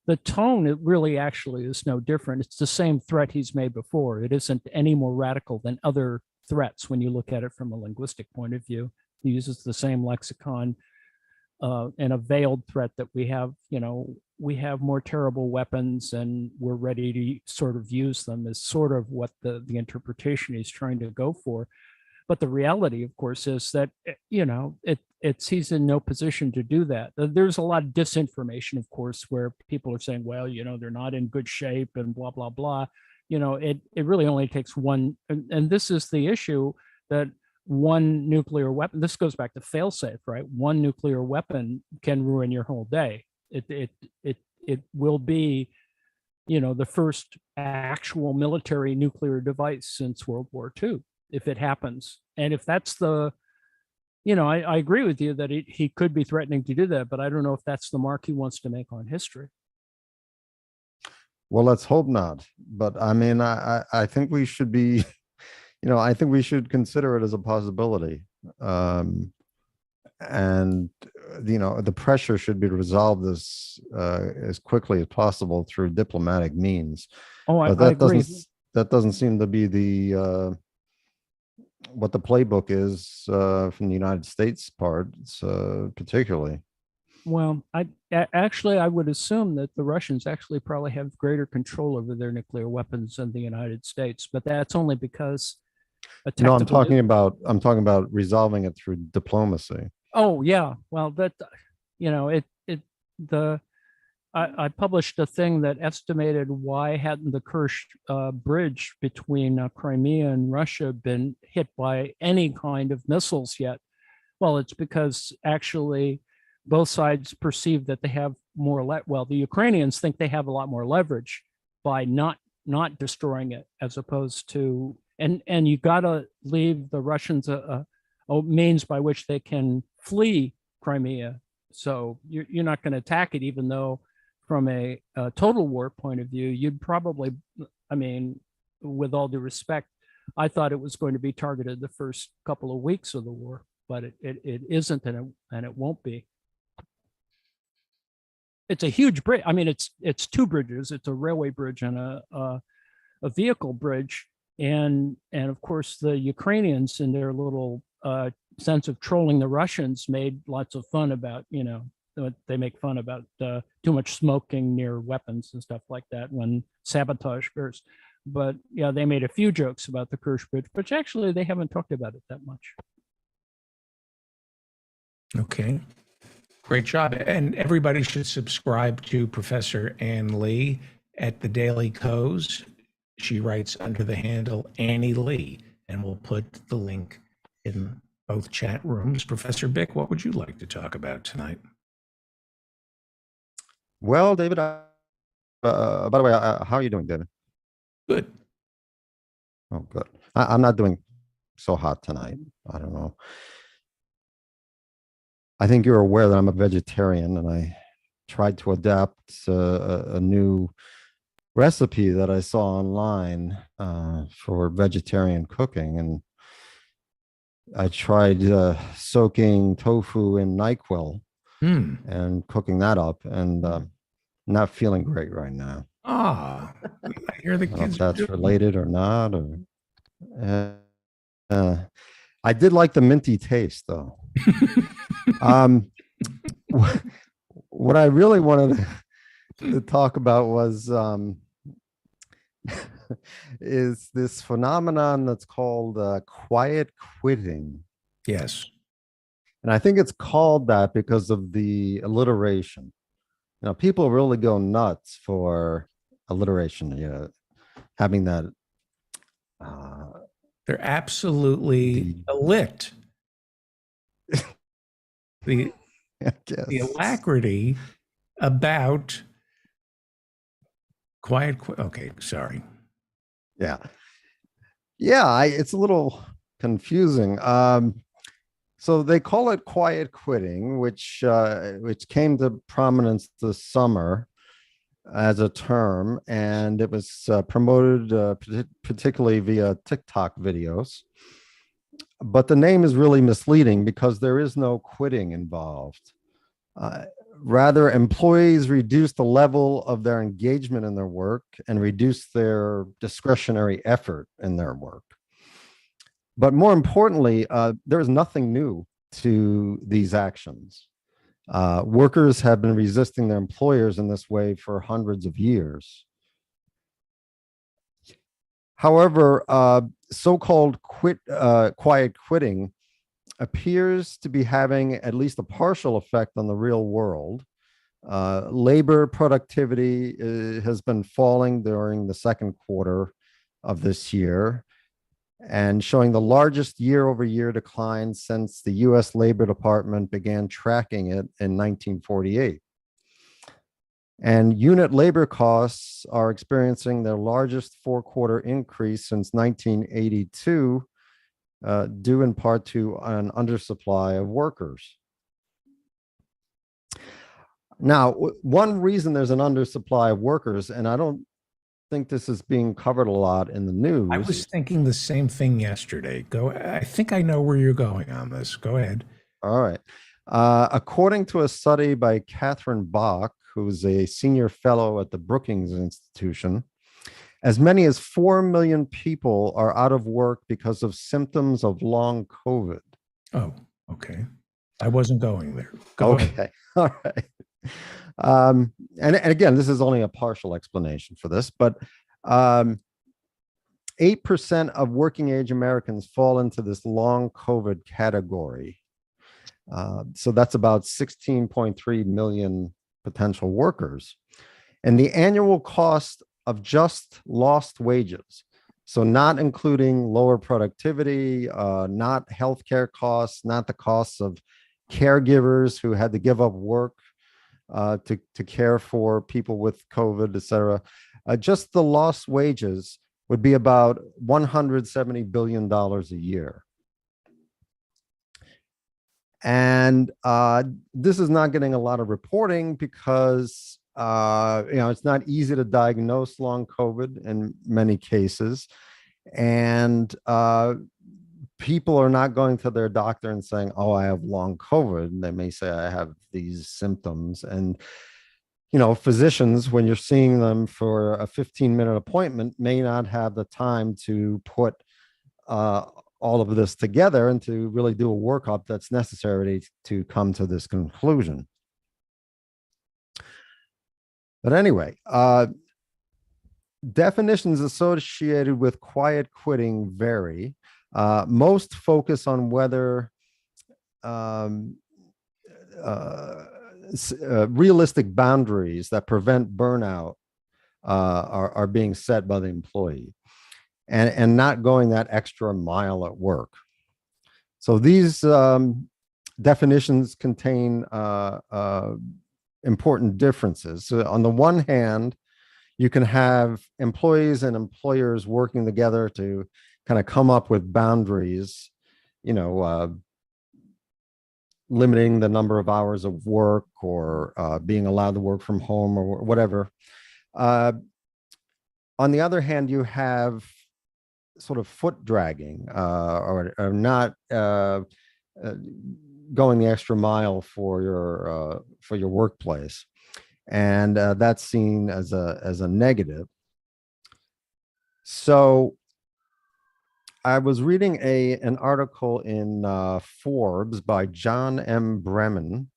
the tone, it really actually is no different. It's the same threat he's made before. It isn't any more radical than other threats when you look at it from a linguistic point of view. He uses the same lexicon, and a veiled threat that we have more terrible weapons and we're ready to sort of use them, is sort of what the interpretation he's trying to go for. But the reality, of course, is that, he's in no position to do that. There's a lot of disinformation, of course, where people are saying, well, they're not in good shape and blah, blah, blah. It really only takes one. And this is the issue, that one nuclear weapon, this goes back to failsafe, right? One nuclear weapon can ruin your whole day. It will be, the first actual military nuclear device since World War II, if it happens. And if that's I agree with you that he could be threatening to do that, but I don't know if that's the mark he wants to make on history. Well, let's hope not. But I mean, I think we should be, I think we should consider it as a possibility. and the pressure should be resolved as quickly as possible through diplomatic means. Oh, But I agree. that doesn't seem to be the what the playbook is from the United States part, particularly. Well, actually, I would assume that the Russians actually probably have greater control over their nuclear weapons than the United States, but that's only because No, I'm talking about resolving it through diplomacy. Oh yeah, well I published a thing that estimated why hadn't the Kerch bridge between Crimea and Russia been hit by any kind of missiles yet. Well, it's because actually both sides perceive that they have more the Ukrainians think they have a lot more leverage by not destroying it, as opposed to and you got to leave the Russians a means by which they can flee Crimea. So you're not going to attack it, even though from a total war point of view, you'd probably, I mean, with all due respect, I thought it was going to be targeted the first couple of weeks of the war, but it isn't, and it won't be. It's a huge bridge. I mean, it's two bridges. It's a railway bridge and a vehicle bridge. And of course, the Ukrainians, in their little sense of trolling the Russians, made lots of fun about, they make fun about too much smoking near weapons and stuff like that when sabotage occurs. But yeah, they made a few jokes about the Kerch Bridge, which actually they haven't talked about it that much. Okay. Great job. And everybody should subscribe to Professor Ann Lee at the Daily Kos. She writes under the handle Annie Lee, and we'll put the link in both chat rooms. Professor Bick, what would you like to talk about tonight? Well, David, by the way, how are you doing, David? Good. Oh, good. I'm not doing so hot tonight. I don't know. I think you're aware that I'm a vegetarian, and I tried to adapt a new recipe that I saw online for vegetarian cooking, and I tried soaking tofu in NyQuil and cooking that up, and not feeling great right now. Ah, I hear the I don't know kids. if that's related or not. I did like the minty taste, though. What I really wanted to talk about was is this phenomenon that's called quiet quitting. Yes. And I think it's called that because of the alliteration. People really go nuts for alliteration, having that. They're absolutely lit. The alacrity about quiet. Okay, sorry. Yeah, it's a little confusing. So they call it quiet quitting, which came to prominence this summer as a term, and it was promoted particularly via TikTok videos. But the name is really misleading because there is no quitting involved. Rather, employees reduce the level of their engagement in their work and reduce their discretionary effort in their work. But more importantly, there is nothing new to these actions. Workers have been resisting their employers in this way for hundreds of years. However, so-called quiet quitting appears to be having at least a partial effect on the real world. Labor productivity has been falling during the second quarter of this year and showing the largest year-over-year decline since the U.S. Labor Department began tracking it in 1948. And unit labor costs are experiencing their largest four-quarter increase since 1982, due in part to an undersupply of workers. Now, one reason there's an undersupply of workers, and I don't think this is being covered a lot in the news. I was thinking the same thing yesterday. I think I know where you're going on this. Go ahead. All right. According to a study by Catherine Bach, who's a senior fellow at the Brookings Institution, as many as 4 million people are out of work because of symptoms of long COVID. Oh, okay. I wasn't going there. Go ahead. Okay. All right. And again, this is only a partial explanation for this, but 8% of working age Americans fall into this long COVID category. So that's about 16.3 million potential workers. And the annual cost of just lost wages, so not including lower productivity, not healthcare costs, not the costs of caregivers who had to give up work to care for people with COVID, et cetera. Just the lost wages would be about $170 billion a year. And this is not getting a lot of reporting because it's not easy to diagnose long COVID in many cases. And people are not going to their doctor and saying, oh, I have long COVID. They may say, I have these symptoms. And, physicians, when you're seeing them for a 15-minute appointment, may not have the time to put all of this together and to really do a workup that's necessary to come to this conclusion. But anyway, definitions associated with quiet quitting vary. Most focus on whether realistic boundaries that prevent burnout are being set by the employee and not going that extra mile at work. So these definitions contain important differences. So on the one hand, you can have employees and employers working together to kind of come up with boundaries, limiting the number of hours of work or being allowed to work from home or whatever. On the other hand, you have sort of foot dragging or not going the extra mile for your workplace, and that's seen as a negative. So I was reading an article in Forbes by John M. Bremen,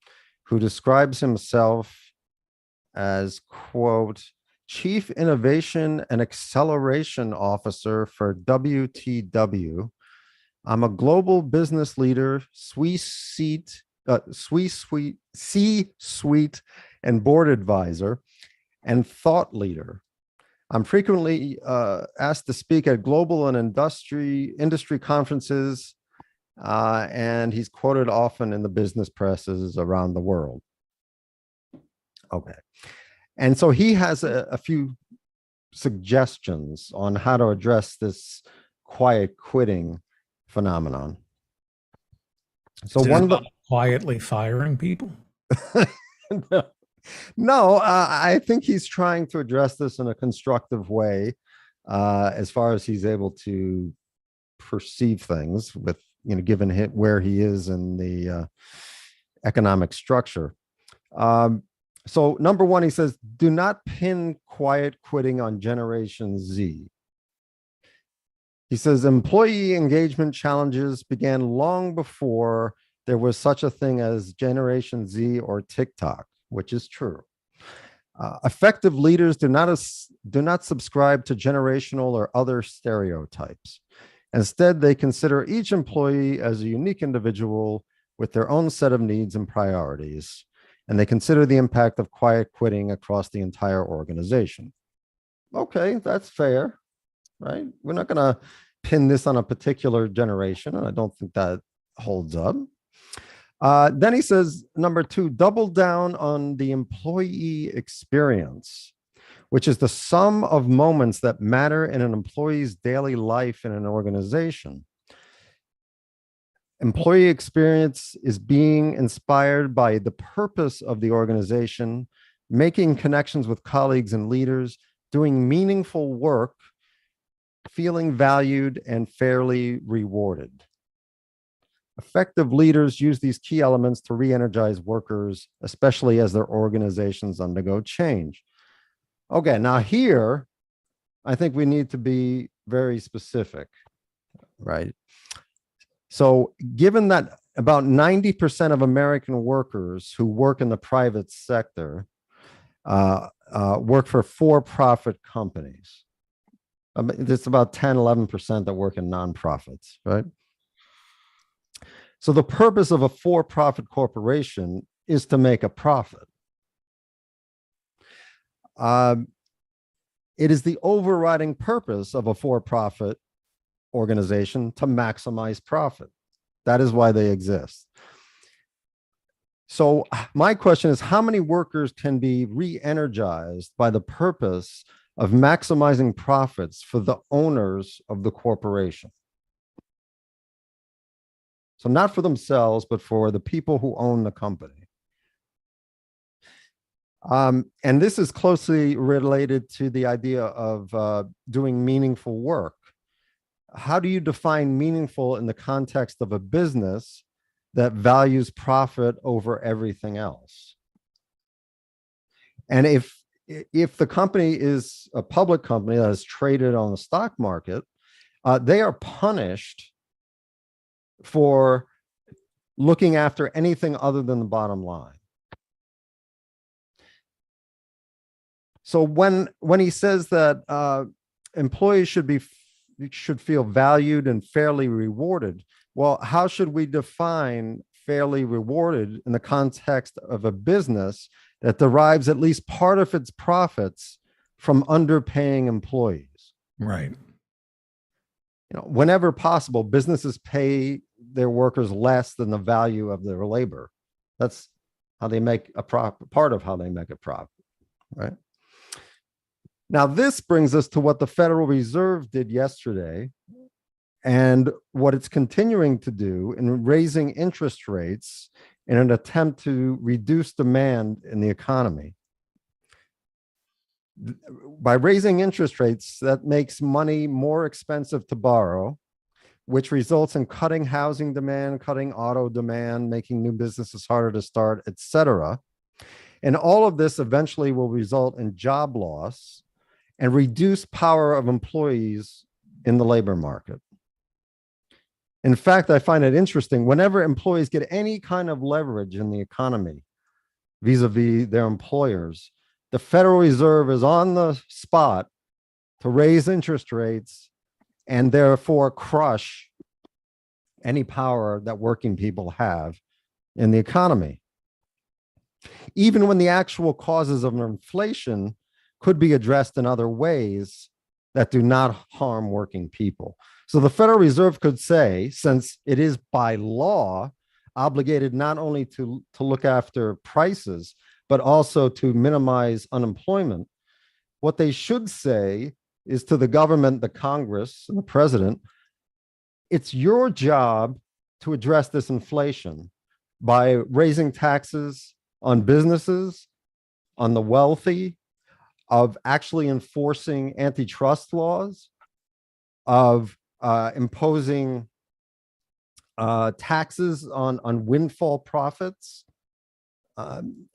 who describes himself as, quote, Chief Innovation and Acceleration Officer for WTW. I'm a global business leader, C-suite and board advisor, and thought leader. I'm frequently asked to speak at global and industry conferences, and he's quoted often in the business presses around the world. Okay. And so he has a few suggestions on how to address this quiet quitting phenomenon. So one of the quietly firing people. No, I think he's trying to address this in a constructive way, as far as he's able to perceive things with, given where he is in the economic structure. So number one, he says, do not pin quiet quitting on Generation Z. He says employee engagement challenges began long before there was such a thing as Generation Z or TikTok, which is true. Effective leaders do not subscribe to generational or other stereotypes. Instead, they consider each employee as a unique individual with their own set of needs and priorities, and they consider the impact of quiet quitting across the entire organization. Okay, that's fair, right? We're not going to pin this on a particular generation, and I don't think that holds up. Then he says, number two, double down on the employee experience, which is the sum of moments that matter in an employee's daily life in an organization. Employee experience is being inspired by the purpose of the organization, making connections with colleagues and leaders, doing meaningful work, feeling valued and fairly rewarded. Effective leaders use these key elements to re-energize workers, especially as their organizations undergo change. Okay, now here, I think we need to be very specific, right? So given that about 90% of American workers who work in the private sector work for for-profit companies. It's about 10, 11% that work in nonprofits, right? So the purpose of a for-profit corporation is to make a profit. It is the overriding purpose of a for-profit organization to maximize profit. That is why they exist. So my question is, how many workers can be re-energized by the purpose of maximizing profits for the owners of the corporation? So not for themselves, but for the people who own the company. And this is closely related to the idea of doing meaningful work. How do you define meaningful in the context of a business that values profit over everything else? And if the company is a public company that is traded on the stock market, they are punished for looking after anything other than the bottom line. So when he says that employees should feel valued and fairly rewarded, well, how should we define fairly rewarded in the context of a business that derives at least part of its profits from underpaying employees? Right. Whenever possible, businesses pay their workers less than the value of their labor. That's how they make a profit, part of how they make a profit, right? Now, this brings us to what the Federal Reserve did yesterday and what it's continuing to do in raising interest rates in an attempt to reduce demand in the economy. By raising interest rates, that makes money more expensive to borrow, which results in cutting housing demand, cutting auto demand, making new businesses harder to start, et cetera. And all of this eventually will result in job loss and reduced power of employees in the labor market. In fact, I find it interesting, whenever employees get any kind of leverage in the economy vis-a-vis their employers, the Federal Reserve is on the spot to raise interest rates and therefore crush any power that working people have in the economy. Even when the actual causes of inflation could be addressed in other ways that do not harm working people. So the Federal Reserve could say, since it is by law obligated not only to look after prices, but also to minimize unemployment, what they should say is to the government, the Congress, and the president, it's your job to address this inflation by raising taxes on businesses, on the wealthy, of actually enforcing antitrust laws, of imposing taxes on windfall profits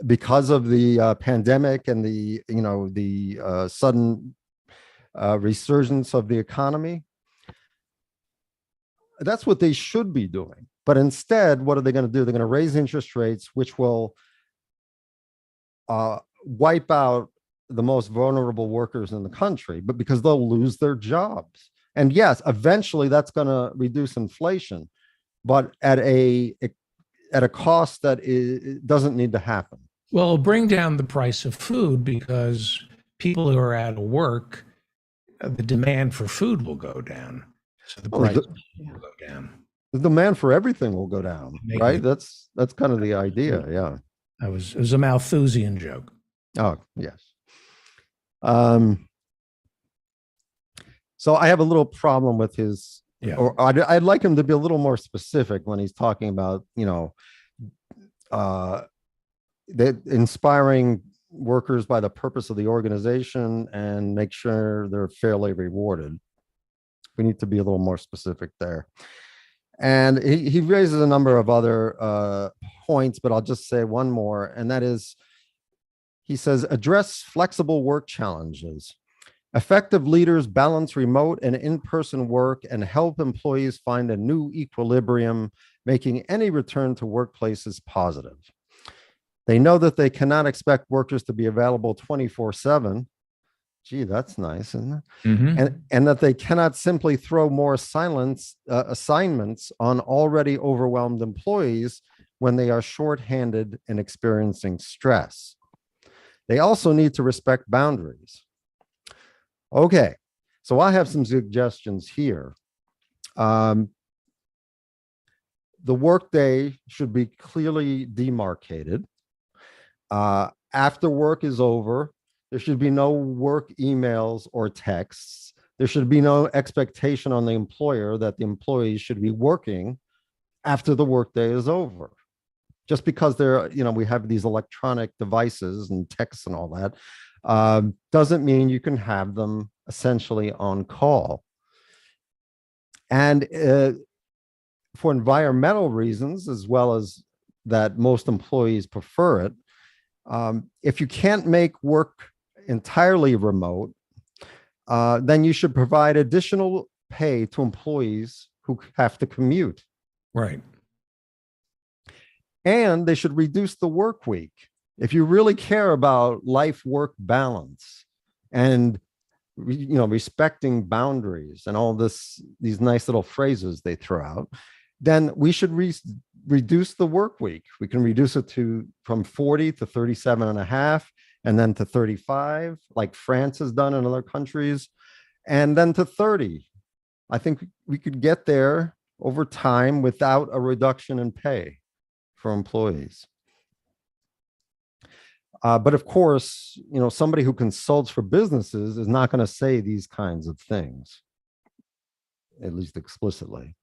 because of the pandemic and the sudden resurgence of the economy. That's what they should be doing. But instead, what are they going to do? They're going to raise interest rates, which will wipe out the most vulnerable workers in the country, but because they'll lose their jobs. And yes, eventually that's going to reduce inflation, but at a cost that doesn't need to happen. Well, it'll bring down the price of food because people who are out of work, the demand for food will go down. So the price will go down. The demand for everything will go down, right? That's kind of the idea. Yeah. It was a Malthusian joke. Oh, yes. So I have a little problem with his, or I'd like him to be a little more specific when he's talking about, that inspiring workers by the purpose of the organization and make sure they're fairly rewarded. We need to be a little more specific there. And he raises a number of other points, but I'll just say one more, and that is, he says, address flexible work challenges. Effective leaders balance remote and in-person work and help employees find a new equilibrium, making any return to workplaces positive. They know that they cannot expect workers to be available 24/7. Gee, that's nice, isn't it? And that they cannot simply throw more assignments on already overwhelmed employees when they are shorthanded and experiencing stress. They also need to respect boundaries. Okay, so I have some suggestions here. The workday should be clearly demarcated. After work is over, there should be no work emails or texts. There should be no expectation on the employer that the employees should be working after the workday is over. Just because we have these electronic devices and texts and all that, doesn't mean you can have them essentially on call. And for environmental reasons, as well as that most employees prefer it, if you can't make work entirely remote, then you should provide additional pay to employees who have to commute. Right. And they should reduce the work week. If you really care about life-work balance and respecting boundaries and all these nice little phrases they throw out, then we should reduce the work week. We can reduce it from 40 to 37.5, and then to 35, like France has done in other countries, and then to 30. I think we could get there over time without a reduction in pay for employees. But of course, somebody who consults for businesses is not going to say these kinds of things, at least explicitly.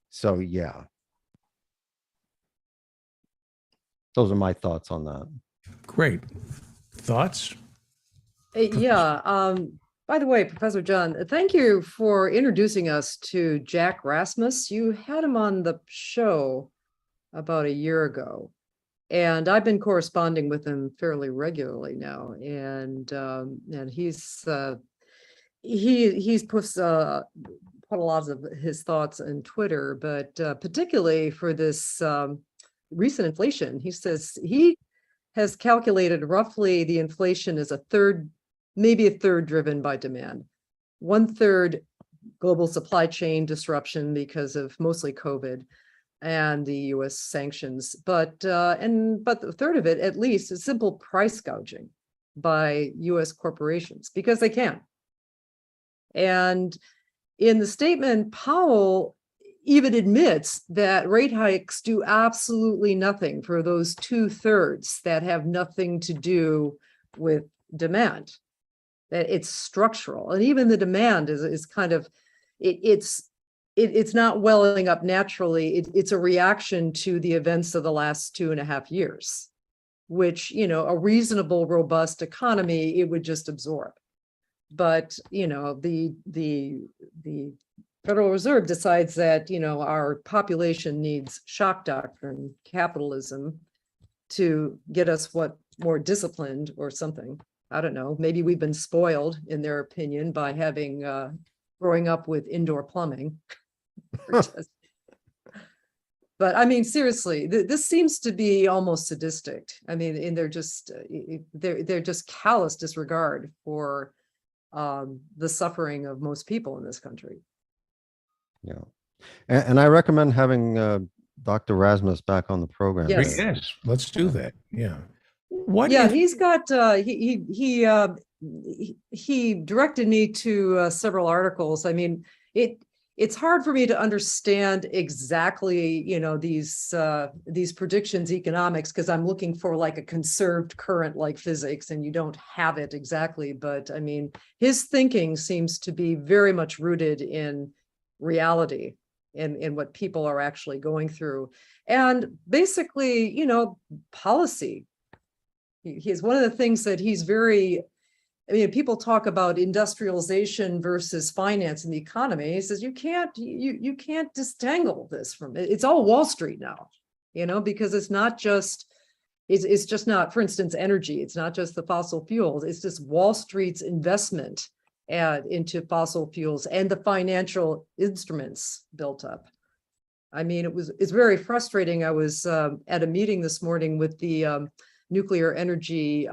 So yeah, those are my thoughts on that. Great. Thoughts? Yeah. By the way, Professor John, thank you for introducing us to Jack Rasmus. You had him on the show about a year ago, and I've been corresponding with him fairly regularly now. And he's put a lot of his thoughts on Twitter, but particularly for this recent inflation, he says he has calculated roughly the inflation is maybe a third driven by demand, 1/3 global supply chain disruption because of mostly COVID and the US sanctions, but a third of it at least is simple price gouging by US corporations because they can. And in the statement, Powell even admits that rate hikes do absolutely nothing for those 2/3 that have nothing to do with demand, that it's structural. And even the demand is kind of, it's not welling up naturally. It's a reaction to the events of the last 2.5 years, which, a reasonable, robust economy, it would just absorb. But, the Federal Reserve decides that, our population needs shock doctrine, capitalism, to get us more disciplined or something. I don't know. Maybe we've been spoiled, in their opinion, by having growing up with indoor plumbing. But I mean, seriously, this seems to be almost sadistic. I mean, and they're just callous disregard for the suffering of most people in this country. Yeah, and I recommend having Dr. Rasmus back on the program. Yes, let's do that. Yeah. He's got he directed me to several articles. I mean, it's hard for me to understand exactly, these predictions economics, because I'm looking for like a conserved current like physics, and you don't have it exactly. But I mean, his thinking seems to be very much rooted in reality and in what people are actually going through. And basically, policy. He's one of the things that he's very I mean, people talk about industrialization versus finance in the economy. He says you can't disentangle this from it. It's all Wall Street now, because it's not just it's just not, for instance, energy. It's not just the fossil fuels. It's just Wall Street's investment into fossil fuels and the financial instruments built up. I mean, it's very frustrating. I was at a meeting this morning with the Nuclear Energy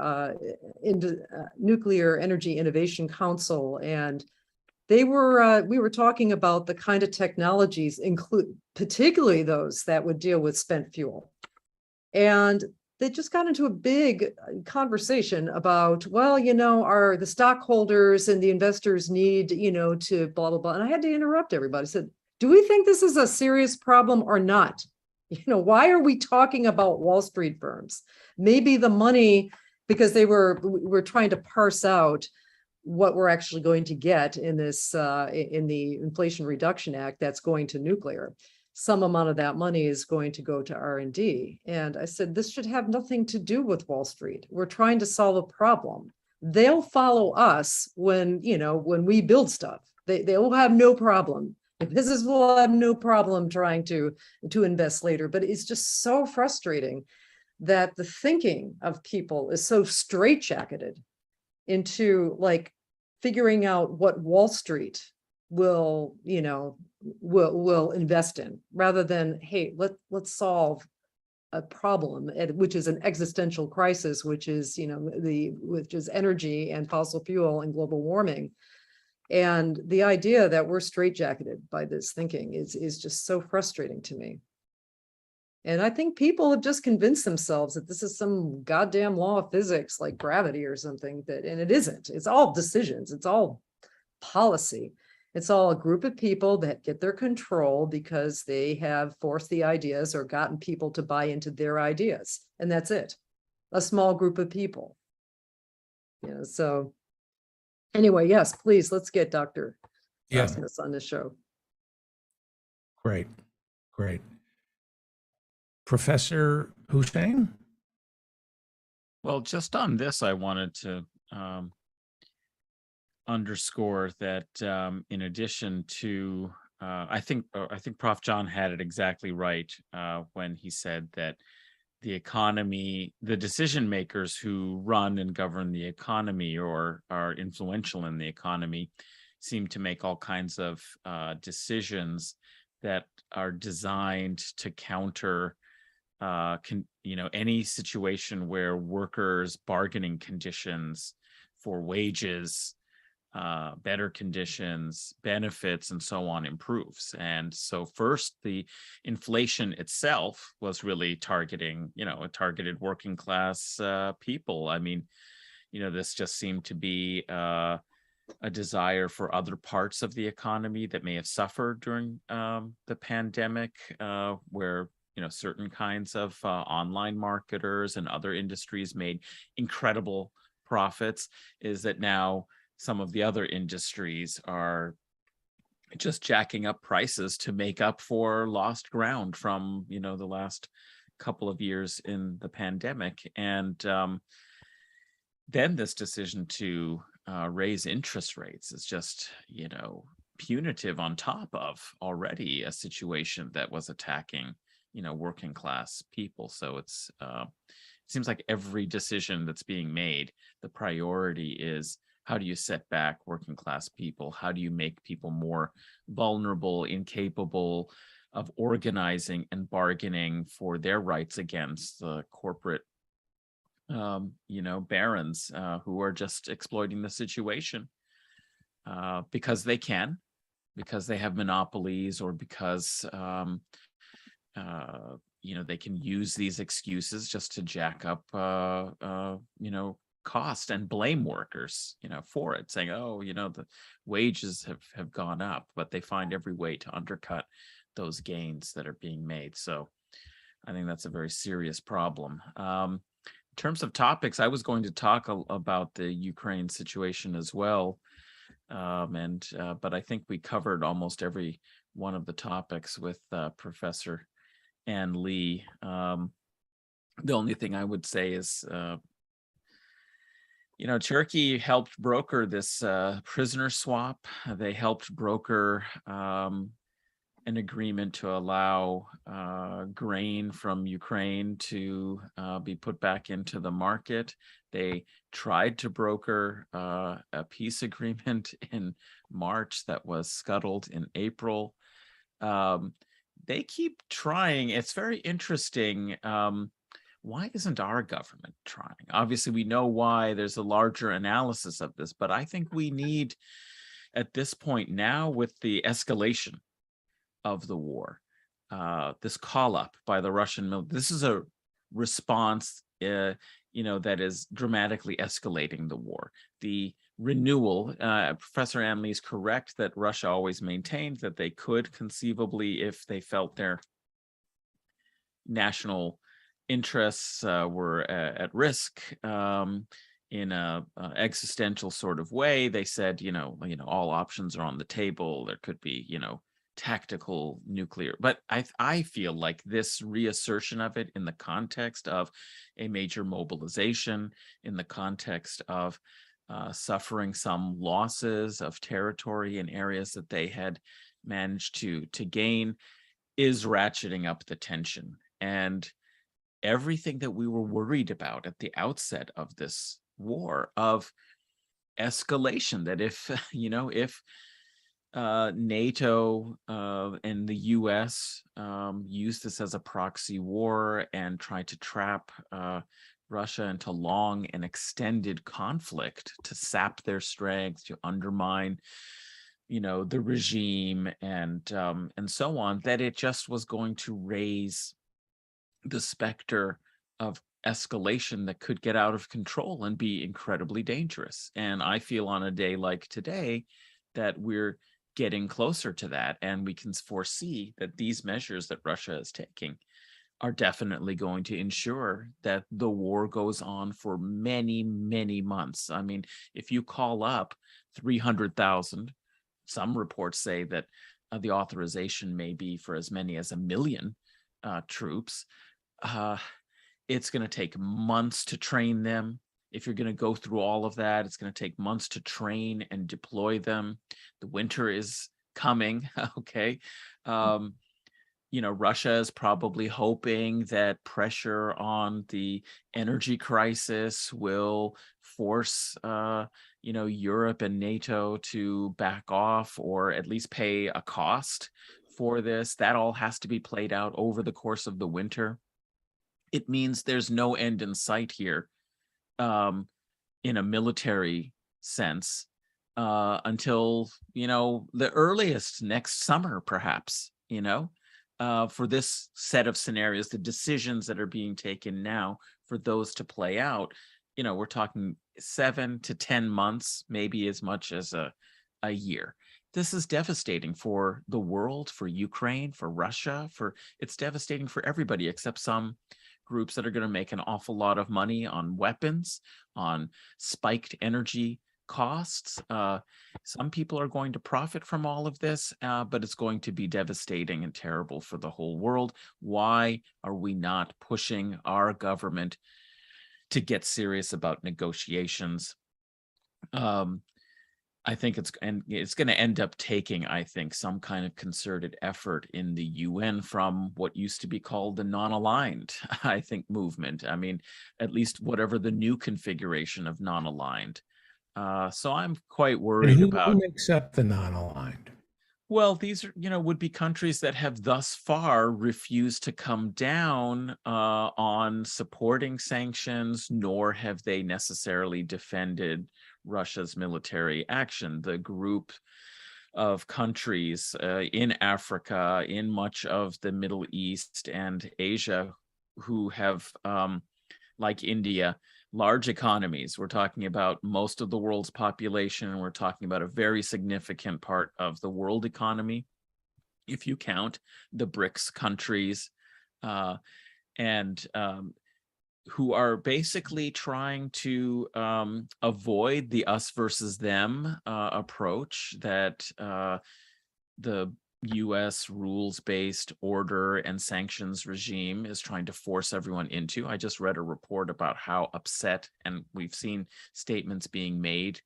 Innovation Council, and we were talking about the kind of technologies, particularly those that would deal with spent fuel. And they just got into a big conversation about, well, the stockholders and the investors need, to blah, blah, blah. And I had to interrupt everybody. I said, do we think this is a serious problem or not? Why are we talking about Wall Street firms? Maybe the money, because we're trying to parse out what we're actually going to get in this, in the Inflation Reduction Act that's going to nuclear. Some amount of that money is going to go to R&D. And I said, this should have nothing to do with Wall Street. We're trying to solve a problem. They'll follow us when we build stuff. They'll have no problem. The business will have no problem trying to invest later. But it's just so frustrating that the thinking of people is so straitjacketed into figuring out what Wall Street will invest in, rather than, hey, let's solve a problem, which is an existential crisis, which is energy and fossil fuel and global warming. And the idea that we're straitjacketed by this thinking is just so frustrating to me. And I think people have just convinced themselves that this is some goddamn law of physics like gravity or something, and it isn't. It's all decisions. It's all policy. It's all a group of people that get their control because they have forced the ideas or gotten people to buy into their ideas. And that's it. A small group of people. So anyway, yes, please, let's get Dr. Rasmus on the show. Great. Professor Hussein? Well, just on this, I wanted to underscore that in addition to, I think Prof. John had it exactly right when he said that the economy, the decision makers who run and govern the economy or are influential in the economy seem to make all kinds of decisions that are designed to counter any situation where workers' bargaining conditions for wages, better conditions, benefits, and so on improves. And so first, the inflation itself was really targeting, targeted working class people. I mean, this just seemed to be a desire for other parts of the economy that may have suffered during the pandemic, where certain kinds of online marketers and other industries made incredible profits, is that now some of the other industries are just jacking up prices to make up for lost ground from, the last couple of years in the pandemic. And then this decision to raise interest rates is just, punitive on top of already a situation that was attacking working class people. So it seems like every decision that's being made, the priority is, how do you set back working class people? How do you make people more vulnerable, incapable of organizing and bargaining for their rights against the corporate, barons who are just exploiting the situation because they can, because they have monopolies, or because they can use these excuses just to jack up, cost and blame workers, for it, saying, oh, the wages have gone up, but they find every way to undercut those gains that are being made. So I think that's a very serious problem. In terms of topics, I was going to talk about the Ukraine situation as well. But I think we covered almost every one of the topics with Professor Ann Lee. The only thing I would say is You know, Turkey helped broker this prisoner swap. They helped broker an agreement to allow grain from Ukraine to be put back into the market. They tried to broker a peace agreement in March that was scuttled in April. They keep trying. It's very interesting. Why isn't our government trying? Obviously, we know why. There's a larger analysis of this, but I think we need, at this point now, with the escalation of the war, this call up by the Russian military, this is a response, that is dramatically escalating the war. The renewal, Professor Amley is correct that Russia always maintained that they could conceivably, if they felt their national interests were at risk in a existential sort of way. They said, all options are on the table. There could be, tactical nuclear. But I feel like this reassertion of it in the context of a major mobilization, in the context of suffering some losses of territory in areas that they had managed to gain, is ratcheting up the tension. And everything that we were worried about at the outset of this war, of escalation, that if NATO and the US use this as a proxy war and try to trap Russia into long and extended conflict to sap their strength, to undermine the regime and so on, that it just was going to raise the specter of escalation that could get out of control and be incredibly dangerous. And I feel on a day like today that we're getting closer to that, and we can foresee that these measures that Russia is taking are definitely going to ensure that the war goes on for many, many months. I mean, if you call up 300,000, some reports say that the authorization may be for as many as 1 million troops. It's going to take months to train them. If you're going to go through all of that, it's going to take months to train and deploy them. The winter is coming. Okay. Russia is probably hoping that pressure on the energy crisis will force, Europe and NATO to back off, or at least pay a cost for this. That all has to be played out over the course of the winter. It means there's no end in sight here, in a military sense, until, the earliest next summer, perhaps, for this set of scenarios, the decisions that are being taken now for those to play out, we're talking 7 to 10 months, maybe as much as a year. This is devastating for the world, for Ukraine, for Russia, it's devastating for everybody except some groups that are going to make an awful lot of money on weapons, on spiked energy costs. Some people are going to profit from all of this, but it's going to be devastating and terrible for the whole world. Why are we not pushing our government to get serious about negotiations? I think it's going to end up taking, some kind of concerted effort in the UN from what used to be called the non-aligned, movement. I mean, at least whatever the new configuration of non-aligned. So I'm quite worried about. Who makes up the non-aligned? Well, these are, would be countries that have thus far refused to come down on supporting sanctions, nor have they necessarily defended Russia's military action. The group of countries in Africa, in much of the Middle East and Asia, who have, like India, large economies. We're talking about most of the world's population, and we're talking about a very significant part of the world economy, if you count the BRICS countries, and who are basically trying to avoid the us versus them approach that the U.S. rules-based order and sanctions regime is trying to force everyone into. I just read a report about how upset, and we've seen statements being made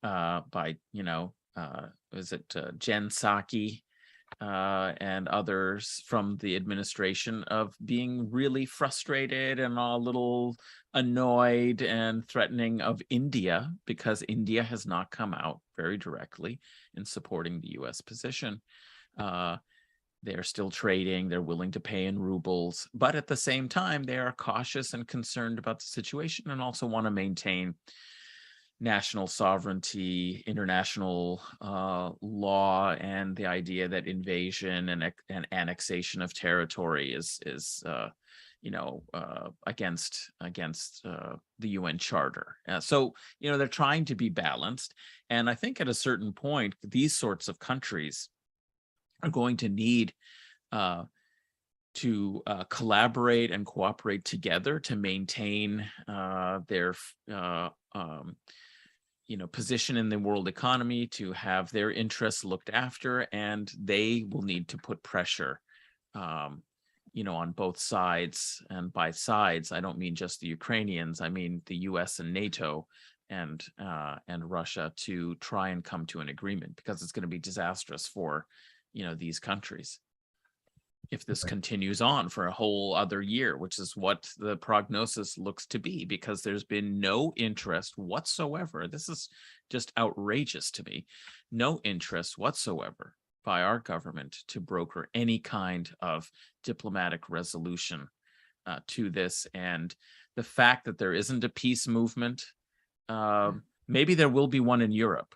by, Jen Psaki and others from the administration of being really frustrated and a little annoyed and threatening of India, because India has not come out very directly in supporting the U.S. position. They're still trading, they're willing to pay in rubles, but at the same time, they are cautious and concerned about the situation and also want to maintain national sovereignty, international law, and the idea that invasion and annexation of territory is against the UN Charter. So they're trying to be balanced, and I think at a certain point, these sorts of countries are going to need to collaborate and cooperate together to maintain their position in the world economy, to have their interests looked after, and they will need to put pressure, on both sides. And by sides, I don't mean just the Ukrainians. I mean the U.S. and NATO and Russia, to try and come to an agreement, because it's going to be disastrous for, these countries if this continues on for a whole other year, which is what the prognosis looks to be, because there's been no interest whatsoever. This is just outrageous to me. No interest whatsoever by our government to broker any kind of diplomatic resolution to this. And the fact that there isn't a peace movement, maybe there will be one in Europe.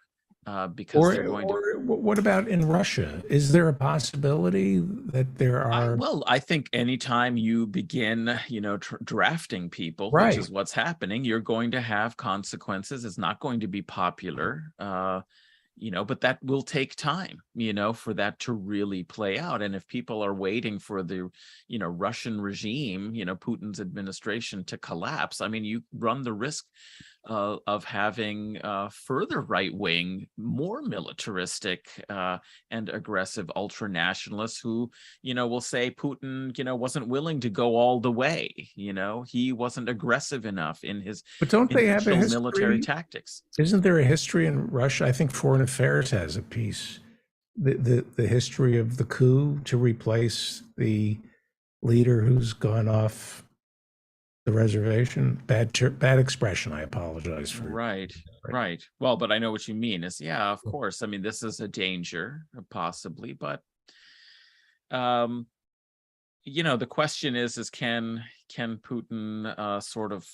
Because they're going to. What about in Russia? Is there a possibility that there are? I think anytime you begin, drafting people, Right. which is what's happening, you're going to have consequences. It's not going to be popular, but that will take time, for that to really play out. And if people are waiting for the, Russian regime, Putin's administration to collapse, I mean, you run the risk of having further right-wing, more militaristic and aggressive ultra-nationalists who, will say Putin, wasn't willing to go all the way. He wasn't aggressive enough in his But don't they have a initial military history? tactics. Isn't there a history in Russia? I think Foreign Affairs has a piece. The history of the coup to replace the leader who's gone off the reservation. Bad expression. I apologize for. Right. Well, but I know what you mean. Of course. I mean, this is a danger, possibly, but the question is can Putin sort of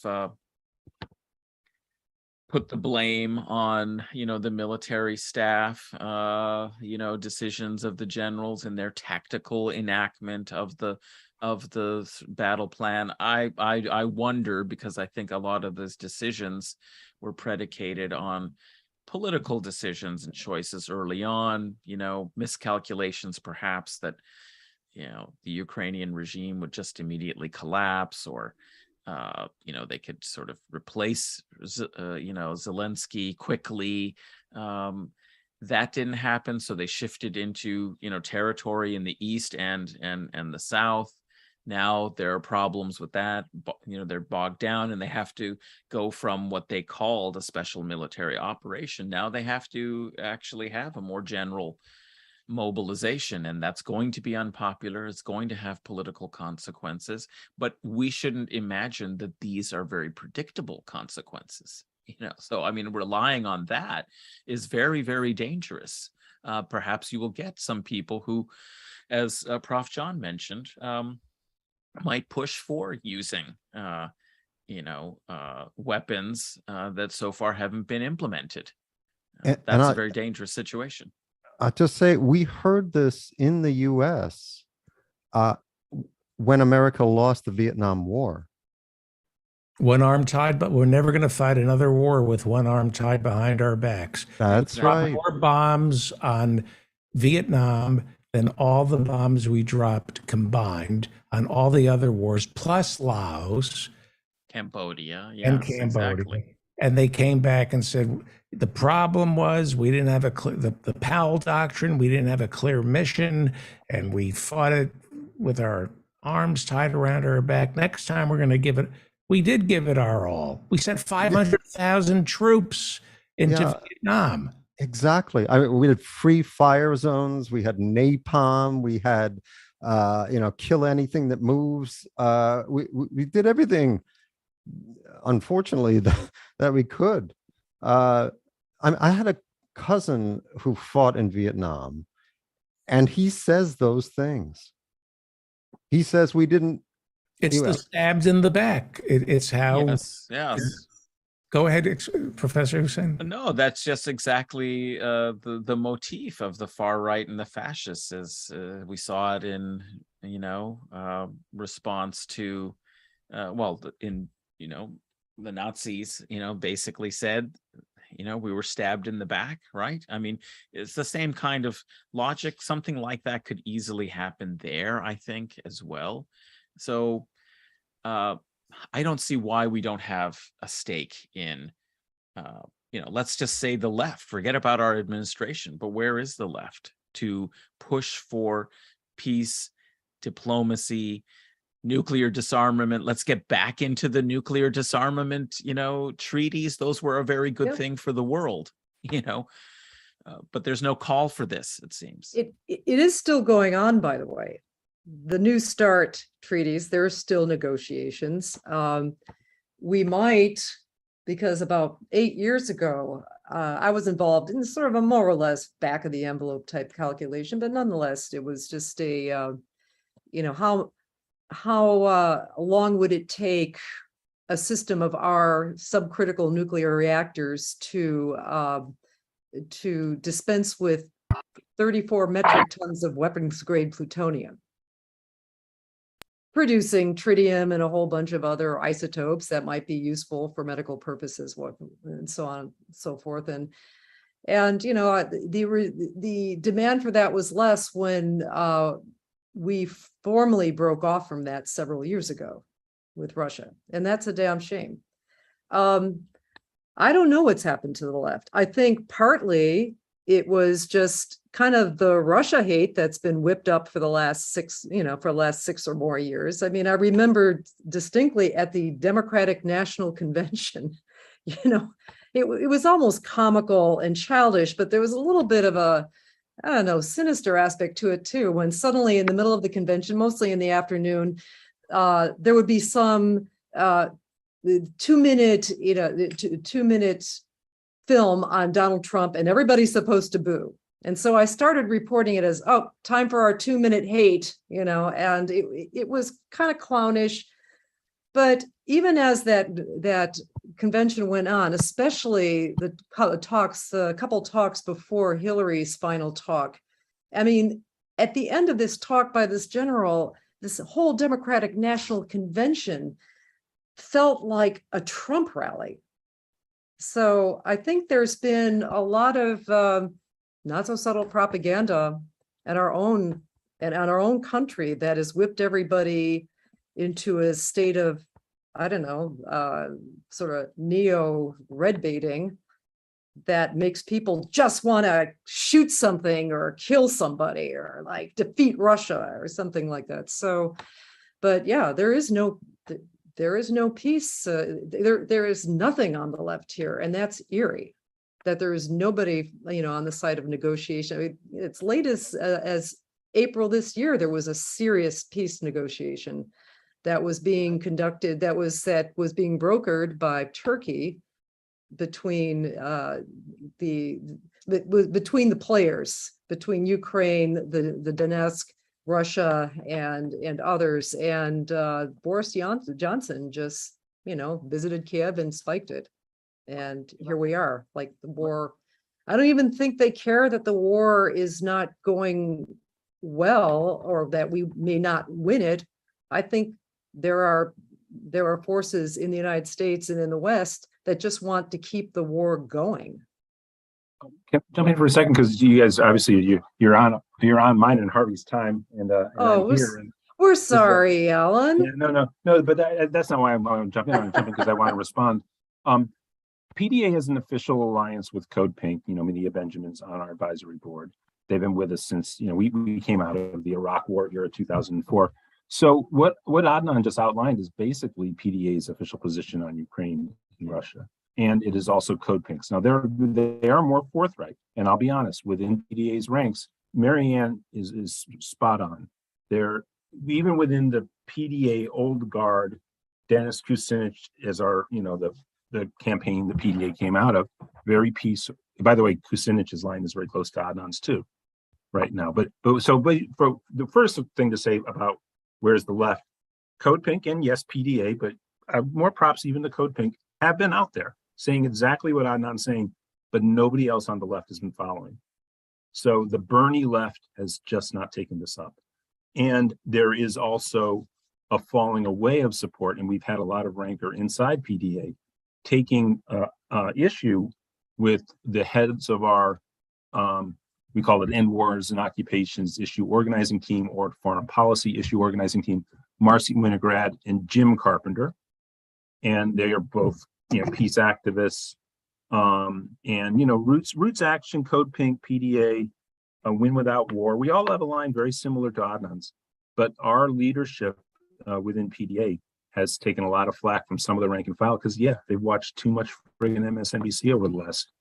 put the blame on, the military staff, decisions of the generals and their tactical enactment of the battle plan? I wonder, because I think a lot of those decisions were predicated on political decisions and choices early on, miscalculations perhaps that, the Ukrainian regime would just immediately collapse, or they could sort of replace, Zelensky quickly. That didn't happen, so they shifted into, territory in the east and the south. Now there are problems with that. They're bogged down, and they have to go from what they called a special military operation. Now they have to actually have a more general mobilization, and that's going to be unpopular. It's going to have political consequences, but we shouldn't imagine that these are very predictable consequences. So I mean, relying on that is very, very dangerous. Perhaps you will get some people who, as Prof. John mentioned, might push for using, weapons that so far haven't been implemented. That's a very dangerous situation. I just say we heard this in the U.S. When America lost the Vietnam War. One arm tied, but we're never going to fight another war with one arm tied behind our backs. That's We dropped right. More bombs on Vietnam than all the bombs we dropped combined on all the other wars, plus Laos Cambodia, and yes, Cambodia. exactly. And they came back and said, the problem was we didn't have the Powell Doctrine, we didn't have a clear mission, and we fought it with our arms tied around our back. Next time we're going to give it, we did give it our all. We sent 500,000 troops into Yeah. Vietnam. Exactly. I mean, we had free fire zones. We had napalm. We had, kill anything that moves. We did everything, unfortunately, that we could. I had a cousin who fought in Vietnam, and he says those things. He says we didn't. It's the stabs in the back. It's how. Yes. Go ahead, Professor Hussein. No, that's just exactly the motif of the far right and the fascists, as we saw it in response to the Nazis basically said we were stabbed in the back, right? I mean, it's the same kind of logic. Something like that could easily happen there, I think, as well. So I don't see why we don't have a stake in, let's just say the left. Forget about our administration, but where is the left to push for peace, diplomacy, nuclear disarmament? Let's get back into the nuclear disarmament, treaties. Those were a very good thing for the world, but there's no call for this, it seems. It is still going on, by the way. The New START treaties, there are still negotiations. We might, because about 8 years ago, I was involved in sort of a more or less back of the envelope type calculation, but nonetheless, it was just a, how long would it take a system of our subcritical nuclear reactors to dispense with 34 metric tons of weapons grade plutonium, producing tritium and a whole bunch of other isotopes that might be useful for medical purposes, and so on and so forth. And the demand for that was less when we formally broke off from that several years ago with Russia, and that's a damn shame. I don't know what's happened to the left. I think partly it was just kind of the Russia hate that's been whipped up for the last 6 or more years. I mean, I remember distinctly at the Democratic National Convention, it was almost comical and childish, but there was a little bit of a, I don't know, sinister aspect to it too, when suddenly in the middle of the convention, mostly in the afternoon, there would be some 2-minute film on Donald Trump, and everybody's supposed to boo. And so I started reporting it as, oh, time for our 2-minute hate, and it was kind of clownish. But even as that convention went on, especially the couple talks before Hillary's final talk, I mean, at the end of this talk by this general, this whole Democratic National Convention felt like a Trump rally. So I think there's been a lot of not so subtle propaganda on our own country that has whipped everybody into a state of, I don't know, sort of neo red baiting that makes people just want to shoot something or kill somebody or like defeat Russia or something like that. So, but yeah, there is no peace. There is nothing on the left here, and that's eerie. That there is nobody, on the side of negotiation. I mean, it's late as April this year, there was a serious peace negotiation that was being conducted, that was being brokered by Turkey between the players, between Ukraine, the Donetsk, Russia, and others. And Boris Johnson just, visited Kiev and spiked it. And here we are, like the war. I don't even think they care that the war is not going well or that we may not win it. I think there are forces in the United States and in the West that just want to keep the war going. Can I jump in for a second, because you guys obviously you're on mine and Harvey's time, and I'm here. And we're sorry, Alan. Yeah, no, but that's not why I'm jumping. I'm jumping because I want to respond. PDA has an official alliance with Code Pink. Medea Benjamin's on our advisory board. They've been with us since, we came out of the Iraq War era 2004. So what Adnan just outlined is basically PDA's official position on Ukraine and Russia. And it is also Code Pink's. Now, they are more forthright. And I'll be honest, within PDA's ranks, Marianne is spot on. They're, even within the PDA old guard, Dennis Kucinich is our, the campaign the PDA came out of, very peace. By the way, Kucinich's line is very close to Adnan's too, right now. But for the first thing to say about where's the left, Code Pink and yes, PDA, but more props even to Code Pink, have been out there saying exactly what Adnan's saying, but nobody else on the left has been following. So the Bernie left has just not taken this up. And there is also a falling away of support, and we've had a lot of rancor inside PDA taking issue with the heads of our, we call it End Wars and Occupations Issue Organizing Team or Foreign Policy Issue Organizing Team, Marcy Winograd and Jim Carpenter. And they are both, peace activists. And, Roots Action, Code Pink, PDA, Win Without War. We all have a line very similar to Adnan's, but our leadership within PDA has taken a lot of flack from some of the rank and file because, they've watched too much friggin' MSNBC over the last,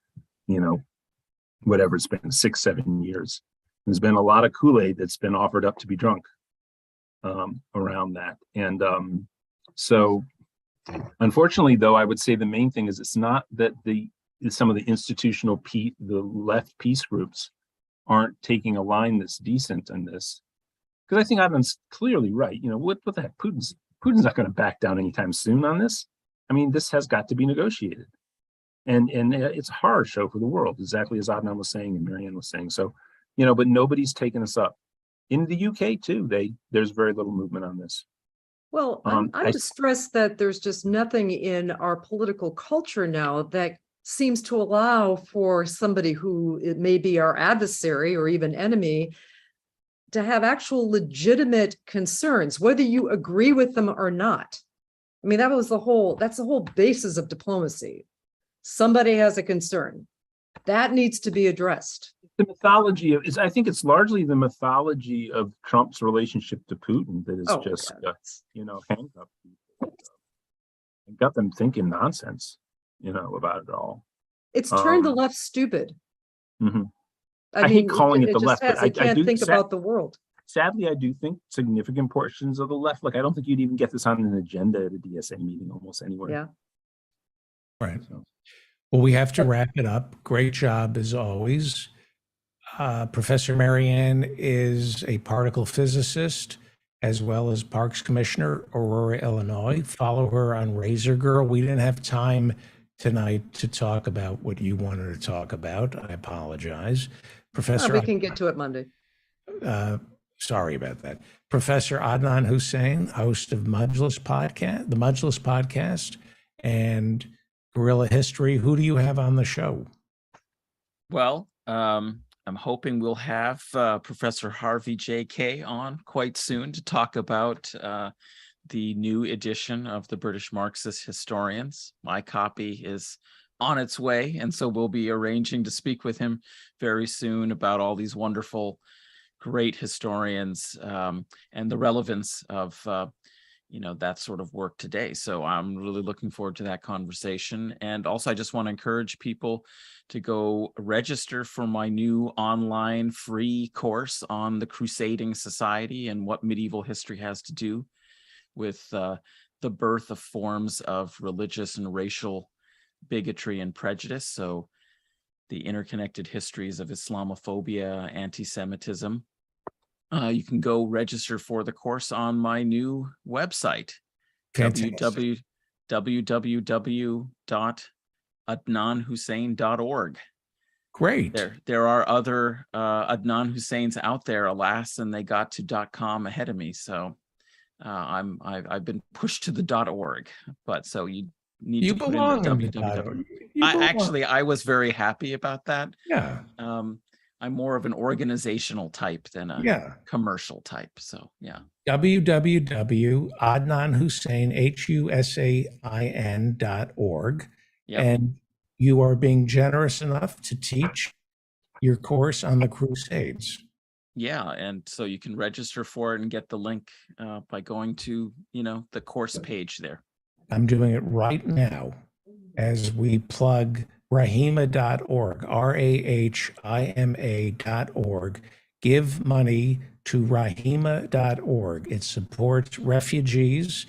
whatever it's been, 6-7 years. There's been a lot of Kool-Aid that's been offered up to be drunk around that. And so unfortunately, though, I would say the main thing is it's not that some of the institutional the left peace groups aren't taking a line that's decent in this. Because I think Ivan's clearly right. What the heck? Putin's not going to back down anytime soon on this. I mean, this has got to be negotiated. And it's a horror show for the world, exactly as Adnan was saying and Marianne was saying. So, but nobody's taken us up. In the UK too, there's very little movement on this. Well, I'm distressed that there's just nothing in our political culture now that seems to allow for somebody who it may be our adversary or even enemy to have actual legitimate concerns, whether you agree with them or not. I mean, that's the whole basis of diplomacy. Somebody has a concern. That needs to be addressed. The mythology I think it's largely the mythology of Trump's relationship to Putin that is handcuffed people and got them thinking nonsense, about it all. It's turned the left stupid. Mm-hmm. I hate calling it the left, but I can't do think about the world. Sadly, I do think significant portions of the left, I don't think you'd even get this on an agenda at a DSA meeting almost anywhere. Yeah. Right. Well, we have to wrap it up. Great job as always. Professor Marianne is a particle physicist as well as Parks Commissioner, Aurora, Illinois. Follow her on Razor Girl. We didn't have time tonight to talk about what you wanted to talk about. I apologize. Professor, we can get to it Monday. Sorry about that. Professor Adnan Hussain, host of the Mudgeless Podcast, and Guerrilla History. Who do you have on the show? Well, I'm hoping we'll have Professor Harvey J.K. on quite soon to talk about the new edition of the British Marxist Historians. My copy is on its way, and so we'll be arranging to speak with him very soon about all these wonderful, great historians and the relevance of that sort of work today. So I'm really looking forward to that conversation. And also, I just want to encourage people to go register for my new online free course on the Crusading Society and what medieval history has to do with the birth of forms of religious and racial bigotry and prejudice. So the interconnected histories of Islamophobia, anti-Semitism. You can go register for the course on my new website, www.adnanhussain.org. Great. There are other Adnan Hussains out there, alas, and they got to .com ahead of me. So I've been pushed to the .org, but so you need to put in www. I was very happy about that. Yeah. I'm more of an organizational type than a commercial type. So yeah. www.adnanhussain.org. Yep. And you are being generous enough to teach your course on the Crusades. Yeah, and so you can register for it and get the link by going to, the course page there. I'm doing it right now as we plug rahima.org, rahima.org. Give money to rahima.org. It supports refugees.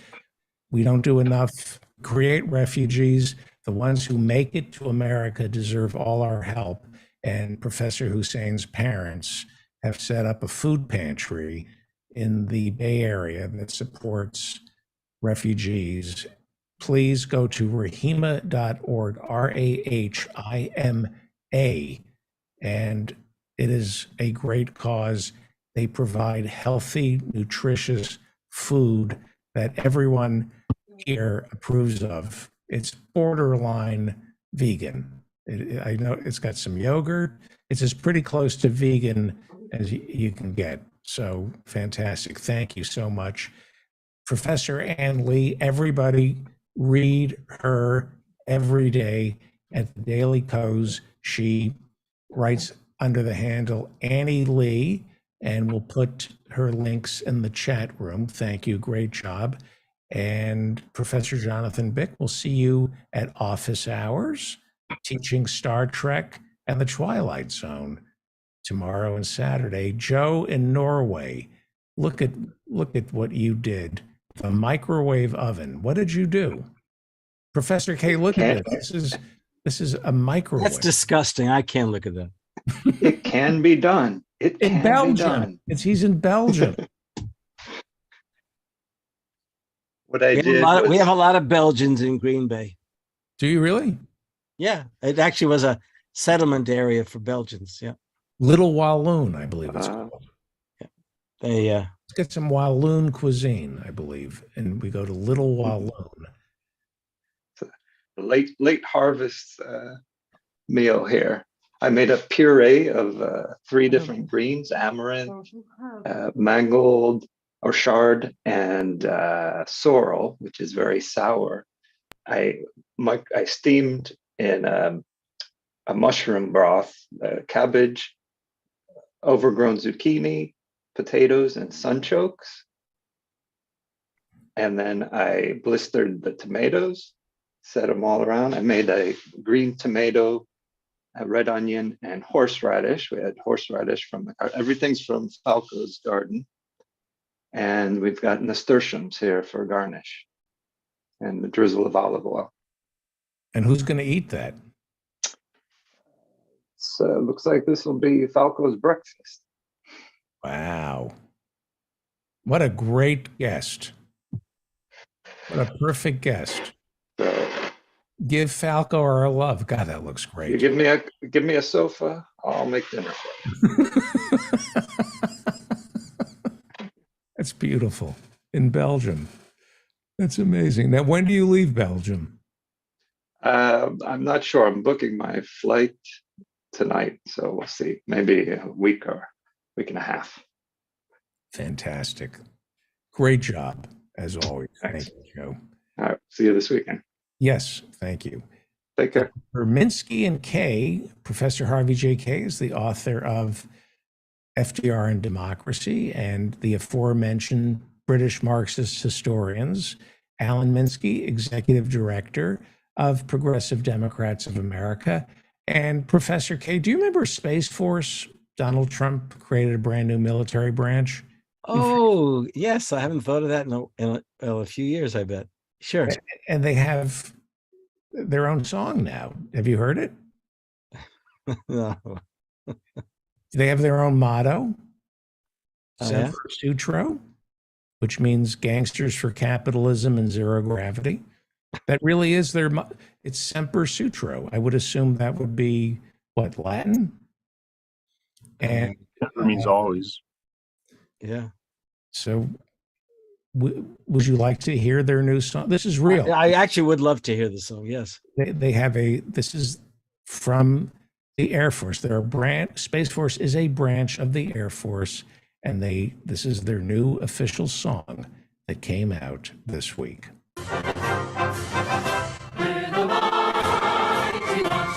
We don't do enough to create refugees. The ones who make it to America deserve all our help. And Professor Hussein's parents have set up a food pantry in the Bay Area that supports refugees. Please go to rahima.org, RAHIMA, and it is a great cause. They provide healthy, nutritious food that everyone here approves of. It's borderline vegan. I know it's got some yogurt. It's as pretty close to vegan as you can get. So fantastic. Thank you so much. Professor Ann Lee, everybody read her every day at the Daily Kos. She writes under the handle Annie Lee, and we'll put her links in the chat room. Thank you. Great job. And Professor Jonathan Bick, we'll see you at office hours teaching Star Trek and the Twilight Zone tomorrow and Saturday. Joe in Norway, look at what you did. The microwave oven. What did you do? Professor K, look at this. This is a microwave. That's disgusting. I can't look at that. It can be done. It can In be Belgium. done. He's in Belgium. What I We did we was, have a lot of Belgians in Green Bay. Do you really? Yeah, it actually was a settlement area for Belgians. Yeah, Little Walloon, I believe it's called. they. Let's get some Walloon cuisine, I believe, and we go to Little Walloon. late harvest meal here. I made a puree of 3 different greens: amaranth, mangold or chard, and sorrel, which is very sour. I steamed in a mushroom broth, cabbage, overgrown zucchini, potatoes, and sunchokes. And then I blistered the tomatoes, set them all around. I made a green tomato, a red onion, and horseradish. We had horseradish from everything's from Falco's garden. And we've got nasturtiums here for garnish and the drizzle of olive oil. And who's going to eat that? So looks like this will be Falco's breakfast. Wow. What a great guest. What a perfect guest. So, give Falco our love. God, that looks great. you give me a sofa, I'll make dinner for you. That's beautiful. In Belgium. That's amazing. Now, when do you leave Belgium? I'm not sure. I'm booking my flight tonight, so we'll see. Maybe a week or week and a half. Fantastic. Great job, as always. Thanks. Thank you, Joe. All right. See you this weekend. Yes, thank you. Take care. Minsky and Kay, Professor Harvey J. Kay is the author of FDR and Democracy and the aforementioned British Marxist historians. Alan Minsky, Executive Director of Progressive Democrats of America. And Professor Kay, do you remember Space Force? Donald Trump created a brand new military branch. Oh, yes. I haven't thought of that in a few years, I bet. Sure. And they have their own song now. Have you heard it? No. They have their own motto, Oh, yeah? Semper Sutro, which means gangsters for capitalism and zero gravity. That really is their, it's Semper Sutro. I would assume that would be, what, Latin? And That means always. Yeah. so would you like to hear their new song? This is real. I actually would love to hear the song. Yes. They have this is from the Air Force. They're a branch, Space Force is a branch of the Air Force, and this is their new official song that came out this week. We're the mighty ones.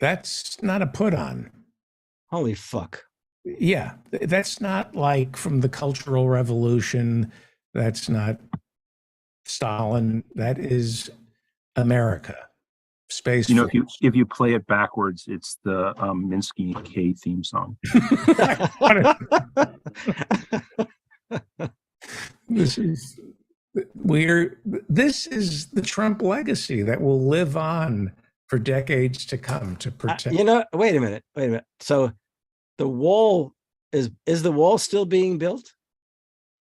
That's not a put on. Holy fuck. Yeah, that's not like from the Cultural Revolution. That's not Stalin. That is America. Space You know, Force. if you play it backwards, it's the Minsky K theme song. This is the Trump legacy that will live on for decades to come to protect. You know, wait a minute. So the wall is the wall still being built?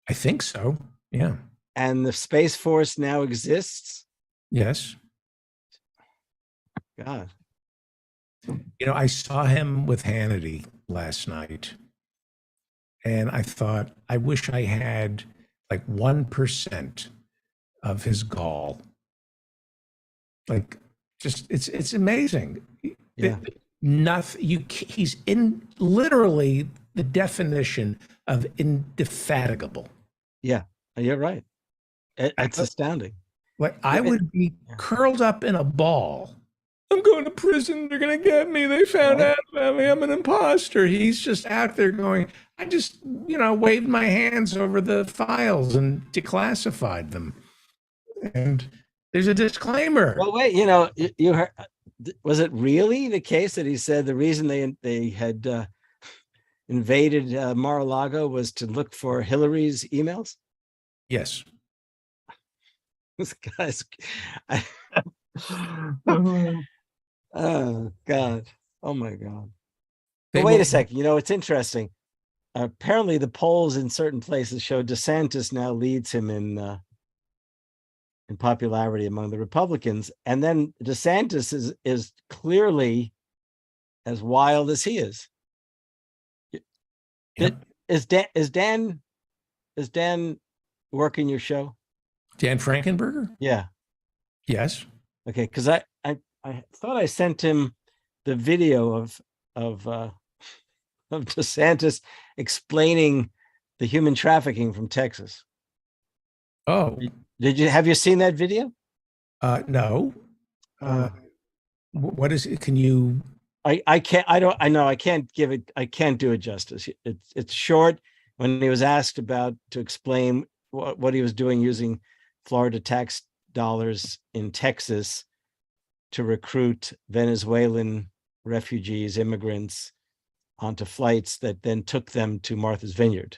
I think so. Yeah. And the Space Force now exists? Yes. God. You know, I saw him with Hannity last night, and I thought, I wish I had like 1% of his gall. Like, just it's amazing. Yeah. Nothing. He's in literally the definition of indefatigable. Yeah, you're right. It's astounding. Like I would be curled up in a ball. I'm going to prison. They're going to get me. They found out about me. I'm an imposter. He's just out there going, I just, waved my hands over the files and declassified them. And there's a disclaimer. Well, wait, you heard, was it really the case that he said the reason they had invaded Mar-a-Lago was to look for Hillary's emails? Yes. This guy's... Oh God. Oh my God. But wait a second. It's interesting. Apparently the polls in certain places show DeSantis now leads him in popularity among the Republicans. And then DeSantis is clearly as wild as he is. Yep. Is Dan working your show? Dan Frankenberger? Yeah. Yes. Okay, because I thought I sent him the video of DeSantis explaining the human trafficking from Texas. Oh, have you seen that video? No. What is it? Can you? I can't give it. I can't do it justice. It's short. When he was asked to explain what he was doing using Florida tax dollars in Texas to recruit Venezuelan refugees, immigrants onto flights that then took them to Martha's Vineyard.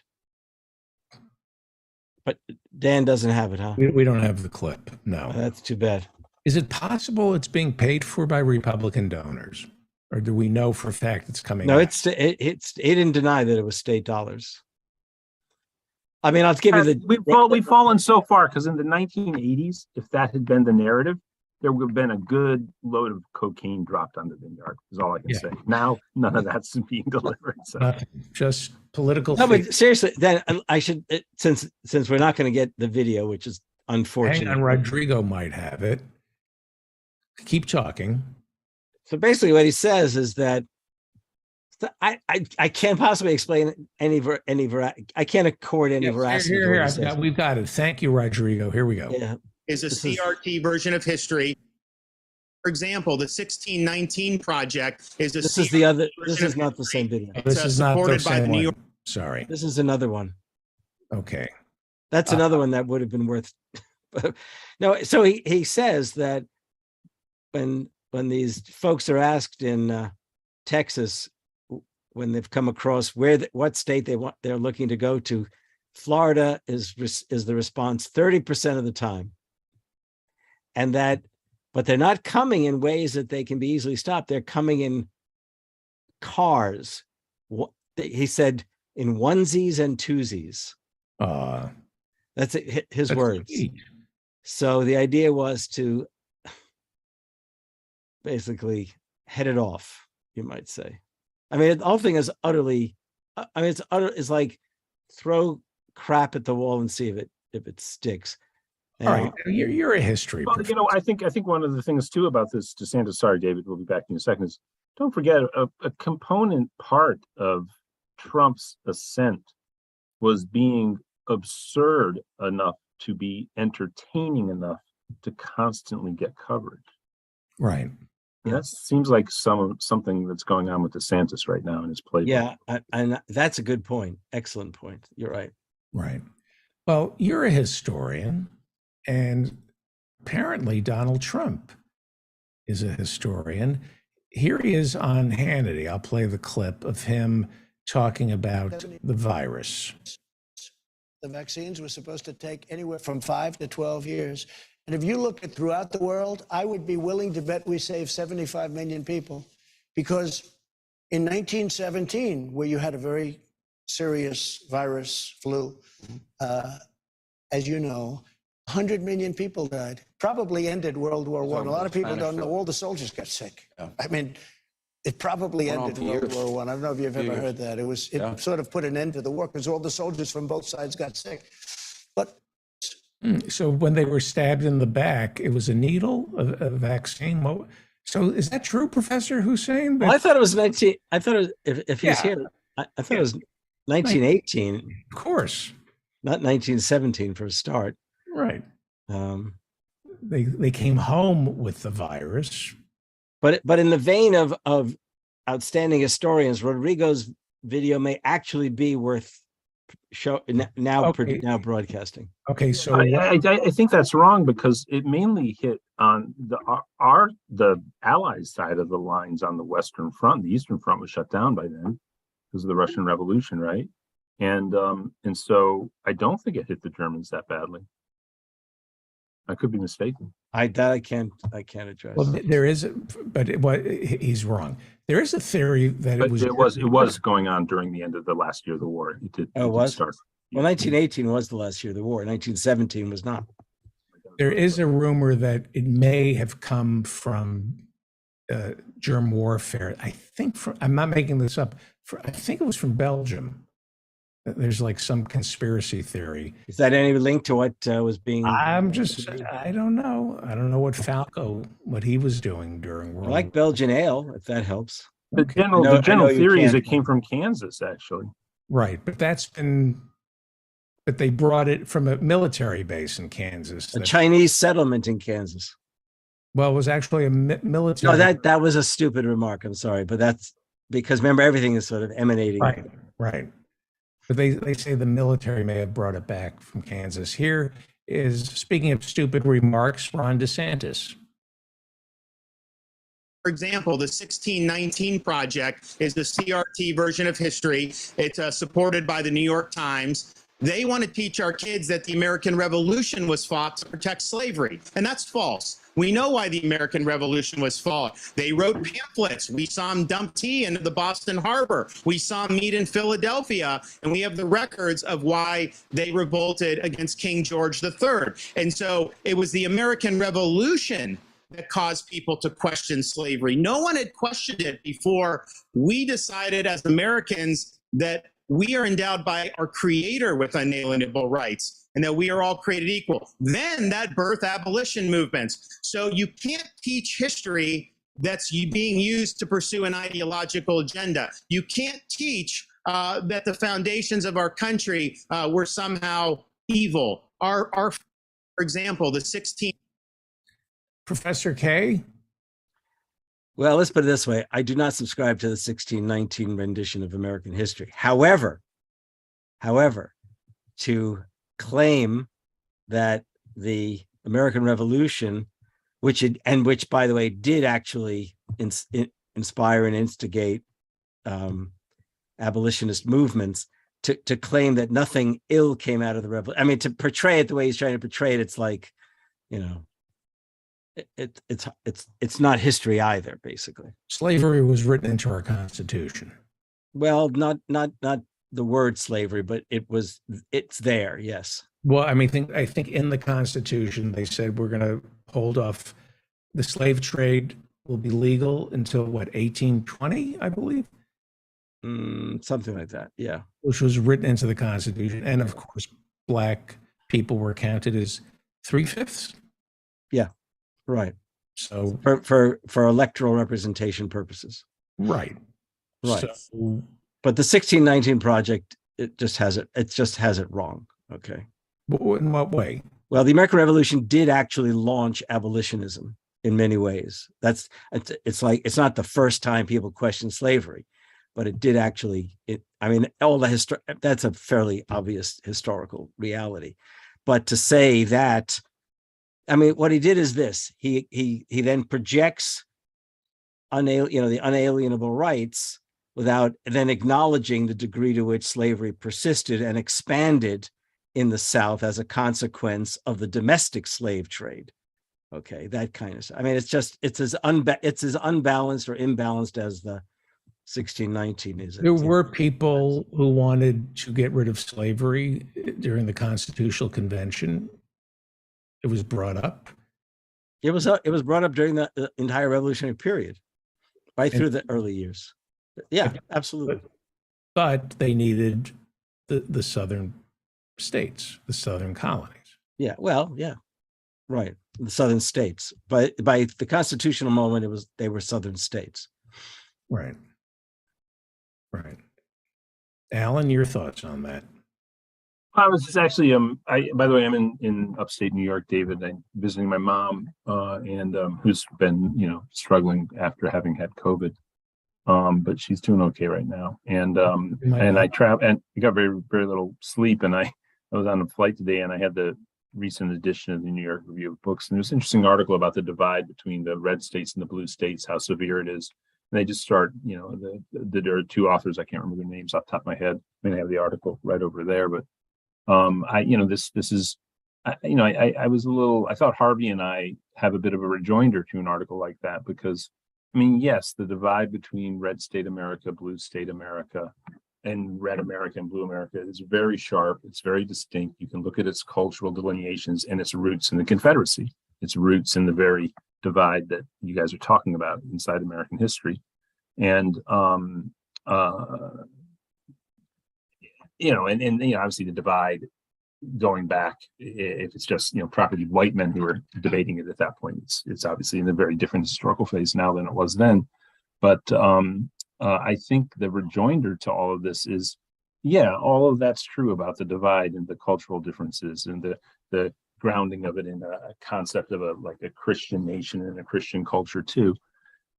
But Dan doesn't have it, huh? We don't have the clip. No. That's too bad. Is it possible it's being paid for by Republican donors? Or do we know for a fact it's coming? No, out? he didn't deny that it was state dollars. I mean, I'll give you the... We've fallen so far because in the 1980s, if that had been the narrative, there would have been a good load of cocaine dropped on the vineyard, is all I can say. Now, none of that's being delivered. So. Nothing, just political. No, but seriously, then I should, since we're not going to get the video, which is unfortunate. Hang on, Rodrigo might have it. Keep talking. So basically what he says is that I can't possibly explain I can't accord any veracity. Here, we've got it. Thank you, Rodrigo. Here we go. Yeah. Is a CRT version of history. For example, the 1619 project is a. This is the other. This is not the same video. This is not the supported by same the New one. York. Sorry. This is another one. Okay. That's another one that would have been worth. No, so he says that when these folks are asked in Texas, when they've come across what state they're looking to go to, Florida is the response 30% of the time. And but they're not coming in ways that they can be easily stopped. They're coming in cars. He said in onesies and twosies. That's his words. Sweet. So the idea was to basically head it off, you might say. I mean, the whole thing is utterly, it's like throw crap at the wall and see if it sticks. All right, you're a history. Well, I think one of the things too about this DeSantis. Sorry, David, we'll be back in a second. Is don't forget a component part of Trump's ascent was being absurd enough to be entertaining enough to constantly get coverage. Right. That seems like something that's going on with DeSantis right now in his playbook. Yeah, and that's a good point. Excellent point. You're right. Right. Well, you're a historian, and apparently Donald Trump is a historian. Here he is on Hannity. I'll play the clip of him talking about the virus. The vaccines were supposed to take anywhere from 5 to 12 years. And if you look at throughout the world, I would be willing to bet we saved 75 million people, because in 1917, where you had a very serious virus, flu, as you know, 100 million people died. Probably ended World War I. A lot of people don't know all the soldiers got sick. I mean, it probably ended World War I. I don't know if you've ever heard that. It sort of put an end to the war because all the soldiers from both sides got sick. But so when they were stabbed in the back, it was a needle, a vaccine. So is that true, Professor Hussein? Well, I thought it was 19. I thought it was, if he's here, I thought it was 1918. Of course. Not 1917 for a start. Right. They came home with the virus. But in the vein of outstanding historians, Rodrigo's video may actually be worth now broadcasting. Okay, so I think that's wrong, because it mainly hit on the Allies side of the lines on the Western Front. The Eastern Front was shut down by then because of the Russian Revolution, right? And so I don't think it hit the Germans that badly. I could be mistaken. I can't address. Well, there is, he's wrong. There is a theory that it was going on during the end of the last year of the war. It did start. Well, 1918 was the last year of the war. 1917 was not. There is a rumor that it may have come from germ warfare. I think I'm not making this up. I think it was from Belgium. There's like some conspiracy theory. Is that any link to what was being? I don't know. I don't know what Falco, what he was doing during World I like Belgian ale, if that helps. The general theory is it came from Kansas, actually. Right, but they brought it from a military base in Kansas. A Chinese settlement in Kansas. Well, it was actually a military. No, that was a stupid remark. I'm sorry, but that's because remember, everything is sort of emanating. Right. But they say the military may have brought it back from Kansas. Here is, speaking of stupid remarks, Ron DeSantis. For example, the 1619 Project is the CRT version of history. It's supported by the New York Times. They want to teach our kids that the American Revolution was fought to protect slavery, and that's false. We know why the American Revolution was fought. They wrote pamphlets. We saw them dump tea into the Boston Harbor. We saw them meet in Philadelphia, and we have the records of why they revolted against King George III. And so it was the American Revolution that caused people to question slavery. No one had questioned it before we decided as Americans that we are endowed by our Creator with unalienable rights and that we are all created equal. Then that birthed abolition movements. So you can't teach history that's being used to pursue an ideological agenda. You can't teach that the foundations of our country were somehow evil. For example, the 16. Professor Kay? Well, let's put it this way. I do not subscribe to the 1619 rendition of American history. However, to claim that the American Revolution, which by the way did actually inspire and instigate abolitionist movements, to claim that nothing ill came out of the revolution. I mean, to portray it the way he's trying to portray it, it's like, it's not history either, basically. Slavery was written into our Constitution. Well, not the word slavery, but it's there. Yes. Well, I mean, I think in the Constitution, they said we're going to hold off. The slave trade will be legal until 1820, I believe. Something like that. Yeah. Which was written into the Constitution. And of course, Black people were counted as 3/5. Yeah. Right. So for electoral representation purposes. Right. So, but the 1619 Project, it just has it wrong. Okay. In what way? Well, the American Revolution did actually launch abolitionism. in many ways. It's like, it's not the first time people question slavery, but it did actually, that's a fairly obvious historical reality. But to say that, what he did is this, he then projects the unalienable rights without then acknowledging the degree to which slavery persisted and expanded in the South as a consequence of the domestic slave trade. Okay, that kind of stuff. It's as unbalanced or imbalanced as the 1619 is. There were people who wanted to get rid of slavery during the Constitutional Convention. It was brought up. It was brought up during the entire revolutionary period, right through the early years. Yeah, absolutely. But they needed the southern states, the southern colonies. Yeah, well, yeah, right. The southern states. But by the constitutional moment, they were southern states. Right. Right. Alan, your thoughts on that? I was just actually, by the way, I'm in upstate New York, David. I'm visiting my mom, and who's been, struggling after having had COVID. But she's doing okay right now. And I travel and I got very, very little sleep. And I was on a flight today, and I had the recent edition of the New York Review of Books. And there's an interesting article about the divide between the red states and the blue states, how severe it is. And they just start, there are two authors, I can't remember their names off the top of my head. I have the article right over there, but this is, I was I thought Harvey and I have a bit of a rejoinder to an article like that, because yes, the divide between red state America, blue state America, and red America and blue America is very sharp. It's very distinct. You can look at its cultural delineations and its roots in the Confederacy, its roots in the very divide that you guys are talking about inside American history. And, obviously the divide going back, if it's just, property white men who are debating it at that point, it's obviously in a very different historical phase now than it was then. But I think the rejoinder to all of this is, all of that's true about the divide and the cultural differences and the grounding of it in a concept of a Christian nation and a Christian culture too,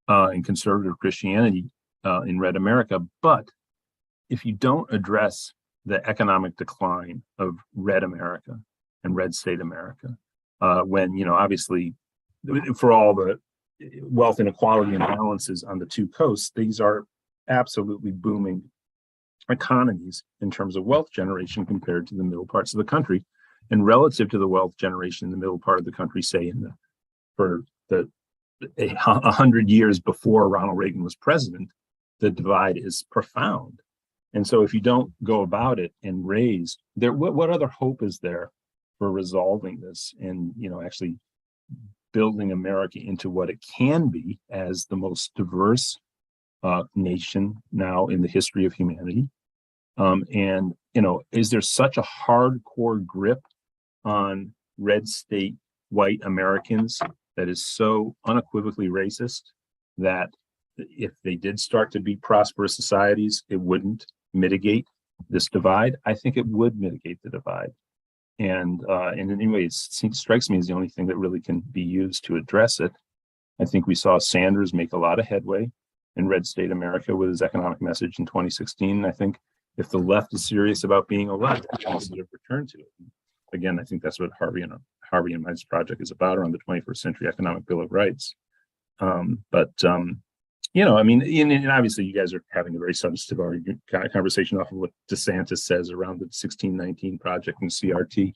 and conservative Christianity in red America. But if you don't address the economic decline of red America and red state America, when, obviously, for all the wealth inequality imbalances on the two coasts, these are absolutely booming economies in terms of wealth generation compared to the middle parts of the country. And relative to the wealth generation in the middle part of the country, say for 100 years before Ronald Reagan was president, the divide is profound. And so if you don't go about it and raise there, what other hope is there for resolving this and, actually building America into what it can be as the most diverse nation now in the history of humanity? And, is there such a hardcore grip on red state white Americans that is so unequivocally racist that if they did start to be prosperous societies, it wouldn't mitigate this divide? I think it would mitigate the divide. And in any way, it strikes me as the only thing that really can be used to address it. I think we saw Sanders make a lot of headway in red state America with his economic message in 2016. I think if the left is serious about being a left, a positive return to it. Again, I think that's what Harvey and Mine's project is about, around the 21st century economic Bill of Rights. And obviously you guys are having a very substantive conversation off of what DeSantis says around the 1619 project and CRT.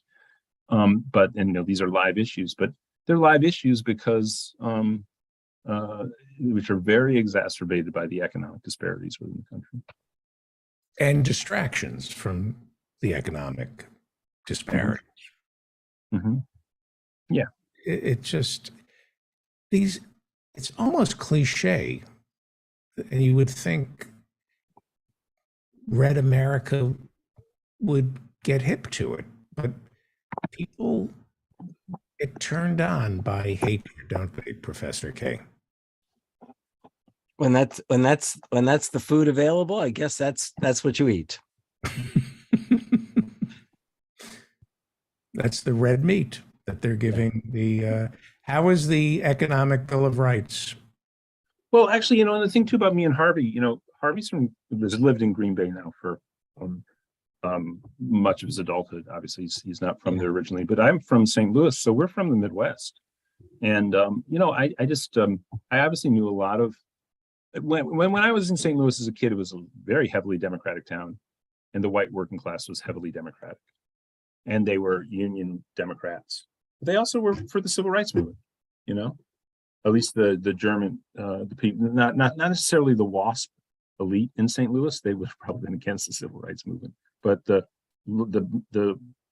These are live issues, but they're live issues because which are very exacerbated by the economic disparities within the country. And distractions from the economic disparities. Mm-hmm. Yeah. It's almost cliche. And you would think red America would get hip to it, but people get turned on by hatred, don't they, Professor K? When that's the food available, I guess that's what you eat. That's the red meat that they're giving the How is the Economic Bill of Rights? Well, actually, and the thing too about me and Harvey, Harvey's has lived in Green Bay now for much of his adulthood. Obviously, he's not from there originally, but I'm from St. Louis, so we're from the Midwest. And I obviously knew a lot of when I was in St. Louis as a kid, it was a very heavily Democratic town, and the white working class was heavily Democratic, and they were Union Democrats. But they also were for the Civil Rights Movement. At least the German the people, not necessarily the WASP elite in St. Louis. They would have probably been against the Civil Rights Movement, but the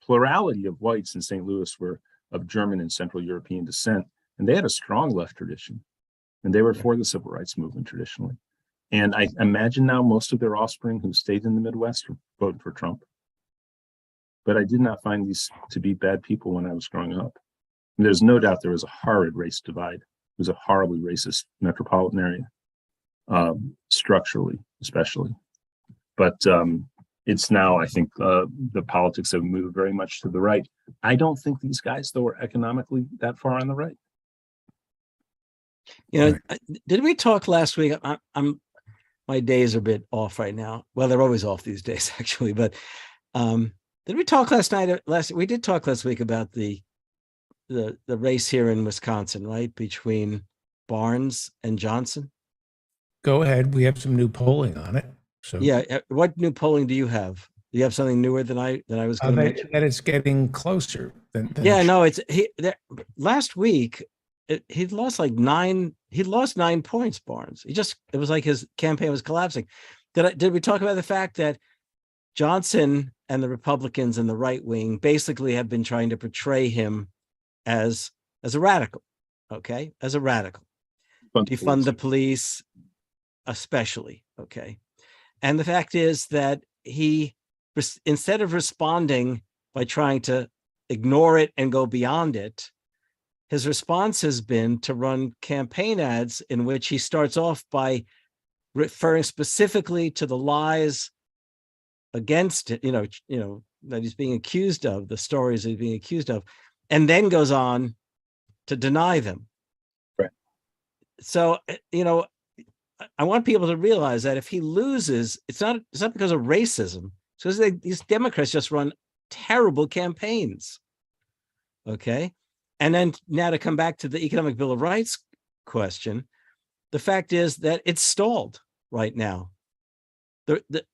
plurality of whites in St. Louis were of German and Central European descent, and they had a strong left tradition, and they were for the Civil Rights Movement traditionally. And I imagine now most of their offspring who stayed in the Midwest are voting for Trump. But I did not find these to be bad people when I was growing up. And there's no doubt there was a horrid race divide. It was a horribly racist metropolitan area, structurally, especially. But it's now, I think, the politics have moved very much to the right. I don't think these guys, though, are economically that far on the right. Did we talk last week? My days are a bit off right now. Well, they're always off these days, actually. But did we talk last night? We did talk last week about the race here in Wisconsin, right, between Barnes and Johnson. Go ahead. We have some new polling on it. So yeah, what new polling do you have? Do you have something newer than I was going to mention? That it's getting closer. Yeah, no, last week he'd lost like 9. He lost 9 points. Barnes. It was like his campaign was collapsing. Did we talk about the fact that Johnson and the Republicans and the right wing basically have been trying to portray him as a radical, okay, as a radical, defund the police, especially, okay. And the fact is that he, instead of responding by trying to ignore it and go beyond it, his response has been to run campaign ads in which he starts off by referring specifically to the lies against it, that he's being accused of, the stories he's being accused of, and then goes on to deny them. Right. So, I want people to realize that if he loses, it's not because of racism. It's because these Democrats just run terrible campaigns. Okay. And then now to come back to the Economic Bill of Rights question, the fact is that it's stalled right now. The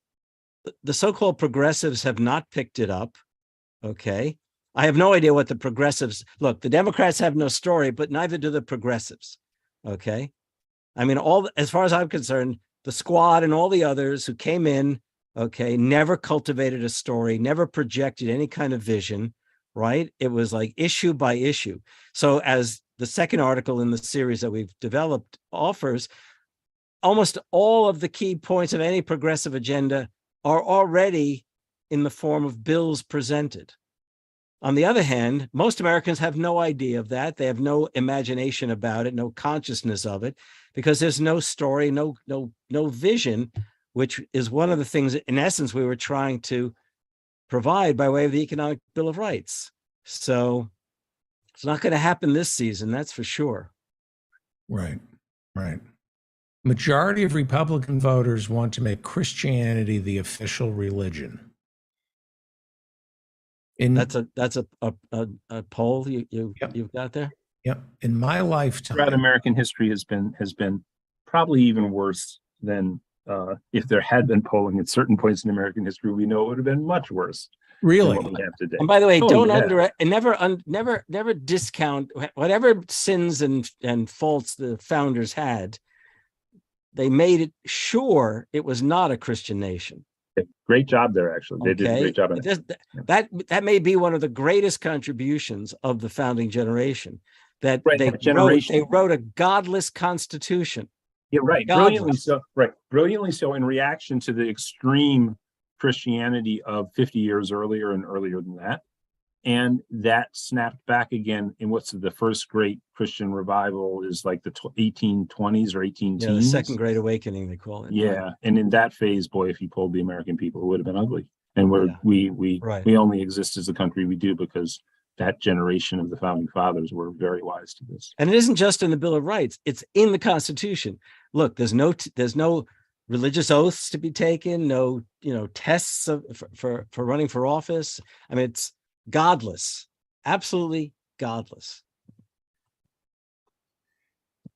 so-called progressives have not picked it up. Okay. I have no idea what the progressives look. The Democrats have no story, but neither do the progressives. Okay. I mean, as far as I'm concerned, the Squad and all the others who came in, okay, never cultivated a story, never projected any kind of vision, right? It was like issue by issue. So as the second article in the series that we've developed offers, almost all of the key points of any progressive agenda are already in the form of bills presented. On the other hand, most Americans have no idea of that. They have no imagination about it, no consciousness of it, because there's no story, no vision, which is one of the things, in essence, we were trying to provide by way of the Economic Bill of Rights. So it's not going to happen this season, that's for sure. Right. Majority of Republican voters want to make Christianity the official religion. That's a poll you've got there. Yep. In my lifetime, throughout American history has been probably even worse than if there had been polling at certain points in American history. We know it would have been much worse. Really? Than what we have today. And by the way, never discount whatever sins and faults the founders had. They made it sure it was not a Christian nation. Great job there, actually. They did a great job. That may be one of the greatest contributions of the founding generation. That they wrote a godless constitution. Yeah, right. Brilliantly so. Right. Brilliantly so. In reaction to the extreme Christianity of 50 years earlier and earlier than that, and that snapped back again in what's the first great Christian revival is like the 1820s or 18 teens. Yeah, the Second Great Awakening, they call it. Yeah, and in that phase, boy, if you polled the American people, it would have been ugly. And we only exist as the country we do because that generation of the founding fathers were very wise to this. And it isn't just in the Bill of Rights, it's in the Constitution. Look, there's no religious oaths to be taken, no, tests for running for office. I mean, it's godless, absolutely godless.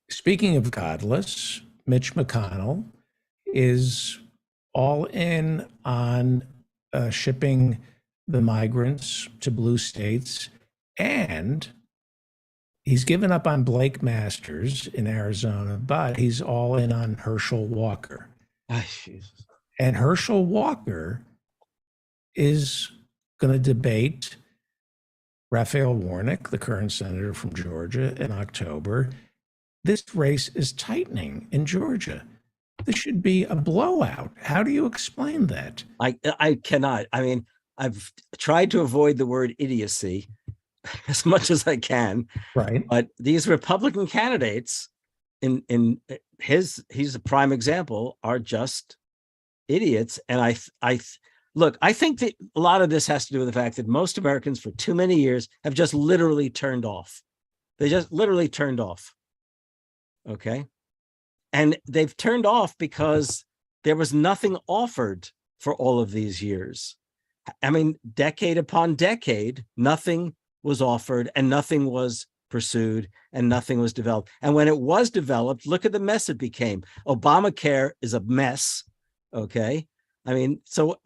Speaking of godless, Mitch McConnell is all in on shipping the migrants to blue states, and he's given up on Blake Masters in Arizona, but he's all in on Herschel Walker. Jesus. And Herschel Walker is going to debate Raphael Warnock, the current senator from Georgia, in October. This race is tightening in Georgia. This should be a blowout. How do you explain that? I cannot. I mean, I've tried to avoid the word idiocy as much as I can. Right. But these Republican candidates, he's a prime example, are just idiots. And I think that a lot of this has to do with the fact that most Americans for too many years have just literally turned off. They just literally turned off. Okay. And they've turned off because there was nothing offered for all of these years. I mean, decade upon decade, nothing was offered and nothing was pursued and nothing was developed. And when it was developed, look at the mess it became. Obamacare is a mess. Okay. I mean, so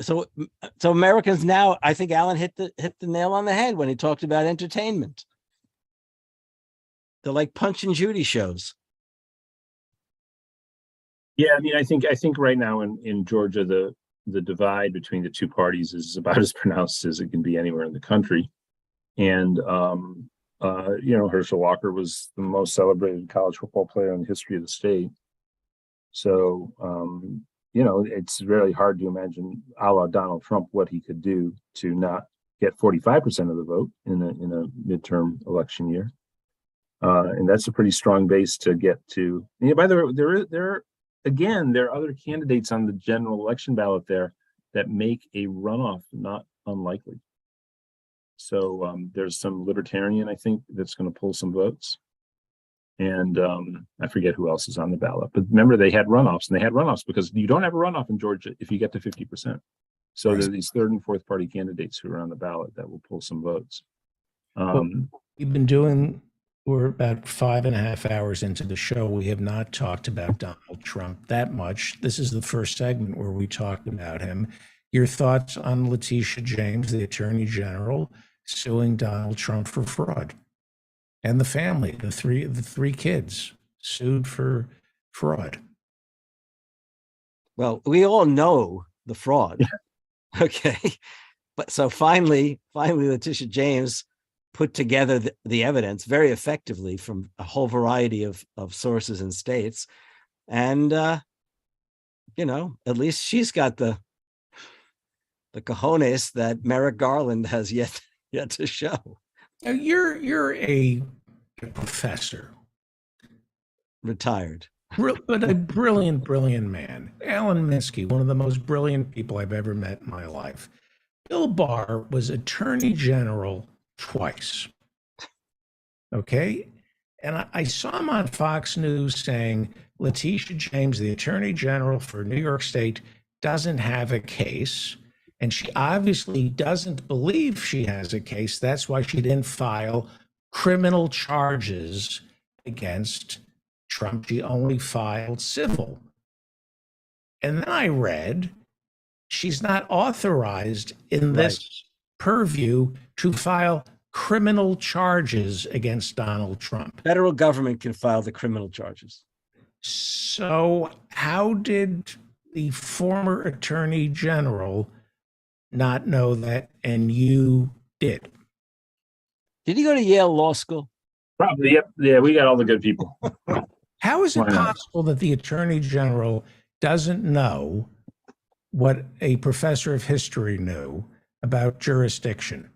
Americans now, I think Alan hit the nail on the head when he talked about entertainment. They're like Punch and Judy shows. Yeah, I mean, I think right now in Georgia, the divide between the two parties is about as pronounced as it can be anywhere in the country. And Herschel Walker was the most celebrated college football player in the history of the state. So it's really hard to imagine, a la Donald Trump, what he could do to not get 45% of the vote in a midterm election year. And that's a pretty strong base to get to. And by the way, there are other candidates on the general election ballot there that make a runoff not unlikely. So there's some libertarian, I think, that's going to pull some votes. And I forget who else is on the ballot. But remember, they had runoffs, and they had runoffs because you don't have a runoff in Georgia if you get to 50%. So there are these third and fourth party candidates who are on the ballot that will pull some votes. We're about 5.5 hours into the show. We have not talked about Donald Trump that much. This is the first segment where we talked about him. Your thoughts on Letitia James, the Attorney General, suing Donald Trump for fraud, and the family, the three kids sued for fraud? Well, we all know the fraud. Okay. But so finally, Letitia James put together the evidence very effectively from a whole variety of sources and states. And, at least she's got the cojones that Merrick Garland has yet to show. Now, you're a professor. Retired. But a brilliant man. Alan Minsky, one of the most brilliant people I've ever met in my life. Bill Barr was Attorney General twice. Okay? And I saw him on Fox News saying Letitia James, the Attorney General for New York State, doesn't have a case. And she obviously doesn't believe she has a case. That's why she didn't file criminal charges against Trump. She only filed civil. And then I read she's not authorized in this purview to file criminal charges against Donald Trump. Federal government can file the criminal charges. So how did the former Attorney General not know that, and you did? Did he go to Yale Law School? Probably, yep. Yeah, we got all the good people. How is it possible that the Attorney General doesn't know what a professor of history knew about jurisdiction?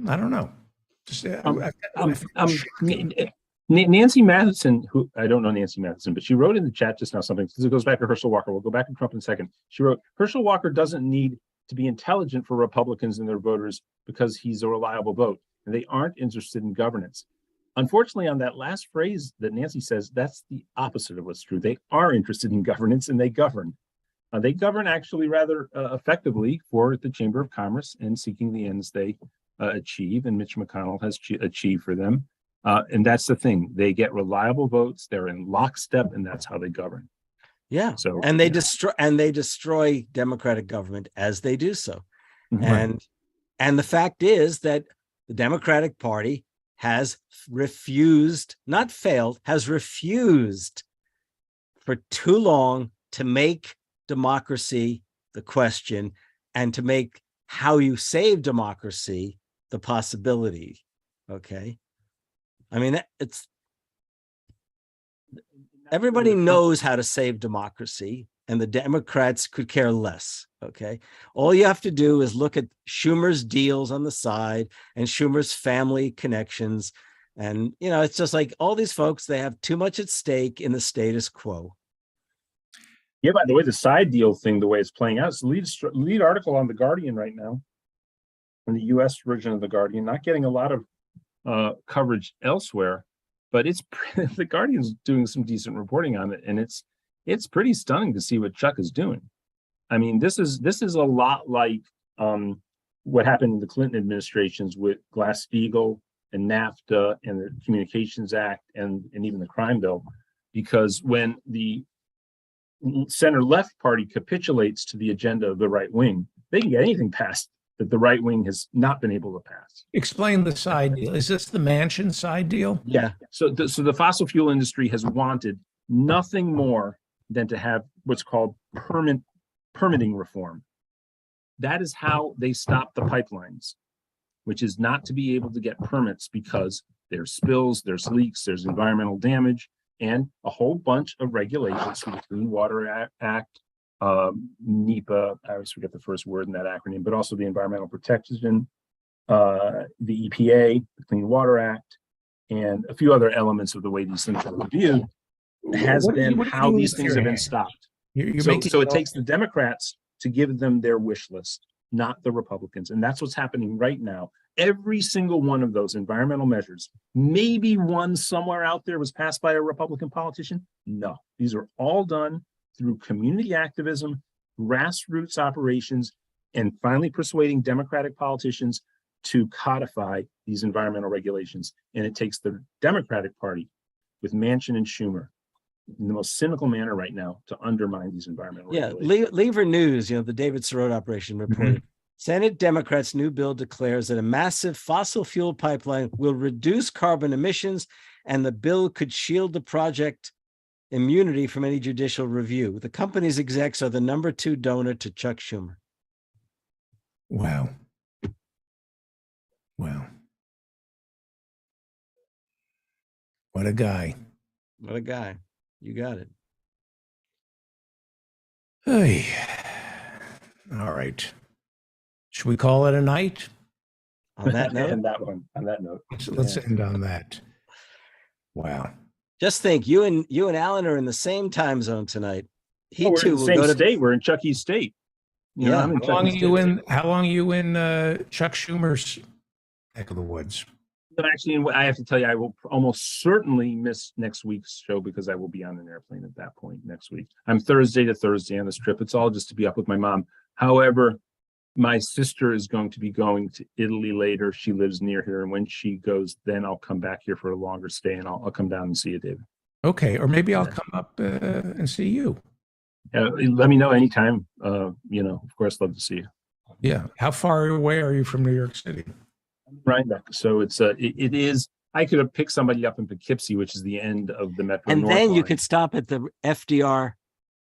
I don't know. Nancy Matheson, who I don't know Nancy Matheson, but she wrote in the chat just now something. This goes back to Herschel Walker. We'll go back to Trump in a second. She wrote, Herschel Walker doesn't need to be intelligent for Republicans and their voters because he's a reliable vote, and they aren't interested in governance. Unfortunately, on that last phrase that Nancy says, that's the opposite of what's true. They are interested in governance, and they govern. They govern actually rather effectively for the Chamber of Commerce in seeking the ends they achieve, and Mitch McConnell has achieved for them. And that's the thing. They get reliable votes. They're in lockstep, and that's how they govern. Yeah. So and they destroy democratic government as they do so. Right. And the fact is that the Democratic Party has refused, not failed, has refused for too long to make democracy the question and to make how you save democracy the possibility. Okay. I mean, it's everybody knows how to save democracy, and the Democrats could care less. Okay. All you have to do is look at Schumer's deals on the side and Schumer's family connections. And, you know, it's just like all these folks, they have too much at stake in the status quo. Yeah, by the way, the side deal thing, the way it's playing out, it's the lead article on The Guardian right now, on the US version of The Guardian, not getting a lot of coverage elsewhere, but it's The Guardian's doing some decent reporting on it, and it's pretty stunning to see what Chuck is doing. I mean, this is a lot like what happened in the Clinton administrations with Glass-Steagall and NAFTA and the Communications Act and even the crime bill, because when the center left party capitulates to the agenda of the right wing, they can get anything passed that the right wing has not been able to pass. Explain the side deal. Is this the Manchin side deal? Yeah. So the fossil fuel industry has wanted nothing more than to have what's called permitting reform. That is how they stop the pipelines, which is not to be able to get permits because there's spills, there's leaks, there's environmental damage, and a whole bunch of regulations from the Clean Water Act, NEPA, I always forget the first word in that acronym, but also the Environmental Protection, the EPA, the Clean Water Act, and a few other elements of the way these things are reviewed has been how these things have been stopped. So it takes the Democrats to give them their wish list, not the Republicans. And that's what's happening right now. Every single one of those environmental measures, maybe one somewhere out there was passed by a Republican politician. No, these are all done through community activism, grassroots operations, and finally persuading Democratic politicians to codify these environmental regulations. And it takes the Democratic Party with Manchin and Schumer in the most cynical manner right now to undermine these environmental regulations. Lever News, you know, the David Sirota operation reported, Senate Democrats' new bill declares that a massive fossil fuel pipeline will reduce carbon emissions, and the bill could shield the project immunity from any judicial review. The company's execs are the #2 donor to Chuck Schumer. Wow. Wow. What a guy. What a guy. You got it. Hey. All right. Should we call it a night? On that note? On that note. Let's end on that. Wow. Just think, you and Alan are in the same time zone tonight. He We're too in the will same go to state. We're in Chuckie State. You know, Yeah. I'm in How long Chuckie are you State. in? How long are you in Chuck Schumer's neck of the woods? But actually, I have to tell you, I will almost certainly miss next week's show because I will be on an airplane at that point next week. I'm Thursday to Thursday on this trip. It's all just to be up with my mom. However, my sister is going to be going to Italy later. She lives near here. And when she goes, then I'll come back here for a longer stay and I'll come down and see you, David. Okay. Or maybe I'll come up and see you. Let me know anytime. You know, of course, love to see you. Yeah. How far away are you from New York City? Rhinebeck. So it is, I could have picked somebody up in Poughkeepsie, which is the end of the Metro And North then you line. could stop at the FDR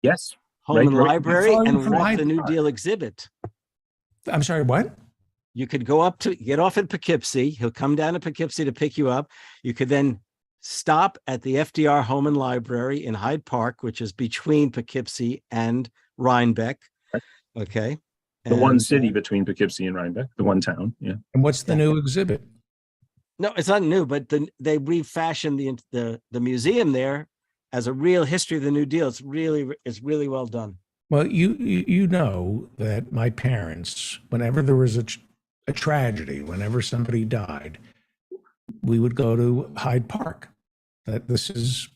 Yes. Home and right. Library How far are you and from rent Hyde the New Park? Deal exhibit. I'm sorry, what? You could go up to get off at Poughkeepsie. He'll come down to Poughkeepsie to pick you up. You could then stop at the FDR Home and Library in Hyde Park, which is between Poughkeepsie and Rhinebeck. Okay. The one And, city between Poughkeepsie and Rhinebeck, the one town. Yeah. And what's the new exhibit? No, it's not new, but they refashioned the museum there as a real history of the New Deal. It's really well done. Well, you know that my parents, whenever there was a tragedy, whenever somebody died, we would go to Hyde Park. That this is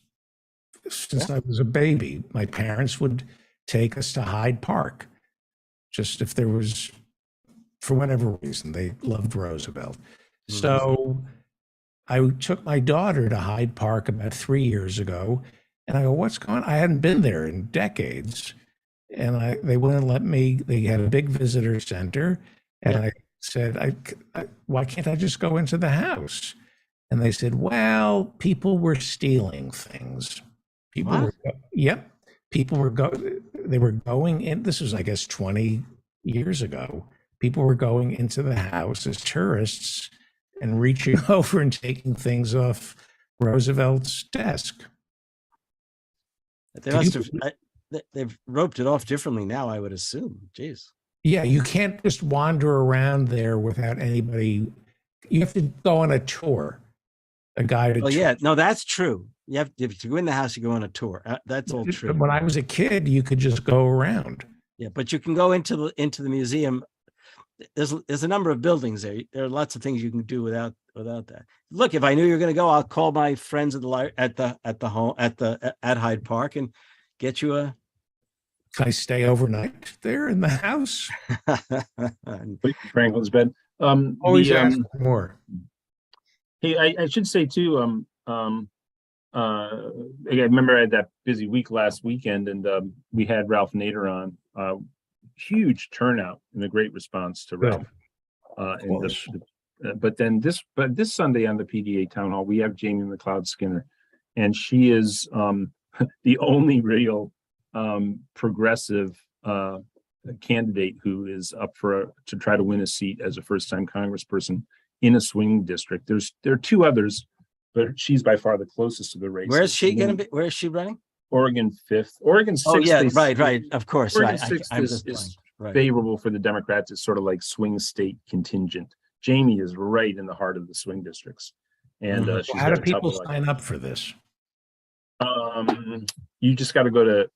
since I was a baby. My parents would take us to Hyde Park, just if there was, for whatever reason, they loved Roosevelt. So I took my daughter to Hyde Park about 3 years ago, and I go, "What's going on?" I hadn't been there in decades. And they wouldn't let me. They had a big visitor center, and I said, "Why can't I just go into the house?" And they said, "Well, people were stealing things. People were, yep, people were They were going in. This was, I guess, 20 years ago. People were going into the house as tourists and reaching over and taking things off Roosevelt's desk." They must have. They've roped it off differently now, I would assume. Jeez. Yeah, you can't just wander around there without anybody. You have to go on a tour, a guided Oh tour. yeah, no, that's true. You have to go in the house. You go on a tour. That's all true. When I was a kid, you could just go around. Yeah, but you can go into the museum. There's a number of buildings there. There are lots of things you can do without that. Look, if I knew you were going to go, I'll call my friends at Hyde Park and get you a. Can I stay overnight there in the house? Franklin's bed. Always ask for more. Hey, I should say too, again, I remember I had that busy week last weekend, and we had Ralph Nader on. Huge turnout and a great response to Ralph. But this Sunday on the PDA town hall, we have Jamie McLeod Skinner, and she is the only real progressive candidate who is up to try to win a seat as a first-time congressperson in a swing district. There are two others, but she's by far the closest to the race. Where is she going to be? Where is she running? Oregon 5th. Oregon 6th. Oh yeah, right. Of course, Oregon right. 6th is favorable for the Democrats. It's sort of like swing state contingent. Jamie is right in the heart of the swing districts. And she's how got do a people tough sign up for this? You just got to go to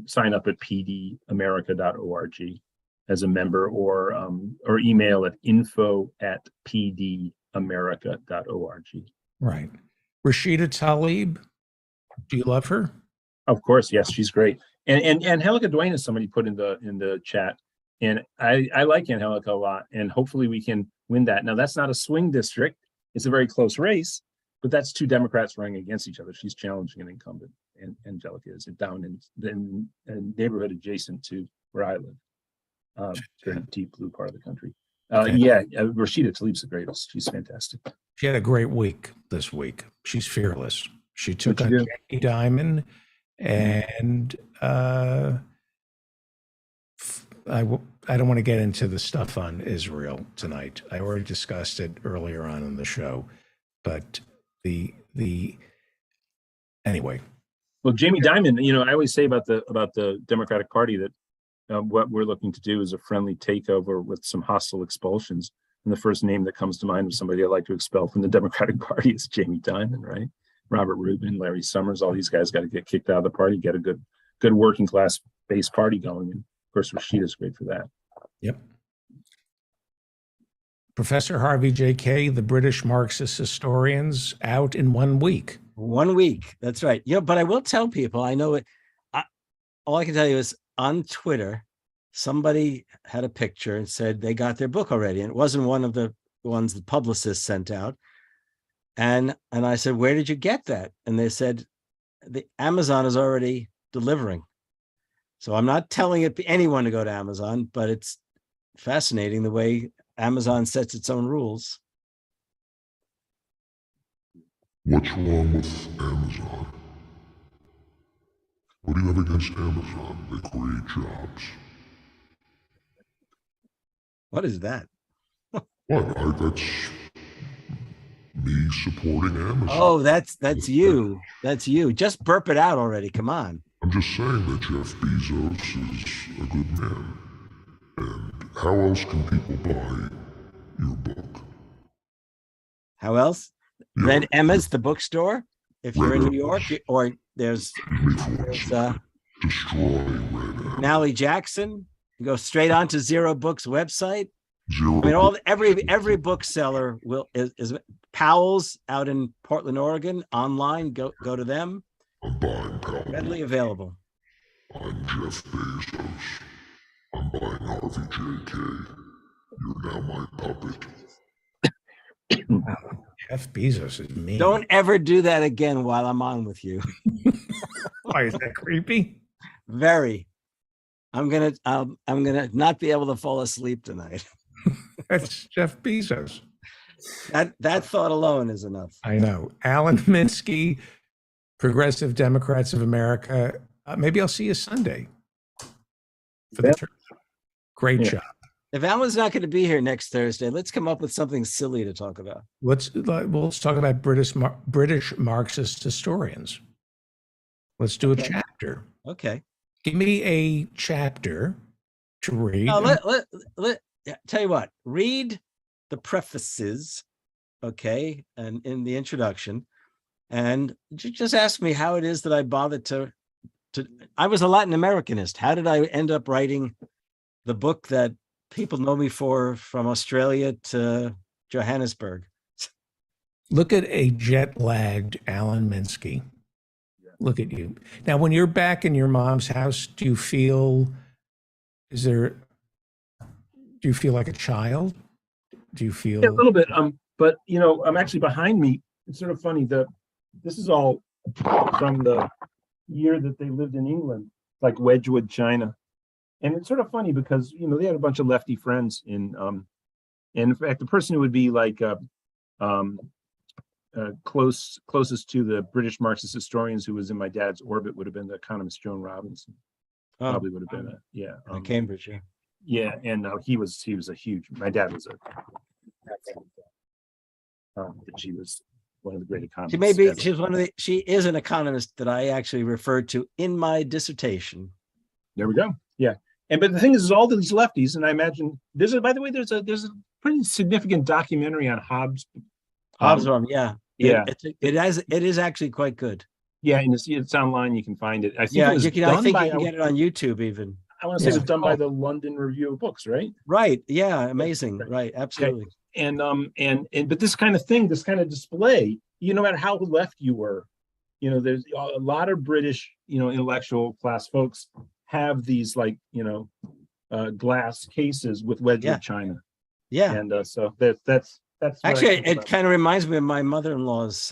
sign up at pdamerica.org as a member, or email at info@pdamerica.org. Right. Rashida Tlaib, do you love her? Of course, yes, she's great. And Angelica Duane is somebody put in the chat, and I like Angelica a lot, and hopefully we can win that. Now that's not a swing district; it's a very close race, but that's two Democrats running against each other. She's challenging an incumbent, and Angelica is down in the neighborhood adjacent to where I live, very deep blue part of the country. Rashida Tlaib's the greatest. She's fantastic. She had a great week this week. She's fearless. She took on Jamie Dimon, and I don't want to get into the stuff on Israel tonight. I already discussed it earlier on in the show, but anyway. Well, Jamie Dimon, I always say about the Democratic Party that what we're looking to do is a friendly takeover with some hostile expulsions. And the first name that comes to mind of somebody I'd like to expel from the Democratic Party is Jamie Dimon, right? Robert Rubin, Larry Summers, all these guys got to get kicked out of the party, get a good working class base party going. And of course, Rashida's great for that. Yep. Professor Harvey J.K., the British Marxist historians, out in 1 week. 1 week. That's right. But I will tell people, I know it. All I can tell you is on Twitter, somebody had a picture and said they got their book already. And it wasn't one of the ones the publicist sent out. And I said, where did you get that? And they said, the Amazon is already delivering. So I'm not telling anyone to go to Amazon, but it's fascinating the way Amazon sets its own rules. What's wrong with Amazon? What do you have against Amazon? They create jobs. What is that? What? That's me supporting Amazon. Oh, that's you. That's you. Just burp it out already. Come on. I'm just saying that Jeff Bezos is a good man. And how else can people buy your book? How else? Red Emma's, the bookstore. If you're in New York, or there's Nally Jackson. You go straight on to Zero Books website. I mean, every bookseller is Powell's out in Portland, Oregon, online. Go to them. I'm buying Powell. Readily available. I'm Jeff Bezos. I'm buying Harvey JK. You're now my puppet. Jeff Bezos is mean. Don't ever do that again while I'm on with you. Why is that creepy? Very. I'm gonna not be able to fall asleep tonight. That's Jeff Bezos. That thought alone is enough. I know. Alan Minsky, Progressive Democrats of America. Maybe I'll see you Sunday for the church. Great job. If Alan's not going to be here next Thursday, let's come up with something silly to talk about. Let's talk about British Marxist historians. Let's do a chapter. Okay. Give me a chapter to read. Tell you what, read the prefaces, okay, and in the introduction, and just ask me how it is that I bothered to. I was a Latin Americanist. How did I end up writing the book that people know me for, from Australia to Johannesburg? Look at a jet-lagged Alan Minsky. Look at you. Now, when you're back in your mom's house, do you feel like a child? Do you feel a little bit? But I'm actually behind me. It's sort of funny that this is all from the year that they lived in England, like Wedgwood, China. And it's sort of funny because, they had a bunch of lefty friends and in fact, the person who would be like closest to the British Marxist historians who was in my dad's orbit would have been the economist Joan Robinson. Probably would have been Cambridge, yeah. Yeah, and he was a huge. My dad was she was one of the great economists. She is an economist that I actually referred to in my dissertation. There we go. Yeah. But the thing is all these lefties, and I imagine there's a pretty significant documentary on Hobbes. Hobsbawm, yeah. Yeah. It is actually quite good. Yeah, and it's online. You can find it. I think you can get it on YouTube even. I want to say it was done by the London Review of Books, right? Right. Yeah. Amazing. Right. Absolutely. Okay. But this kind of thing, this kind of display, no matter how left you were, there's a lot of British, intellectual class folks have these glass cases with Wedgwood China. Yeah. And so that's actually, it kind of reminds me of my mother-in-law's.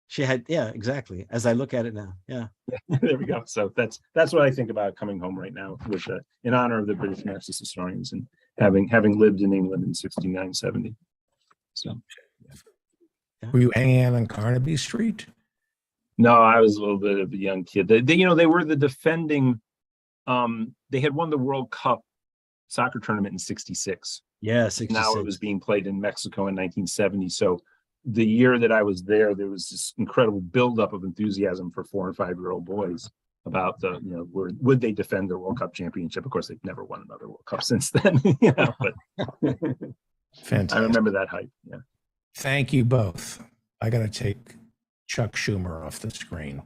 She had, exactly. As I look at it now, yeah. There we go. So that's what I think about coming home right now, with in honor of the British Marxist historians and having lived in England in 69-70. So, were you hanging out on Carnaby Street? No, I was a little bit of a young kid. They were the defending. They had won the World Cup soccer tournament in '66. Yeah, 66. Now it was being played in Mexico in 1970. So the year that I was there was this incredible buildup of enthusiasm for 4 and 5-year-old boys about would they defend their World Cup championship? Of course, they've never won another World Cup since then. But Fantastic. I remember that hype. Yeah. Thank you both. I got to take Chuck Schumer off the screen.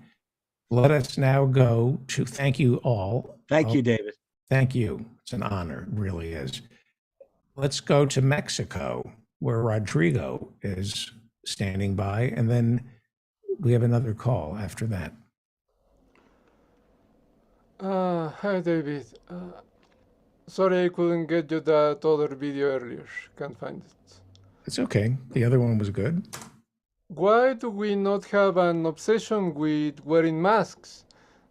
Let us now go to thank you all. Thank you, David. Thank you. It's an honor. It really is. Let's go to Mexico, where Rodrigo is standing by, and then we have another call after that. Hi, David. Sorry I couldn't get you that other video earlier. Can't find it. It's okay. The other one was good. Why do we not have an obsession with wearing masks?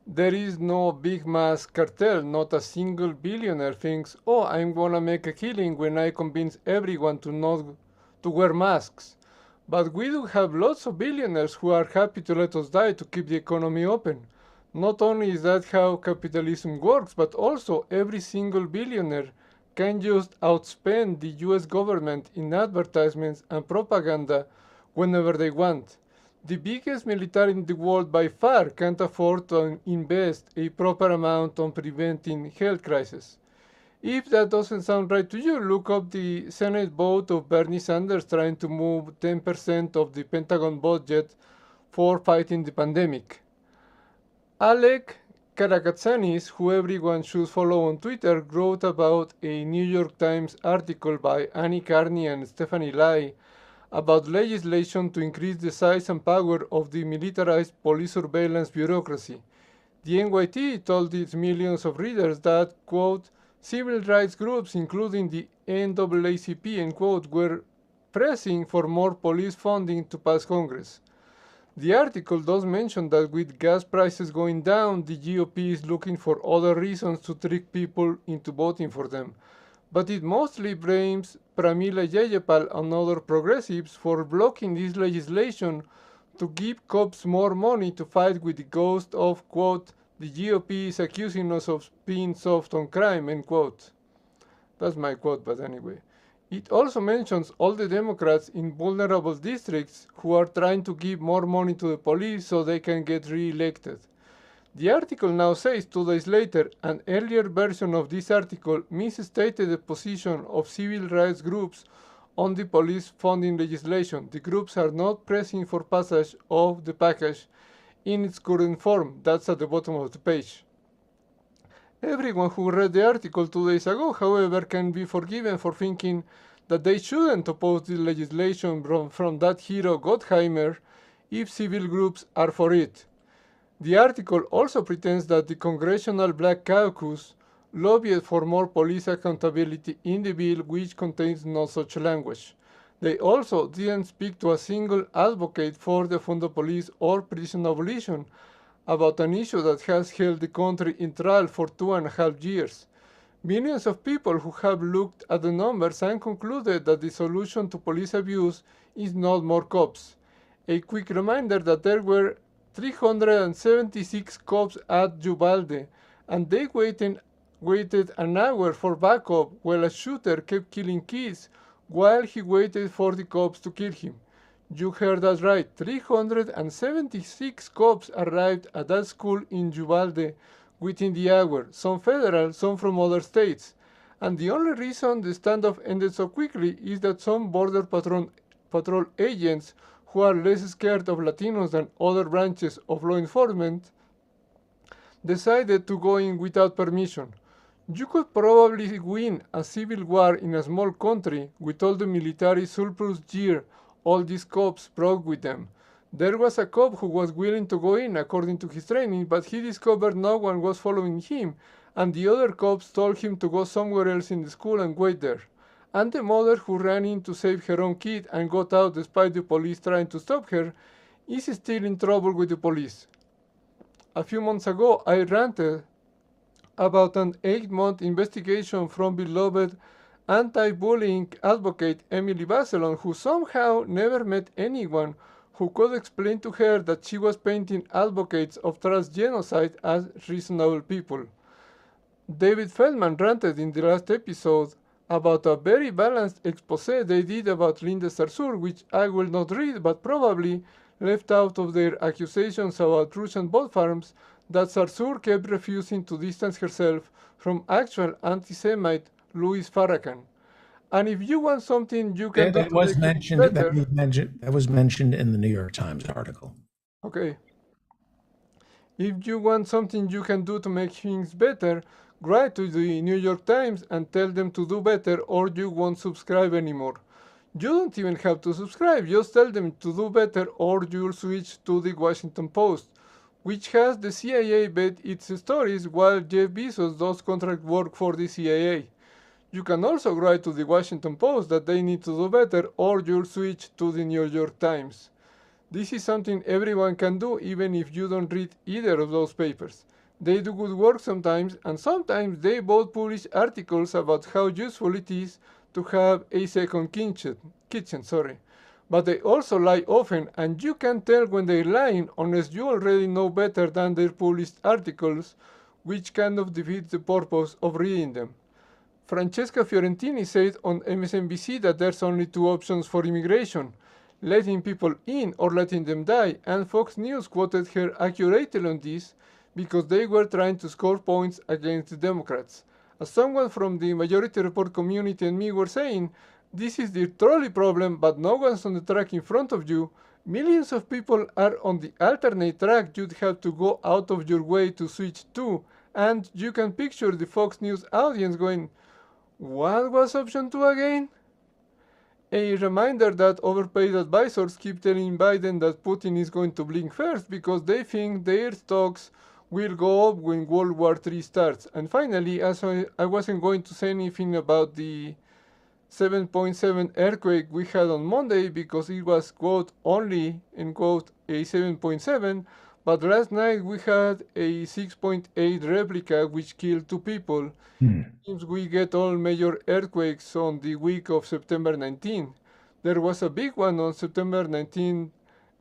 There is no big mask cartel. Not a single billionaire thinks, oh, I'm gonna make a killing when I convince everyone to wear masks. But we do have lots of billionaires who are happy to let us die to keep the economy open. Not only is that how capitalism works, but also every single billionaire can just outspend the US government in advertisements and propaganda whenever they want. The biggest military in the world by far can't afford to invest a proper amount on preventing health crisis. If that doesn't sound right to you, look up the Senate vote of Bernie Sanders trying to move 10% of the Pentagon budget for fighting the pandemic. Alec Karakatsanis, who everyone should follow on Twitter, wrote about a New York Times article by Annie Carney and Stephanie Lai about legislation to increase the size and power of the militarized police surveillance bureaucracy. The NYT told its millions of readers that, quote, civil rights groups, including the NAACP, end quote, were pressing for more police funding to pass Congress. The article does mention that with gas prices going down, the GOP is looking for other reasons to trick people into voting for them. But it mostly blames Pramila Jayapal and other progressives for blocking this legislation to give cops more money to fight with the ghost of, quote, the GOP is accusing us of being soft on crime, end quote. That's my quote, but anyway. It also mentions all the Democrats in vulnerable districts who are trying to give more money to the police so they can get re-elected. The article now says 2 days later, an earlier version of this article misstated the position of civil rights groups on the police funding legislation. The groups are not pressing for passage of the package in its current form. That's at the bottom of the page. Everyone who read the article 2 days ago, however, can be forgiven for thinking that they shouldn't oppose the legislation from that hero Gottheimer if civil groups are for it. The article also pretends that the Congressional Black Caucus lobbied for more police accountability in the bill, which contains no such language. They also didn't speak to a single advocate for defund the police or prison abolition, about an issue that has held the country in trial for 2.5 years. Millions of people who have looked at the numbers and concluded that the solution to police abuse is not more cops. A quick reminder that there were 376 cops at Uvalde, and they waited an hour for backup while a shooter kept killing kids while he waited for the cops to kill him. You heard that right. 376 cops arrived at that school in Uvalde within the hour, some federal, some from other states. And the only reason the standoff ended so quickly is that some Border Patrol agents who are less scared of Latinos than other branches of law enforcement decided to go in without permission. You could probably win a civil war in a small country with all the military surplus gear all these cops brought with them. There was a cop who was willing to go in according to his training, but he discovered no one was following him, and the other cops told him to go somewhere else in the school and wait there. And the mother who ran in to save her own kid and got out despite the police trying to stop her is still in trouble with the police. A few months ago, I ranted about an 8-month investigation from beloved anti-bullying advocate Emily Bazelon, who somehow never met anyone who could explain to her that she was painting advocates of trans genocide as reasonable people. David Feldman ranted in the last episode about a very balanced expose they did about Linda Sarsour, which I will not read, but probably left out of their accusations about Russian bot farms that Sarsour kept refusing to distance herself from actual anti-Semite Louis Farrakhan. And if you want something you can That was mentioned. That was mentioned in the New York Times article. Okay. If you want something you can do to make things better, write to the New York Times and tell them to do better, or you won't subscribe anymore. You don't even have to subscribe, just tell them to do better, or you'll switch to the Washington Post, which has the CIA vet its stories while Jeff Bezos does contract work for the CIA. You can also write to the Washington Post that they need to do better, or you'll switch to the New York Times. This is something everyone can do, even if you don't read either of those papers. They do good work sometimes, and sometimes they both publish articles about how useful it is to have a second kitchen. But they also lie often, and you can tell when they're lying unless you already know better than their published articles, which kind of defeats the purpose of reading them. Francesca Fiorentini said on MSNBC that there's only 2 options for immigration: letting people in or letting them die, and Fox News quoted her accurately on this because they were trying to score points against the Democrats. as someone from the Majority Report community and me were saying, this is the trolley problem, but no one's on the track in front of you. Millions of people are on the alternate track you'd have to go out of your way to switch to. And you can picture the Fox News audience going, what was option 2 again? A reminder that overpaid advisors keep telling Biden that Putin is going to blink first because they think their stocks will go up when World War III starts. And finally, as I wasn't going to say anything about the 7.7 earthquake we had on Monday because it was, quote, only, end quote, a 7.7, but last night we had a 6.8 replica which killed 2 people. Seems we get all major earthquakes on the week of September 19. There was a big one on September 19,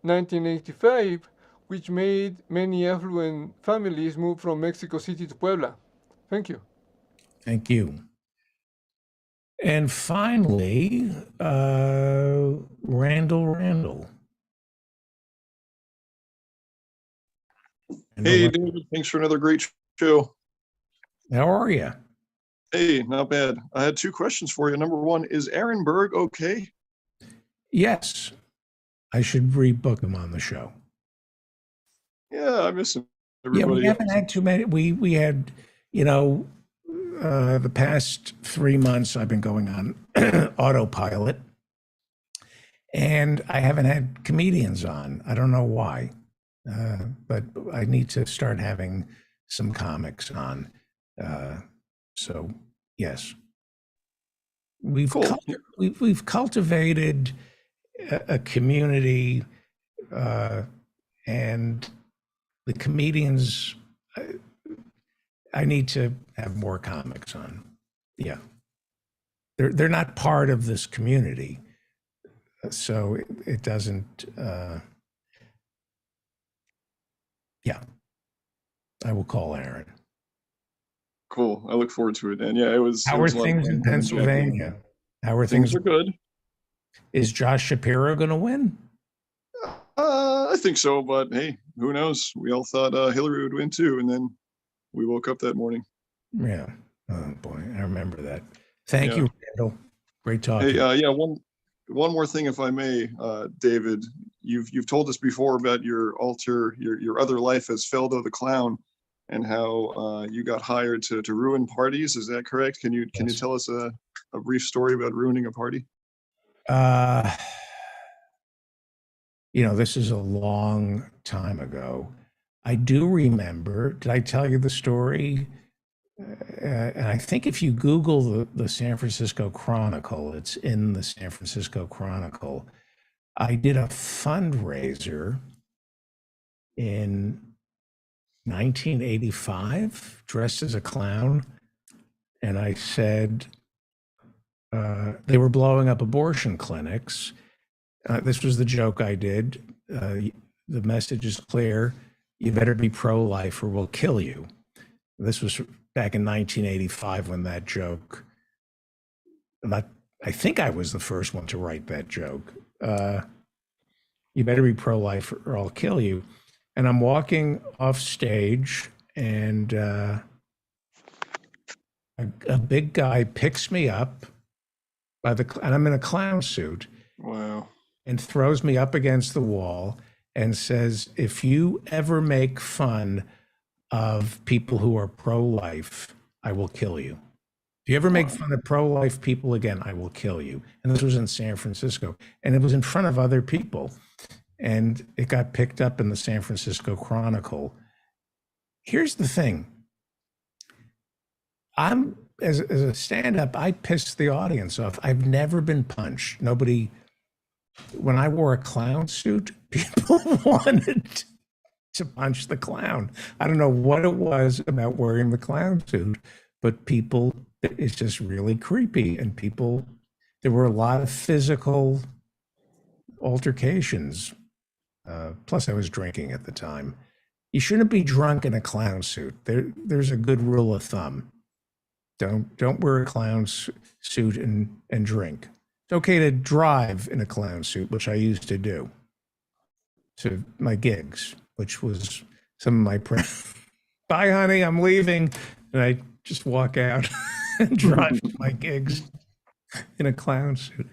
1985, which made many affluent families move from Mexico City to Puebla. Thank you. Thank you. And finally, Randall. Hey, David, thanks for another great show. How are you? Hey, not bad. I had 2 questions for you. Number 1, is Aaron Berg okay? Yes. I should rebook him on the show. Yeah, I miss him. Yeah, Everybody we haven't else. had too many. We had, the past 3 months I've been going on autopilot, and I haven't had comedians on. I don't know why, but I need to start having some comics on. So yes, we've cultivated a community, and the comedians. I need to have more comics on. Yeah, they're not part of this community, so it doesn't. Yeah, I will call Aaron. Cool. I look forward to it. And yeah, it was. How it are was a lot of things in fun. Pennsylvania? How are Things things? are good. Is Josh Shapiro going to win? I think so, but hey, who knows? We all thought Hillary would win too, and then we woke up that morning. Yeah. Oh boy, I remember that. Thank Yeah. you, Randall. Great talking. Hey, yeah, one more thing, if I may, David. You've told us before about your other life as Feldo the Clown, and how you got hired to ruin parties. Is that correct? Can you tell us a brief story about ruining a party? This is a long time ago. I do remember. Did I tell you the story? And I think if you Google the San Francisco Chronicle, it's in the San Francisco Chronicle. I did a fundraiser in 1985, dressed as a clown, and I said they were blowing up abortion clinics. This was the joke I did. The message is clear. You better be pro-life or we'll kill you. This was back in 1985 when that joke, I think I was the first one to write that joke. You better be pro-life or I'll kill you. And I'm walking off stage, and a big guy picks me up and I'm in a clown suit. Wow. And throws me up against the wall and says, if you ever make fun of people who are pro-life, I will kill you. If you ever make fun of pro-life people again, I will kill you. And this was in San Francisco, and it was in front of other people. And it got picked up in the San Francisco Chronicle. Here's the thing. As a stand-up, I pissed the audience off. I've never been punched. Nobody, when I wore a clown suit, people wanted to punch the clown. I don't know what it was about wearing the clown suit, but people, it's just really creepy. And there were a lot of physical altercations. Plus I was drinking at the time. You shouldn't be drunk in a clown suit. There's a good rule of thumb. Don't wear a clown suit and drink. It's okay to drive in a clown suit, which I used to do to my gigs, which was some of my Bye, honey, I'm leaving. and I just walk out and drive to my gigs in a clown suit.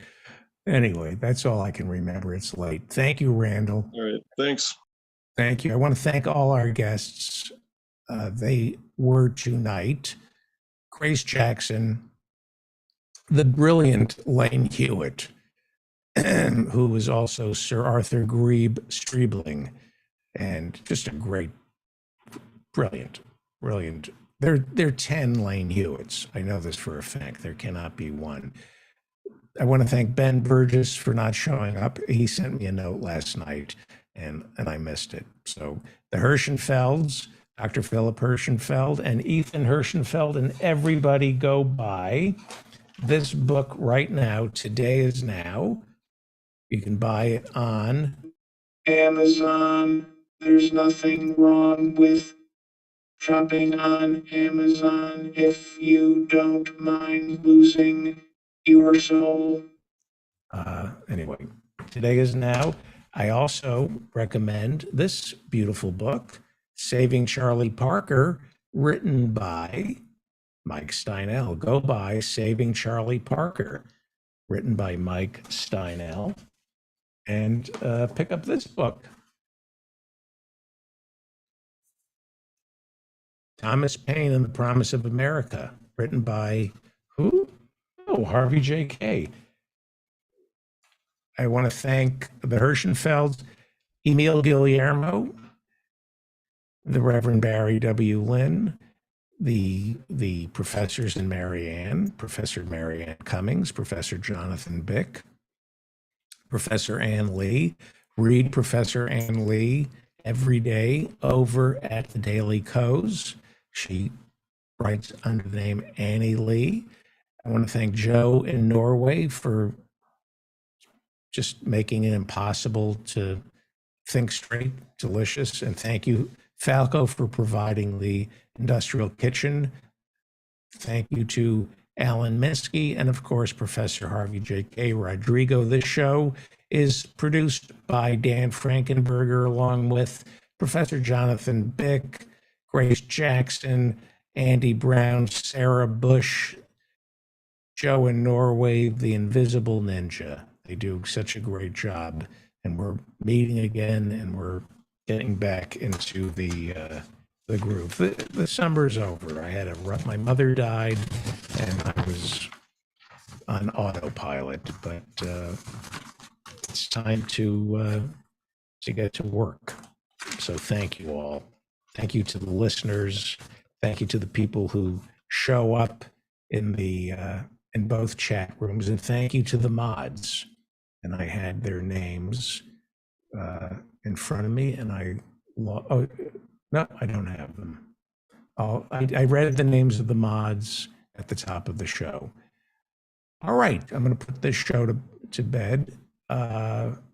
Anyway, that's all I can remember. It's late. Thank you, Randall. All right, thanks. Thank you. I want to thank all our guests. They were tonight Grace Jackson, the brilliant Lane Hewitt, who was also Sir Arthur Grebe Streebling, and just a great, brilliant. There are 10 Lane Hewitts. I know this for a fact. There cannot be one. I want to thank Ben Burgess for not showing up. He sent me a note last night, and I missed it. So the Hirschenfelds, Dr. Philip Hirschenfeld and Ethan Hirschenfeld, and everybody go buy this book right now. Today is now. You can buy it on Amazon. There's nothing wrong with shopping on Amazon if you don't mind losing your soul. Anyway, today is now. I also recommend this beautiful book, Saving Charlie Parker, written by Mike Steinell. Go buy Saving Charlie Parker, written by Mike Steinell, and pick up this book. Thomas Paine and the Promise of America, written by who? Oh, Harvey J. Kaye. I want to thank the Hirschenfelds, Emil Guillermo, the Reverend Barry W. Lynn, the professors in Marianne, Professor Marianne Cummings, Professor Jonathan Bick, Professor Ann Lee. Read Professor Ann Lee every day over at the Daily Kos. She writes under the name Annie Lee. I want to thank Joe in Norway for just making it impossible to think straight, delicious. And thank you, Falco, for providing the industrial kitchen. Thank you to Alan Minsky and, of course, Professor Harvey J. Kaye Rodrigo. This show is produced by Dan Frankenberger, along with Professor Jonathan Bick, Grace Jackson, Andy Brown, Sarah Bush, Joe in Norway, the Invisible Ninja. They do such a great job. And we're meeting again, and we're getting back into the groove. The summer's over. I had my mother died, and I was on autopilot. But it's time to get to work. So thank you all. Thank you to the listeners. Thank you to the people who show up in both chat rooms, and thank you to the mods. And I had their names in front of me, and oh no, I don't have them. I read the names of the mods at the top of the show. All right, I'm going to put this show to bed.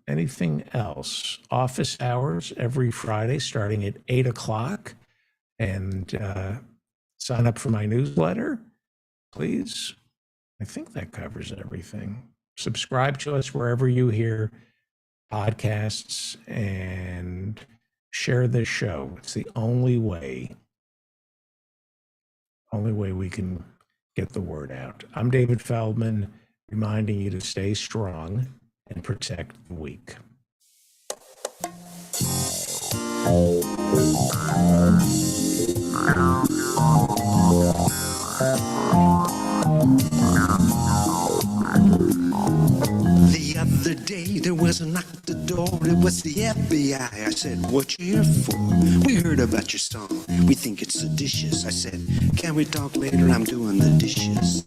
Anything else? Office hours every Friday starting at 8 o'clock. And sign up for my newsletter, please. I think that covers everything. Subscribe to us wherever you hear podcasts and share this show. It's the only way we can get the word out. I'm David Feldman, reminding you to stay strong and protect the weak. The other day there was a knock at the door. It was the FBI. I said, what you here for? We heard about your song. We think it's seditious. I said, can we talk later? I'm doing the dishes.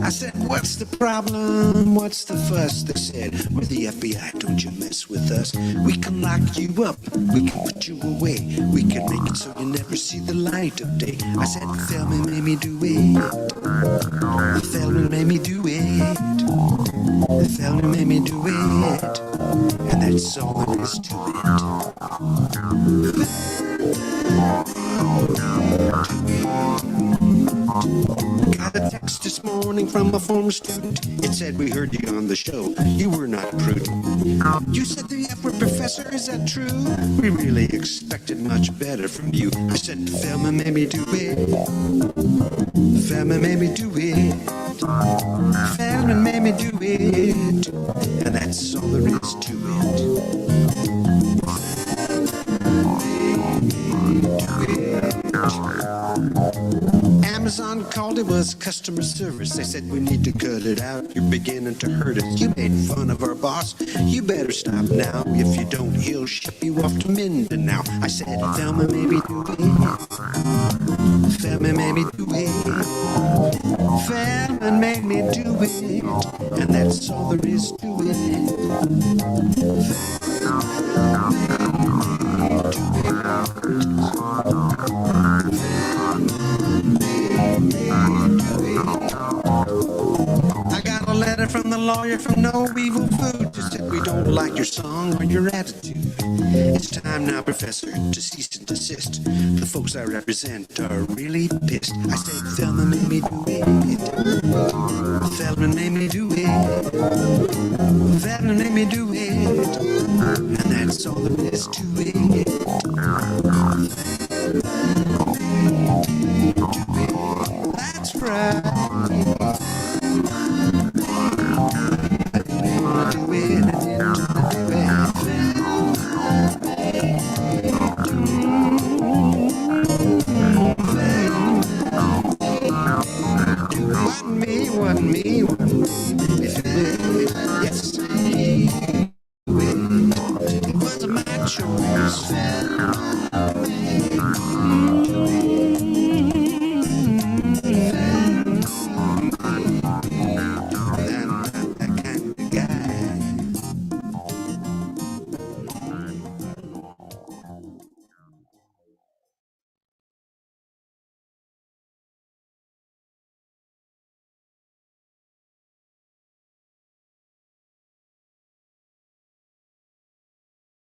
I said, what's the problem? What's the fuss? They said, we're the FBI, don't you mess with us. We can lock you up, we can put you away. We can make it so you never see the light of day. I said, Feldman made me do it. Feldman made me do it. Feldman made me do it. And that's all there is to it. Gotta a text this morning from a former student. It said, we heard you on the show. You were not prudent. You said the F word, Professor, is that true? We really expected much better from you. I said, Thelma made me do it. Thelma made me do it. Thelma made me do it. And that's all there is to it. Amazon called, it was customer service. They said, we need to cut it out. You're beginning to hurt us. You made fun of our boss. You better stop now. If you don't, he'll ship you off to Mindanao. I said, Thelma made me do it. Thelma made me do it. Thelma made me do it. And that's all there is to I got a letter from the lawyer from No Evil Food. Just said we don't like your song or your attitude. It's time now, Professor, to cease and desist. The folks I represent are really pissed. I said, Thelma made me do it. Thelma made me do it. Thelma made me do it. And that's all there is to it. That's right.